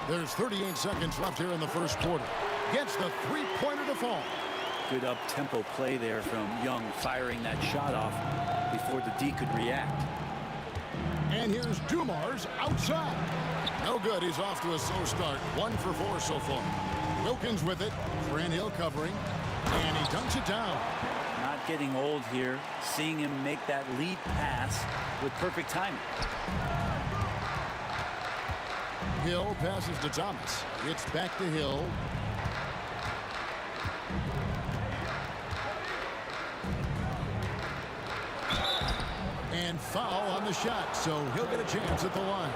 There's 38 seconds left here in the first quarter. Gets the 3-pointer to fall. Good up-tempo play there from Young, firing that shot off before the D could react. And here's Dumars outside. No good. He's off to a slow start. 1 for 4 so far. Wilkins with it. Grant Hill covering. And he dunks it down. Not getting old here. Seeing him make that lead pass with perfect timing. Hill passes to Thomas. It's back to Hill. And foul on the shot, so he'll get a chance at the line.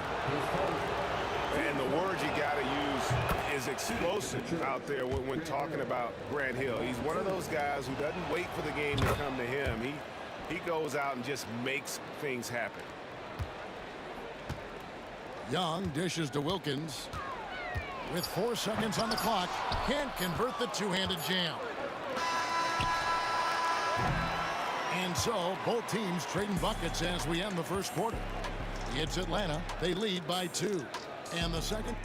And the word you got to use is explosive out there when talking about Grant Hill. He's one of those guys who doesn't wait for the game to come to him. He goes out and just makes things happen. Young dishes to Wilkins. With 4 seconds on the clock, can't convert the two-handed jam. And so, both teams trading buckets as we end the first quarter. It's Atlanta. They lead by 2. And the second.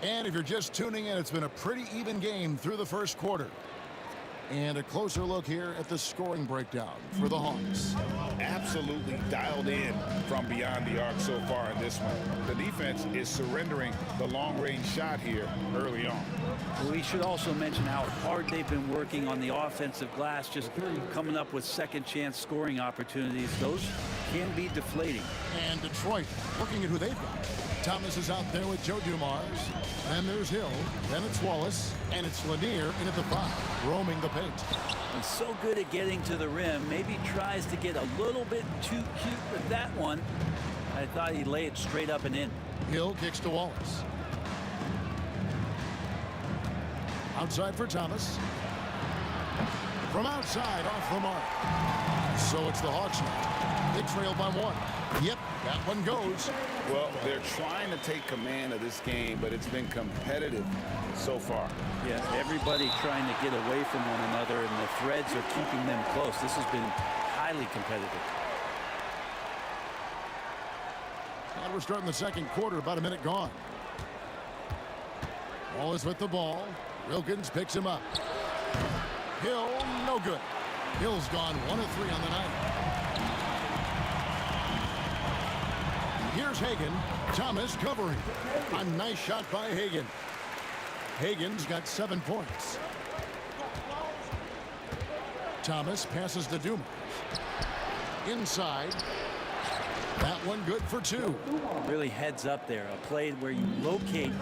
And if you're just tuning in, it's been a pretty even game through the first quarter. And a closer look here at the scoring breakdown for the Hawks. Absolutely dialed in from beyond the arc so far in this one. The defense is surrendering the long-range shot here early on. We should also mention how hard they've been working on the offensive glass, just coming up with second-chance scoring opportunities. Those can be deflating. And Detroit, looking at who they've got. Thomas is out there with Joe Dumars. Then there's Hill. Then it's Wallace. And it's Lanier in at the 5, roaming the paint. He's so good at getting to the rim. Maybe tries to get a little bit too cute with that one. I thought he'd lay it straight up and in. Hill kicks to Wallace. Outside for Thomas. From outside, off the mark. So it's the Hawks now. They trail by 1. Yep, that one goes. Well, they're trying to take command of this game, but it's been competitive so far. Yeah, everybody trying to get away from one another, and the threads are keeping them close. This has been highly competitive. And we're starting the second quarter, about a minute gone. Wallace with the ball. Wilkins picks him up. Hill, no good. Hill's gone 1 of 3 on the night. Here's Hagan. Thomas covering. A nice shot by Hagan. Hagan's got 7 points. Thomas passes to Dumars. Inside. That one good for 2. Really heads up there. A play where you locate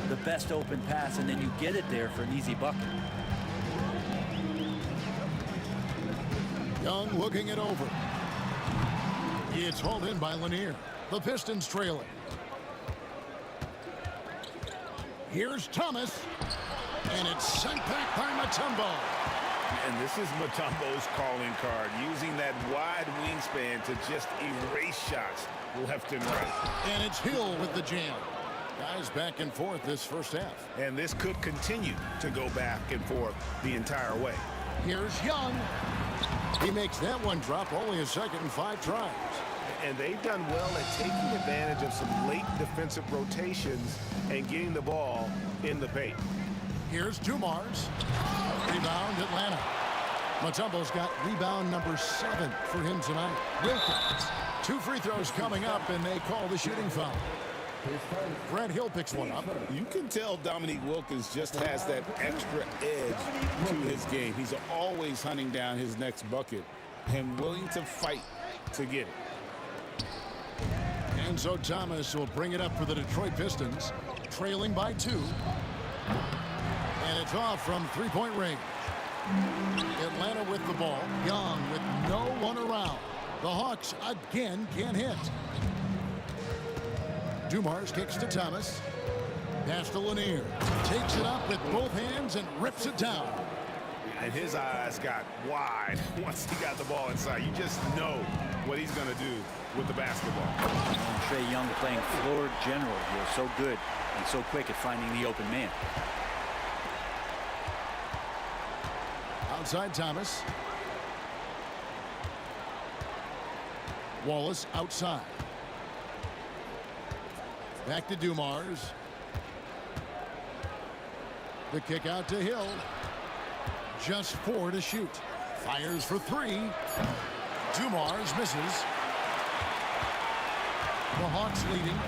the best open pass and then you get it there for an easy bucket. Young looking it over. It's hauled in by Lanier. The Pistons trailing. Here's Thomas. And it's sent back by Mutombo. And this is Mutombo's calling card, using that wide wingspan to just erase shots left and right. And it's Hill with the jam. Guys back and forth this first half. And this could continue to go back and forth the entire way. Here's Young. He makes that one drop, only a second and 5 tries. And they've done well at taking advantage of some late defensive rotations and getting the ball in the paint. Here's Dumars. Rebound Atlanta. Mutombo's got rebound number 7 for him tonight. Wilkins. 2 free throws coming up, and they call the shooting foul. Grant Hill picks one up. You can tell Dominique Wilkins just has that extra edge to his game. He's always hunting down his next bucket and willing to fight to get it. And so Thomas will bring it up for the Detroit Pistons, trailing by 2. And it's off from 3-point range. Atlanta with the ball. Young with no one around. The Hawks again can't hit. Dumars kicks to Thomas. Pass to Lanier. Takes it up with both hands and rips it down. And his eyes got wide once he got the ball inside. You just know what he's going to do with the basketball. And Trae Young playing floor general here. So good and so quick at finding the open man. Outside Thomas. Wallace outside. Back to Dumars. The kick out to Hill. Just 4 to shoot. Fires for 3. Dumars misses. The Hawks leading.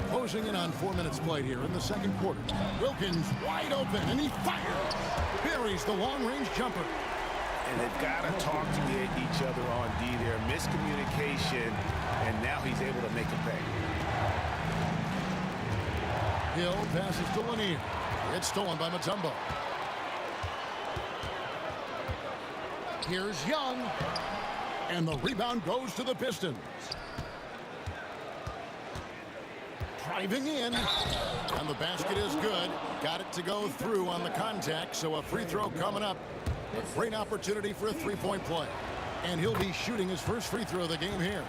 Closing in on 4 minutes played here in the second quarter. Wilkins wide open, and he fires. Buries the long-range jumper. And they've got to talk to each other on D there. Miscommunication, and now he's able to make a pay. Hill passes to Lanier. It's stolen by Mutombo. Here's Young. And the rebound goes to the Pistons. Driving in. And the basket is good. Got it to go through on the contact, so a free throw coming up. A great opportunity for a 3-point play. And he'll be shooting his first free throw of the game here.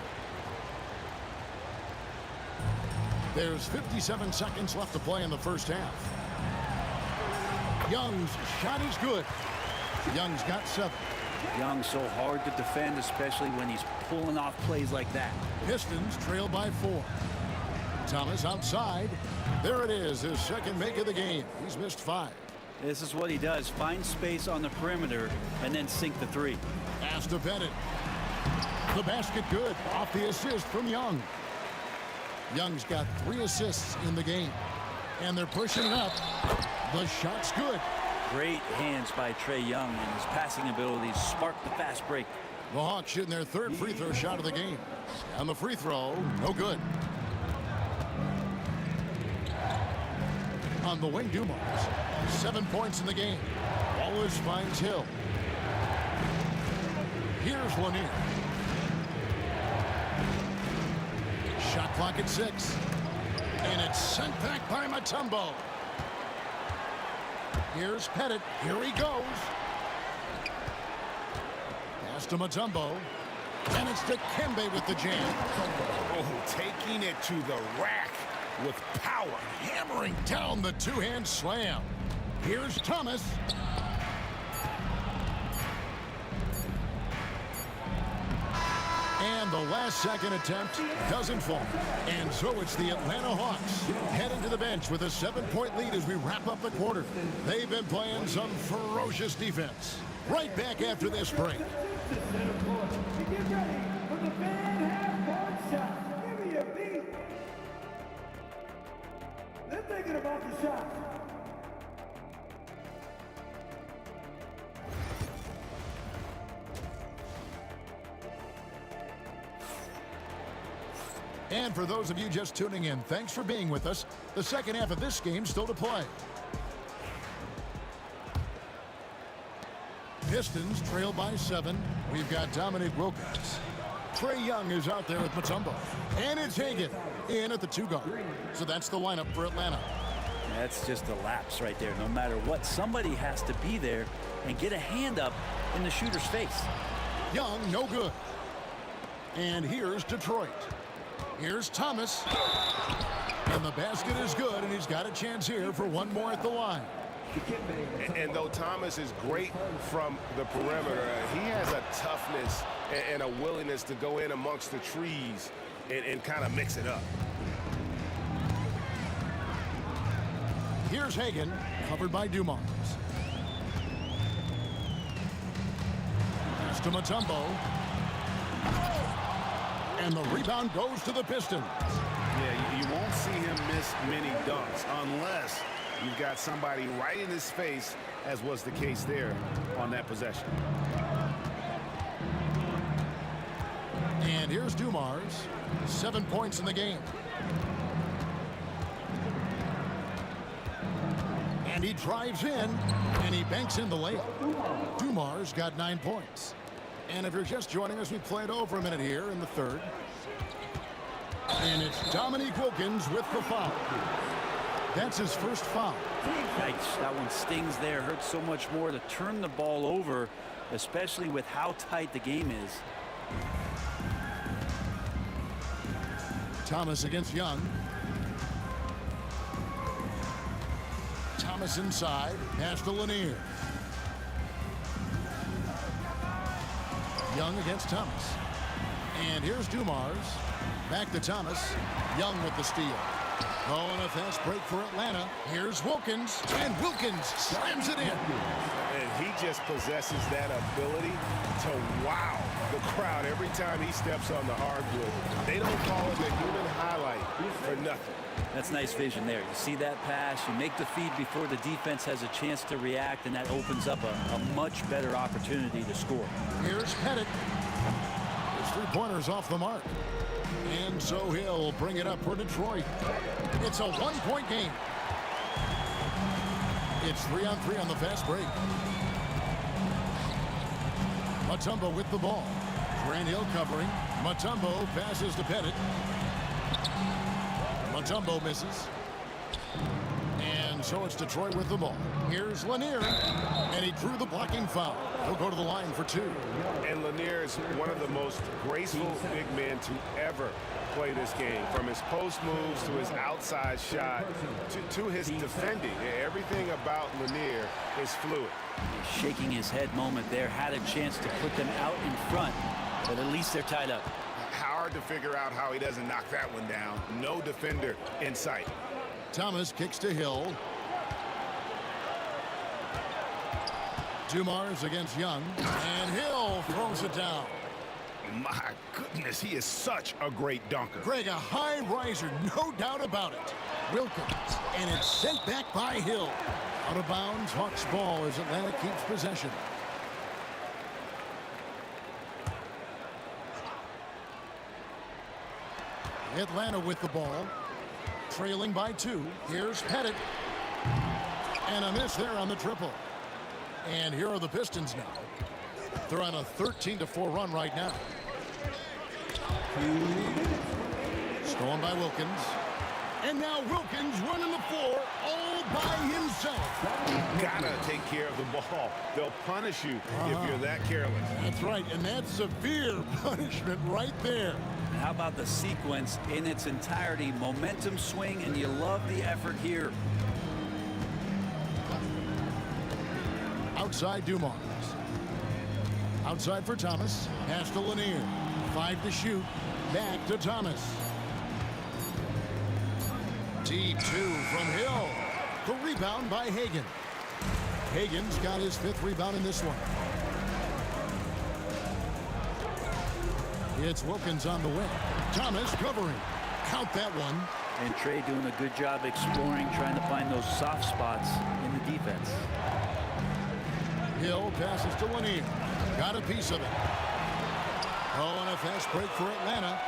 There's 57 seconds left to play in the first half. Young's shot is good. Young's got 7. Young's so hard to defend, especially when he's pulling off plays like that. Pistons trail by 4. Thomas outside. There it is, his second make of the game. He's missed 5. This is what he does. Find space on the perimeter and then sink the 3. Pass to Bennett. The basket good. Off the assist from Young. Young's got 3 assists in the game. And they're pushing it up. The shot's good. Great hands by Trae Young, and his passing abilities sparked the fast break. The Hawks shooting their 3rd free throw shot of the game. And the free throw, no good. On the wing, Dumars. 7 points in the game. Wallace finds Hill. Here's Lanier. Shot clock at 6. And it's sent back by Mutombo. Here's Pettit. Here he goes. Pass to Mutombo. And it's to Kembe with the jam. Oh, taking it to the rack with power. Hammering down the two-hand slam. Here's Thomas. And the last-second attempt doesn't fall. And so it's the Atlanta Hawks heading to the bench with a 7-point lead as we wrap up the quarter. They've been playing some ferocious defense. Right back after this break. They're thinking about the shot. And for those of you just tuning in, thanks for being with us. The second half of this game still to play. Pistons trail by 7. We've got Dominique Wilkins. Trae Young is out there with Mutombo. And it's Hagan in at the 2-guard. So that's the lineup for Atlanta. That's just a lapse right there. No matter what, somebody has to be there and get a hand up in the shooter's face. Young, no good. And here's Detroit. Here's Thomas. And the basket is good, and he's got a chance here for one more at the line. And though Thomas is great from the perimeter, he has a toughness and a willingness to go in amongst the trees and kind of mix it up. Here's Hagan, covered by Dumars. Pass to Mutombo. And the rebound goes to the Pistons. Yeah, you won't see him miss many dunks unless you've got somebody right in his face, as was the case there on that possession. And here's Dumars. 7 points in the game. And he drives in, and he banks in the layup. Dumars got 9 points. And if you're just joining us, we played over a minute here in the third. And it's Dominique Wilkins with the foul. That's his first foul. Yikes, that one stings there. Hurts so much more to turn the ball over, especially with how tight the game is. Thomas against Young. Thomas inside. Pass to Lanier. Young against Thomas. And here's Dumars. Back to Thomas. Young with the steal. Oh, and a fast break for Atlanta. Here's Wilkins. And Wilkins slams it in. And he just possesses that ability to wow the crowd every time he steps on the hardwood. They don't call it the human highlight for nothing. That's nice vision there. You see that pass, you make the feed before the defense has a chance to react, and that opens up a much better opportunity to score. Here's Pettit. His 3-pointers off the mark. And so he'll bring it up for Detroit. It's a 1-point game. It's 3-on-3 on the fast break. Mutombo with the ball. Grant Hill covering. Mutombo passes to Pettit. Mutombo misses. And so it's Detroit with the ball. Here's Lanier. And he drew the blocking foul. He'll go to the line for 2. And Lanier is one of the most graceful big men to ever play this game. From his post moves to his outside shot to his defending. Everything about Lanier is fluid. Shaking his head moment there. Had a chance to put them out in front, but at least they're tied up. hard to figure out how he doesn't knock that one down. No defender in sight. Thomas kicks to Hill. Dumars against Young, and Hill throws it down. My goodness, he is such a great dunker. Greg, a high riser, no doubt about it. Wilkins, and it's sent back by Hill. Out of bounds, Hawks ball as Atlanta keeps possession. Atlanta with the ball, trailing by 2. Here's Pettit, and a miss there on the triple. And here are the Pistons now. They're on a 13-4 run right now. Stolen by Wilkins. And now Wilkins running the floor all by himself. Gotta take care of the ball. They'll punish you if you're that careless. That's right, and that's severe punishment right there. And how about the sequence in its entirety? Momentum swing, and you love the effort here. Outside Dumars. Outside for Thomas. Pass to Lanier. 5 to shoot. Back to Thomas. T2 from Hill. The rebound by Hagan. Hagan's got his 5th rebound in this one. It's Wilkins on the wing. Thomas covering. Count that one. And Trey doing a good job exploring, trying to find those soft spots in the defense. Hill passes to Lanier. Got a piece of it. Oh, and a fast break for Atlanta.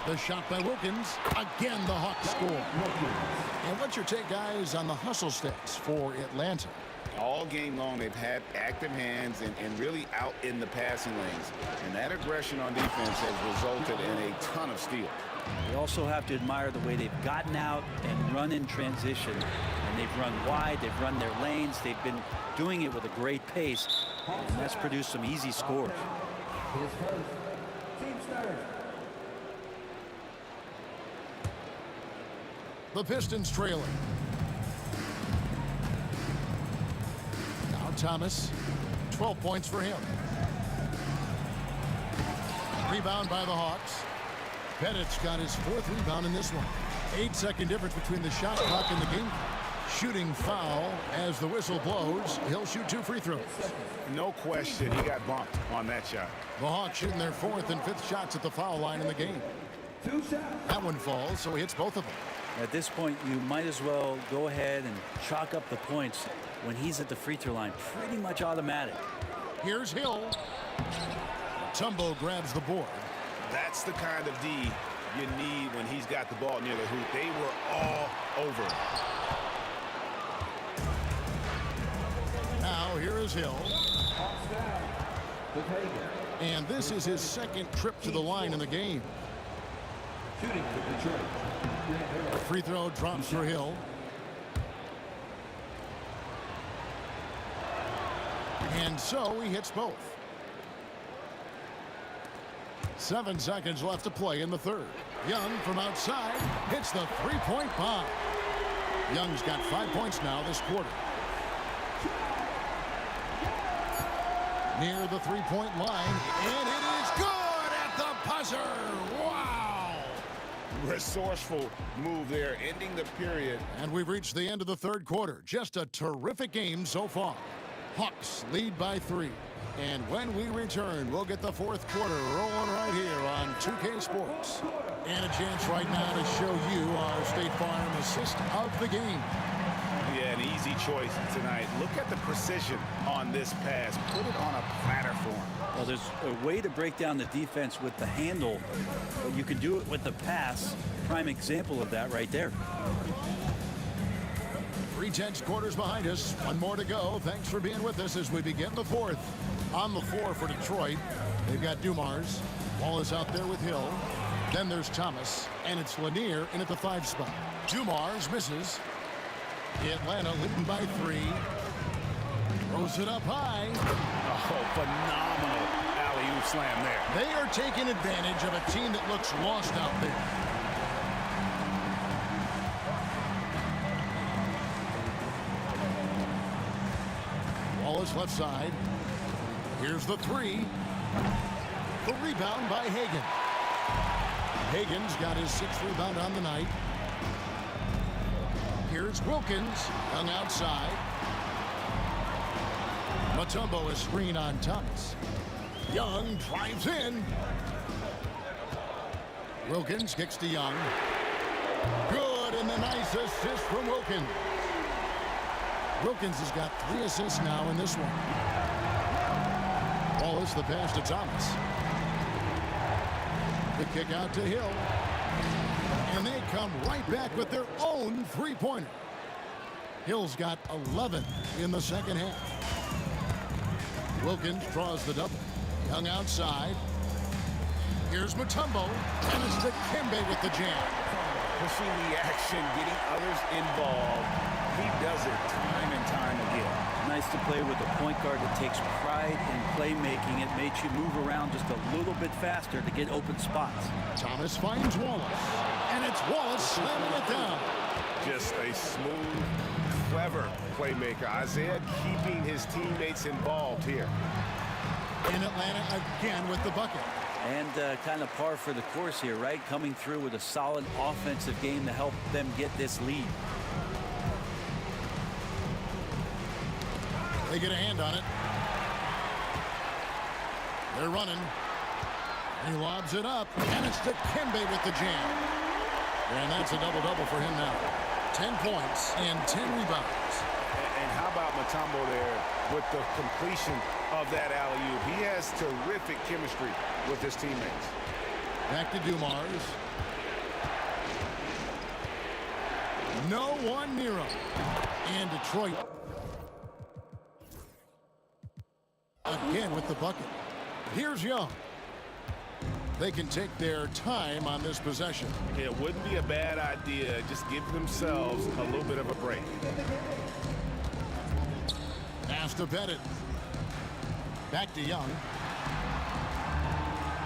The shot by Wilkins. Again, the Hawks score. And what's your take, guys, on the hustle stats for Atlanta? All game long, they've had active hands and really out in the passing lanes. And that aggression on defense has resulted in a ton of steals. You also have to admire the way they've gotten out and run in transition. And they've run wide, they've run their lanes, they've been doing it with a great pace. And that's produced some easy scores. The Pistons trailing. Now Thomas, 12 points for him. Rebound by the Hawks. Pettit's got his 4th rebound in this one. 8-second difference between the shot clock and the game. Shooting foul as the whistle blows. He'll shoot 2 free throws. No question, he got bumped on that shot. The Hawks shooting their 4th and 5th shots at the foul line in the game. That one falls, so he hits both of them. At this point, you might as well go ahead and chalk up the points when he's at the free throw line. Pretty much automatic. Here's Hill. Tumbo grabs the board. That's the kind of D you need when he's got the ball near the hoop. They were all over it. Now here is Hill. And this is his 2nd trip to the line in the game. Free throw drops for Hill. And so he hits both. 7 seconds left to play in the 3rd. Young from outside hits the 3-point bomb. Young's got 5 points now this quarter. Near the 3-point line, and it is good at the buzzer. Wow! Resourceful move there, ending the period. And we've reached the end of the 3rd quarter. Just a terrific game so far. Hawks lead by 3. And when we return, we'll get the 4th quarter rolling right here on 2K Sports. And a chance right now to show you our State Farm assist of the game. Yeah, an easy choice tonight. Look at the precision on this pass. Put it on a platter form. Well, there's a way to break down the defense with the handle, but you can do it with the pass. Prime example of that right there. 3/10 quarters behind us. One more to go. Thanks for being with us as we begin the 4th. On the floor for Detroit, they've got Dumars. Ball is out there with Hill. Then there's Thomas, and it's Lanier in at the 5 spot. Dumars misses. Atlanta leading by 3. Throws it up high. Oh, phenomenal alley-oop slam there. They are taking advantage of a team that looks lost out there. Wallace left side. Here's the 3. The rebound by Hagan. Hagan's got his 6th rebound on the night. Here's Wilkins, hung outside. Mutombo is screen on Thomas. Young drives in. Wilkins kicks to Young. Good, and the nice assist from Wilkins. Wilkins has got 3 assists now in this one. Wallace the pass to Thomas. The kick out to Hill. And they come right back with their own 3-pointer. Hill's got 11 in the second half. Wilkins draws the double. Young outside. Here's Mutombo. And it's Dikembe with the jam. Pushing the action, getting others involved. He does it time and time again. Nice to play with a point guard that takes pride in playmaking. It makes you move around just a little bit faster to get open spots. Thomas finds Wallace. And it's Wallace slamming it down. Just a smooth, clever playmaker. Isaiah keeping his teammates involved here. In Atlanta again with the bucket. And kind of par for the course here, right? Coming through with a solid offensive game to help them get this lead. They get a hand on it. They're running. He lobs it up. And it's Dikembe with the jam. And that's a double-double for him now. 10 points and 10 rebounds. And how about Mutombo there with the completion of that alley-oop? He has terrific chemistry with his teammates. Back to Dumars. No one near him. And Detroit again with the bucket. Here's Young. They can take their time on this possession. It wouldn't be a bad idea. Just give themselves a little bit of a break. Pass to Pettit. Back to Young.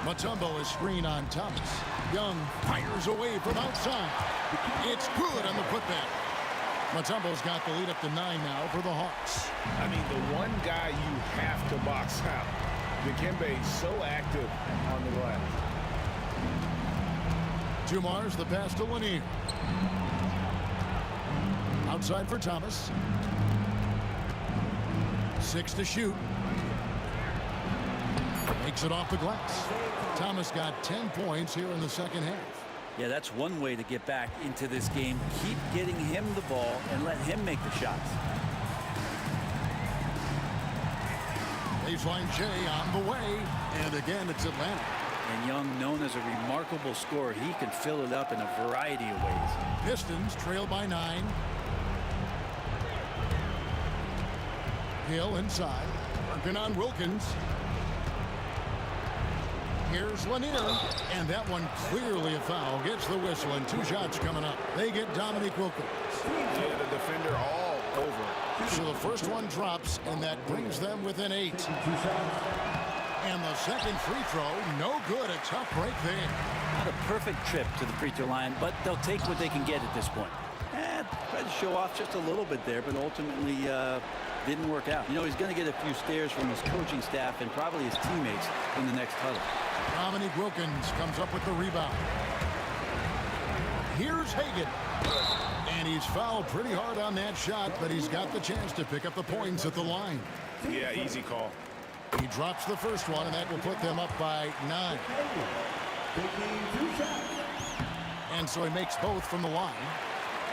Mutombo is screen on Thomas. Young fires away from outside. It's good on the putback. Mutombo's got the lead up to 9 now for the Hawks. I mean, the one guy you have to box out. Dikembe so active on the glass. Dumars the pass to Lanier. Outside for Thomas. 6 to shoot. Makes it off the glass. Thomas got 10 points here in the second half. Yeah, that's one way to get back into this game. Keep getting him the ball and let him make the shots. Baseline J on the way. And again, it's Atlanta. And Young, known as a remarkable scorer, he can fill it up in a variety of ways. Pistons trail by 9. Hill inside. Working on Wilkins. Here's Lanier. And that one clearly a foul. Gets the whistle and 2 shots coming up. They get Dominique Wilkins. Yeah, the defender all over it. So the first one drops, and that brings them within 8. And the second free throw, no good. A tough break there. Not a perfect trip to the free throw line, but they'll take what they can get at this point. Tried to show off just a little bit there, but ultimately didn't work out. You know, he's going to get a few stares from his coaching staff and probably his teammates in the next huddle. Dominique Wilkins comes up with the rebound. Here's Hagan. And he's fouled pretty hard on that shot, but he's got the chance to pick up the points at the line. Yeah, easy call. He drops the first one, and that will put them up by 9. And so he makes both from the line.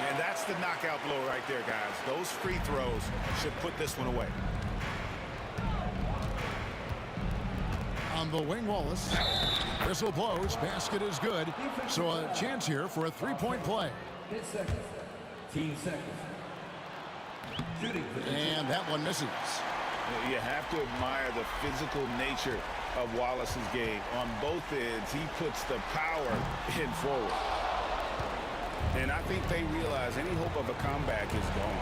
And that's the knockout blow right there, guys. Those free throws should put this one away. On the wing, Wallace. Whistle blows. Basket is good. So a chance here for a 3-point play. 10 seconds. Team seconds. Shooting. And that one misses. You have to admire the physical nature of Wallace's game. On both ends, he puts the power in forward. And I think they realize any hope of a comeback is gone.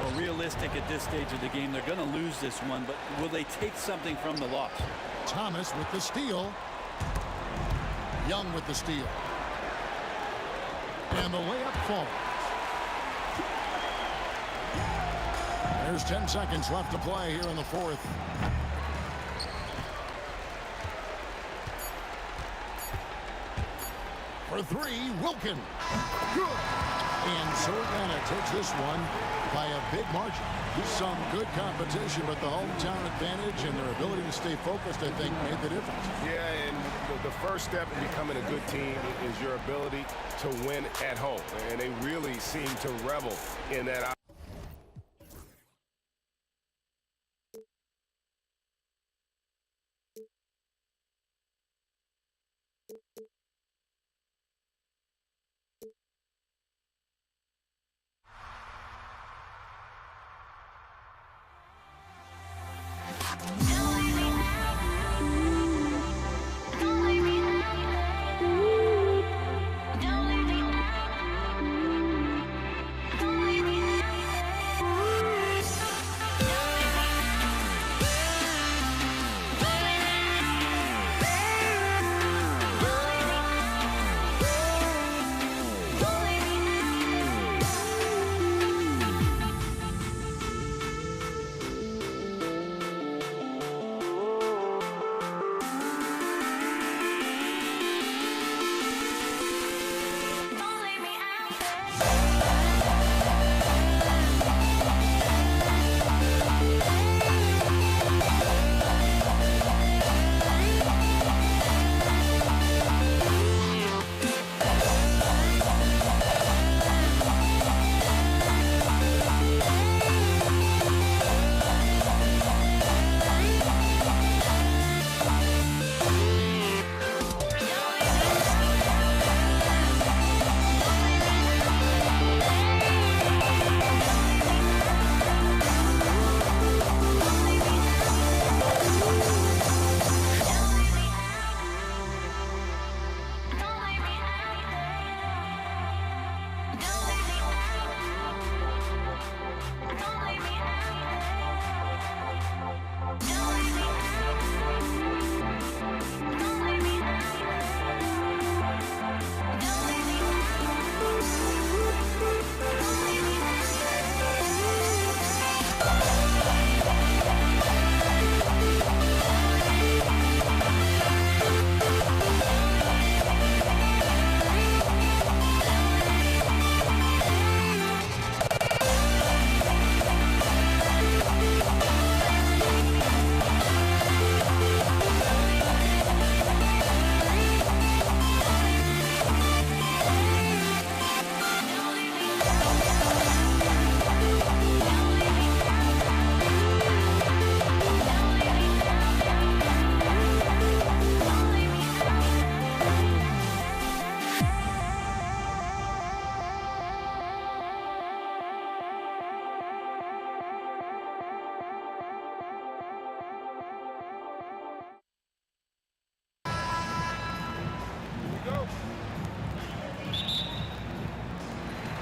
Well, realistic at this stage of the game, they're going to lose this one, but will they take something from the loss? Thomas with the steal. Young with the steal. And the layup falls. There's 10 seconds left to play here in the fourth. For three, Wilkins. Good. And so Atlanta takes this one by a big margin. Some good competition, but the hometown advantage and their ability to stay focused, I think, made the difference. Yeah, and the first step in becoming a good team is your ability to win at home. And they really seem to revel in that.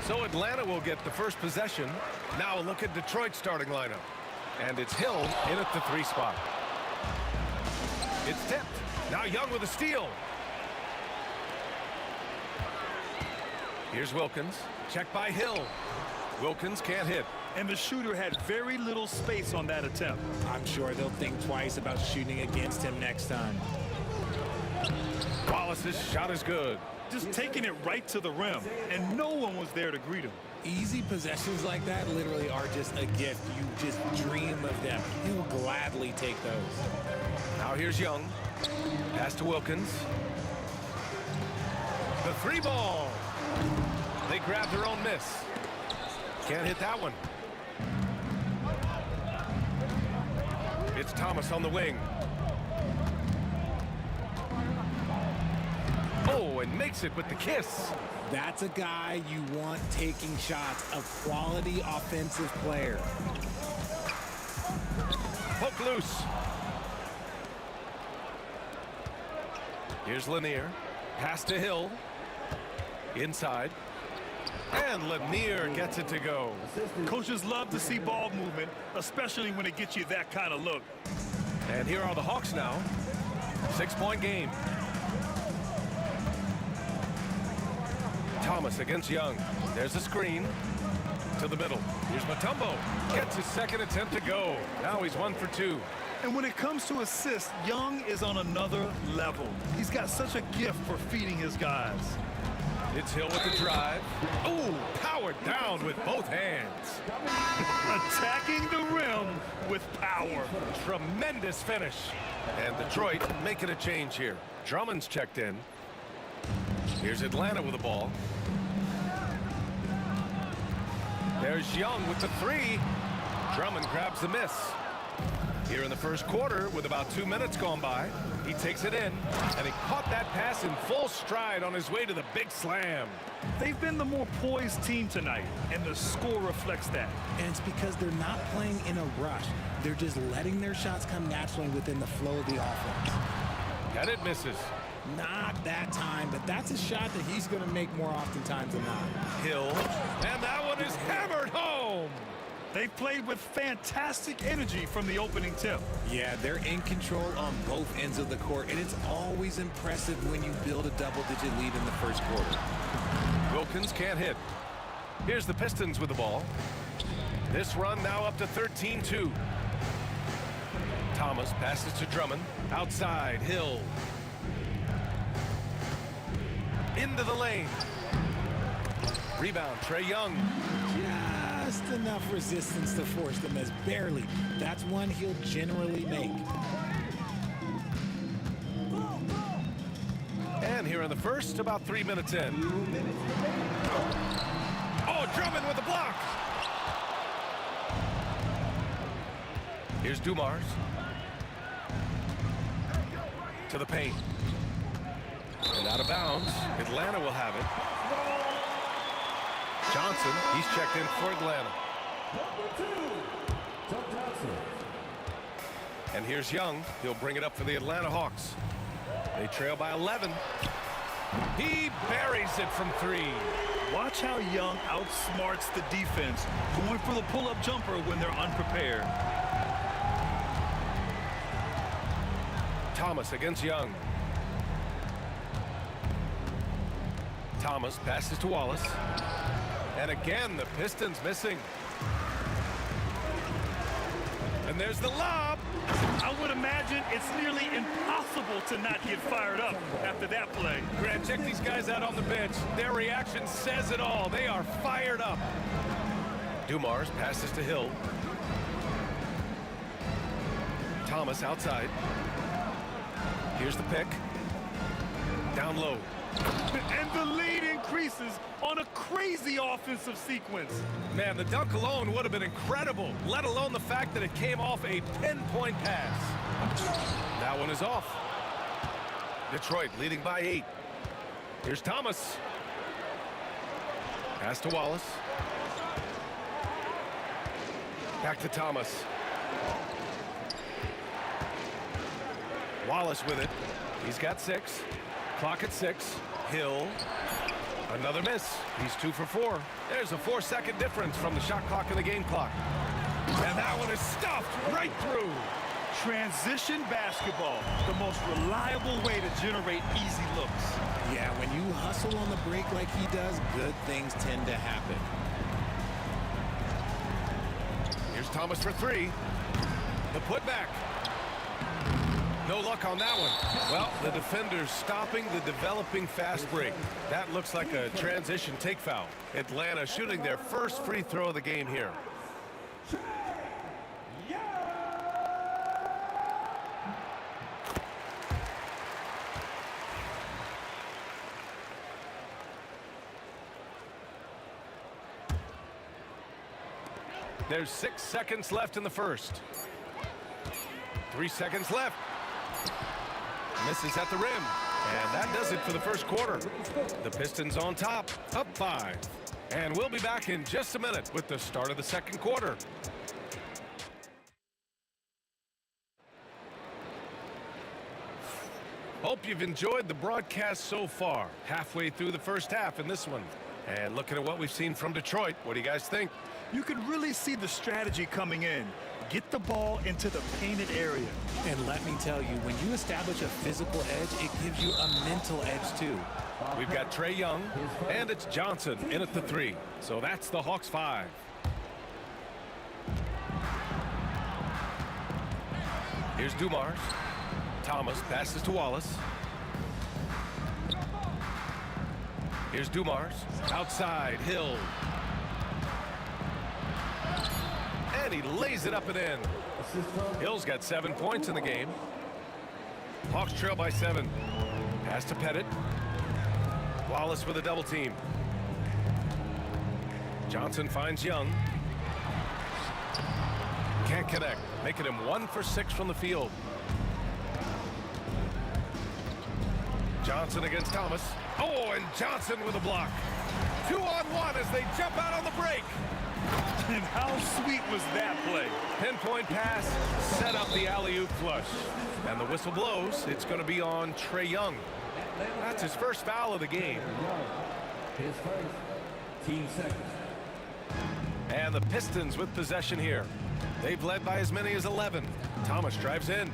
So Atlanta will get the first possession. Now a look at Detroit's starting lineup. And it's Hill in at the 3 spot. It's tipped. Now Young with a steal. Here's Wilkins. Check by Hill. Wilkins can't hit. And the shooter had very little space on that attempt. I'm sure they'll think twice about shooting against him next time. Wallace's shot is good. Just taking it right to the rim, and no one was there to greet him. Easy possessions like that literally are just a gift. You just dream of them. He'll gladly take those. Now here's Young. Pass to Wilkins. The 3 ball. They grab their own miss. Can't hit that one. It's Thomas on the wing. Oh, and makes it with the kiss. That's a guy you want taking shots, a quality offensive player. Poke loose. Here's Lanier. Pass to Hill. Inside. And Lanier gets it to go. Coaches love to see ball movement, especially when it gets you that kind of look. And here are the Hawks now. 6-point game. Thomas against Young. There's a screen to the middle. Here's Mutombo. Gets his second attempt to go. Now he's 1 for 2. And when it comes to assists, Young is on another level. He's got such a gift for feeding his guys. It's Hill with the drive. Oh, powered down with both hands. Attacking the rim with power. Tremendous finish. And Detroit making a change here. Drummond's checked in. Here's Atlanta with the ball. There's Young with the three. Drummond grabs the miss. Here in the first quarter, with about 2 minutes gone by, he takes it in, and he caught that pass in full stride on his way to the big slam. They've been the more poised team tonight, and the score reflects that. And it's because they're not playing in a rush. They're just letting their shots come naturally within the flow of the offense. And it misses. Not that time, but that's a shot that he's going to make more oftentimes than not. Hill, and that one is hammered home. They've played with fantastic energy from the opening tip. Yeah, they're in control on both ends of the court, and it's always impressive when you build a double-digit lead in the first quarter. Wilkins can't hit. Here's the Pistons with the ball. This run now up to 13-2. Thomas passes to Drummond. Outside, Hill. Into the lane. Rebound, Trae Young. Just enough resistance to force them as barely. That's one he'll generally make. And here in the first, about 3 minutes in. Oh, Drummond with the block. Here's Dumars. To the paint. And out of bounds. Atlanta will have it. Johnson, he's checked in for Atlanta. And here's Young. He'll bring it up for the Atlanta Hawks. They trail by 11. He buries it from three. Watch how Young outsmarts the defense, going for the pull-up jumper when they're unprepared. Thomas against Young. Thomas passes to Wallace. And again, the Pistons missing. And there's the lob. I would imagine it's nearly impossible to not get fired up after that play. Grant, check these guys out on the bench. Their reaction says it all. They are fired up. Dumars passes to Hill. Thomas outside. Here's the pick. Down low. And the lead increases on a crazy offensive sequence. Man, the dunk alone would have been incredible, let alone the fact that it came off a pinpoint pass. That one is off. Detroit leading by 8. Here's Thomas. Pass to Wallace. Back to Thomas. Wallace with it. He's got 6. Clock at 6. Hill. Another miss. He's 2 for 4. There's a 4-second difference from the shot clock and the game clock. And that one is stuffed right through. Transition basketball, the most reliable way to generate easy looks. Yeah, when you hustle on the break like he does, good things tend to happen. Here's Thomas for 3. The putback. No luck on that one. Well, the defender's stopping the developing fast break. That looks like a transition take foul. Atlanta shooting their first free throw of the game here. There's 6 seconds left in the first. 3 seconds left. Misses at the rim. And that does it for the first quarter. The Pistons on top, up 5. And we'll be back in just a minute with the start of the second quarter. Hope you've enjoyed the broadcast so far. Halfway through the first half in this one. And looking at what we've seen from Detroit, what do you guys think? You can really see the strategy coming in. Get the ball into the painted area. And let me tell you, when you establish a physical edge, it gives you a mental edge too. We've got Trae Young, and it's Johnson in at the 3. So that's the Hawks 5. Here's Dumars. Thomas passes to Wallace. Here's Dumars. Outside, Hill. And he lays it up and in. Hill's got 7 points in the game. Hawks trail by 7. Pass to Pettit. Wallace with a double team. Johnson finds Young. Can't connect, making him 1 for 6 from the field. Johnson against Thomas. Oh, and Johnson with a block. 2-on-1 as they jump out on the break. And how sweet was that play? Pinpoint pass, set up the alley-oop flush. And the whistle blows. It's going to be on Trae Young. That's his first foul of the game. His first. Team second. And the Pistons with possession here. They've led by as many as 11. Thomas drives in.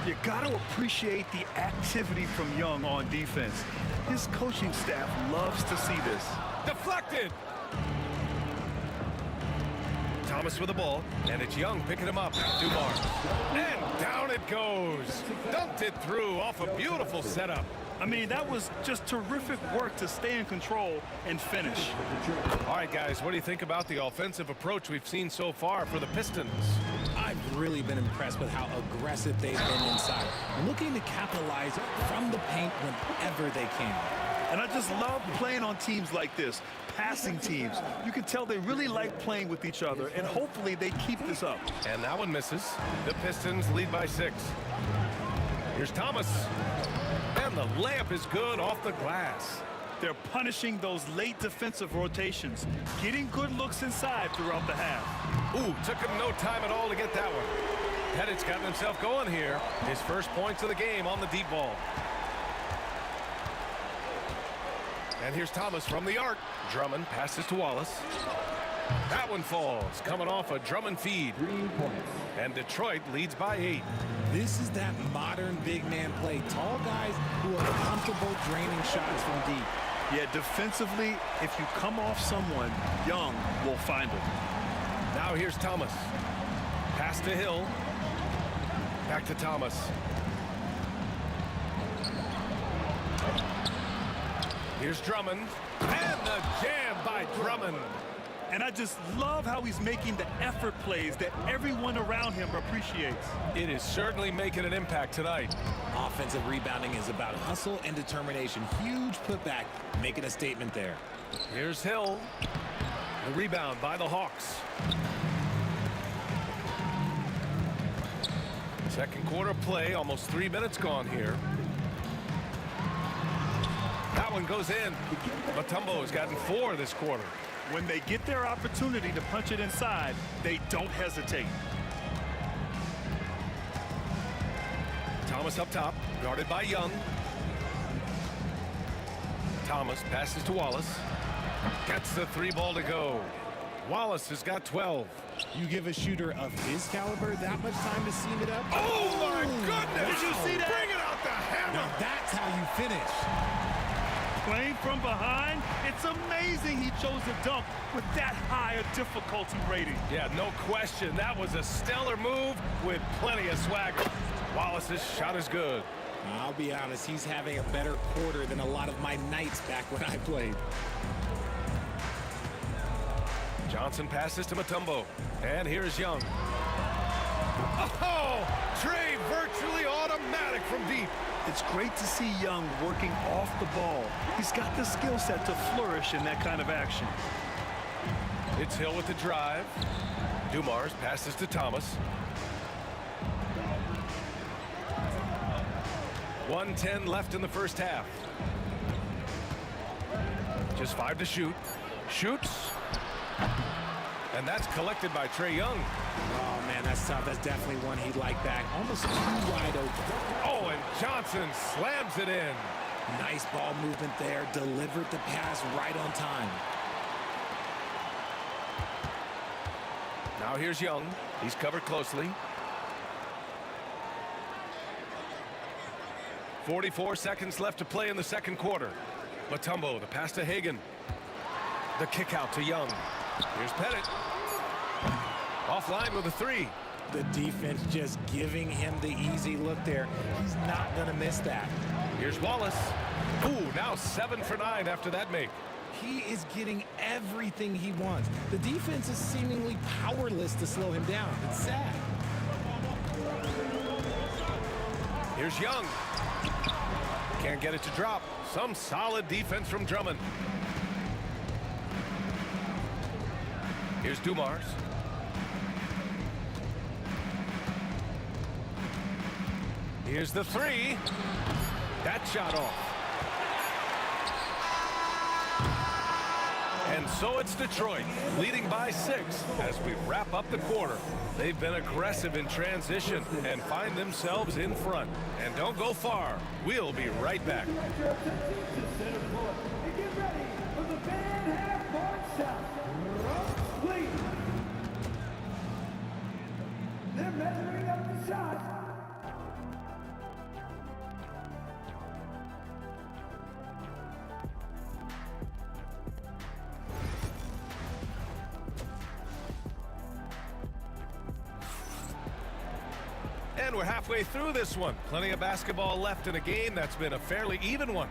You got to appreciate the activity from Young on defense. His coaching staff loves to see this. Deflected. Thomas with the ball, and it's Young picking him up. Dumars. And down it goes. Dumped it through off a beautiful setup. I mean, that was just terrific work to stay in control and finish. All right, guys, what do you think about the offensive approach we've seen so far for the Pistons? I've really been impressed with how aggressive they've been inside, looking to capitalize from the paint whenever they can. And I just love playing on teams like this, passing teams. You can tell they really like playing with each other, and hopefully they keep this up. And that one misses. The Pistons lead by 6. Here's Thomas. And the layup is good off the glass. They're punishing those late defensive rotations, getting good looks inside throughout the half. Ooh, took him no time at all to get that one. Pettit's gotten himself going here. His first points of the game on the deep ball. And here's Thomas from the arc. Drummond passes to Wallace. That one falls, coming off a Drummond feed. And Detroit leads by 8. This is that modern big man play. Tall guys who are comfortable draining shots from deep. Yeah, defensively, if you come off someone, Young will find him. Now here's Thomas. Pass to Hill. Back to Thomas. Here's Drummond. And the jam by Drummond. And I just love how he's making the effort plays that everyone around him appreciates. It is certainly making an impact tonight. Offensive rebounding is about hustle and determination. Huge putback, making a statement there. Here's Hill. The rebound by the Hawks. Second quarter play, almost 3 minutes gone here. That one goes in. Mutombo has gotten 4 this quarter. When they get their opportunity to punch it inside, they don't hesitate. Thomas up top, guarded by Young. Thomas passes to Wallace. Gets the 3 ball to go. Wallace has got 12. You give a shooter of his caliber that much time to seam it up? Oh my goodness! Did you see that? Bring it out the hammer! Now that's how you finish. Playing from behind, it's amazing he chose to dunk with that high a difficulty rating. Yeah, no question. That was a stellar move with plenty of swagger. Wallace's shot is good. I'll be honest, he's having a better quarter than a lot of my nights back when I played. Johnson passes to Mutombo. And here's Young. Oh! Trae virtually automatic from deep. It's great to see Young working off the ball. He's got the skill set to flourish in that kind of action. It's Hill with the drive. Dumars passes to Thomas. 1:10 left in the first half. Just 5 to shoot. Shoots. And that's collected by Trae Young. Oh, man, that's tough. That's definitely one he'd like back. Almost too wide open. Oh, and Johnson slams it in. Nice ball movement there. Delivered the pass right on time. Now here's Young. He's covered closely. 44 seconds left to play in the second quarter. Mutombo, the pass to Hagan. The kick out to Young. Here's Pettit. Offline with a 3. The defense just giving him the easy look there. He's not going to miss that. Here's Wallace. Ooh, now 7 for 9 after that make. He is getting everything he wants. The defense is seemingly powerless to slow him down. It's sad. Here's Young. Can't get it to drop. Some solid defense from Drummond. Here's Dumars. Here's the 3. That shot off. And so it's Detroit, leading by 6 as we wrap up the quarter. They've been aggressive in transition and find themselves in front. And don't go far. We'll be right back. They're measuring up the shots. And we're halfway through this one. Plenty of basketball left in a game that's been a fairly even one.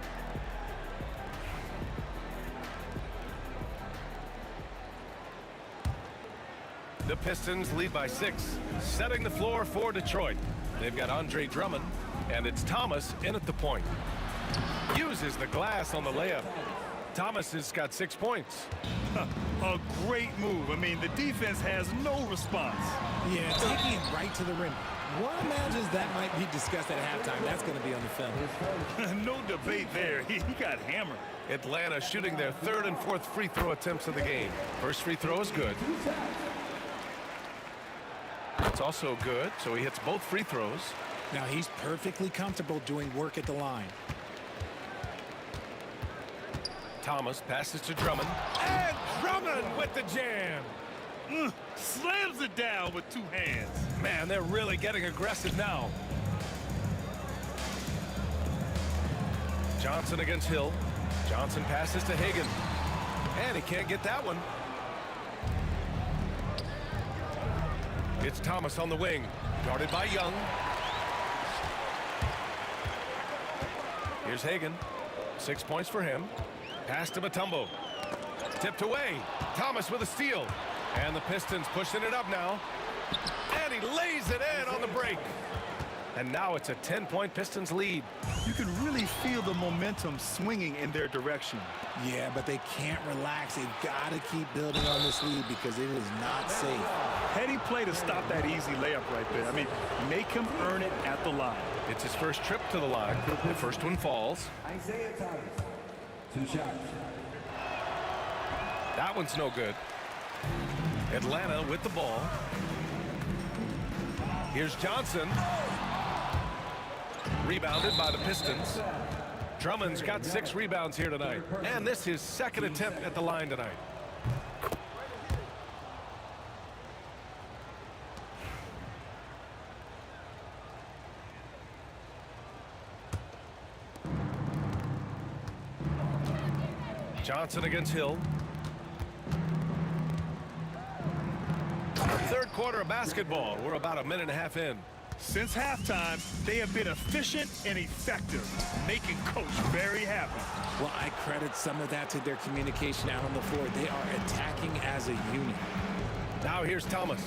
The Pistons lead by 6, setting the floor for Detroit. They've got Andre Drummond, and it's Thomas in at the point. Uses the glass on the layup. Thomas has got 6 points. A great move. I mean, the defense has no response. Yeah, taking it right to the rim. One imagines that might be discussed at halftime. That's going to be on the film. No debate there. He got hammered. Atlanta shooting their 3rd and 4th free throw attempts of the game. First free throw is good. It's also good, so he hits both free throws. Now he's perfectly comfortable doing work at the line. Thomas passes to Drummond. And Drummond with the jam. Slams it down with 2 hands. Man, they're really getting aggressive now. Johnson against Hill. Johnson passes to Hagan. And he can't get that one. It's Thomas on the wing. Guarded by Young. Here's Hagan. 6 points for him. Pass to Mutombo. Tipped away. Thomas with a steal. And the Pistons pushing it up now. And he lays it in on the break. And now it's a 10-point Pistons lead. You can really feel the momentum swinging in their direction. Yeah, but they can't relax. They've got to keep building on this lead because it is not safe. Heady play to stop that easy layup right there. I mean, make him earn it at the line. It's his first trip to the line. The first one falls. Isaiah Thomas, 2 shots. That one's no good. Atlanta with the ball. Here's Johnson. Rebounded by the Pistons. Drummond's got 6 rebounds here tonight. And this is his 2nd attempt at the line tonight. Johnson against Hill. 3rd quarter of basketball. We're about a minute and a half in. Since halftime, they have been efficient and effective, making Coach very happy. Well, I credit some of that to their communication out on the floor. They are attacking as a unit. Now here's Thomas.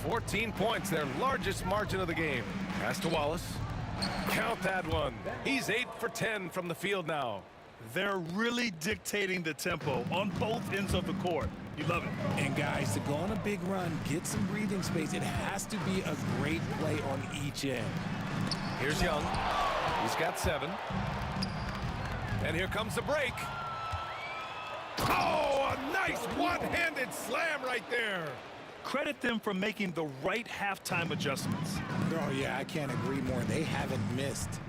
14 points, their largest margin of the game. Pass to Wallace. Count that one. He's 8 for 10 from the field now. They're really dictating the tempo on both ends of the court. You love it. And guys, to go on a big run, get some breathing space, it has to be a great play on each end. Here's Young. He's got 7. And here comes the break. Oh, a nice one-handed slam right there. Credit them for making the right halftime adjustments. Oh, yeah, I can't agree more. They haven't missed.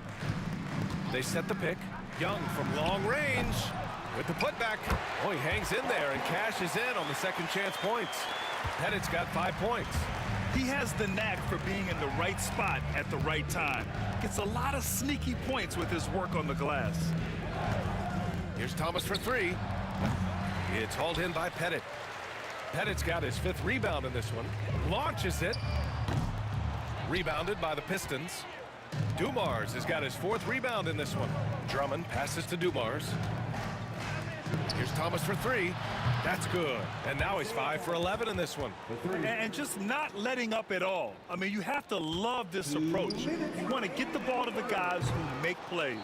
They set the pick. Young from long range with the putback. Oh, he hangs in there and cashes in on the second chance points. Pettit's got 5 points. He has the knack for being in the right spot at the right time. Gets a lot of sneaky points with his work on the glass. Here's Thomas for 3. It's hauled in by Pettit. Pettit's got his 5th rebound in this one. Launches it. Rebounded by the Pistons. Dumars has got his 4th rebound in this one. Drummond passes to Dumars. Here's Thomas for 3. That's good. And now he's 5 for 11 in this one. And just not letting up at all. I mean, you have to love this approach. You want to get the ball to the guys who make plays.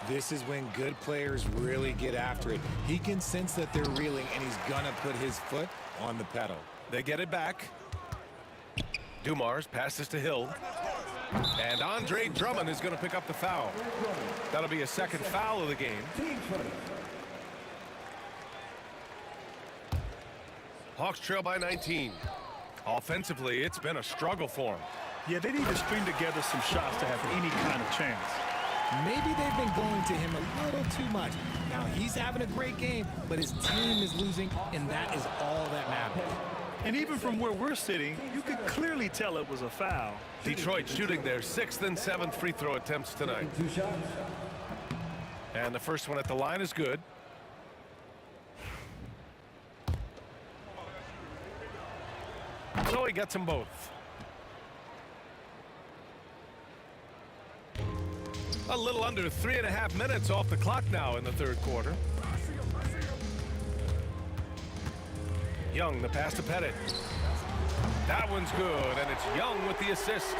This is when good players really get after it. He can sense that they're reeling, and he's going to put his foot on the pedal. They get it back. Dumars passes to Hill. And Andre Drummond is going to pick up the foul. That'll be a 2nd foul of the game. Hawks trail by 19. Offensively, it's been a struggle for them. Yeah, they need to string together some shots to have any kind of chance. Maybe they've been going to him a little too much. Now, he's having a great game, but his team is losing, and that is all that matters. And even from where we're sitting, you could clearly tell it was a foul. Detroit shooting their 6th and 7th free throw attempts tonight. And the first one at the line is good. So he gets them both. A little under 3.5 minutes off the clock now in the 3rd quarter. Young, the pass to Pettit. That one's good, and it's Young with the assist.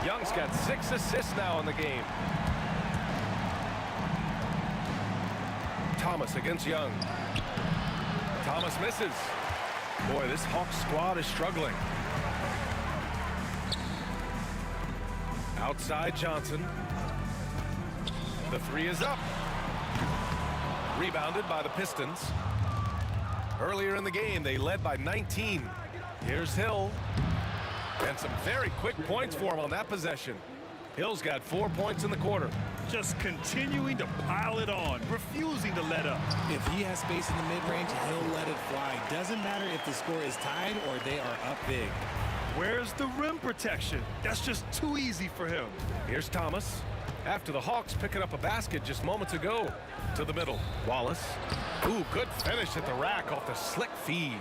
Young's got 6 assists now in the game. Thomas against Young. Thomas misses. Boy, this Hawks squad is struggling. Outside Johnson. The 3 is up. Rebounded by the Pistons. Earlier in the game, they led by 19. Here's Hill. And some very quick points for him on that possession. Hill's got 4 points in the quarter. Just continuing to pile it on, refusing to let up. If he has space in the mid-range, he'll let it fly. Doesn't matter if the score is tied or they are up big. Where's the rim protection? That's just too easy for him. Here's Thomas. After the Hawks picking up a basket just moments ago. To the middle. Wallace. Ooh, good finish at the rack off the slick feed.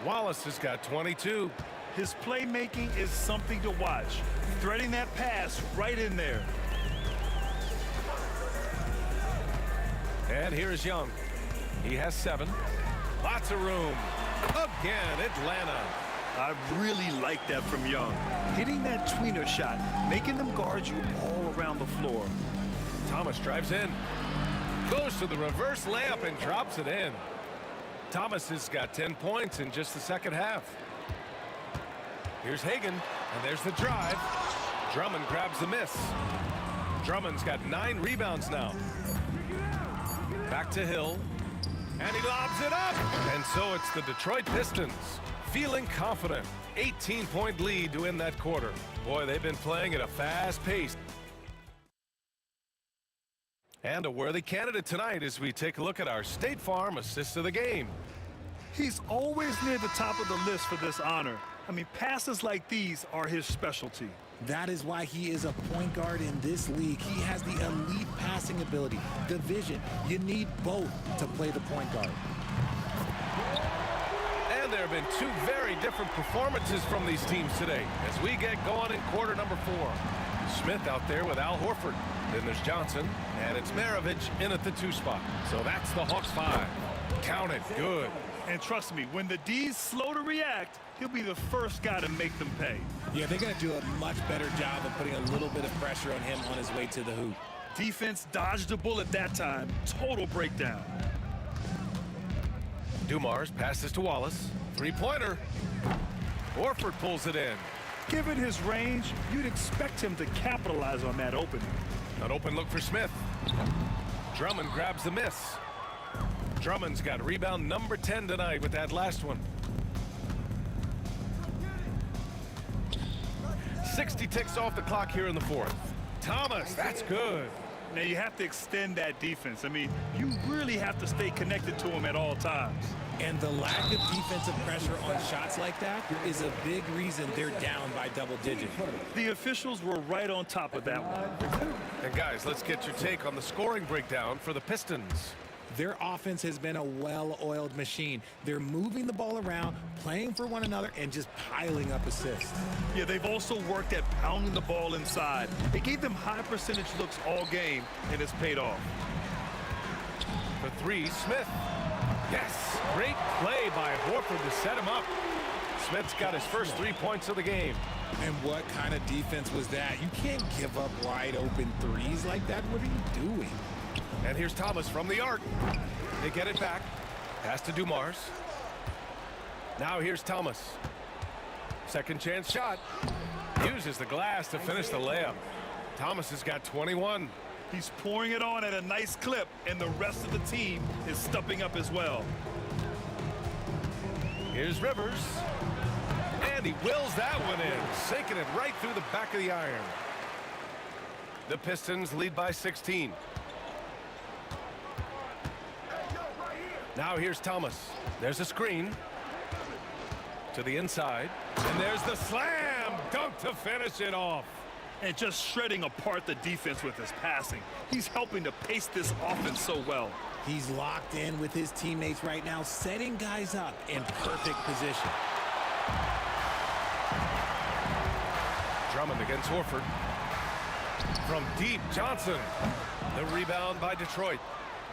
Wallace has got 22. His playmaking is something to watch. Threading that pass right in there. And here is Young. He has 7. Lots of room. Again, Atlanta. I really like that from Young. Hitting that tweener shot, making them guard you all around the floor. Thomas drives in. Goes to the reverse layup and drops it in. Thomas has got 10 points in just the 2nd half. Here's Hagan, and there's the drive. Drummond grabs the miss. Drummond's got 9 rebounds now. Back to Hill. And he lobs it up. And so it's the Detroit Pistons. Feeling confident. 18-point lead to end that quarter. Boy, they've been playing at a fast pace. And a worthy candidate tonight as we take a look at our State Farm assist of the game. He's always near the top of the list for this honor. I mean, passes like these are his specialty. That is why he is a point guard in this league. He has the elite passing ability, the vision. You need both to play the point guard. And there have been 2 very different performances from these teams today as we get going in quarter number 4. Smith out there with Al Horford. Then there's Johnson, and it's Maravich in at the 2 spot. So that's the Hawks 5. Count it. Good. And trust me, when the D's slow to react, he'll be the first guy to make them pay. Yeah, they're going to do a much better job of putting a little bit of pressure on him on his way to the hoop. Defense dodged a bullet that time. Total breakdown. Dumars passes to Wallace. 3-pointer. Horford pulls it in. Given his range, you'd expect him to capitalize on that opening. An open look for Smith. Drummond grabs the miss. Drummond's got rebound number 10 tonight with that last one. 60 ticks off the clock here in the 4th. Thomas, that's good. Now you have to extend that defense. I mean, you really have to stay connected to him at all times. And the lack of defensive pressure on shots like that is a big reason they're down by double digits. The officials were right on top of that one. And guys, let's get your take on the scoring breakdown for the Pistons. Their offense has been a well-oiled machine. They're moving the ball around, playing for one another, and just piling up assists. Yeah, they've also worked at pounding the ball inside. It gave them high percentage looks all game, and it's paid off. For three, Smith. Yes, great play by Horford to set him up. Smith's got his first 3 points of the game. And what kind of defense was that? You can't give up wide open threes like that. What are you doing? And here's Thomas from the arc. They get it back. Pass to Dumars. Now here's Thomas. Second chance shot. Uses the glass to finish the layup. Thomas has got 21. He's pouring it on at a nice clip, and the rest of the team is stepping up as well. Here's Rivers. And he wills that one in, sinking it right through the back of the iron. The Pistons lead by 16. Now here's Thomas. There's a screen. To the inside. And there's the slam dunk to finish it off. And just shredding apart the defense with his passing. He's helping to pace this offense so well. He's locked in with his teammates right now, setting guys up in perfect position. Drummond against Horford. From deep, Johnson. The rebound by Detroit.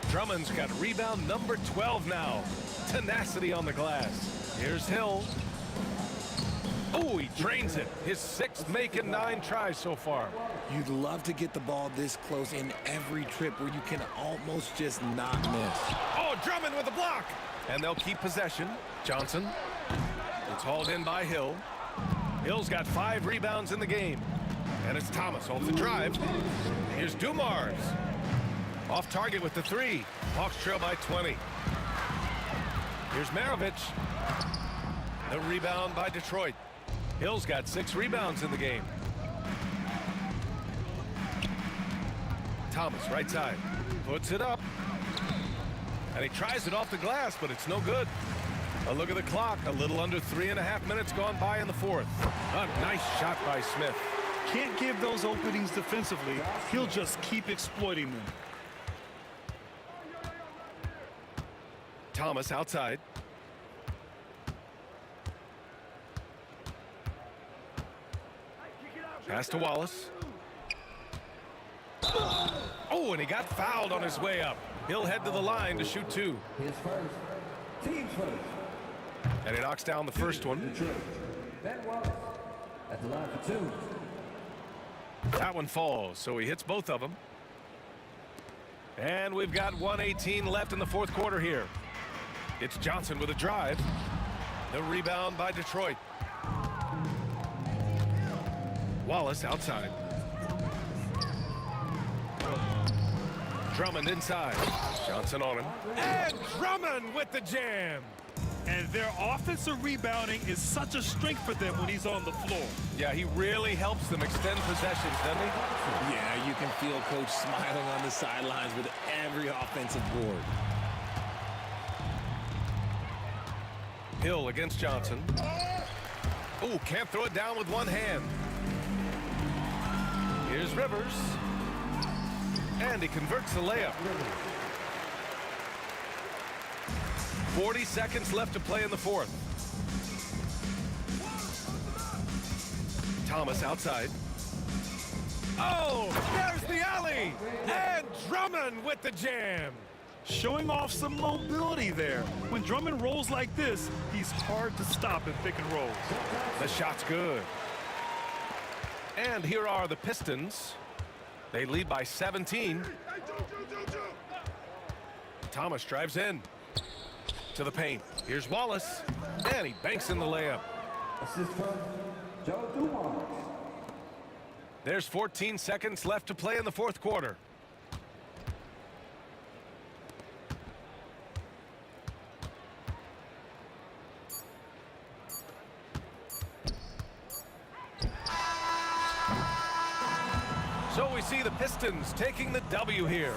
Drummond's got rebound number 12 now. Tenacity on the glass. Here's Hill. Oh, he drains it. His sixth making 9 tries so far. You'd love to get the ball this close in every trip where you can almost just not miss. Oh, Drummond with a block. And they'll keep possession. Johnson. It's hauled in by Hill. Hill's got 5 rebounds in the game. And it's Thomas off the drive. Here's Dumars. Off target with the 3. Hawks trail by 20. Here's Maravich. The rebound by Detroit. Hill's got 6 rebounds in the game. Thomas, right side. Puts it up. And he tries it off the glass, but it's no good. A look at the clock. A little under 3.5 minutes gone by in the 4th. A nice shot by Smith. Can't give those openings defensively. He'll just keep exploiting them. Thomas outside. Pass to Wallace. Oh, and he got fouled on his way up. He'll head to the line to shoot 2. His first. Team's first. And he knocks down the first one. Ben Wallace at the line for 2. That one falls, so he hits both of them. And we've got 1:18 left in the 4th quarter here. It's Johnson with a drive. The rebound by Detroit. Wallace outside. Drummond inside. Johnson on him. And Drummond with the jam. And their offensive rebounding is such a strength for them when he's on the floor. Yeah, he really helps them extend possessions, doesn't he? Yeah, you can feel Coach smiling on the sidelines with every offensive board. Hill against Johnson. Oh, can't throw it down with one hand. Here's Rivers. And he converts the layup. 40 seconds left to play in the 4th. Thomas outside. Oh, there's the alley. And Drummond with the jam. Showing off some mobility there. When Drummond rolls like this, he's hard to stop in pick and rolls. The shot's good. And here are the Pistons. They lead by 17. Thomas drives in to the paint. Here's Wallace. And he banks in the layup. Assist from Joe Dumars. There's 14 seconds left to play in the 4th quarter. So we see the Pistons taking the W here.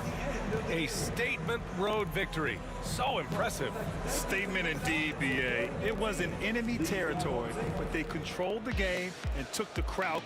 A statement road victory. So impressive. Statement indeed, BA. It was in enemy territory, but they controlled the game and took the crowd.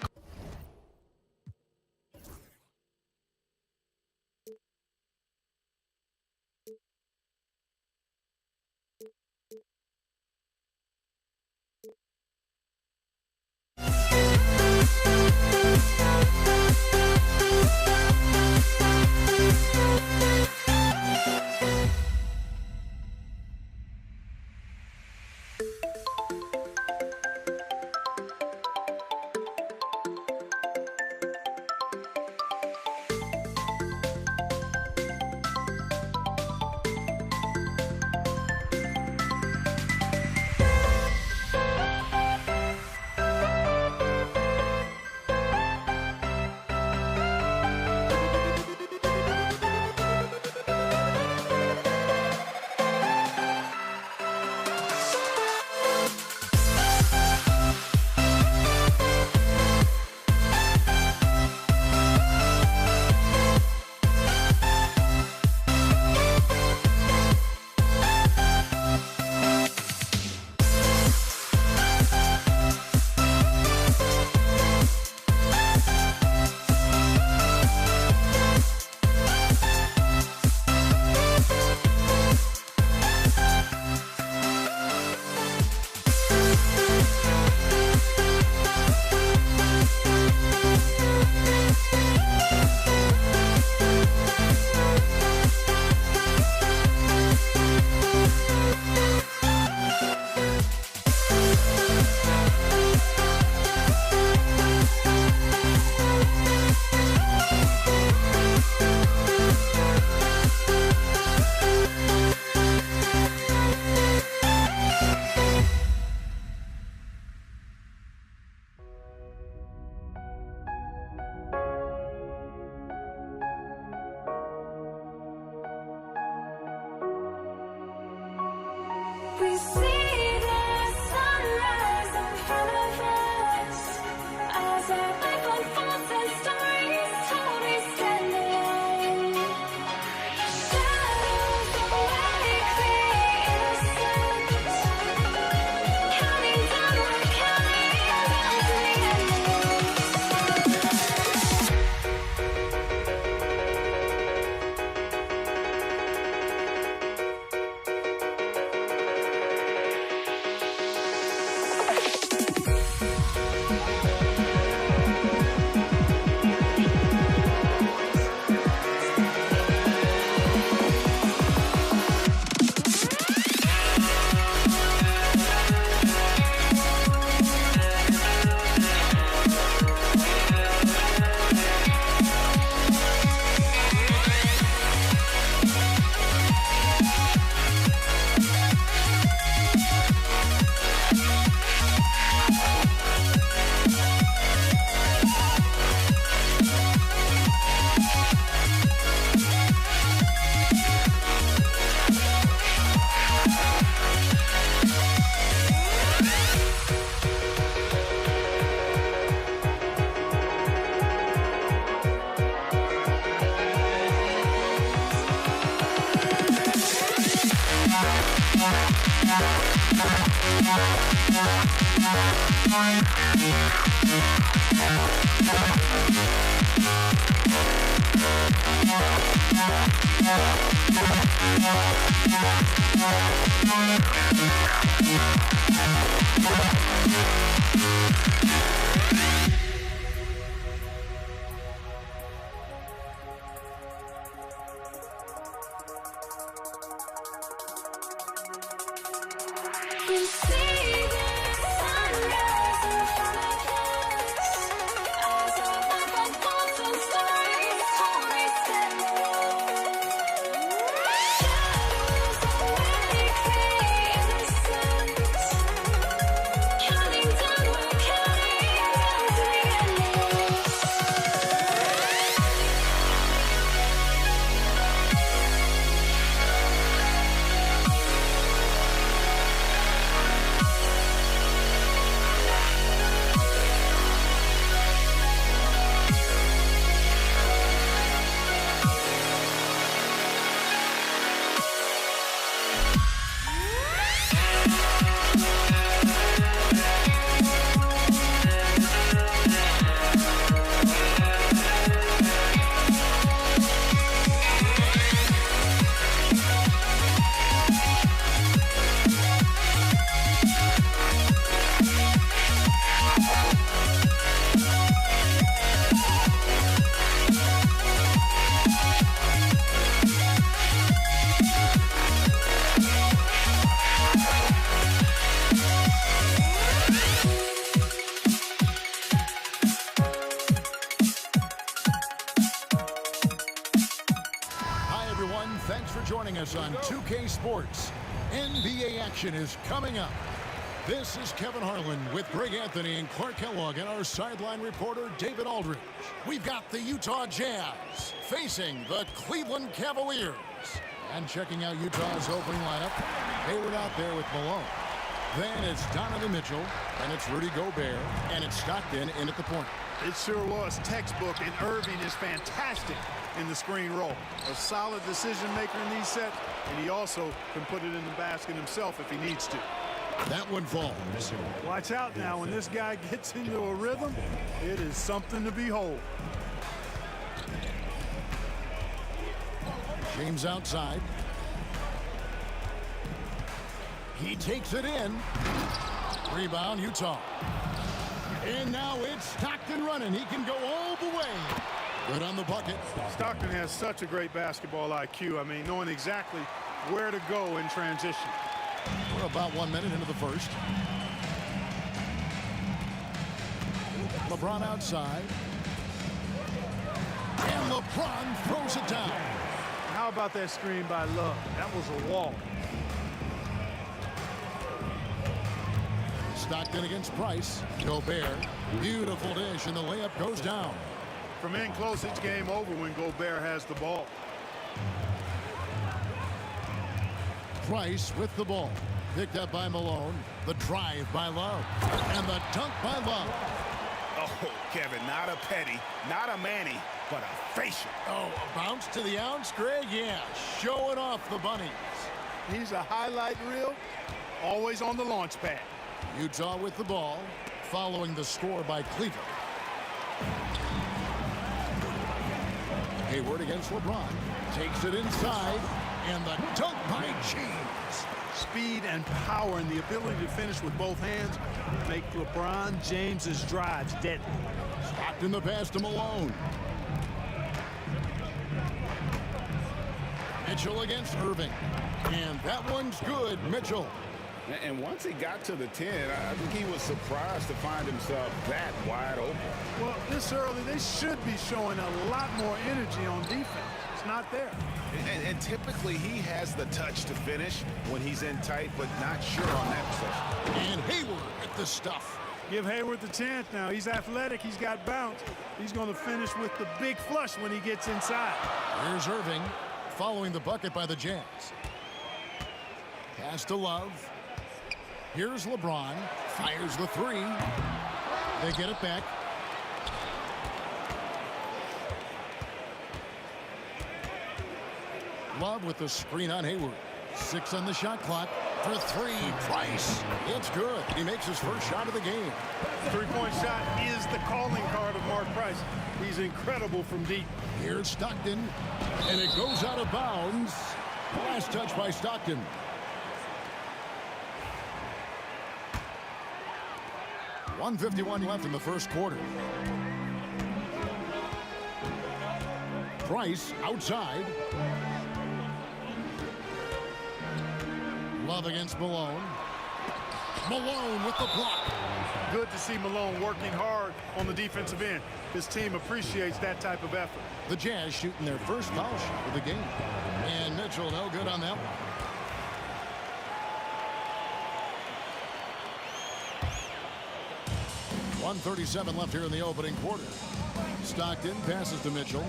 see the sunrise in front of us as our life unfolds and stories told we stand alone. Shadows awake the innocent, counting down, we're counting down to the end. We see the sunrise in front of us as our life unfolds and stories told we stand alone. Shadows awake the innocent, counting down, we're counting down to the end. Hi, everyone. Thanks for joining us on 2K Sports. NBA action is coming up. This is Kevin Harlan with Greg Anthony and Clark Kellogg and our sideline reporter, David Aldridge. We've got the Utah Jazz facing the Cleveland Cavaliers. And checking out Utah's opening lineup, Hayward out there with Malone. Then it's Donovan Mitchell, and it's Rudy Gobert, and it's Stockton in at the point. It sure was textbook, and Irving is fantastic in the screen roll. A solid decision maker in these sets, and he also can put it in the basket himself if he needs to. That one falls. Watch out now, when this guy gets into a rhythm, it is something to behold. James outside. He takes it in. Rebound, Utah. And now it's Stockton running. He can go all the way. Good on the bucket. Stockton has such a great basketball IQ. I mean, knowing exactly where to go in transition. We're about 1 minute into the first. LeBron outside. And LeBron throws it down. How about that screen by Love? That was a wall. Stockton against Price. Gobert. Beautiful dish, and the layup goes down. From in close, it's game over when Gobert has the ball. Price with the ball. Picked up by Malone. The drive by Love. And the dunk by Love. Oh, Kevin, not a Petty, not a Manny, but a facial. Oh, a bounce to the ounce, Greg? Yeah, showing off the bunnies. He's a highlight reel, always on the launch pad. Utah with the ball, following the score by Cleveland. Hayward against LeBron. Takes it inside, and the dunk by James. Speed and power and the ability to finish with both hands make LeBron James's drives deadly. Stockton the pass to Malone. Mitchell against Irving. And that one's good, Mitchell. And once he got to the 10, I think he was surprised to find himself that wide open. Well, this early, they should be showing a lot more energy on defense. It's not there. And typically he has the touch to finish when he's in tight, but not sure on that possession. And Hayward at the stuff. Give Hayward the chance now. He's athletic. He's got bounce. He's going to finish with the big flush when he gets inside. Here's Irving following the bucket by the Jazz. Pass to Love. Here's LeBron. Fires the three. They get it back. Love with the screen on Hayward. 6 on the shot clock. For 3, Price. It's good. He makes his first shot of the game. Three-point shot is the calling card of Mark Price. He's incredible from deep. Here's Stockton. And it goes out of bounds. Last touch by Stockton. .151 left in the first quarter. Price outside. Love against Malone. Malone with the block. Good to see Malone working hard on the defensive end. His team appreciates that type of effort. The Jazz shooting their first foul shot of the game. And Mitchell no good on that one. .137 left here in the opening quarter. Stockton passes to Mitchell.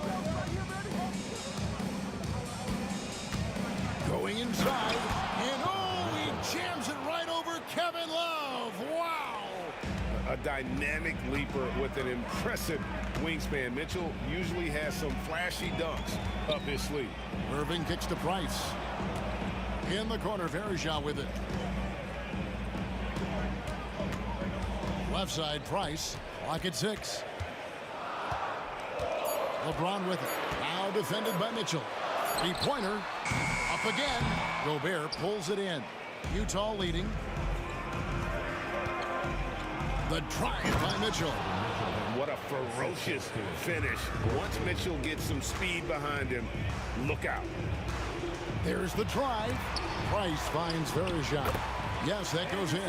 Going inside. And he jams it right over Kevin Love. Wow. A dynamic leaper with an impressive wingspan. Mitchell usually has some flashy dunks up his sleeve. Irving kicks to Price. In the corner, Varejao with it. Left side, Price. Clock at 6. LeBron with it. Now defended by Mitchell. Three-pointer. Up again. Gobert pulls it in. Utah leading. The drive by Mitchell. What a ferocious finish. Once Mitchell gets some speed behind him, look out. There's the drive. Price finds Varejao. Yes, that goes in.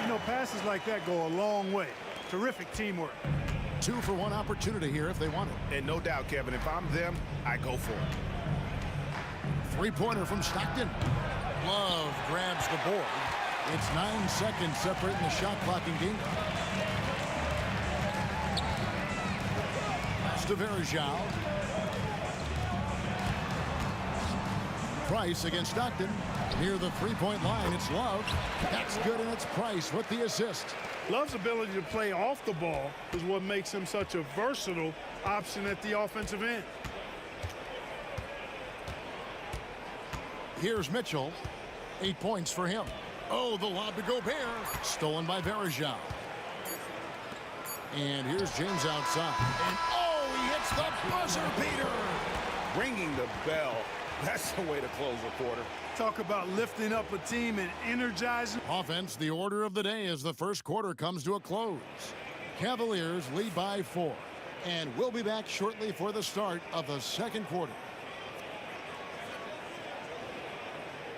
You know, passes like that go a long way. Terrific teamwork. 2-for-1 opportunity here if they want it. And no doubt, Kevin, if I'm them, I go for it. Three-pointer from Stockton. Love grabs the board. It's 9 seconds separating the shot clock and game. Pass to Varejao. Price against Stockton. Near the three-point line, it's Love. That's good, and it's Price with the assist. Love's ability to play off the ball is what makes him such a versatile option at the offensive end. Here's Mitchell. 8 points for him. Oh, the lob to Gobert. Stolen by Varejao. And here's James outside. And he hits the buzzer beater. Ringing the bell. That's the way to close a quarter. Talk about lifting up a team and energizing. Offense, the order of the day as the first quarter comes to a close. Cavaliers lead by 4. And we'll be back shortly for the start of the second quarter.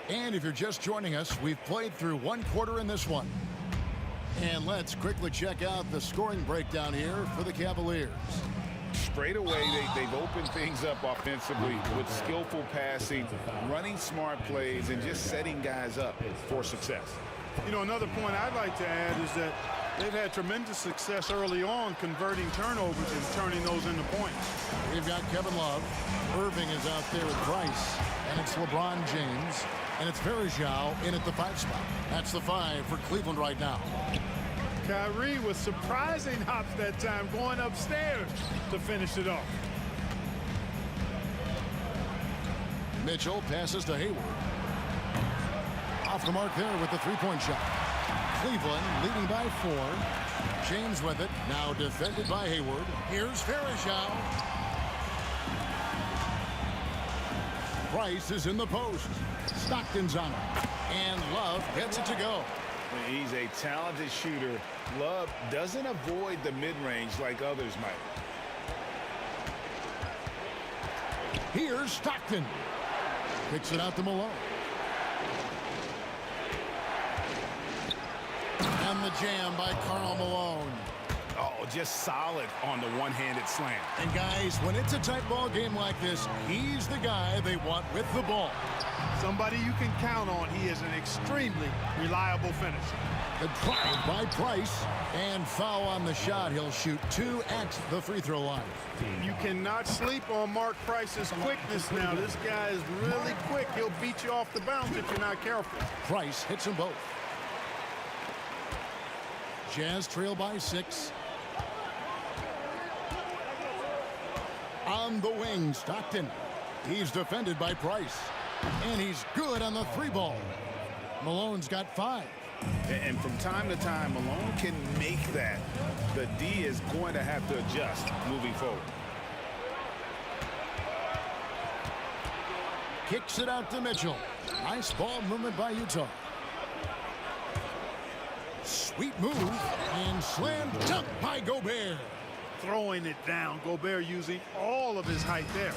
And if you're just joining us, we've played through one quarter in this one. And let's quickly check out the scoring breakdown here for the Cavaliers. Straight away, they've opened things up offensively with skillful passing, running smart plays, and just setting guys up for success. You know, another point I'd like to add is that They've had tremendous success early on converting turnovers and turning those into points. We've got Kevin Love. Irving is out there with Price. And it's LeBron James. And it's Varejao in at the 5 spot. That's the 5 for Cleveland right now. Kyrie with surprising hops that time, going upstairs to finish it off. Mitchell passes to Hayward. Off the mark there with the three-point shot. Cleveland leading by 4. James with it. Now defended by Hayward. Here's Varejao. Price is in the post. Stockton's on it. And Love gets it to go. He's a talented shooter. Love doesn't avoid the mid-range like others might. Here's Stockton. Kicks it out to Malone. And the jam by Karl Malone. Oh, just solid on the one-handed slam. And guys, when it's a tight ball game like this, he's the guy they want with the ball. Somebody you can count on. He is an extremely reliable finisher. The drive by Price. And foul on the shot. He'll shoot 2 at the free throw line. You cannot sleep on Mark Price's quickness now. This guy is really quick. He'll beat you off the bounce if you're not careful. Price hits them both. Jazz trail by 6. On the wing, Stockton. He's defended by Price. And he's good on the 3-ball. Malone's got 5. And from time to time, Malone can make that. The D is going to have to adjust moving forward. Kicks it out to Mitchell. Nice ball movement by Utah. Sweet move. And slam dunk by Gobert. Throwing it down. Gobert using all of his height there.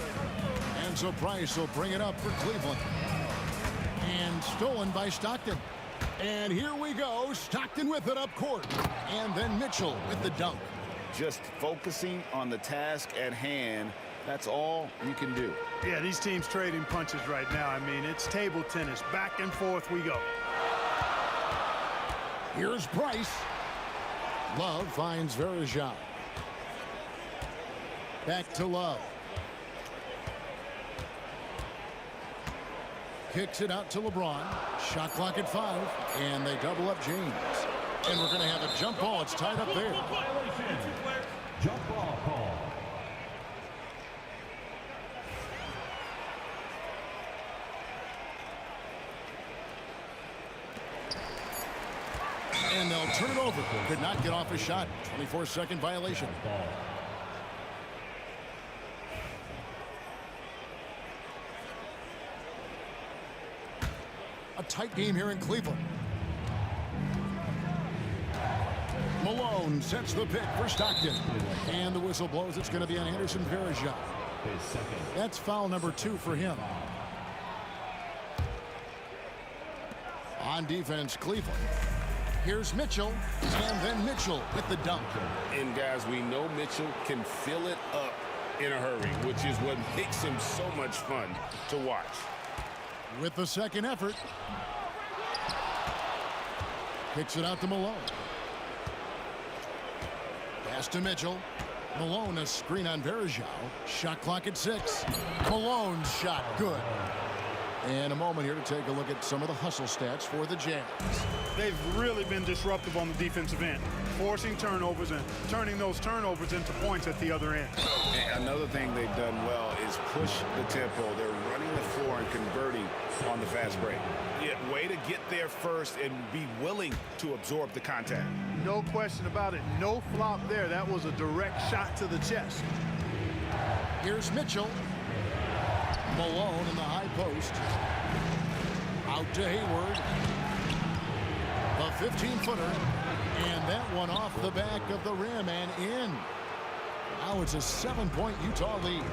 And so Price will bring it up for Cleveland. And stolen by Stockton. And here we go. Stockton with it up court. And then Mitchell with the dunk. Just focusing on the task at hand. That's all you can do. Yeah, these teams trading punches right now. I mean, it's table tennis. Back and forth we go. Here's Price. Love finds Varejao. Back to Love. Kicks it out to LeBron. Shot clock at 5. And they double up James. And we're going to have a jump ball. It's tied up there. Jump ball call. And they'll turn it over. Could not get off a shot. 24-second violation. A tight game here in Cleveland. Malone sets the pick for Stockton. And the whistle blows. It's going to be on Anderson Varejao. That's foul number 2 for him. On defense, Cleveland. Here's Mitchell. And then Mitchell with the dunk. And guys, we know Mitchell can fill it up in a hurry, which is what makes him so much fun to watch. With the second effort. Kicks it out to Malone. Pass to Mitchell. Malone, a screen on Varejao. Shot clock at 6. Malone's shot good. And a moment here to take a look at some of the hustle stats for the Jazz. They've really been disruptive on the defensive end, forcing turnovers and turning those turnovers into points at the other end. And another thing they've done well is push the tempo. They're running the floor and converting on the fast break. Yeah, way to get there first and be willing to absorb the contact. No question about it. No flop there. That was a direct shot to the chest. Here's Mitchell. Malone in the high post. Out to Hayward. A 15-footer. And that one off the back of the rim and in. Now it's a 7-point Utah lead.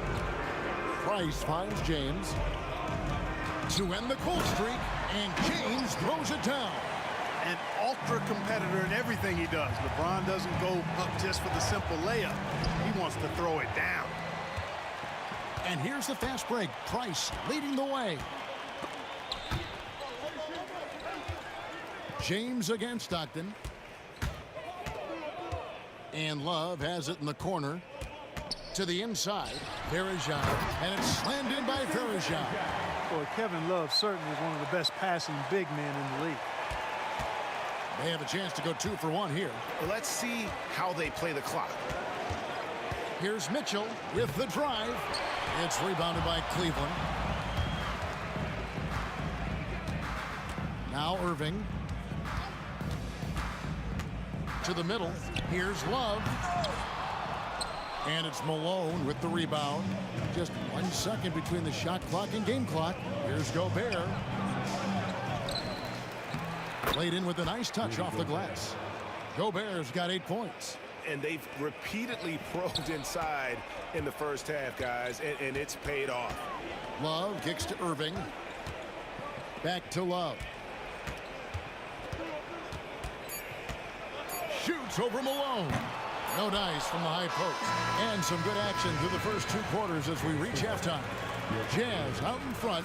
Price finds James to end the cold streak. And James throws it down. An ultra competitor in everything he does. LeBron doesn't go up just for the simple layup. He wants to throw it down. And here's the fast break. Price leading the way. James against Stockton. And Love has it in the corner. To the inside, Verejao, and it's slammed in by Verejao. Boy, Kevin Love certainly is one of the best passing big men in the league. They have a chance to go 2 for 1 here. Let's see how they play the clock. Here's Mitchell with the drive. It's rebounded by Cleveland. Now Irving. To the middle. Here's Love. And it's Malone with the rebound. Just 1 second between the shot clock and game clock. Here's Gobert. Played in with a nice touch off the glass. Gobert's got 8 points. And they've repeatedly probed inside in the first half, guys, and it's paid off. Love kicks to Irving. Back to Love. Shoots over Malone. No dice from the high post. And some good action through the first 2 quarters as we reach halftime. Jazz out in front,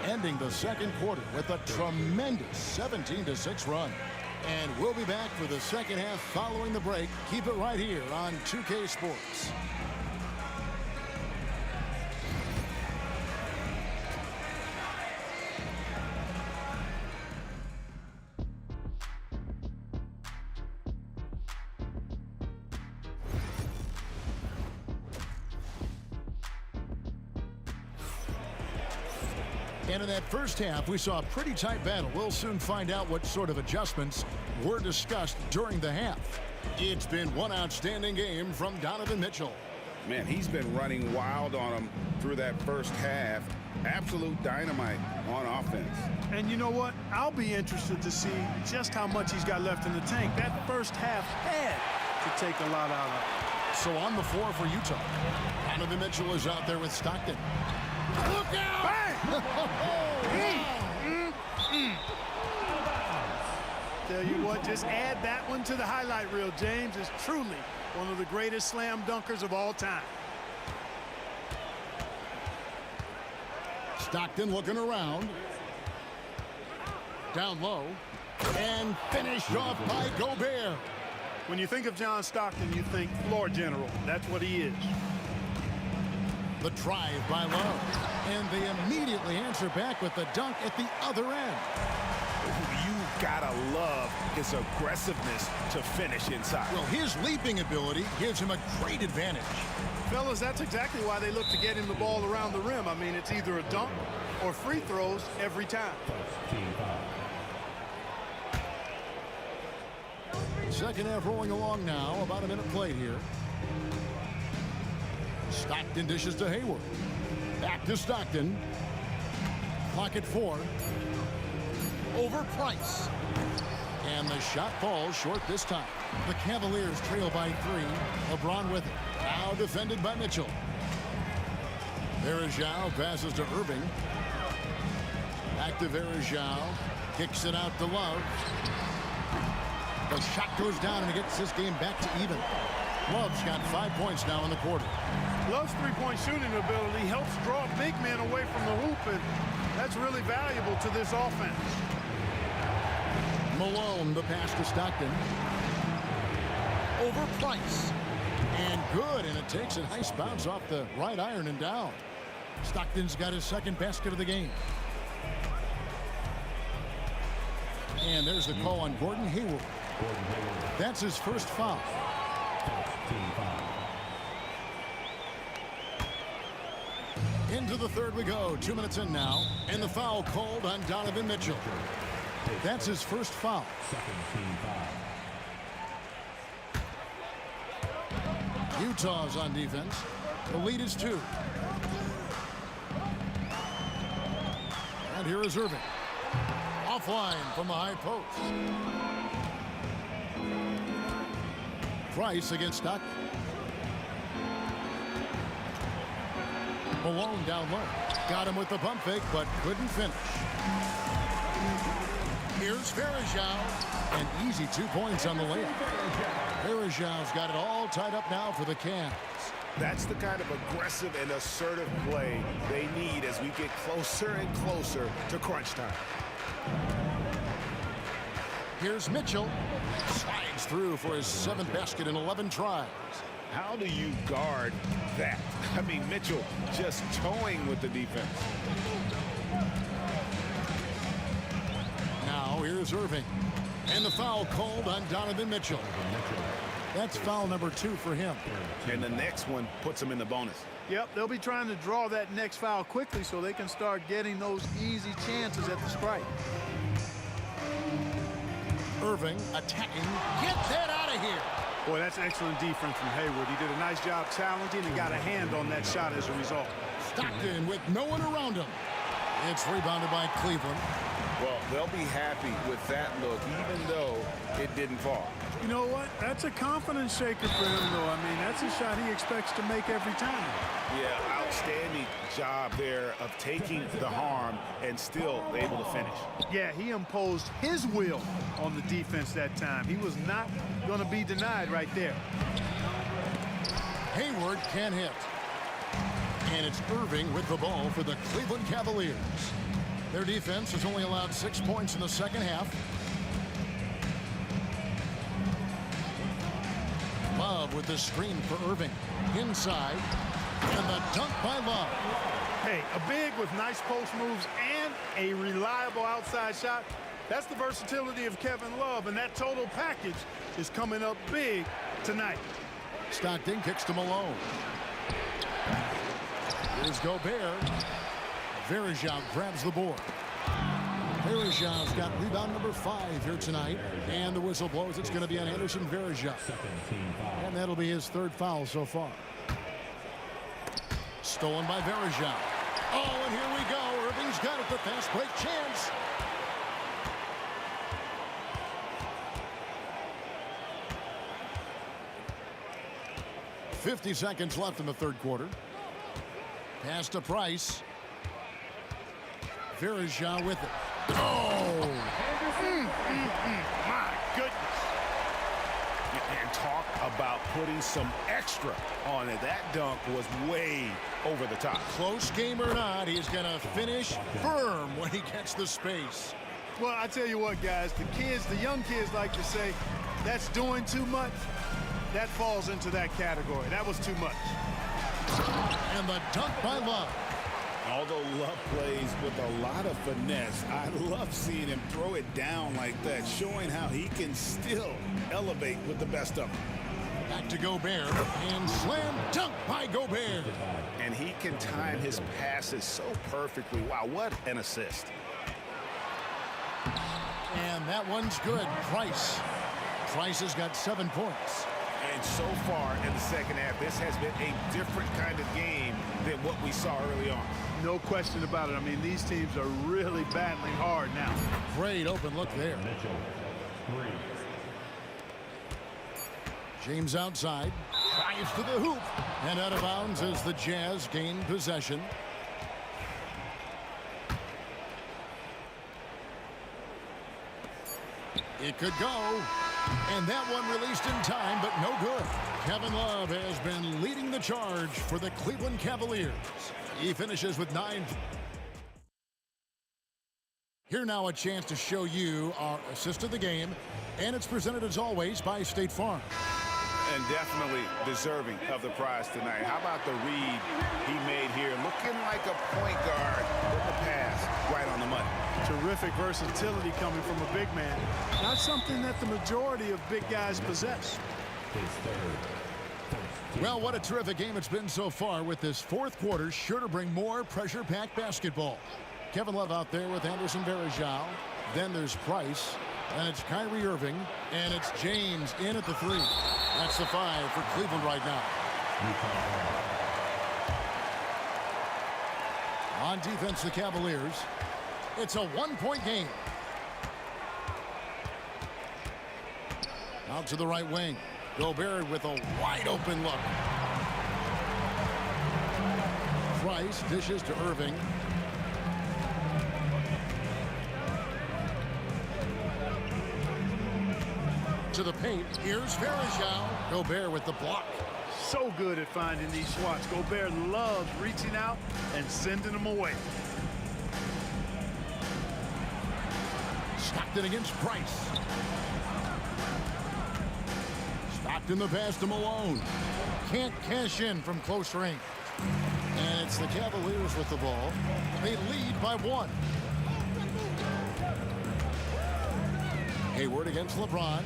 ending the second quarter with a tremendous 17-6 run. And we'll be back for the second half following the break. Keep it right here on 2K Sports. And in that first half, we saw a pretty tight battle. We'll soon find out what sort of adjustments were discussed during the half. It's been one outstanding game from Donovan Mitchell. Man, he's been running wild on him through that first half. Absolute dynamite on offense. And you know what? I'll be interested to see just how much he's got left in the tank. That first half had to take a lot out of it. So on the floor for Utah, Donovan Mitchell is out there with Stockton. Look out! Bang! Tell you what, just add that one to the highlight reel. James is truly one of the greatest slam dunkers of all time. Stockton looking around. Down low. And finished off by Gobert. When you think of John Stockton, you think floor general. That's what he is. The drive by Love. And they immediately answer back with the dunk at the other end. You gotta love his aggressiveness to finish inside. Well, his leaping ability gives him a great advantage. Fellas, that's exactly why they look to get him the ball around the rim. I mean, it's either a dunk or free throws every time. Second half rolling along now. About a minute played here. Stockton dishes to Hayward. Back to Stockton. Clock at 4. Over Price. And the shot falls short this time. The Cavaliers trail by 3. LeBron with it. Now defended by Mitchell. Verejao passes to Irving. Back to Verejao. Kicks it out to Love. The shot goes down and it gets this game back to even. Love's got 5 points now in the quarter. Love's three-point shooting ability helps draw big men away from the hoop, and that's really valuable to this offense. Malone, the pass to Stockton. Over Price. And good, and it takes a nice bounce off the right iron and down. Stockton's got his second basket of the game. And there's the call on Gordon Hayward. That's his first foul. Into the third we go. 2 minutes in now. And the foul called on Donovan Mitchell. That's his first foul. Utah's on defense. The lead is 2. And here is Irving. Offline from the high post. Price against Stockton. Malone down low. Got him with the pump fake, but couldn't finish. Here's Verejao. An easy 2 points on the layup. Verejao's got it all tied up now for the Cavs. That's the kind of aggressive and assertive play they need as we get closer and closer to crunch time. Here's Mitchell. Slides through for his 7th basket in 11 tries. How do you guard that? I mean, Mitchell just towing with the defense. Now here's Irving. And the foul called on Donovan Mitchell. That's foul number 2 for him. And the next one puts him in the bonus. Yep, they'll be trying to draw that next foul quickly so they can start getting those easy chances at the strike. Irving attacking. Get that out of here. Boy, that's excellent defense from Hayward. He did a nice job challenging and got a hand on that shot as a result. Stockton with no one around him. It's rebounded by Cleveland. Well, they'll be happy with that look, even though it didn't fall. You know what? That's a confidence shaker for him, though. I mean, that's a shot he expects to make every time. Yeah, outstanding job there of taking the harm and still able to finish. Yeah, he imposed his will on the defense that time. He was not going to be denied right there. Hayward can hit. And it's Irving with the ball for the Cleveland Cavaliers. Their defense has only allowed 6 points in the second half. Love with the screen for Irving. Inside. And the dunk by Love. Hey, a big with nice post moves and a reliable outside shot. That's the versatility of Kevin Love, and that total package is coming up big tonight. Stockton kicks to Malone. Here's Gobert. Verejao grabs the board. Verejao's got rebound number 5 here tonight. And the whistle blows. It's going to be on Anderson Varejao. And that'll be his 3rd foul so far. Stolen by Verejao. Oh, and here we go. Irving's got it. The fast break chance. .50 seconds left in the 3rd quarter. Pass to Price. Verejao with it. Oh! My goodness. And talk about putting some extra on it. That dunk was way over the top. Close game or not, he's going to finish firm when he gets the space. Well, I tell you what, guys, the young kids like to say, that's doing too much. That falls into that category. That was too much. And the dunk by Love. Although Love plays with a lot of finesse, I love seeing him throw it down like that, showing how he can still elevate with the best of them. Back to Gobert, and slam dunk by Gobert. And he can time his passes so perfectly. Wow, what an assist. And that one's good. Price has got 7 points. And so far in the second half, this has been a different kind of game than what we saw early on. No question about it. I mean, these teams are really battling hard now. Great open look there. James outside. Drives to the hoop. And out of bounds as the Jazz gain possession. It could go. And that one released in time, but no good. Kevin Love has been leading the charge for the Cleveland Cavaliers. He finishes with 9. Here now a chance to show you our assist of the game. And it's presented as always by State Farm. And definitely deserving of the prize tonight. How about the read he made here? Looking like a point guard with the pass right on the money. Terrific versatility coming from a big man. Not something that the majority of big guys possess. Well, what a terrific game it's been so far, with this 4th quarter sure to bring more pressure-packed basketball. Kevin Love out there with Anderson Varejao. Then there's Price. And it's Kyrie Irving. And it's James in at the 3. That's the 5 for Cleveland right now. On defense, the Cavaliers. It's a 1-point game. Out to the right wing. Gobert with a wide open look. Price dishes to Irving. To the paint. Here's Varejao. Gobert with the block. So good at finding these swats. Gobert loves reaching out and sending them away. Stockton against Price. Stockton the pass to Malone. Can't cash in from close range. And it's the Cavaliers with the ball. They lead by 1. Hayward against LeBron.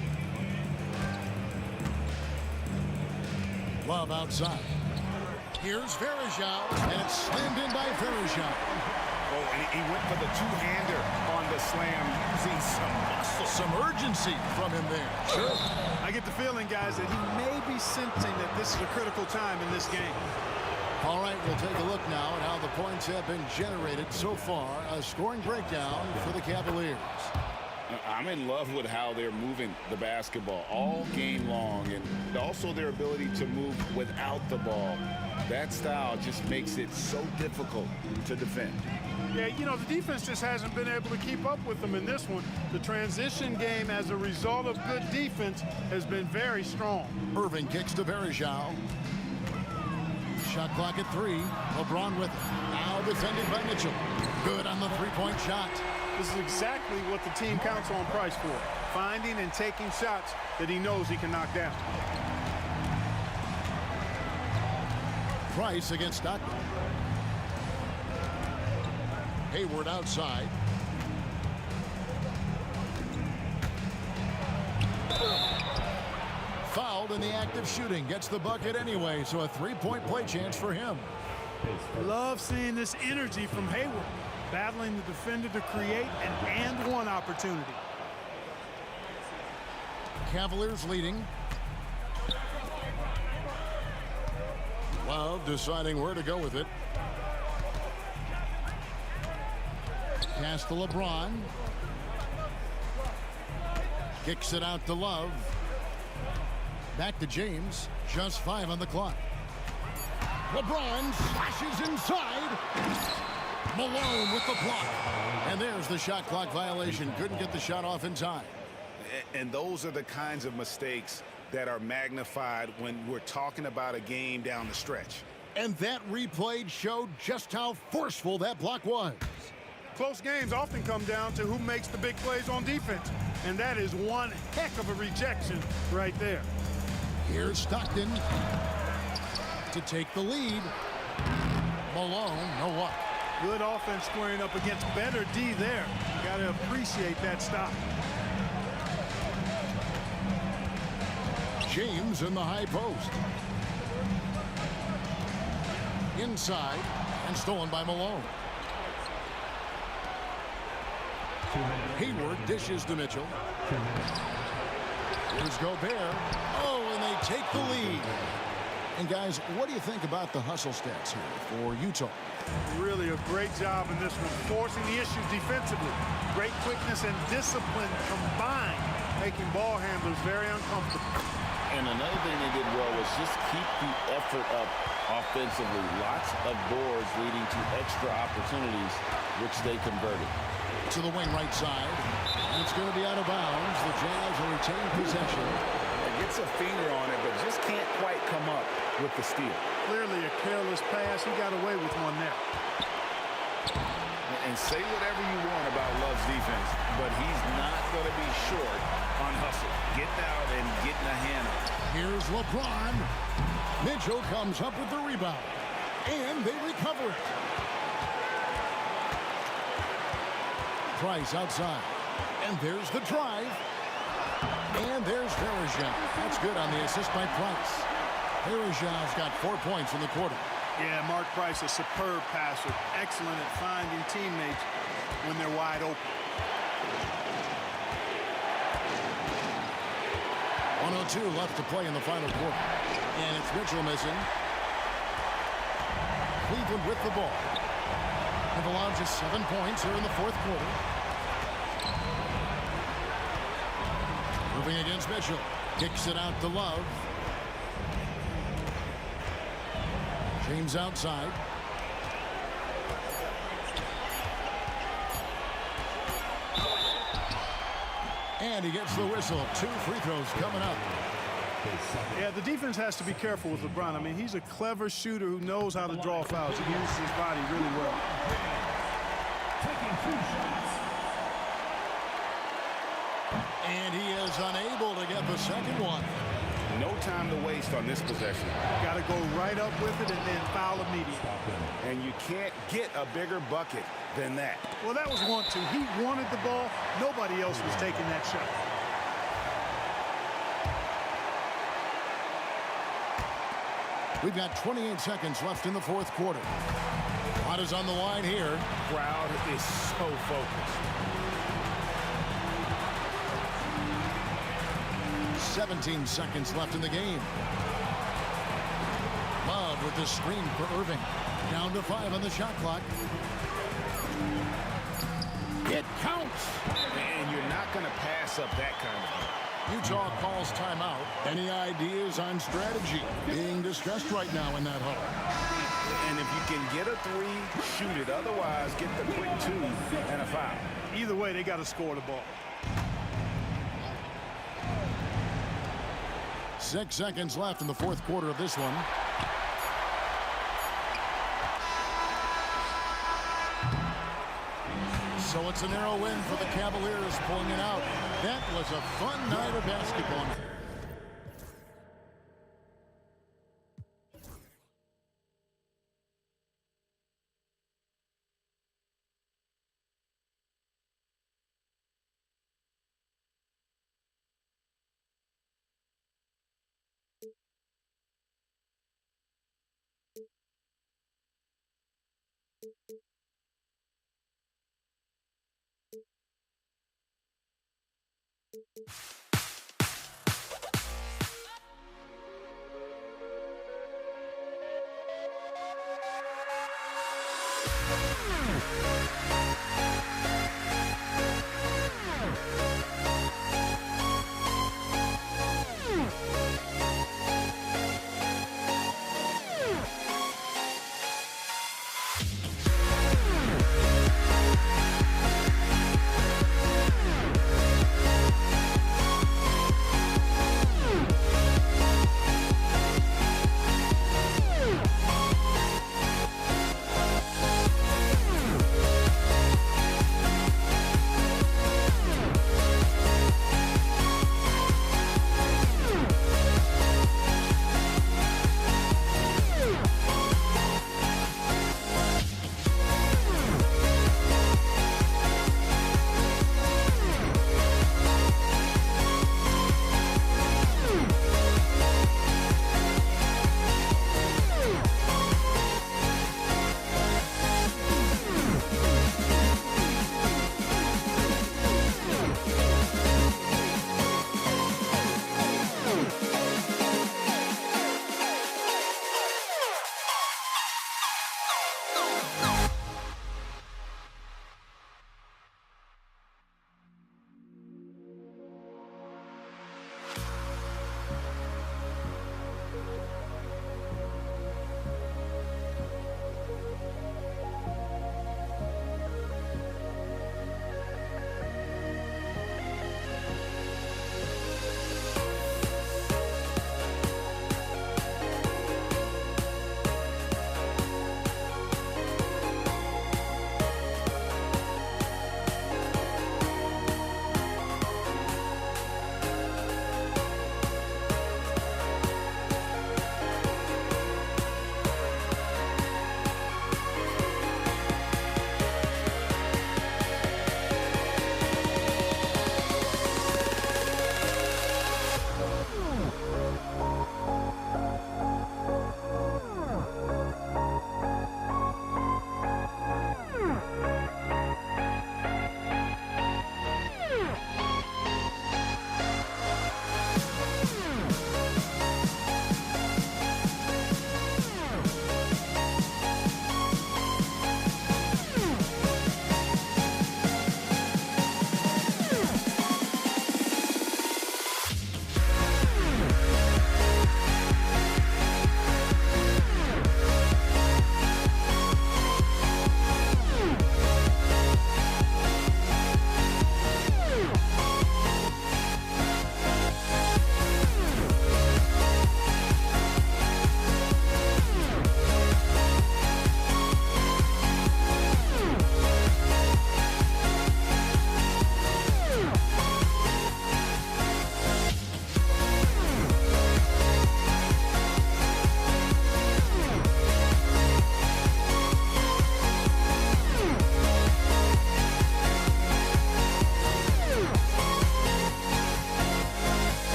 Love outside. Here's Varejao, and it's slammed in by Varejao. Oh, and he went for the two-hander on the slam, using some muscle. Some urgency from him there. Sure. I get the feeling, guys, that he may be sensing that this is a critical time in this game. All right, we'll take a look now at how the points have been generated so far. A scoring breakdown for the Cavaliers. I'm in love with how they're moving the basketball all game long, and also their ability to move without the ball. That style just makes it so difficult to defend. Yeah, you know, the defense just hasn't been able to keep up with them in this one. The transition game, as a result of good defense, has been very strong. Irving kicks to Varejao. Shot clock at 3. LeBron with it. Now defended by Mitchell. Good on the three-point shot. This is exactly what the team counts on Price for. Finding and taking shots that he knows he can knock down. Price against Stockton. Hayward outside. Fouled in the act of shooting. Gets the bucket anyway, so a three-point play chance for him. Love seeing this energy from Hayward. Battling the defender to create an and-one opportunity. Cavaliers leading. Love deciding where to go with it. Pass to LeBron. Kicks it out to Love. Back to James. Just 5 on the clock. LeBron flashes inside. Malone with the block. And there's the shot clock violation. Couldn't get the shot off in time. And those are the kinds of mistakes that are magnified when we're talking about a game down the stretch. And that replay showed just how forceful that block was. Close games often come down to who makes the big plays on defense. And that is one heck of a rejection right there. Here's Stockton to take the lead. Malone, no luck. Good offense squaring up against better D there. Got to appreciate that stop. James in the high post. Inside and stolen by Malone. Hayward dishes to Mitchell. Here's Gobert. Oh, and they take the lead. And guys, what do you think about the hustle stats here for Utah? Really a great job in this one, forcing the issues defensively. Great quickness and discipline combined, making ball handlers very uncomfortable. And another thing they did well was just keep the effort up offensively. Lots of boards leading to extra opportunities, which they converted. To the wing right side. And it's going to be out of bounds. The Jazz will retain possession. Gets a finger on it, but just can't quite come up with the steal. Clearly a careless pass. He got away with one there. And say whatever you want about Love's defense, but he's not going to be short on hustle. Getting out and getting a hand on it. Here's LeBron. Mitchell comes up with the rebound. And they recover it. Price outside. And there's the drive. And there's Varejao. That's good on the assist by Price. Varejao's got 4 points in the quarter. Yeah, Mark Price, a superb passer. Excellent at finding teammates when they're wide open. 1:02 left to play in the final quarter. And it's Mitchell missing. Cleveland with the ball. They've allowed just 7 points here in the fourth quarter. Moving against Mitchell. Kicks it out to Love. James outside. And he gets the whistle. 2 free throws coming up. Yeah, the defense has to be careful with LeBron. I mean, he's a clever shooter who knows how to draw fouls. He uses his body really well. Taking 2 shots. And he is unable to get the second one. No time to waste on this possession. Got to go right up with it and then foul immediately. And you can't get a bigger bucket than that. Well, that was 1-2. He wanted the ball. Nobody else was taking that shot. We've got 28 seconds left in the fourth quarter. What is on the line here? Crowd is so focused. 17 seconds left in the game. Love with the screen for Irving. Down to 5 on the shot clock. It counts. And you're not going to pass up that kind of thing. Utah calls timeout. Any ideas on strategy? Being discussed right now in that huddle. And if you can get a 3, shoot it. Otherwise, get the quick 2 and a foul. Either way, they got to score the ball. 6 seconds left in the fourth quarter of this one. So it's a narrow win for the Cavaliers, pulling it out. That was a fun night of basketball.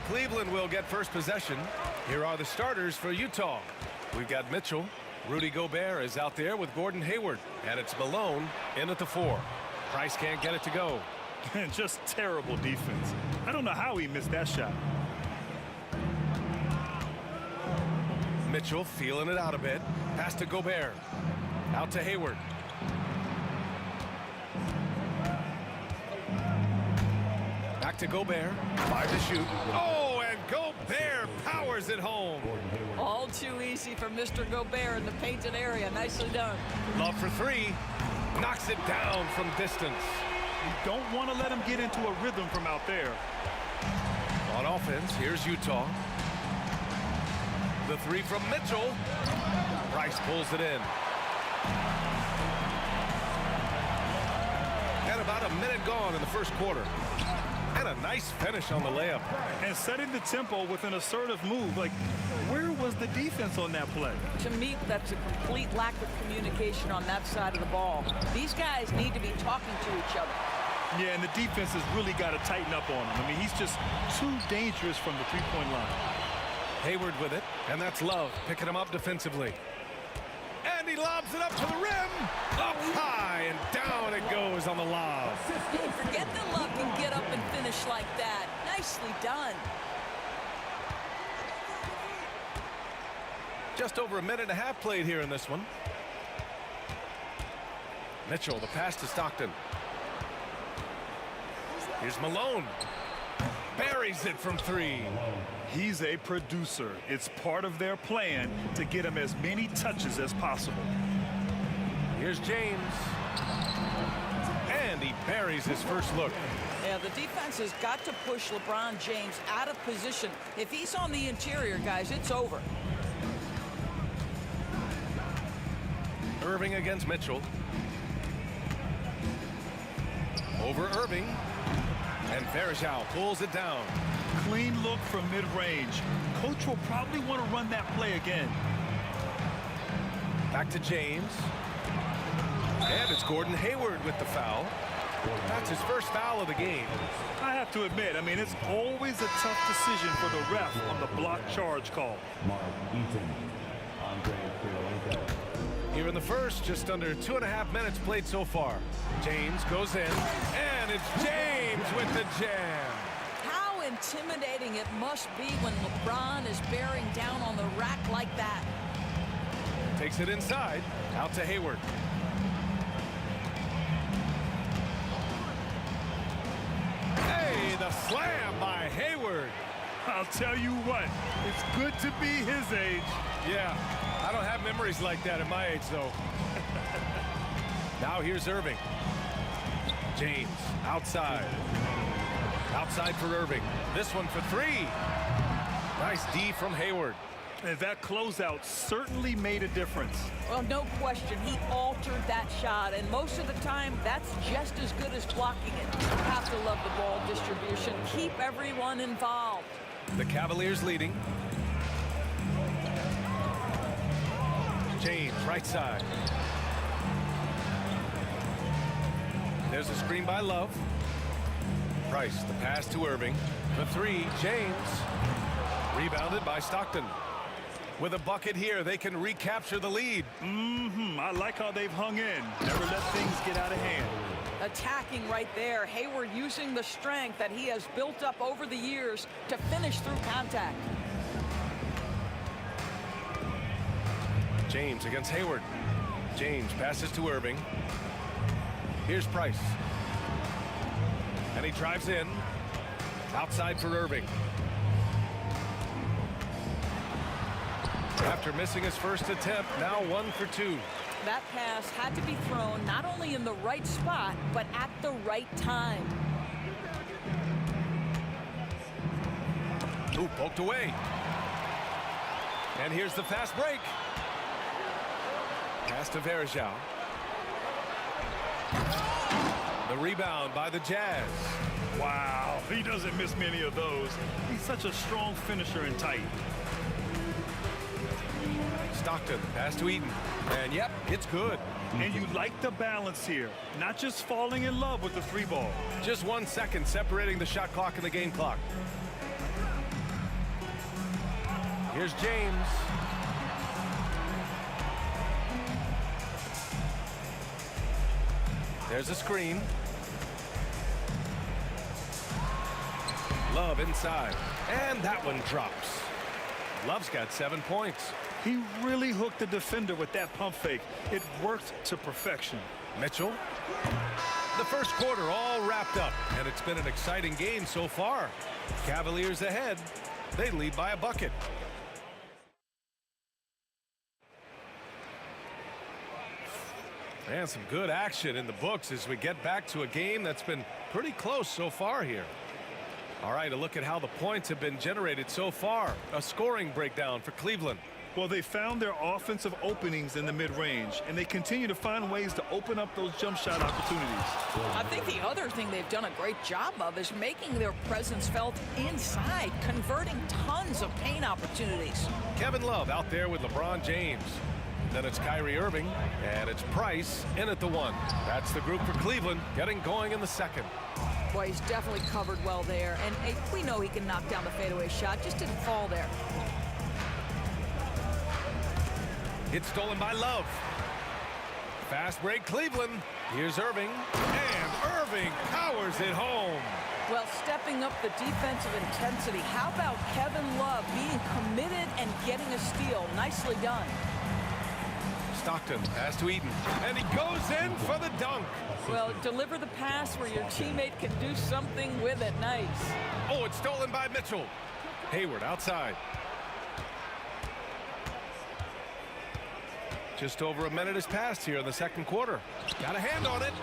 Cleveland will get first possession. Here are the starters for Utah. We've got Mitchell. Rudy Gobert is out there with Gordon Hayward. And it's Malone in at the 4. Price can't get it to go. Just terrible defense. I don't know how he missed that shot. Mitchell feeling it out a bit. Pass to Gobert. Out to Hayward. Back to Gobert. 5 to shoot. Oh, and Gobert powers it home. All too easy for Mr. Gobert in the painted area. Nicely done. Love for 3. Knocks it down from distance. You don't want to let him get into a rhythm from out there. On offense, here's Utah. The 3 from Mitchell. Price pulls it in. And about a minute gone in the first quarter. And a nice finish on the layup. And setting the tempo with an assertive move. Like, where was the defense on that play? To me, that's a complete lack of communication on that side of the ball. These guys need to be talking to each other. Yeah, and the defense has really got to tighten up on him. I mean, he's just too dangerous from the three-point line. Hayward with it, and that's Love picking him up defensively. And he lobs it up to the rim. Up high, and down it goes on the lob. Forget that Love can get up and finish like that. Nicely done. Just over a minute and a half played here in this one. Mitchell, the pass to Stockton. Here's Malone. Buries it from 3. He's a producer. It's part of their plan to get him as many touches as possible. Here's James. And he buries his first look. Yeah, the defense has got to push LeBron James out of position. If he's on the interior, guys, it's over. Irving against Mitchell. Over Irving. And Verjao pulls it down. Clean look from mid-range. Coach will probably want to run that play again. Back to James. And it's Gordon Hayward with the foul. That's his first foul of the game. I have to admit, I mean, it's always a tough decision for the ref on the block charge call. Here in the first, just under 2.5 minutes played so far. James goes in, and it's James with the jam. How intimidating it must be when LeBron is bearing down on the rack like that. Takes it inside, out to Hayward. Hey, the slam by Hayward. I'll tell you what, it's good to be his age. Yeah, I don't have memories like that at my age, though. Now here's Irving. James, outside. Outside for Irving. This one for 3. Nice D from Hayward. And that closeout certainly made a difference. Well, no question. He altered that shot, and most of the time, that's just as good as blocking it. You have to love the ball distribution. Keep everyone involved. The Cavaliers leading. James, right side. There's a screen by Love. Price, the pass to Irving. The 3, James. Rebounded by Stockton. With a bucket here, they can recapture the lead. I like how they've hung in. Never let things get out of hand. Attacking right there. Hayward using the strength that he has built up over the years to finish through contact. James against Hayward. James passes to Irving. Here's Price. And he drives in. Outside for Irving. After missing his first attempt, now 1 for 2. That pass had to be thrown not only in the right spot, but at the right time. Ooh, poked away. And here's the fast break. Pass to Verjao. The rebound by the Jazz. Wow, he doesn't miss many of those. He's such a strong finisher and tight. Stockton, pass to Eaton. And yep, it's good. And you like the balance here. Not just falling in love with the 3 ball. Just 1 second separating the shot clock and the game clock. Here's James. There's a screen. Love inside. And that one drops. Love's got 7 points. He really hooked the defender with that pump fake. It worked to perfection. Mitchell. The first quarter all wrapped up, and it's been an exciting game so far. Cavaliers ahead. They lead by a bucket. And some good action in the books as we get back to a game that's been pretty close so far here. All right, a look at how the points have been generated so far. A scoring breakdown for Cleveland. Well, they found their offensive openings in the mid-range, and they continue to find ways to open up those jump shot opportunities. I think the other thing they've done a great job of is making their presence felt inside, converting tons of paint opportunities. Kevin Love out there with LeBron James. Then it's Kyrie Irving, and it's Price in at the 1. That's the group for Cleveland getting going in the second. Boy, he's definitely covered well there, and we know he can knock down the fadeaway shot, just didn't fall there. It's stolen by Love. Fast break Cleveland. Here's Irving, and Irving powers it home. Well, stepping up the defensive intensity. How about Kevin Love being committed and getting a steal? Nicely done. Stockton pass to Eaton, and he goes in for the dunk. Well, deliver the pass where your teammate can do something with it. Nice. Oh, it's stolen by Mitchell. Hayward outside. Just over a minute has passed here in the second quarter. Got a hand on it.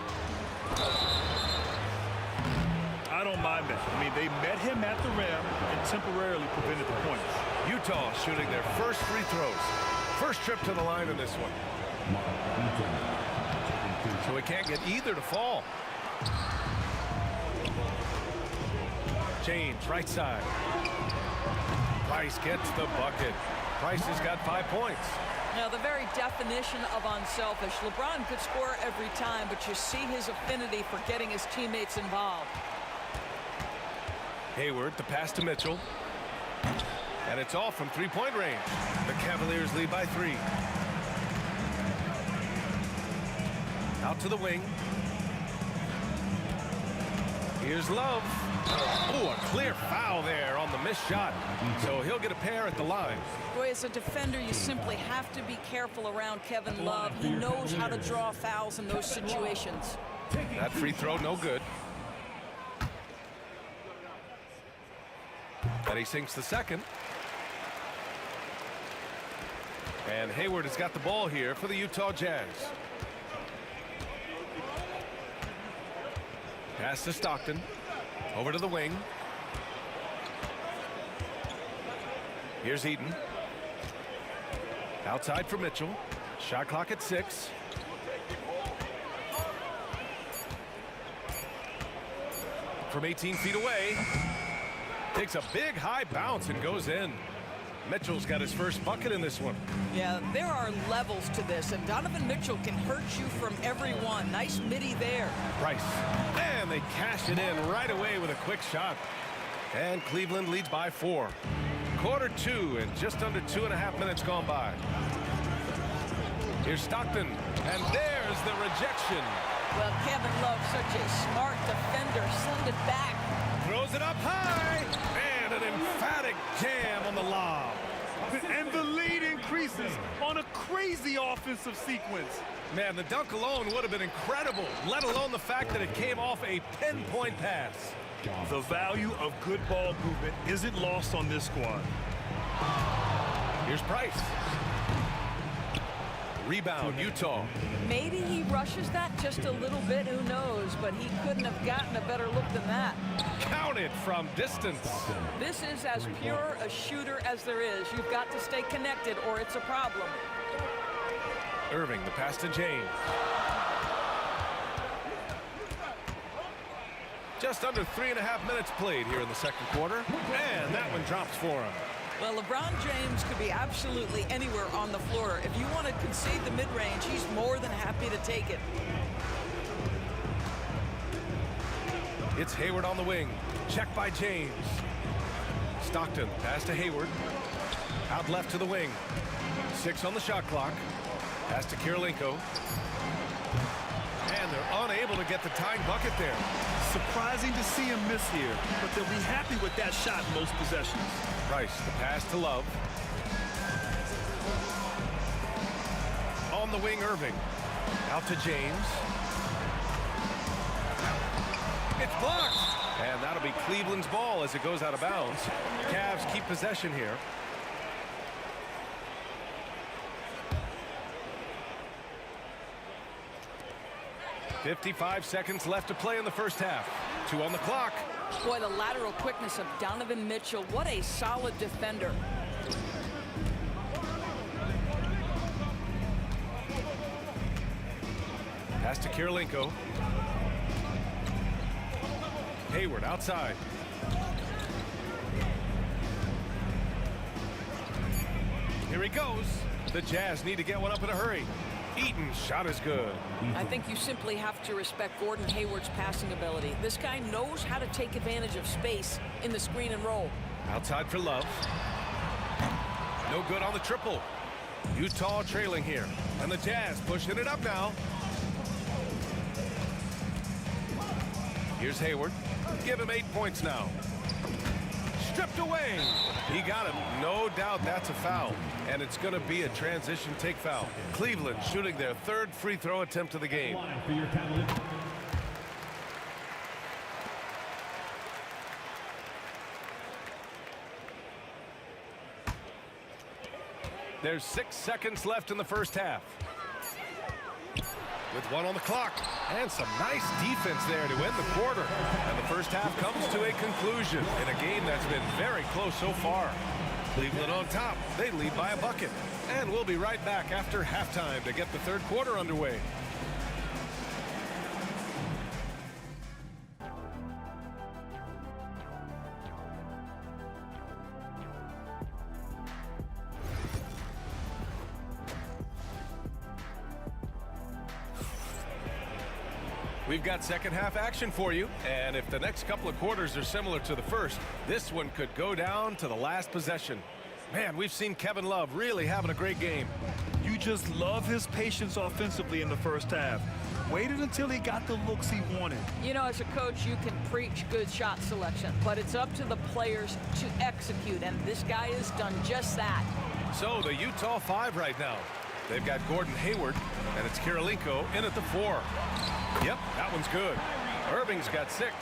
I don't mind that. I mean, they met him at the rim and temporarily prevented the points. Utah shooting their first free throws. First trip to the line in this one. So he can't get either to fall. James, right side. Price gets the bucket. Price has got 5 points. Now, the very definition of unselfish. LeBron could score every time, but you see his affinity for getting his teammates involved. Hayward, the pass to Mitchell. And it's off from three-point range. The Cavaliers lead by 3. Out to the wing. Here's Love. Oh, a clear foul there on the missed shot. So he'll get a pair at the line. Boy, as a defender, you simply have to be careful around Kevin Love. He knows how to draw fouls in those situations. That free throw, no good. And he sinks the second. And Hayward has got the ball here for the Utah Jazz. Pass to Stockton. Over to the wing. Here's Eaton. Outside for Mitchell. Shot clock at 6. From 18 feet away. Takes a big high bounce and goes in. Mitchell's got his first bucket in this one. Yeah, there are levels to this, and Donovan Mitchell can hurt you from every one. Nice midi there. Price. And they cash it in right away with a quick shot. And Cleveland leads by 4. Quarter 2 and just under 2.5 minutes gone by. Here's Stockton. And there's the rejection. Well, Kevin Love, such a smart defender. Send it back. Throws it up high. And an emphatic jam on the lob. And the lead increases on a crazy offensive sequence. Man, the dunk alone would have been incredible, let alone the fact that it came off a pinpoint pass. The value of good ball movement isn't lost on this squad. Here's Price. Rebound, Utah. Maybe he rushes that just a little bit, who knows, but he couldn't have gotten a better look than that. Counted from distance. This is as pure a shooter as there is. You've got to stay connected or it's a problem. Irving, the pass to James. Just under 3.5 minutes played here in the second quarter. And that one drops for him. Well, LeBron James could be absolutely anywhere on the floor. If you want to concede the mid-range, he's more than happy to take it. It's Hayward on the wing. Check by James. Stockton, pass to Hayward. Out left to the wing. 6 on the shot clock. Pass to Kirilenko. And they're unable to get the tying bucket there. Surprising to see him miss here, but they'll be happy with that shot most possessions. Price, the pass to Love. On the wing, Irving. Out to James. It's blocked. And that'll be Cleveland's ball as it goes out of bounds. Cavs keep possession here. .55 seconds left to play in the first half. 2 on the clock. Boy, the lateral quickness of Donovan Mitchell. What a solid defender. Pass to Kirilenko. Hayward outside. Here he goes. The Jazz need to get one up in a hurry. Eaton's shot is good. I think you simply have to respect Gordon Hayward's passing ability. This guy knows how to take advantage of space in the screen and roll. Outside for Love. No good on the triple. Utah trailing here. And the Jazz pushing it up now. Here's Hayward. Give him 8 points now. Stripped away. He got him. No doubt that's a foul. And it's going to be a transition take foul. Cleveland shooting their 3rd free throw attempt of the game. There's 6 seconds left in the first half. With 1 on the clock. And some nice defense there to end the quarter. And the first half comes to a conclusion in a game that's been very close so far. Cleveland on top. They lead by a bucket. And we'll be right back after halftime to get the 3rd quarter underway. We've got second half action for you, and if the next couple of quarters are similar to the first, this one could go down to the last possession. Man, we've seen Kevin Love really having a great game. You just love his patience offensively in the first half. Waited until he got the looks he wanted. You know, as a coach, you can preach good shot selection, but it's up to the players to execute, and this guy has done just that. So the Utah 5 right now. They've got Gordon Hayward, and it's Kirilenko in at the 4. Yep, that one's good. Irving's got 6.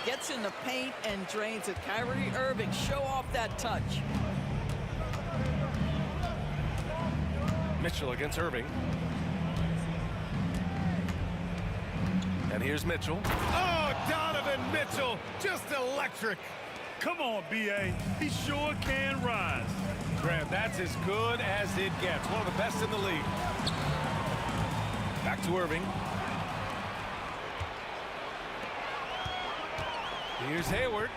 Gets in the paint and drains it. Kyrie Irving, show off that touch. Mitchell against Irving. And here's Mitchell. Oh, Donovan Mitchell, just electric. Come on, B.A. He sure can rise. Graham, that's as good as it gets. One of the best in the league. Back to Irving. Here's Hayward.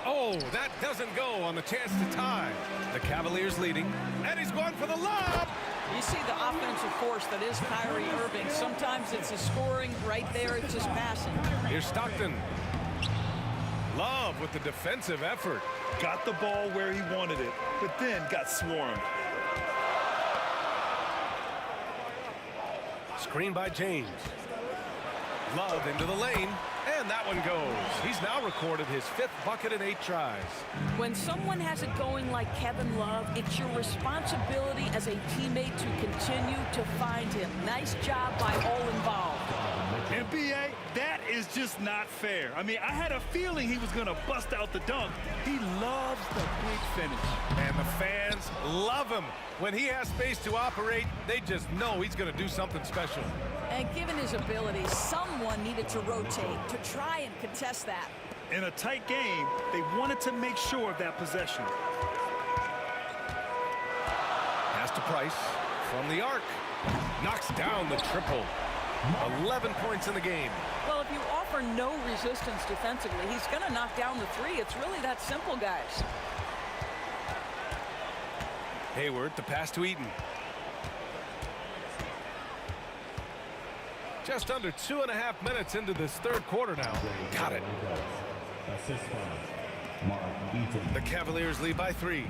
Oh, that doesn't go on the chance to tie. The Cavaliers leading, and he's going for the lob. You see the offensive force that is Kyrie Irving. Sometimes it's his scoring, right there it's his passing. Here's Stockton. Love with the defensive effort. Got the ball where he wanted it, but then got swarmed. Screen by James. Love into the lane, and that one goes. He's now recorded his 5th bucket in 8 tries. When someone has it going like Kevin Love, it's your responsibility as a teammate to continue to find him. Nice job by all involved. And B.A., that is just not fair. I mean, I had a feeling he was going to bust out the dunk. He loves the big finish. And the fans love him. When he has space to operate, they just know he's going to do something special. And given his ability, someone needed to rotate to try and contest that. In a tight game, they wanted to make sure of that possession. Pass to Price from the arc. Knocks down the triple. 11 points in the game. Well, if you offer no resistance defensively, he's going to knock down the 3. It's really that simple, guys. Hayward, the pass to Eaton. Just under 2.5 minutes into this 3rd quarter now. Got it. The Cavaliers lead by 3.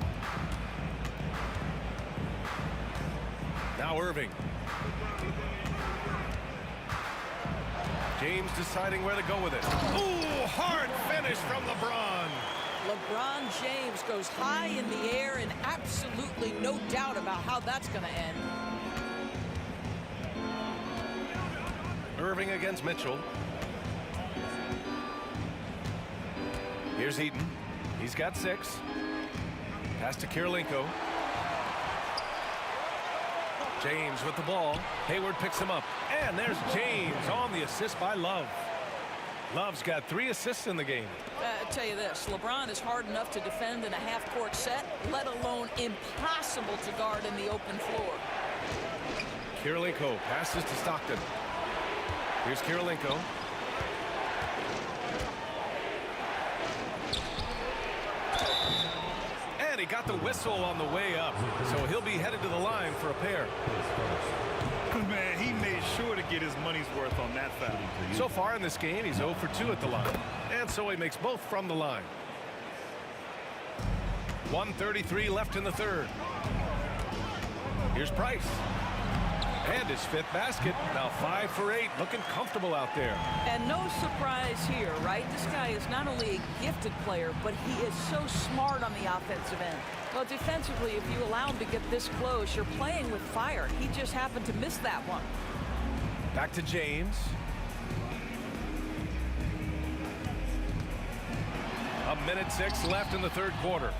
Now Irving. James deciding where to go with it. Ooh, hard finish from LeBron. LeBron James goes high in the air, and absolutely no doubt about how that's going to end. Irving against Mitchell. Here's Eaton. He's got 6. Pass to Kirilenko. James with the ball. Hayward picks him up. And there's James on the assist by Love. Love's got 3 assists in the game. I tell you this, LeBron is hard enough to defend in a half-court set, let alone impossible to guard in the open floor. Kirilenko passes to Stockton. Here's Kirilenko. And he got the whistle on the way up, so he'll be headed to the line for a pair. Man, he made sure to get his money's worth on that foul. So far in this game, he's 0 for 2 at the line, and so he makes both from the line. 1:33 left in the third. Here's Price. And his 5th basket. Now 5 for 8. Looking comfortable out there. And no surprise here, right? This guy is not only a gifted player, but he is so smart on the offensive end. Well, defensively, if you allow him to get this close, you're playing with fire. He just happened to miss that one. Back to James. A minute 6 left in the third quarter.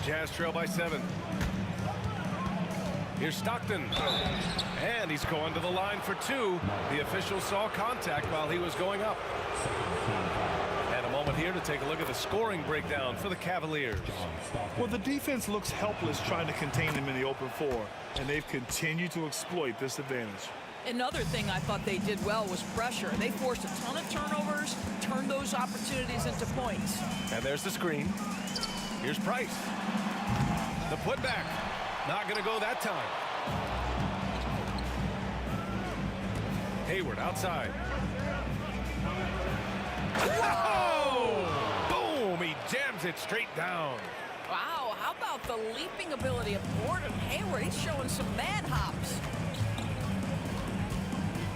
Jazz trail by 7. Here's Stockton. And he's going to the line for 2. The official saw contact while he was going up. And a moment here to take a look at the scoring breakdown for the Cavaliers. Well, the defense looks helpless trying to contain them in the open floor, and they've continued to exploit this advantage. Another thing I thought they did well was pressure. They forced a ton of turnovers, turned those opportunities into points. And there's the screen. Here's Price. The putback. Not going to go that time. Hayward outside. Whoa! Boom! He jams it straight down. Wow, how about the leaping ability of Gordon Hayward? He's showing some man hops.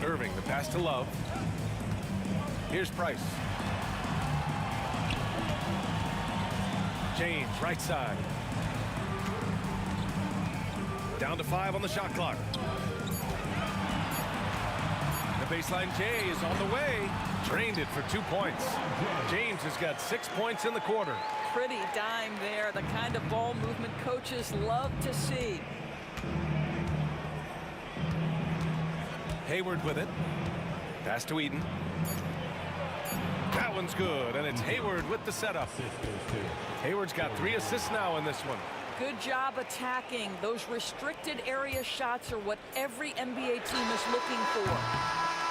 Irving, the pass to Love. Here's Price. James, right side. Down to 5 on the shot clock. The baseline J is on the way. Drained it for 2 points. James has got 6 points in the quarter. Pretty dime there. The kind of ball movement coaches love to see. Hayward with it. Pass to Eden. That one's good, and it's Hayward with the setup. Hayward's got 3 assists now in this one. Good job attacking. Those restricted area shots are what every NBA team is looking for.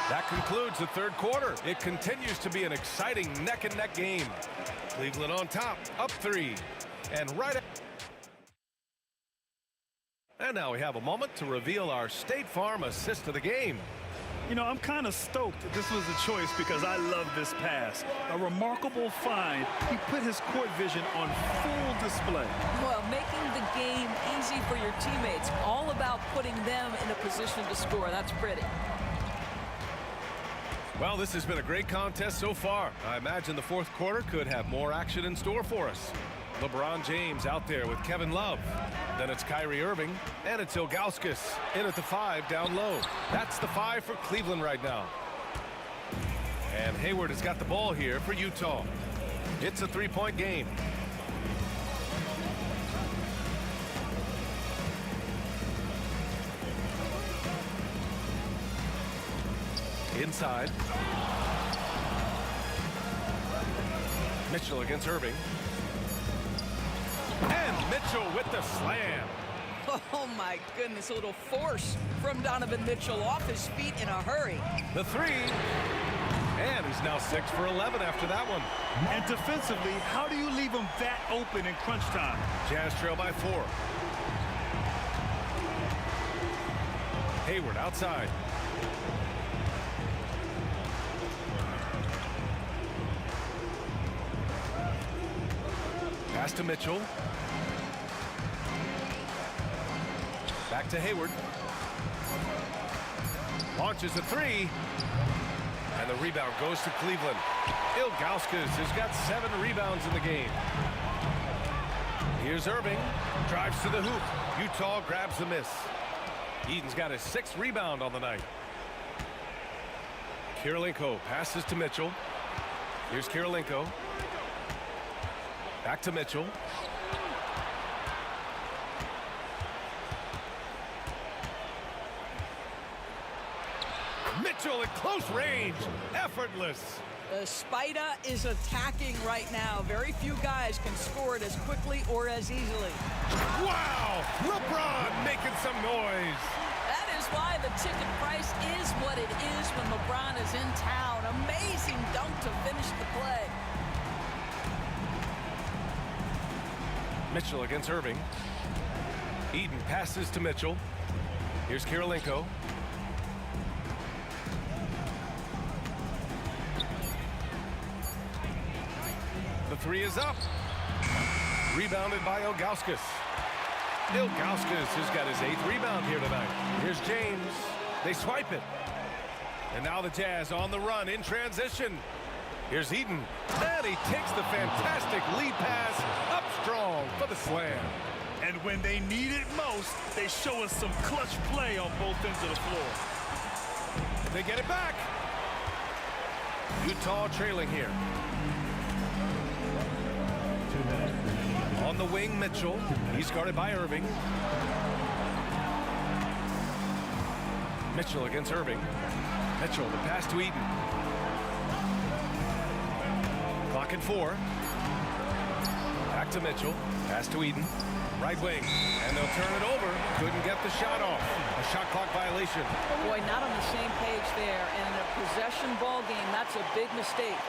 That concludes the third quarter. It continues to be an exciting neck-and-neck game. Cleveland on top, up 3. And now we have a moment to reveal our State Farm assist of the game. You know, I'm kind of stoked that this was a choice because I love this pass. A remarkable find. He put his court vision on full display. Well, making the game easy for your teammates. All about putting them in a position to score. That's pretty. Well, this has been a great contest so far. I imagine the fourth quarter could have more action in store for us. LeBron James out there with Kevin Love. Then it's Kyrie Irving, and it's Ilgauskas in at the 5 down low. That's the 5 for Cleveland right now. And Hayward has got the ball here for Utah. It's a 3-point game. Inside. Mitchell against Irving. And Mitchell with the slam. Oh my goodness, a little force from Donovan Mitchell off his feet in a hurry. The 3. And he's now 6 for 11 after that one. And defensively, how do you leave him that open in crunch time? Jazz trail by 4. Hayward outside. Pass to Mitchell. Back to Hayward. Launches a three. And the rebound goes to Cleveland. Ilgauskas has got 7 rebounds in the game. Here's Irving. Drives to the hoop. Utah grabs the miss. Eden's got his 6th rebound on the night. Kirilenko passes to Mitchell. Here's Kirilenko. Back to Mitchell. Mitchell at close range. Effortless. The Spider is attacking right now. Very few guys can score it as quickly or as easily. Wow! LeBron making some noise. That is why the ticket price is what it is when LeBron is in town. Amazing dunk to finish the play. Mitchell against Irving. Eden passes to Mitchell. Here's Kirilenko. The three is up. Rebounded by Ilgauskas. Ilgauskas has got his 8th rebound here tonight. Here's James. They swipe it. And now the Jazz on the run in transition. Here's Eden. And he takes the fantastic lead pass up strong for the slam. And when they need it most, they show us some clutch play on both ends of the floor. They get it back. Utah trailing here. On the wing, Mitchell. He's guarded by Irving. Mitchell against Irving. Mitchell, the pass to Eden. Clock at 4. Back to Mitchell. Pass to Eden. Right wing. And they'll turn it over. Couldn't get the shot off. A shot clock violation. Boy, not on the same page there. And in a possession ball game, that's a big mistake.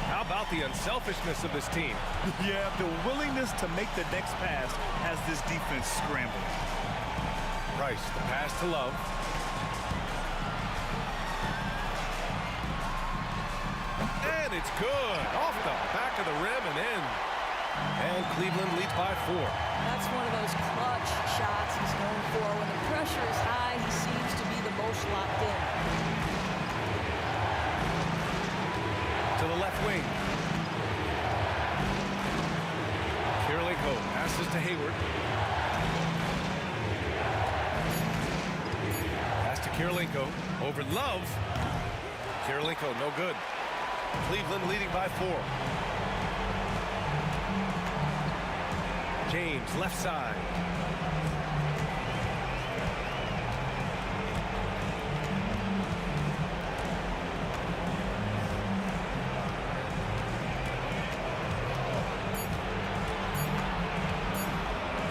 How about the unselfishness of this team? Yeah, the willingness to make the next pass has this defense scrambling. Price, the pass to Love. And it's good. Off the back of the rim and in. And Cleveland leads by 4. That's one of those clutch shots he's known for. When the pressure is high, he seems to be the most locked in. To the left wing. Kirilenko passes to Hayward. Pass to Kirilenko. Over Love. Kirilenko, no good. Cleveland leading by 4. James, left side.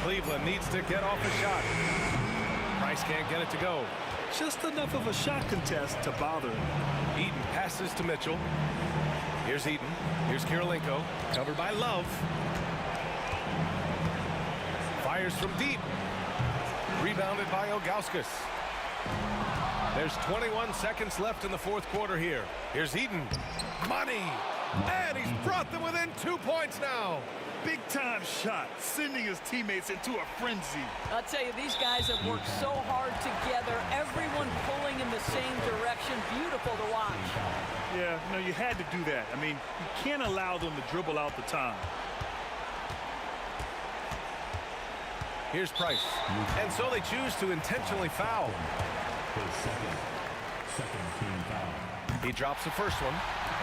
Cleveland needs to get off a shot. Price can't get it to go. Just enough of a shot contest to bother him. Eden passes to Mitchell. Here's Eden. Here's Kirilenko. Covered by Love. Fires from deep. Rebounded by Ilgauskas. There's 21 seconds left in the 4th quarter here. Here's Eden. Money. And he's brought them within 2 points now. Big-time shot, sending his teammates into a frenzy. I'll tell you, these guys have worked so hard together. Everyone pulling in the same direction. Beautiful to watch. Yeah, you had to do that. I mean, you can't allow them to dribble out the time. Here's Price. And so they choose to intentionally foul. Second team foul. He drops the first one,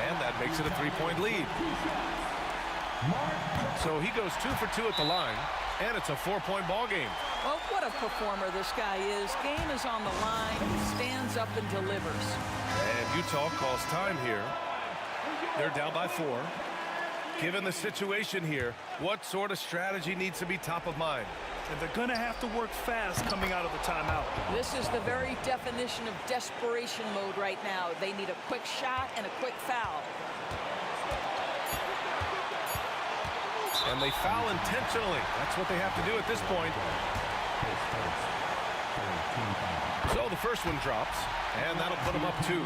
and that makes it a 3-point lead. So he goes 2 for 2 at the line, and it's a 4-point ball game. Well, what a performer this guy is. Game is on the line. He stands up and delivers. And Utah calls time here. They're down by 4. Given the situation here, what sort of strategy needs to be top of mind? And they're going to have to work fast coming out of the timeout. This is the very definition of desperation mode right now. They need a quick shot and a quick foul. And they foul intentionally. That's what they have to do at this point. So the first one drops, and that'll put them up 2.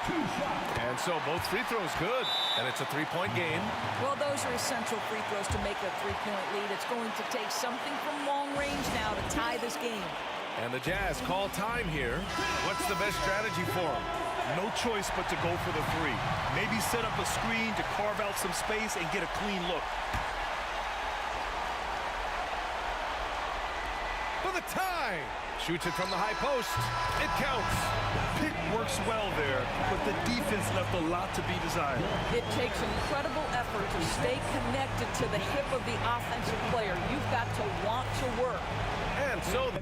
And so both free throws good, and it's a three-point game. Well, those are essential free throws to make a three-point lead. It's going to take something from long range now to tie this game. And the Jazz call time here. What's the best strategy for them? No choice but to go for the three. Maybe set up a screen to carve out some space and get a clean look. For the tie. Shoots it from the high post. It counts. Pick works well there, but the defense left a lot to be desired. It takes incredible effort to stay connected to the hip of the offensive player. You've got to want to work. And so